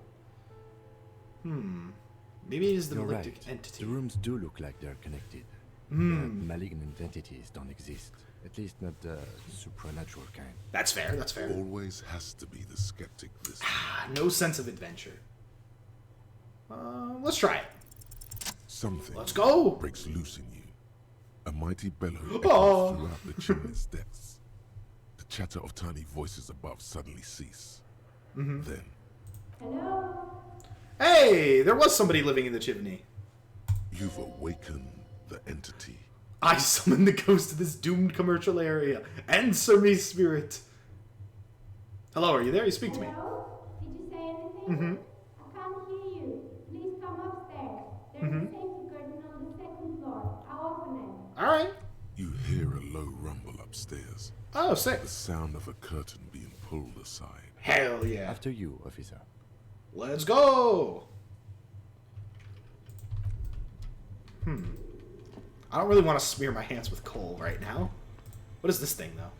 Speaker 1: Maybe it is the
Speaker 5: You're
Speaker 1: malignant
Speaker 5: right.
Speaker 1: entity.
Speaker 5: The rooms do look like they're connected. Malignant entities don't exist. At least not the supernatural kind.
Speaker 1: That's fair, that's fair.
Speaker 2: Always has to be the skeptic this
Speaker 1: No sense of adventure. Let's try it.
Speaker 2: Something
Speaker 1: Let's go!
Speaker 2: breaks loose in you. A mighty bellow echoes
Speaker 1: Oh.
Speaker 2: throughout the chimney's depths. The chatter of tiny voices above suddenly cease. Then,
Speaker 1: Hey, there was somebody living in the chimney.
Speaker 2: you've awakened the entity.
Speaker 1: I summon the ghost of this doomed commercial area. Answer me, spirit. Hello, are you there? You speak to me.
Speaker 16: Hello? Did you say anything? I can't hear you. Please come upstairs. There's a safety curtain on the second floor. I'll open it.
Speaker 1: Alright.
Speaker 2: You hear a low rumble upstairs.
Speaker 1: Oh, sick.
Speaker 2: The sound of a curtain being pulled aside.
Speaker 1: Hell yeah.
Speaker 5: After you, officer.
Speaker 1: Let's go! I don't really want to smear my hands with coal right now. What is this thing, though?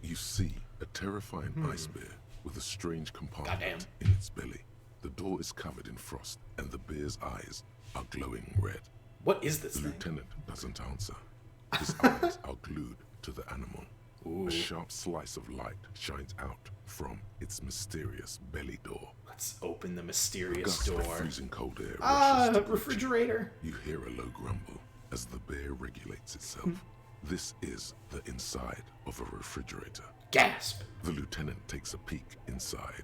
Speaker 2: You see a terrifying ice bear with a strange compartment
Speaker 1: Goddamn.
Speaker 2: in its belly. The door is covered in frost, and the bear's eyes are glowing red.
Speaker 1: What is this
Speaker 2: The
Speaker 1: thing?
Speaker 2: lieutenant doesn't answer. His eyes are glued to the animal. A sharp slice of light shines out from its mysterious belly door.
Speaker 1: Let's open the
Speaker 2: A
Speaker 1: mysterious
Speaker 2: gust of
Speaker 1: door.
Speaker 2: freezing cold air
Speaker 1: Ah,
Speaker 2: rushes towards
Speaker 1: refrigerator.
Speaker 2: You hear a low grumble as the bear regulates itself. This is the inside of a refrigerator.
Speaker 1: Gasp.
Speaker 2: The lieutenant takes a peek inside.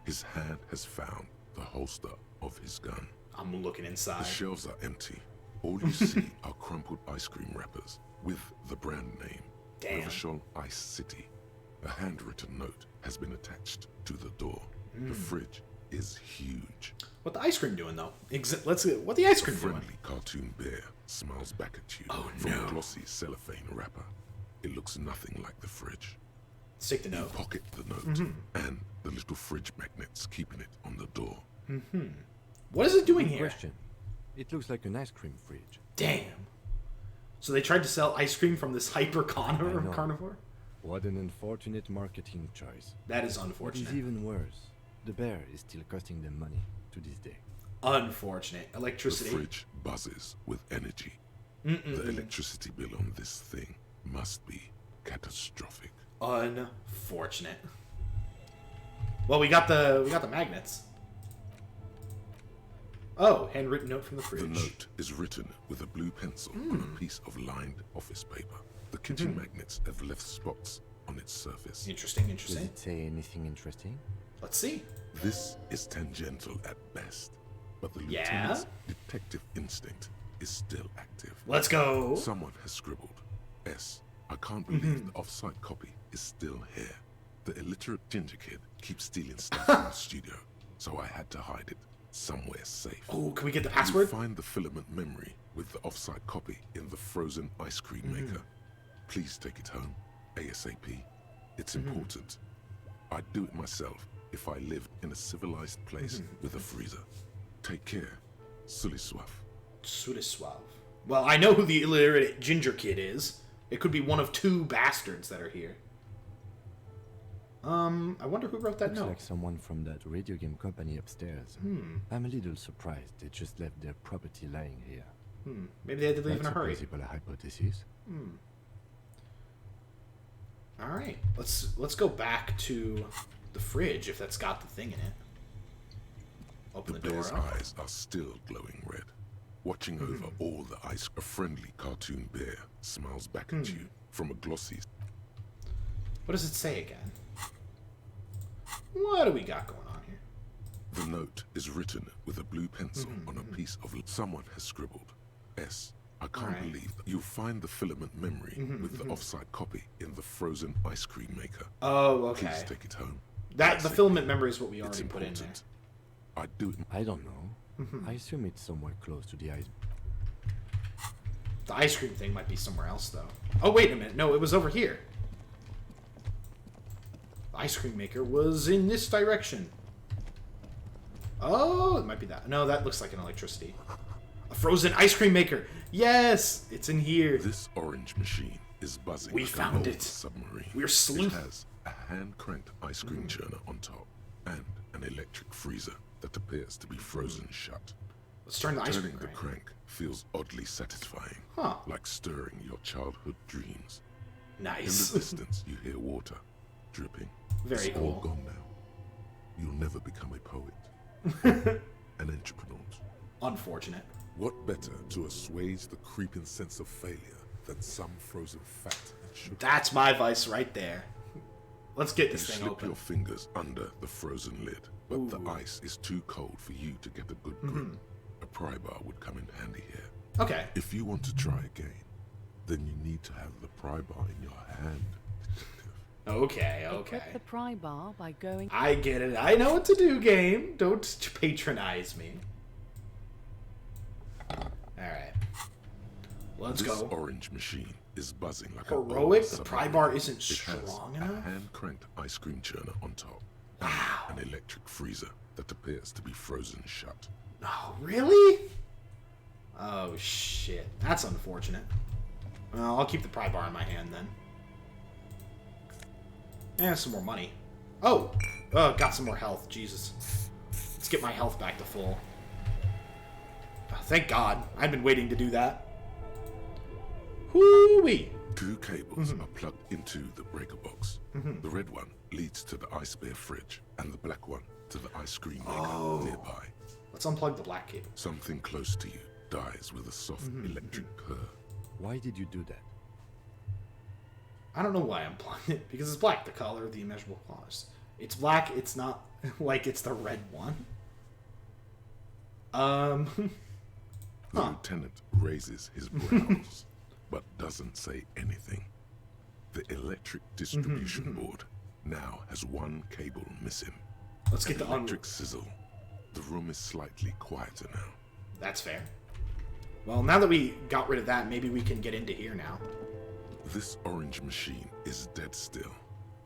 Speaker 2: His hand has found the holster of his gun.
Speaker 1: I'm looking
Speaker 2: The
Speaker 1: inside.
Speaker 2: shelves are empty. All you see are crumpled ice cream wrappers with the brand name,
Speaker 1: Damn.
Speaker 2: Revachol Ice City. A handwritten note has been attached to the door. The fridge is huge.
Speaker 1: What the ice cream doing, though? Let's see. What the ice
Speaker 2: A
Speaker 1: cream doing?
Speaker 2: friendly cartoon bear smiles back at you from
Speaker 1: no.
Speaker 2: a glossy cellophane wrapper. It looks nothing like the fridge.
Speaker 1: Stick the
Speaker 2: You
Speaker 1: note.
Speaker 2: pocket the note and the little fridge magnets keeping it on the door.
Speaker 1: What is it doing
Speaker 5: Good
Speaker 1: here?
Speaker 5: question. It looks like an ice cream fridge.
Speaker 1: Damn. So they tried to sell ice cream from this hyper
Speaker 5: I know.
Speaker 1: carnivore?
Speaker 5: What an unfortunate marketing choice.
Speaker 1: That is
Speaker 5: What is
Speaker 1: unfortunate.
Speaker 5: even worse, the bear is still costing them money to this day.
Speaker 1: Unfortunate.
Speaker 2: The
Speaker 1: Electricity.
Speaker 2: fridge buzzes with energy. The electricity bill on this thing must be catastrophic.
Speaker 1: Unfortunate. Well, we got the magnets. Oh, handwritten note from the
Speaker 2: The
Speaker 1: fridge.
Speaker 2: note is written with a blue pencil on a piece of lined office paper. The kitchen magnets have left spots on its surface.
Speaker 1: Interesting,
Speaker 5: Does
Speaker 1: interesting.
Speaker 5: it say anything interesting?
Speaker 1: Let's see.
Speaker 2: This is tangential at best, but the
Speaker 1: Yeah?
Speaker 2: lieutenant's detective instinct is still active.
Speaker 1: Let's go.
Speaker 2: Someone has scribbled, S. I can't believe the off-site copy is still here. The illiterate ginger kid keeps stealing stuff from the studio, so I had to hide it somewhere safe.
Speaker 1: Oh, can we get the
Speaker 2: You
Speaker 1: password?
Speaker 2: find the filament memory with the off-site copy in the frozen ice cream maker. Please take it home, ASAP. It's important. I'd do it myself if I lived in a civilized place with a freezer. Take care. Suliswaf.
Speaker 1: Sudiswav. Well, I know who the illiterate ginger kid is. It could be one of two bastards that are here. I wonder who wrote that
Speaker 5: Looks
Speaker 1: note.
Speaker 5: like someone from that radio game company upstairs. I'm a little surprised they just left their property lying here.
Speaker 1: Maybe they had to leave in a hurry.
Speaker 5: That's a plausible hypothesis.
Speaker 1: All right, let's go back to the fridge if that's got the thing in it. Open the door
Speaker 2: bear's
Speaker 1: up.
Speaker 2: eyes are still glowing red. Watching over all the ice, a friendly cartoon bear smiles back at you from a glossy.
Speaker 1: What does it say again? What do we got going on here?
Speaker 2: The note is written with a blue pencil on a piece of... Someone has scribbled, S. I can't believe that you'll find the filament memory with the offside copy in the frozen ice cream maker.
Speaker 1: Oh, okay.
Speaker 2: Please take it home.
Speaker 1: The filament memory is what we already put in there.
Speaker 2: I do.
Speaker 5: I don't know. I assume it's somewhere close to the ice.
Speaker 1: The ice cream thing might be somewhere else, though. Oh, wait a minute. No, it was over here. The ice cream maker was in this direction. Oh, it might be that. No, that looks like an electricity. A frozen ice cream maker. Yes, it's in here.
Speaker 2: This orange machine is buzzing.
Speaker 1: We
Speaker 2: like
Speaker 1: found
Speaker 2: an
Speaker 1: it.
Speaker 2: Submarine.
Speaker 1: We're sleuth.
Speaker 2: It has a hand-cranked ice cream churner on top and an electric freezer that appears to be frozen shut.
Speaker 1: Let's turn the ice cream
Speaker 2: Turning the crank feels oddly satisfying, like stirring your childhood dreams.
Speaker 1: Nice.
Speaker 2: In the distance, you hear water dripping.
Speaker 1: Very
Speaker 2: it's
Speaker 1: cool.
Speaker 2: all gone now. You'll never become a poet, an entrepreneur.
Speaker 1: Unfortunate.
Speaker 2: What better to assuage the creeping sense of failure than some frozen fat and sugar?
Speaker 1: That's my vice right there. Let's get
Speaker 2: You
Speaker 1: this thing
Speaker 2: slip
Speaker 1: open.
Speaker 2: your fingers under the frozen lid, but the ice is too cold for you to get a good grip. A pry bar would come in handy here.
Speaker 1: Okay.
Speaker 2: If you want to try again, then you need to have the pry bar in your hand.
Speaker 1: Okay.
Speaker 6: Equip the pry bar by going.
Speaker 1: I get it. I know what to do, game. Don't patronize me. Alright. Let's
Speaker 2: This
Speaker 1: go.
Speaker 2: orange machine is buzzing like
Speaker 1: Heroic?
Speaker 2: a
Speaker 1: The pry bar isn't strong
Speaker 2: it has
Speaker 1: enough?
Speaker 2: a hand-cranked ice cream churner on top.
Speaker 1: Wow.
Speaker 2: And an electric freezer that appears to be frozen shut.
Speaker 1: Oh, really? Oh, shit. That's unfortunate. Well, I'll keep the pry bar in my hand then. And some more money. Oh! Got some more health. Jesus. Let's get my health back to full. Oh, thank God. I've been waiting to do that. Whoo-wee!
Speaker 2: 2 cables are plugged into the breaker box. The red one leads to the ice bear fridge, and the black one to the ice cream maker nearby.
Speaker 1: Let's unplug the black cable.
Speaker 2: Something close to you dies with a soft electric purr.
Speaker 5: Why did you do that?
Speaker 1: I don't know why I'm plugging it, because it's black, the color of the immeasurable clause. It's black, it's not like it's the red one.
Speaker 2: The lieutenant raises his brows, but doesn't say anything. The electric distribution board now has 1 cable missing.
Speaker 1: Let's get the
Speaker 2: electric sizzle. The room is slightly quieter now.
Speaker 1: That's fair. Well, now that we got rid of that, maybe we can get into here now.
Speaker 2: This orange machine is dead still.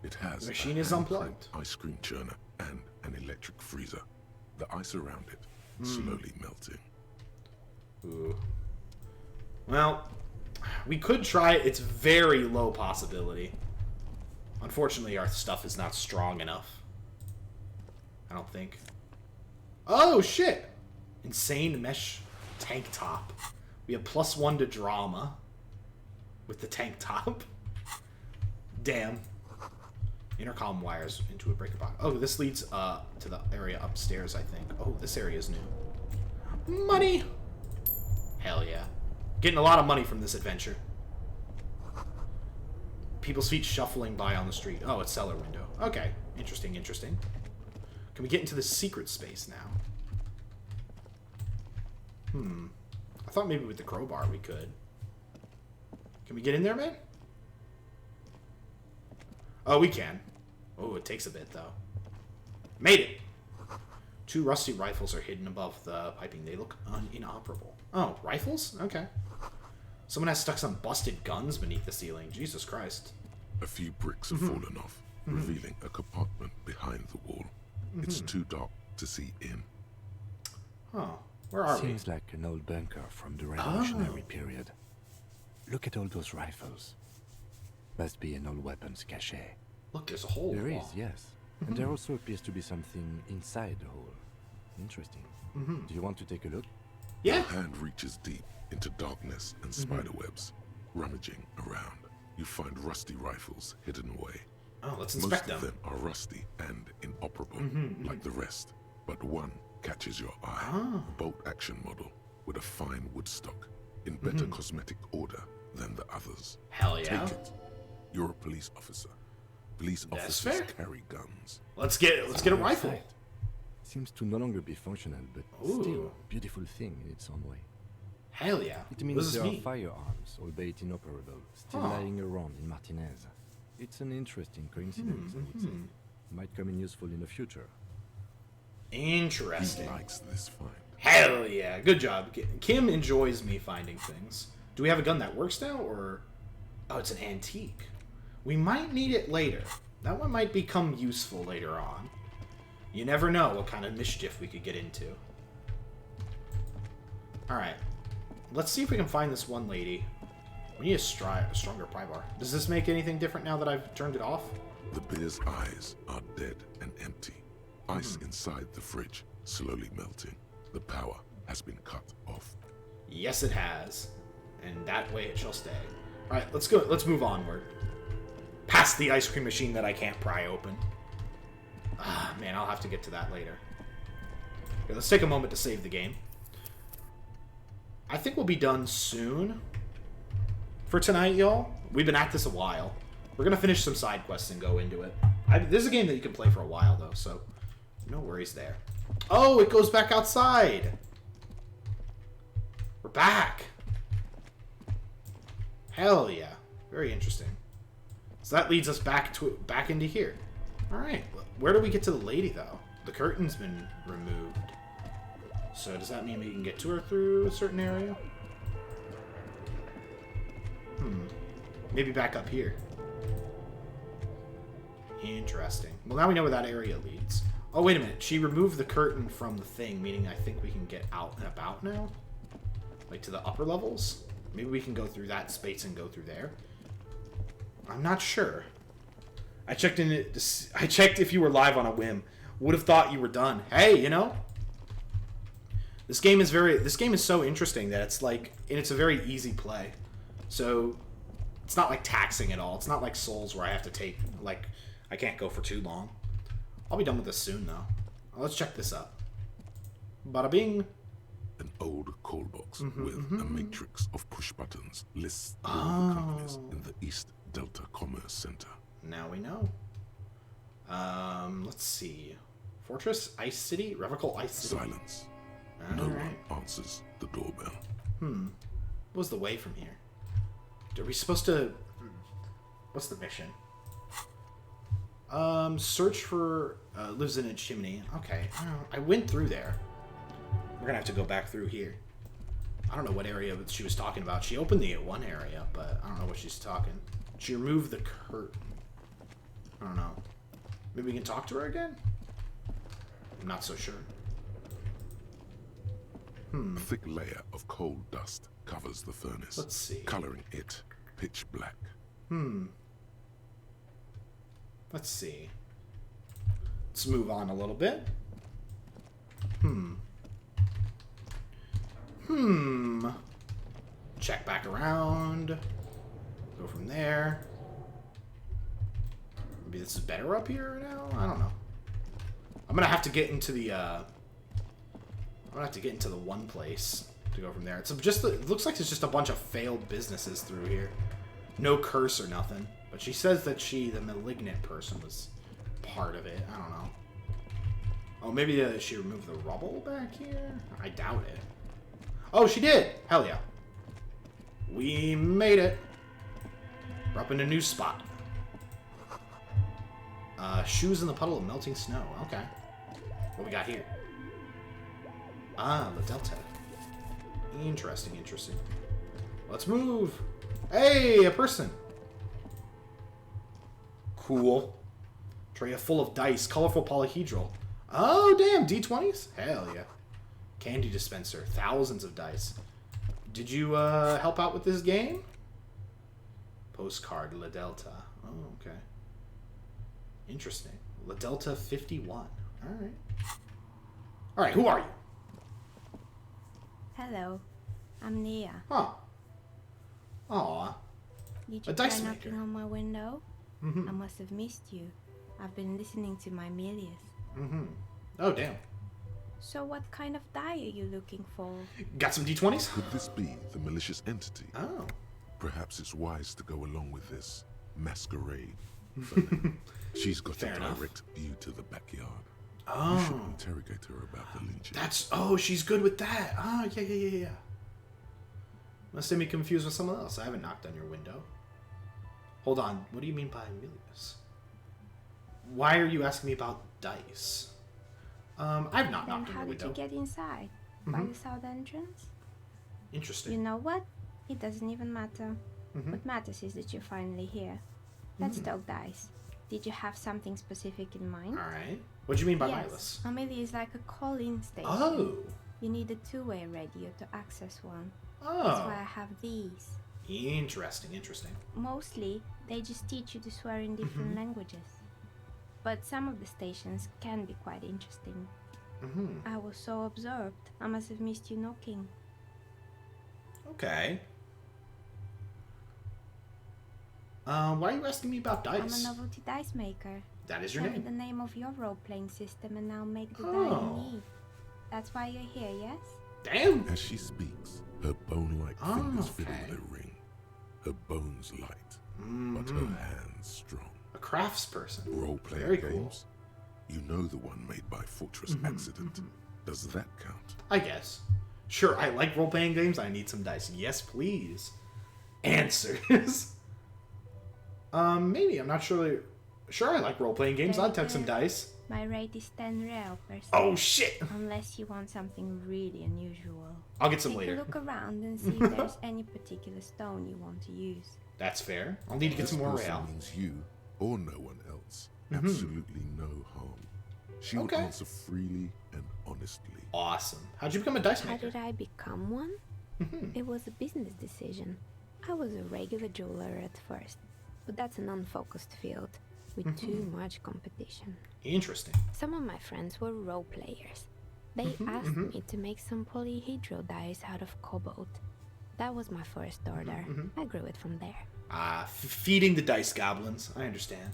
Speaker 2: It has
Speaker 1: The machine
Speaker 2: a
Speaker 1: is unplugged.
Speaker 2: ice cream churner and an electric freezer. The ice around it slowly melting.
Speaker 1: Ooh. Well, we could try it. It's very low possibility. Unfortunately, our stuff is not strong enough. I don't think. Oh, shit! Insane mesh tank top. We have +1 to drama with the tank top. Damn. Intercom wires into a breaker box. Oh, this leads to the area upstairs, I think. Oh, this area is new. Money! Hell yeah. Getting a lot of money from this adventure. People's feet shuffling by on the street. Oh, it's cellar window. Okay. Interesting, interesting. Can we get into the secret space now? I thought maybe with the crowbar we could. Can we get in there, man? Oh, we can. Oh, it takes a bit, though. Made it! 2 rusty rifles are hidden above the piping. They look inoperable. Oh, rifles? Okay. Someone has stuck some busted guns beneath the ceiling. Jesus Christ.
Speaker 2: A few bricks have fallen off, revealing a compartment behind the wall. It's too dark to see in.
Speaker 1: Oh, where are we?
Speaker 5: Seems like an old bunker from the Revolutionary period. Look at all those rifles. Must be an old weapons cache.
Speaker 1: Look, there's a hole.
Speaker 5: There is, yes. And there also appears to be something inside the hole. Interesting. Do you want to take a look?
Speaker 1: Yeah.
Speaker 2: Your hand reaches deep into darkness and spiderwebs. Rummaging around, you find rusty rifles hidden away.
Speaker 1: Oh, let's inspect
Speaker 2: Most
Speaker 1: them.
Speaker 2: of them are rusty and inoperable, like the rest. But one catches your eye.
Speaker 1: Ah.
Speaker 2: A bolt-action model with a fine wood stock in better cosmetic order than the others.
Speaker 1: Hell yeah.
Speaker 2: Take it. You're a police officer. Police
Speaker 1: That's
Speaker 2: officers
Speaker 1: fair.
Speaker 2: carry guns.
Speaker 1: Let's get a rifle.
Speaker 5: Seems to no longer be functional, but still a beautiful thing in its own way.
Speaker 1: Hell yeah.
Speaker 5: It
Speaker 1: What
Speaker 5: means
Speaker 1: does this
Speaker 5: there are
Speaker 1: mean?
Speaker 5: firearms, albeit inoperable, still
Speaker 1: Huh.
Speaker 5: lying around in Martinaise. It's an interesting coincidence, I would say. Might come in useful in the future.
Speaker 1: Interesting.
Speaker 2: He likes this find.
Speaker 1: Hell yeah. Good job. Kim enjoys me finding things. Do we have a gun that works now, or... Oh, it's an antique. We might need it later. That one might become useful later on. You never know what kind of mischief we could get into. Alright. Let's see if we can find this one lady. We need a stronger pry bar. Does this make anything different now that I've turned it off?
Speaker 2: The bear's eyes are dead and empty. Ice inside the fridge, slowly melting. The power has been cut off.
Speaker 1: Yes, it has. And that way it shall stay. Alright, let's go. Let's move onward. Past the ice cream machine that I can't pry open. Ah, man, I'll have to get to that later. Okay, let's take a moment to save the game. I think we'll be done soon for tonight, y'all. We've been at this a while. We're going to finish some side quests and go into it. This is a game that you can play for a while, though, so no worries there. Oh, it goes back outside. We're back. Hell yeah. Very interesting. So that leads us back into here. All right. Where do we get to the lady, though? The curtain's been removed. So does that mean we can get to her through a certain area? Maybe back up here. Interesting. Well, now we know where that area leads. Oh, wait a minute. She removed the curtain from the thing, meaning I think we can get out and about now? Like to the upper levels? Maybe we can go through that space and go through there. I'm not sure. I checked if you were live on a whim. Would have thought you were done. Hey, you know? This game is so interesting that it's like, and it's a very easy play. So it's not like taxing at all. It's not like Souls where I have to take, like, I can't go for too long. I'll be done with this soon, though. Let's check this out. Bada bing.
Speaker 2: An old call box with a matrix of push buttons lists all the companies in the East Delta Commerce Center.
Speaker 1: Now we know. Let's see. Fortress, Ice City, Revachol, Ice City.
Speaker 2: Silence. No one answers the doorbell.
Speaker 1: What was the way from here? Are we supposed to... What's the mission? Search for Lieutenant Chimney. Okay. I went through there. We're gonna have to go back through here. I don't know what area she was talking about. She opened the one area, but I don't know what she's talking. She removed the curtain. I don't know. Maybe we can talk to her again? I'm not so sure.
Speaker 2: A thick layer of coal dust covers the furnace.
Speaker 1: Let's see.
Speaker 2: Coloring it pitch black.
Speaker 1: Let's see. Let's move on a little bit. Check back around. Go from there. Maybe this is better up here now? I don't know. I'm gonna have to get into the one place to go from there. It's just it looks like it's just a bunch of failed businesses through here. No curse or nothing. But she says that the malignant person, was part of it. I don't know. Oh, maybe she removed the rubble back here? I doubt it. Oh, she did! Hell yeah. We made it. We're up in a new spot. Shoes in the puddle of melting snow. Okay. What we got here? Ah, the Delta. Interesting, interesting. Let's move. Hey, a person. Cool. Tray full of dice. Colorful polyhedral. Oh, damn. D20s? Hell yeah. Candy dispenser. Thousands of dice. Did you help out with this game? Postcard La Delta. Oh, okay. Interesting. La Delta 51. Alright. Alright, who are you?
Speaker 17: Hello, I'm Nia.
Speaker 1: Huh. Aw.
Speaker 17: Did
Speaker 1: A
Speaker 17: you
Speaker 1: dice
Speaker 17: try
Speaker 1: maker.
Speaker 17: knocking on my window?
Speaker 1: Mm-hmm.
Speaker 17: I must have missed you. I've been listening to my Melius.
Speaker 1: Mm-hmm. Oh, damn.
Speaker 17: So what kind of die are you looking for?
Speaker 1: Got some D20s?
Speaker 2: Could this be the malicious entity?
Speaker 1: Oh.
Speaker 2: Perhaps it's wise to go along with this masquerade. For now. She's got
Speaker 1: Fair
Speaker 2: a
Speaker 1: enough.
Speaker 2: direct view to the backyard.
Speaker 1: Oh.
Speaker 2: You should interrogate her about the lynching.
Speaker 1: Oh, she's good with that. Oh, yeah. Must have me confused with someone else. I haven't knocked on your window. Hold on. What do you mean by Emilius? Why are you asking me about dice? I've not
Speaker 17: Then
Speaker 1: knocked on
Speaker 17: how
Speaker 1: your
Speaker 17: did
Speaker 1: window.
Speaker 17: you get inside? By the south entrance?
Speaker 1: Interesting.
Speaker 17: You know what? It doesn't even matter. What matters is that you're finally here. Let's talk dice. Did you have something specific in mind?
Speaker 1: Alright. What do you mean by
Speaker 17: yes.
Speaker 1: mindless?
Speaker 17: Amelia is like a call-in station.
Speaker 1: Oh.
Speaker 17: You need a two-way radio to access one.
Speaker 1: Oh.
Speaker 17: That's why I have these.
Speaker 1: Interesting.
Speaker 17: Mostly, they just teach you to swear in different languages. But some of the stations can be quite interesting. I was so absorbed, I must have missed you knocking.
Speaker 1: Okay. Why are you asking me about dice?
Speaker 17: I'm a novelty dice maker.
Speaker 1: That is your
Speaker 17: Tell
Speaker 1: name.
Speaker 17: me the name of your role-playing system and I'll make the die
Speaker 1: Oh.
Speaker 17: you need. That's why you're here, yes?
Speaker 1: Damn.
Speaker 2: As she speaks, her bone-like fingers fiddle with a ring. Her bones light, but her hands strong.
Speaker 1: A craftsperson.
Speaker 2: Role-playing
Speaker 1: Very
Speaker 2: games? You know the one made by Fortress Accident. Does that count?
Speaker 1: I guess. Sure, I like role-playing games. I need some dice. Yes, please. Answers. Maybe. I'm not sure. Sure, I like role-playing games. I'll take some dice.
Speaker 17: My rate is 10 real per set.
Speaker 1: Oh, shit!
Speaker 17: Unless you want something really unusual.
Speaker 1: I'll get some
Speaker 17: Take
Speaker 1: later.
Speaker 17: a look around and see if there's any particular stone you want to use.
Speaker 1: That's fair. I'll need to get
Speaker 2: This
Speaker 1: some more
Speaker 2: person
Speaker 1: real.
Speaker 2: means you, or no one else. Absolutely no harm. She will answer freely and honestly.
Speaker 1: Awesome. How'd you become a dice
Speaker 17: How
Speaker 1: maker?
Speaker 17: did I become one? It was a business decision. I was a regular jeweler at first, but that's an unfocused field with too much competition.
Speaker 1: Interesting.
Speaker 17: Some of my friends were role players. They asked me to make some polyhedral dice out of cobalt. That was my first order. I grew it from there.
Speaker 1: Feeding the dice goblins. I understand.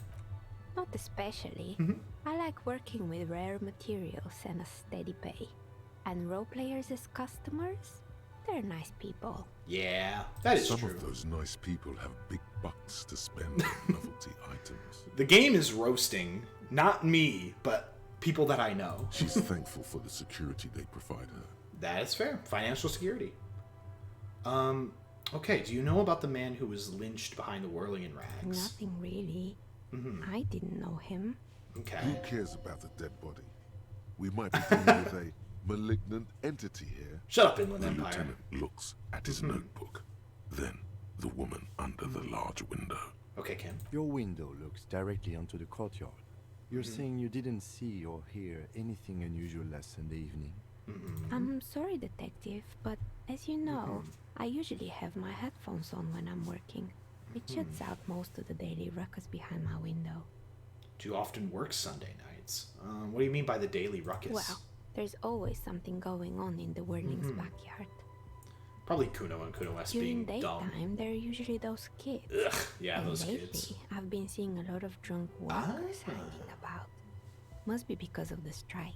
Speaker 17: Not especially. I like working with rare materials and a steady pay. And role players as customers, they're nice people.
Speaker 1: Yeah, that is
Speaker 2: Some
Speaker 1: true.
Speaker 2: of those nice people have big bucks to spend on novelty items.
Speaker 1: The game is roasting, not me, but people that I know.
Speaker 2: She's thankful for the security they provide her.
Speaker 1: That is fair. Financial security. Okay, do you know about the man who was lynched behind the whirling in rags?
Speaker 17: Nothing really. I didn't know him.
Speaker 1: Okay.
Speaker 2: Who cares about the dead body? We might be dealing with a malignant entity here.
Speaker 1: Shut up, Inland
Speaker 2: The
Speaker 1: Empire.
Speaker 2: lieutenant looks at his notebook. Then the woman under the large window.
Speaker 1: Okay, Ken.
Speaker 5: Your window looks directly onto the courtyard. You're saying you didn't see or hear anything unusual last Sunday evening?
Speaker 17: I'm sorry, detective, but as you know, I usually have my headphones on when I'm working. It shuts out most of the daily ruckus behind my window.
Speaker 1: Do you often work Sunday nights? What do you mean by the daily ruckus?
Speaker 17: Well, there's always something going on in the whirling's backyard.
Speaker 1: Probably Kuno and Kuno S
Speaker 17: During
Speaker 1: being dumb.
Speaker 17: daytime, there are usually those kids.
Speaker 1: Ugh, yeah,
Speaker 17: And
Speaker 1: those
Speaker 17: lately,
Speaker 1: kids.
Speaker 17: I've been seeing a lot of drunk walkers hanging about. Must be because of the strike.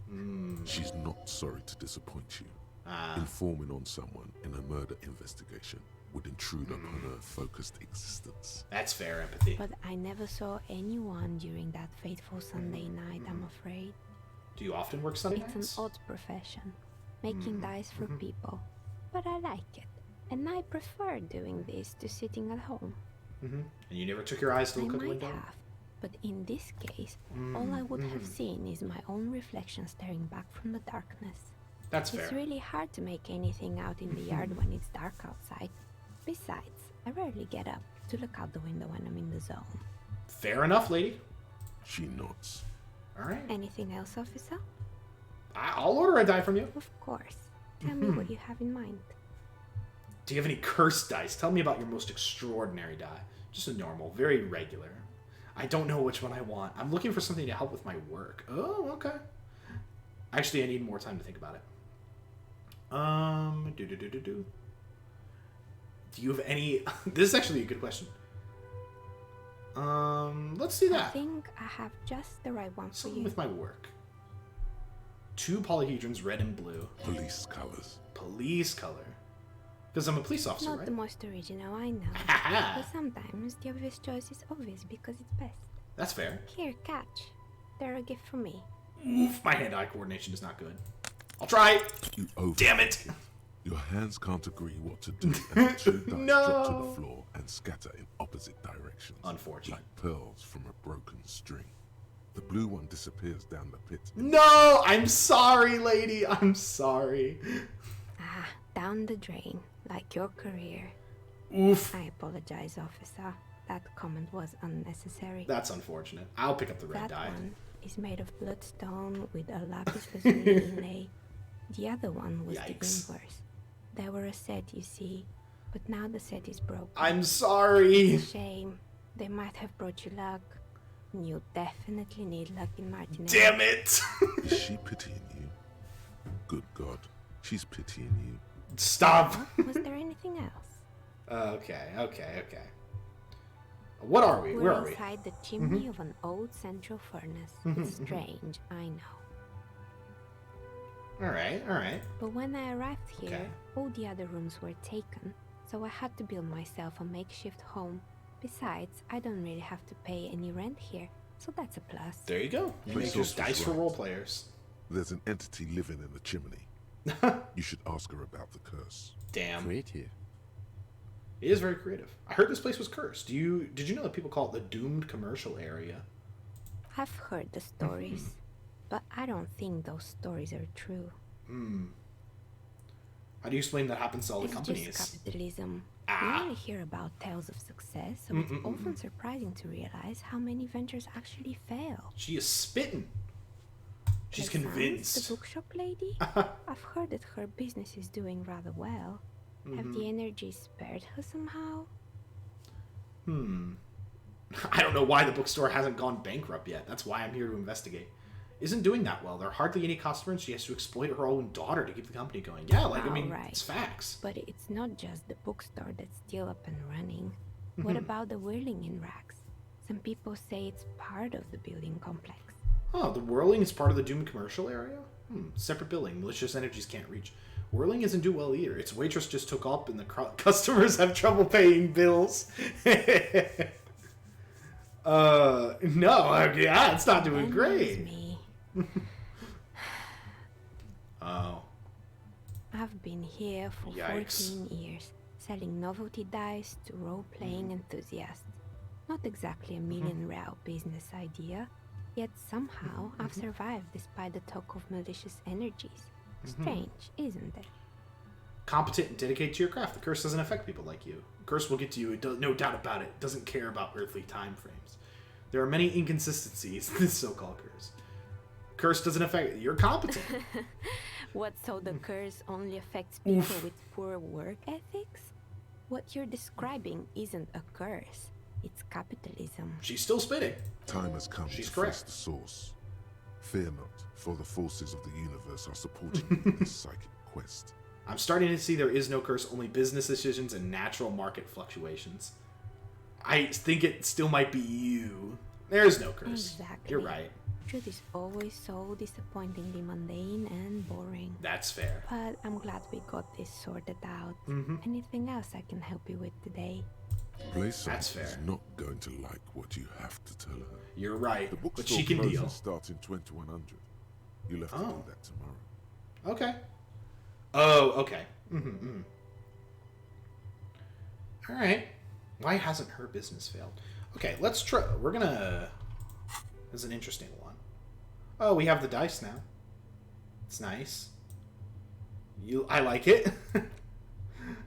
Speaker 2: She's not sorry to disappoint you.
Speaker 1: Ah.
Speaker 2: Informing on someone in a murder investigation would intrude upon her focused existence.
Speaker 1: That's fair empathy.
Speaker 17: But I never saw anyone during that fateful Sunday night, I'm afraid.
Speaker 1: Do you often work Sunday
Speaker 17: It's
Speaker 1: nights?
Speaker 17: an odd profession, making dice for people. But I like it, and I prefer doing this to sitting at home.
Speaker 1: And you never took your eyes to
Speaker 17: I
Speaker 1: look at the
Speaker 17: might
Speaker 1: window?
Speaker 17: have, but in this case, all I would have seen is my own reflection staring back from the darkness.
Speaker 1: That's fair.
Speaker 17: It's really hard to make anything out in the yard when it's dark outside. Besides, I rarely get up to look out the window when I'm in the zone.
Speaker 1: Fair enough, lady.
Speaker 2: She nods.
Speaker 1: All right.
Speaker 17: Anything else, officer?
Speaker 1: I'll order a die from you.
Speaker 17: Of course. Tell me what you have in mind.
Speaker 1: Do you have any cursed dice? Tell me about your most extraordinary die. Just a normal, very regular. I don't know which one I want. I'm looking for something to help with my work. Oh, okay. Actually, I need more time to think about it. Do you have any... This is actually a good question. Let's see that.
Speaker 17: I think I have just the right one for
Speaker 1: Something
Speaker 17: you.
Speaker 1: with my work. 2 polyhedrons, red and blue.
Speaker 2: Police colors.
Speaker 1: Police color. Because I'm a police officer,
Speaker 17: Not
Speaker 1: right?
Speaker 17: the most original, I know. But sometimes the obvious choice is obvious because it's best.
Speaker 1: That's fair.
Speaker 17: Here, catch. They're a gift from me.
Speaker 1: Oof, my hand-eye coordination is not good. I'll try. Damn it.
Speaker 2: Your hands can't agree what to do, and the 2 dice drop to the floor and scatter in opposite directions.
Speaker 1: Unfortunate.
Speaker 2: Like pearls from a broken string. The blue one disappears down the pit.
Speaker 1: No! I'm sorry, lady. I'm sorry.
Speaker 17: Ah, down the drain, like your career.
Speaker 1: Oof.
Speaker 17: I apologize, officer. That comment was unnecessary.
Speaker 1: That's unfortunate. I'll pick up the red
Speaker 17: That
Speaker 1: die.
Speaker 17: one is made of bloodstone with a lapis lazuli inlay. The other one was the inverse. They were a set, you see, but now the set is broken.
Speaker 1: I'm sorry.
Speaker 17: It's a shame. They might have brought you luck. You definitely need luck in Martinaise.
Speaker 1: Damn it!
Speaker 2: Is she pitying you? Good God, she's pitying you.
Speaker 1: Stop.
Speaker 17: Was there anything else?
Speaker 1: Okay. What are we?
Speaker 17: We're
Speaker 1: Where are we?
Speaker 17: inside the chimney of an old central furnace. It's strange, I know.
Speaker 1: Alright.
Speaker 17: But when I arrived here,
Speaker 1: Okay.
Speaker 17: all the other rooms were taken, so I had to build myself a makeshift home. Besides, I don't really have to pay any rent here, so that's a plus.
Speaker 1: There you go. You make just dice for role players.
Speaker 2: There's an entity living in the chimney. You should ask her about the curse.
Speaker 1: Damn.
Speaker 5: Creative.
Speaker 1: It is very creative. I heard this place was cursed. Did you know that people call it the doomed commercial area?
Speaker 17: I've heard the stories, but I don't think those stories are true.
Speaker 1: How do you explain that happens to all the
Speaker 17: It's
Speaker 1: companies?
Speaker 17: just capitalism. We only hear about tales of success, so it's often surprising to realize how many ventures actually fail.
Speaker 1: She is spitting. She's
Speaker 17: Hey, Sans,
Speaker 1: convinced.
Speaker 17: the bookshop lady? I've heard that her business is doing rather well. Have the energy spared her somehow?
Speaker 1: I don't know why the bookstore hasn't gone bankrupt yet. That's why I'm here to investigate. Isn't doing that well. There are hardly any customers. She has to exploit her own daughter to keep the company going. Yeah, like, I mean,
Speaker 17: Right.
Speaker 1: it's facts.
Speaker 17: But it's not just the bookstore that's still up and running. What about the whirling in racks? Some people say it's part of the building complex.
Speaker 1: Oh, the whirling is part of the doomed commercial area? Separate building. Malicious energies can't reach. Whirling isn't do well either. Its waitress just took up and the customers have trouble paying bills. No, yeah, it's not doing
Speaker 17: Then
Speaker 1: great.
Speaker 17: there's me.
Speaker 1: Oh.
Speaker 17: I've been here for
Speaker 1: Yikes.
Speaker 17: 14 years, selling novelty dice to role-playing enthusiasts. Not exactly a million-real business idea, yet somehow I've survived despite the talk of malicious energies. Strange, isn't it?
Speaker 1: Competent and dedicated to your craft. The curse doesn't affect people like you. The curse will get to you, it does, no doubt about it. It doesn't care about earthly time frames. There are many inconsistencies in this so-called curse. Curse doesn't affect... You're competent.
Speaker 17: What, so the curse only affects people with poor work ethics? What you're describing isn't a curse. It's capitalism.
Speaker 1: She's still spitting.
Speaker 2: Time has come
Speaker 1: She's
Speaker 2: to
Speaker 1: correct.
Speaker 2: face the source. Fear not, for the forces of the universe are supporting you in this psychic quest.
Speaker 1: I'm starting to see there is no curse, only business decisions and natural market fluctuations. I think it still might be you. There's no curse.
Speaker 17: Exactly.
Speaker 1: You're right.
Speaker 17: Truth is always so disappointingly mundane and boring.
Speaker 1: That's fair.
Speaker 17: But I'm glad we got this sorted out. Anything else I can help you with today?
Speaker 2: Playside is not going to like what you have to tell her.
Speaker 1: You're right,
Speaker 2: The
Speaker 1: but
Speaker 2: bookstore
Speaker 1: she can deal.
Speaker 2: closing starts in 2100. You'll have to do that tomorrow.
Speaker 1: Okay. Oh, okay. All right. Why hasn't her business failed? Okay, let's try. We're gonna... This is an interesting one. Oh, we have the dice now. It's nice. I like it.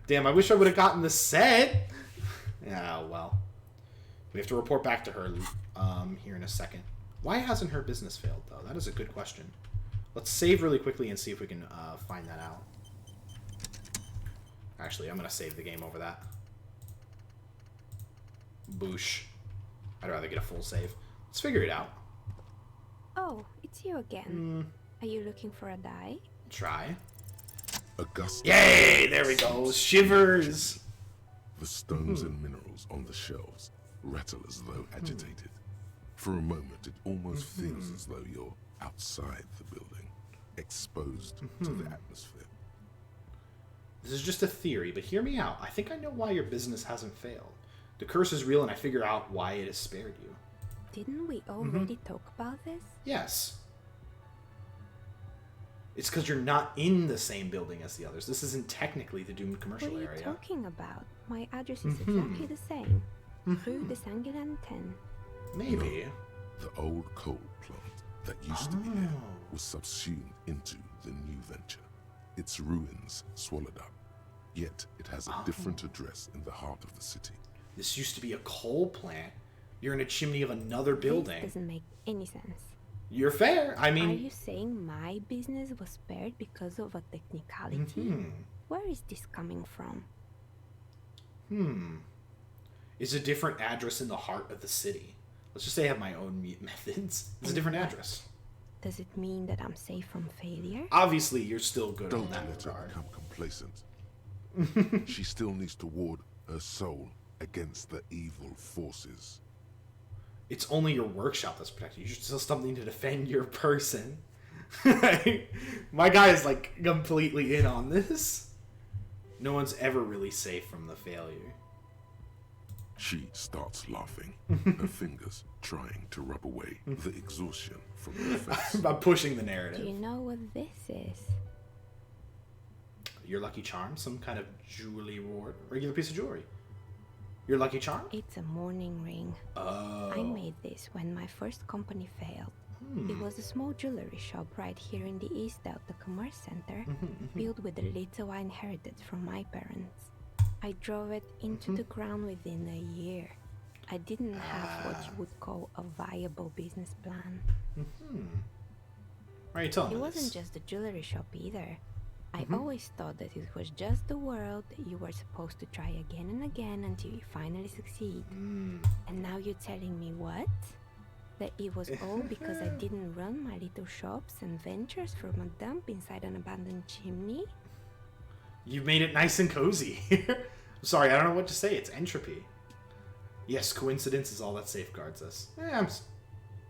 Speaker 1: Damn, I wish I would have gotten the set. Yeah, well. We have to report back to her here in a second. Why hasn't her business failed, though? That is a good question. Let's save really quickly and see if we can find that out. Actually, I'm going to save the game over that. Boosh. I'd rather get a full save. Let's figure it out.
Speaker 17: Oh, it's you again. Are you looking for a die?
Speaker 1: Try.
Speaker 2: A gust.
Speaker 1: Yay! There we go. Shivers.
Speaker 2: The stones and minerals on the shelves rattle as though agitated. For a moment, it almost feels as though you're outside the building, exposed to the atmosphere.
Speaker 1: This is just a theory, but hear me out. I think I know why your business hasn't failed. The curse is real, and I figure out why it has spared you.
Speaker 17: Didn't we already talk about this?
Speaker 1: Yes. It's because you're not in the same building as the others. This isn't technically the doomed commercial area.
Speaker 17: What are you talking about? My address is exactly the same. Rue de Sanguilan 10.
Speaker 1: Maybe.
Speaker 2: No, the old coal plant that used to be here was subsumed into the new venture. Its ruins swallowed up. Yet it has a different address in the heart of the city.
Speaker 1: This used to be a coal plant. You're in a chimney of another building.
Speaker 17: This doesn't make any sense.
Speaker 1: You're fair. I mean...
Speaker 17: Are you saying my business was spared because of a technicality? Where is this coming from?
Speaker 1: It's a different address in the heart of the city. Let's just say I have my own methods. It's a different address.
Speaker 17: Does it mean that I'm safe from failure?
Speaker 1: Obviously, you're still good
Speaker 2: Don't
Speaker 1: on that
Speaker 2: let her
Speaker 1: regard.
Speaker 2: become complacent. She still needs to ward her soul against the evil forces.
Speaker 1: It's only your workshop that's protected. You should still something to defend your person. My guy is like completely in on this. No one's ever really safe from the failure.
Speaker 2: She starts laughing, her fingers trying to rub away the exhaustion from her face.
Speaker 1: By pushing the narrative.
Speaker 17: Do you know what this is?
Speaker 1: Your lucky charm? Some kind of jewelry reward? Regular piece of jewelry? Your lucky charm?
Speaker 17: It's a mourning ring.
Speaker 1: Oh.
Speaker 17: I made this when my first company failed. It was a small jewelry shop right here in the East Delta the Commerce Center, built with the little I inherited from my parents. I drove it into the ground within a year. I didn't have what you would call a viable business plan.
Speaker 1: Why are you telling me
Speaker 17: It wasn't
Speaker 1: this?
Speaker 17: just a jewelry shop either. I always thought that it was just the world that you were supposed to try again and again until you finally succeed. And now you're telling me what? That it was all because I didn't run my little shops and ventures from a dump inside an abandoned chimney?
Speaker 1: You've made it nice and cozy. I'm sorry, I don't know what to say. It's entropy. Yes, coincidence is all that safeguards us.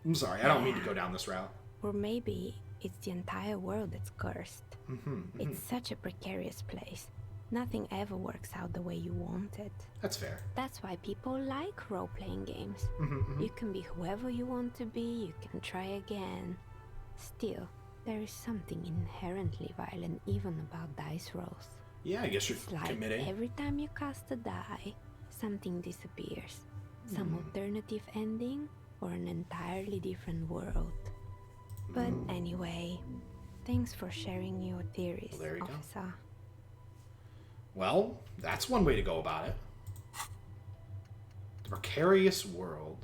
Speaker 1: I'm sorry, I don't mean to go down this route.
Speaker 17: Or maybe it's the entire world that's cursed. It's such a precarious place. Nothing ever works out the way you want it.
Speaker 1: That's fair.
Speaker 17: That's why people like role-playing games. You can be whoever you want to be, you can try again. Still, there is something inherently violent even about dice rolls.
Speaker 1: Yeah, I guess you're
Speaker 17: It's like
Speaker 1: committing.
Speaker 17: every time you cast a die, something disappears. Some alternative ending, or an entirely different world. But anyway, thanks for sharing your theories,
Speaker 1: Well, there you go.
Speaker 17: officer.
Speaker 1: Well, that's one way to go about it. The precarious world.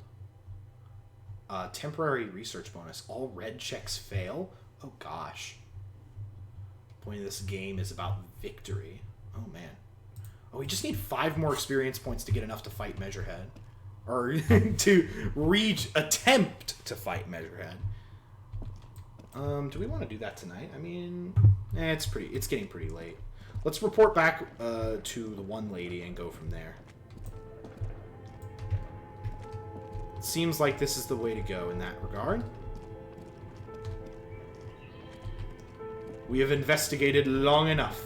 Speaker 1: Temporary research bonus. All red checks fail? Oh gosh. The point of this game is about victory. Oh man. Oh, we just need 5 more experience points to get enough to fight Measurehead. Or to attempt to fight Measurehead. Do we want to do that tonight? I mean, it's getting pretty late. Let's report back to the one lady and go from there. Seems like this is the way to go in that regard. We have investigated long enough.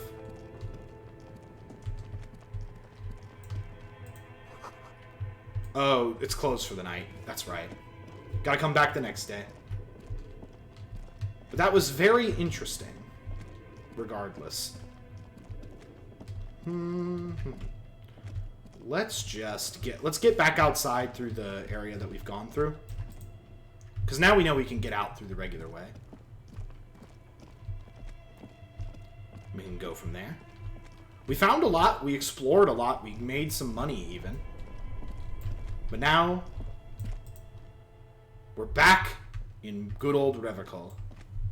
Speaker 1: Oh, it's closed for the night. That's right. Gotta come back the next day. But that was very interesting. Regardless. Let's get back outside through the area that we've gone through. Because now we know we can get out through the regular way. We can go from there. We found a lot. We explored a lot. We made some money even. But now we're back in good old Revachol.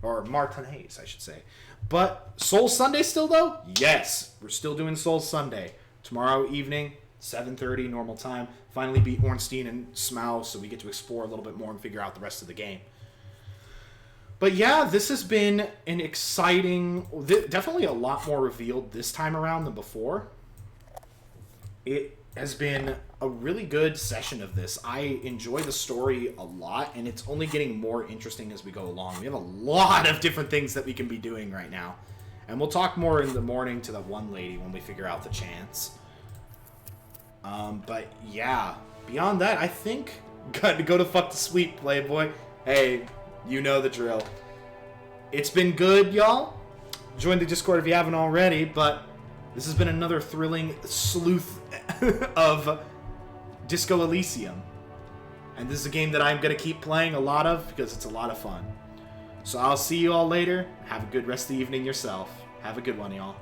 Speaker 1: Or Martinaise, I should say. But Soul Sunday still, though? Yes, we're still doing Soul Sunday. Tomorrow evening, 7:30 normal time. Finally beat Ornstein and Smough, so we get to explore a little bit more and figure out the rest of the game. But yeah, this has been an exciting... Definitely a lot more revealed this time around than before. It has been a really good session of this. I enjoy the story a lot, and it's only getting more interesting as we go along. We have a lot of different things that we can be doing right now. And we'll talk more in the morning to that one lady when we figure out the chance. But yeah, beyond that, I think got to go to fuck to sleep, Playboy. Hey, you know the drill. It's been good, y'all. Join the Discord if you haven't already, but this has been another thrilling sleuth of Disco Elysium. And this is a game that I'm going to keep playing a lot of because it's a lot of fun. So I'll see you all later. Have a good rest of the evening yourself. Have a good one, y'all.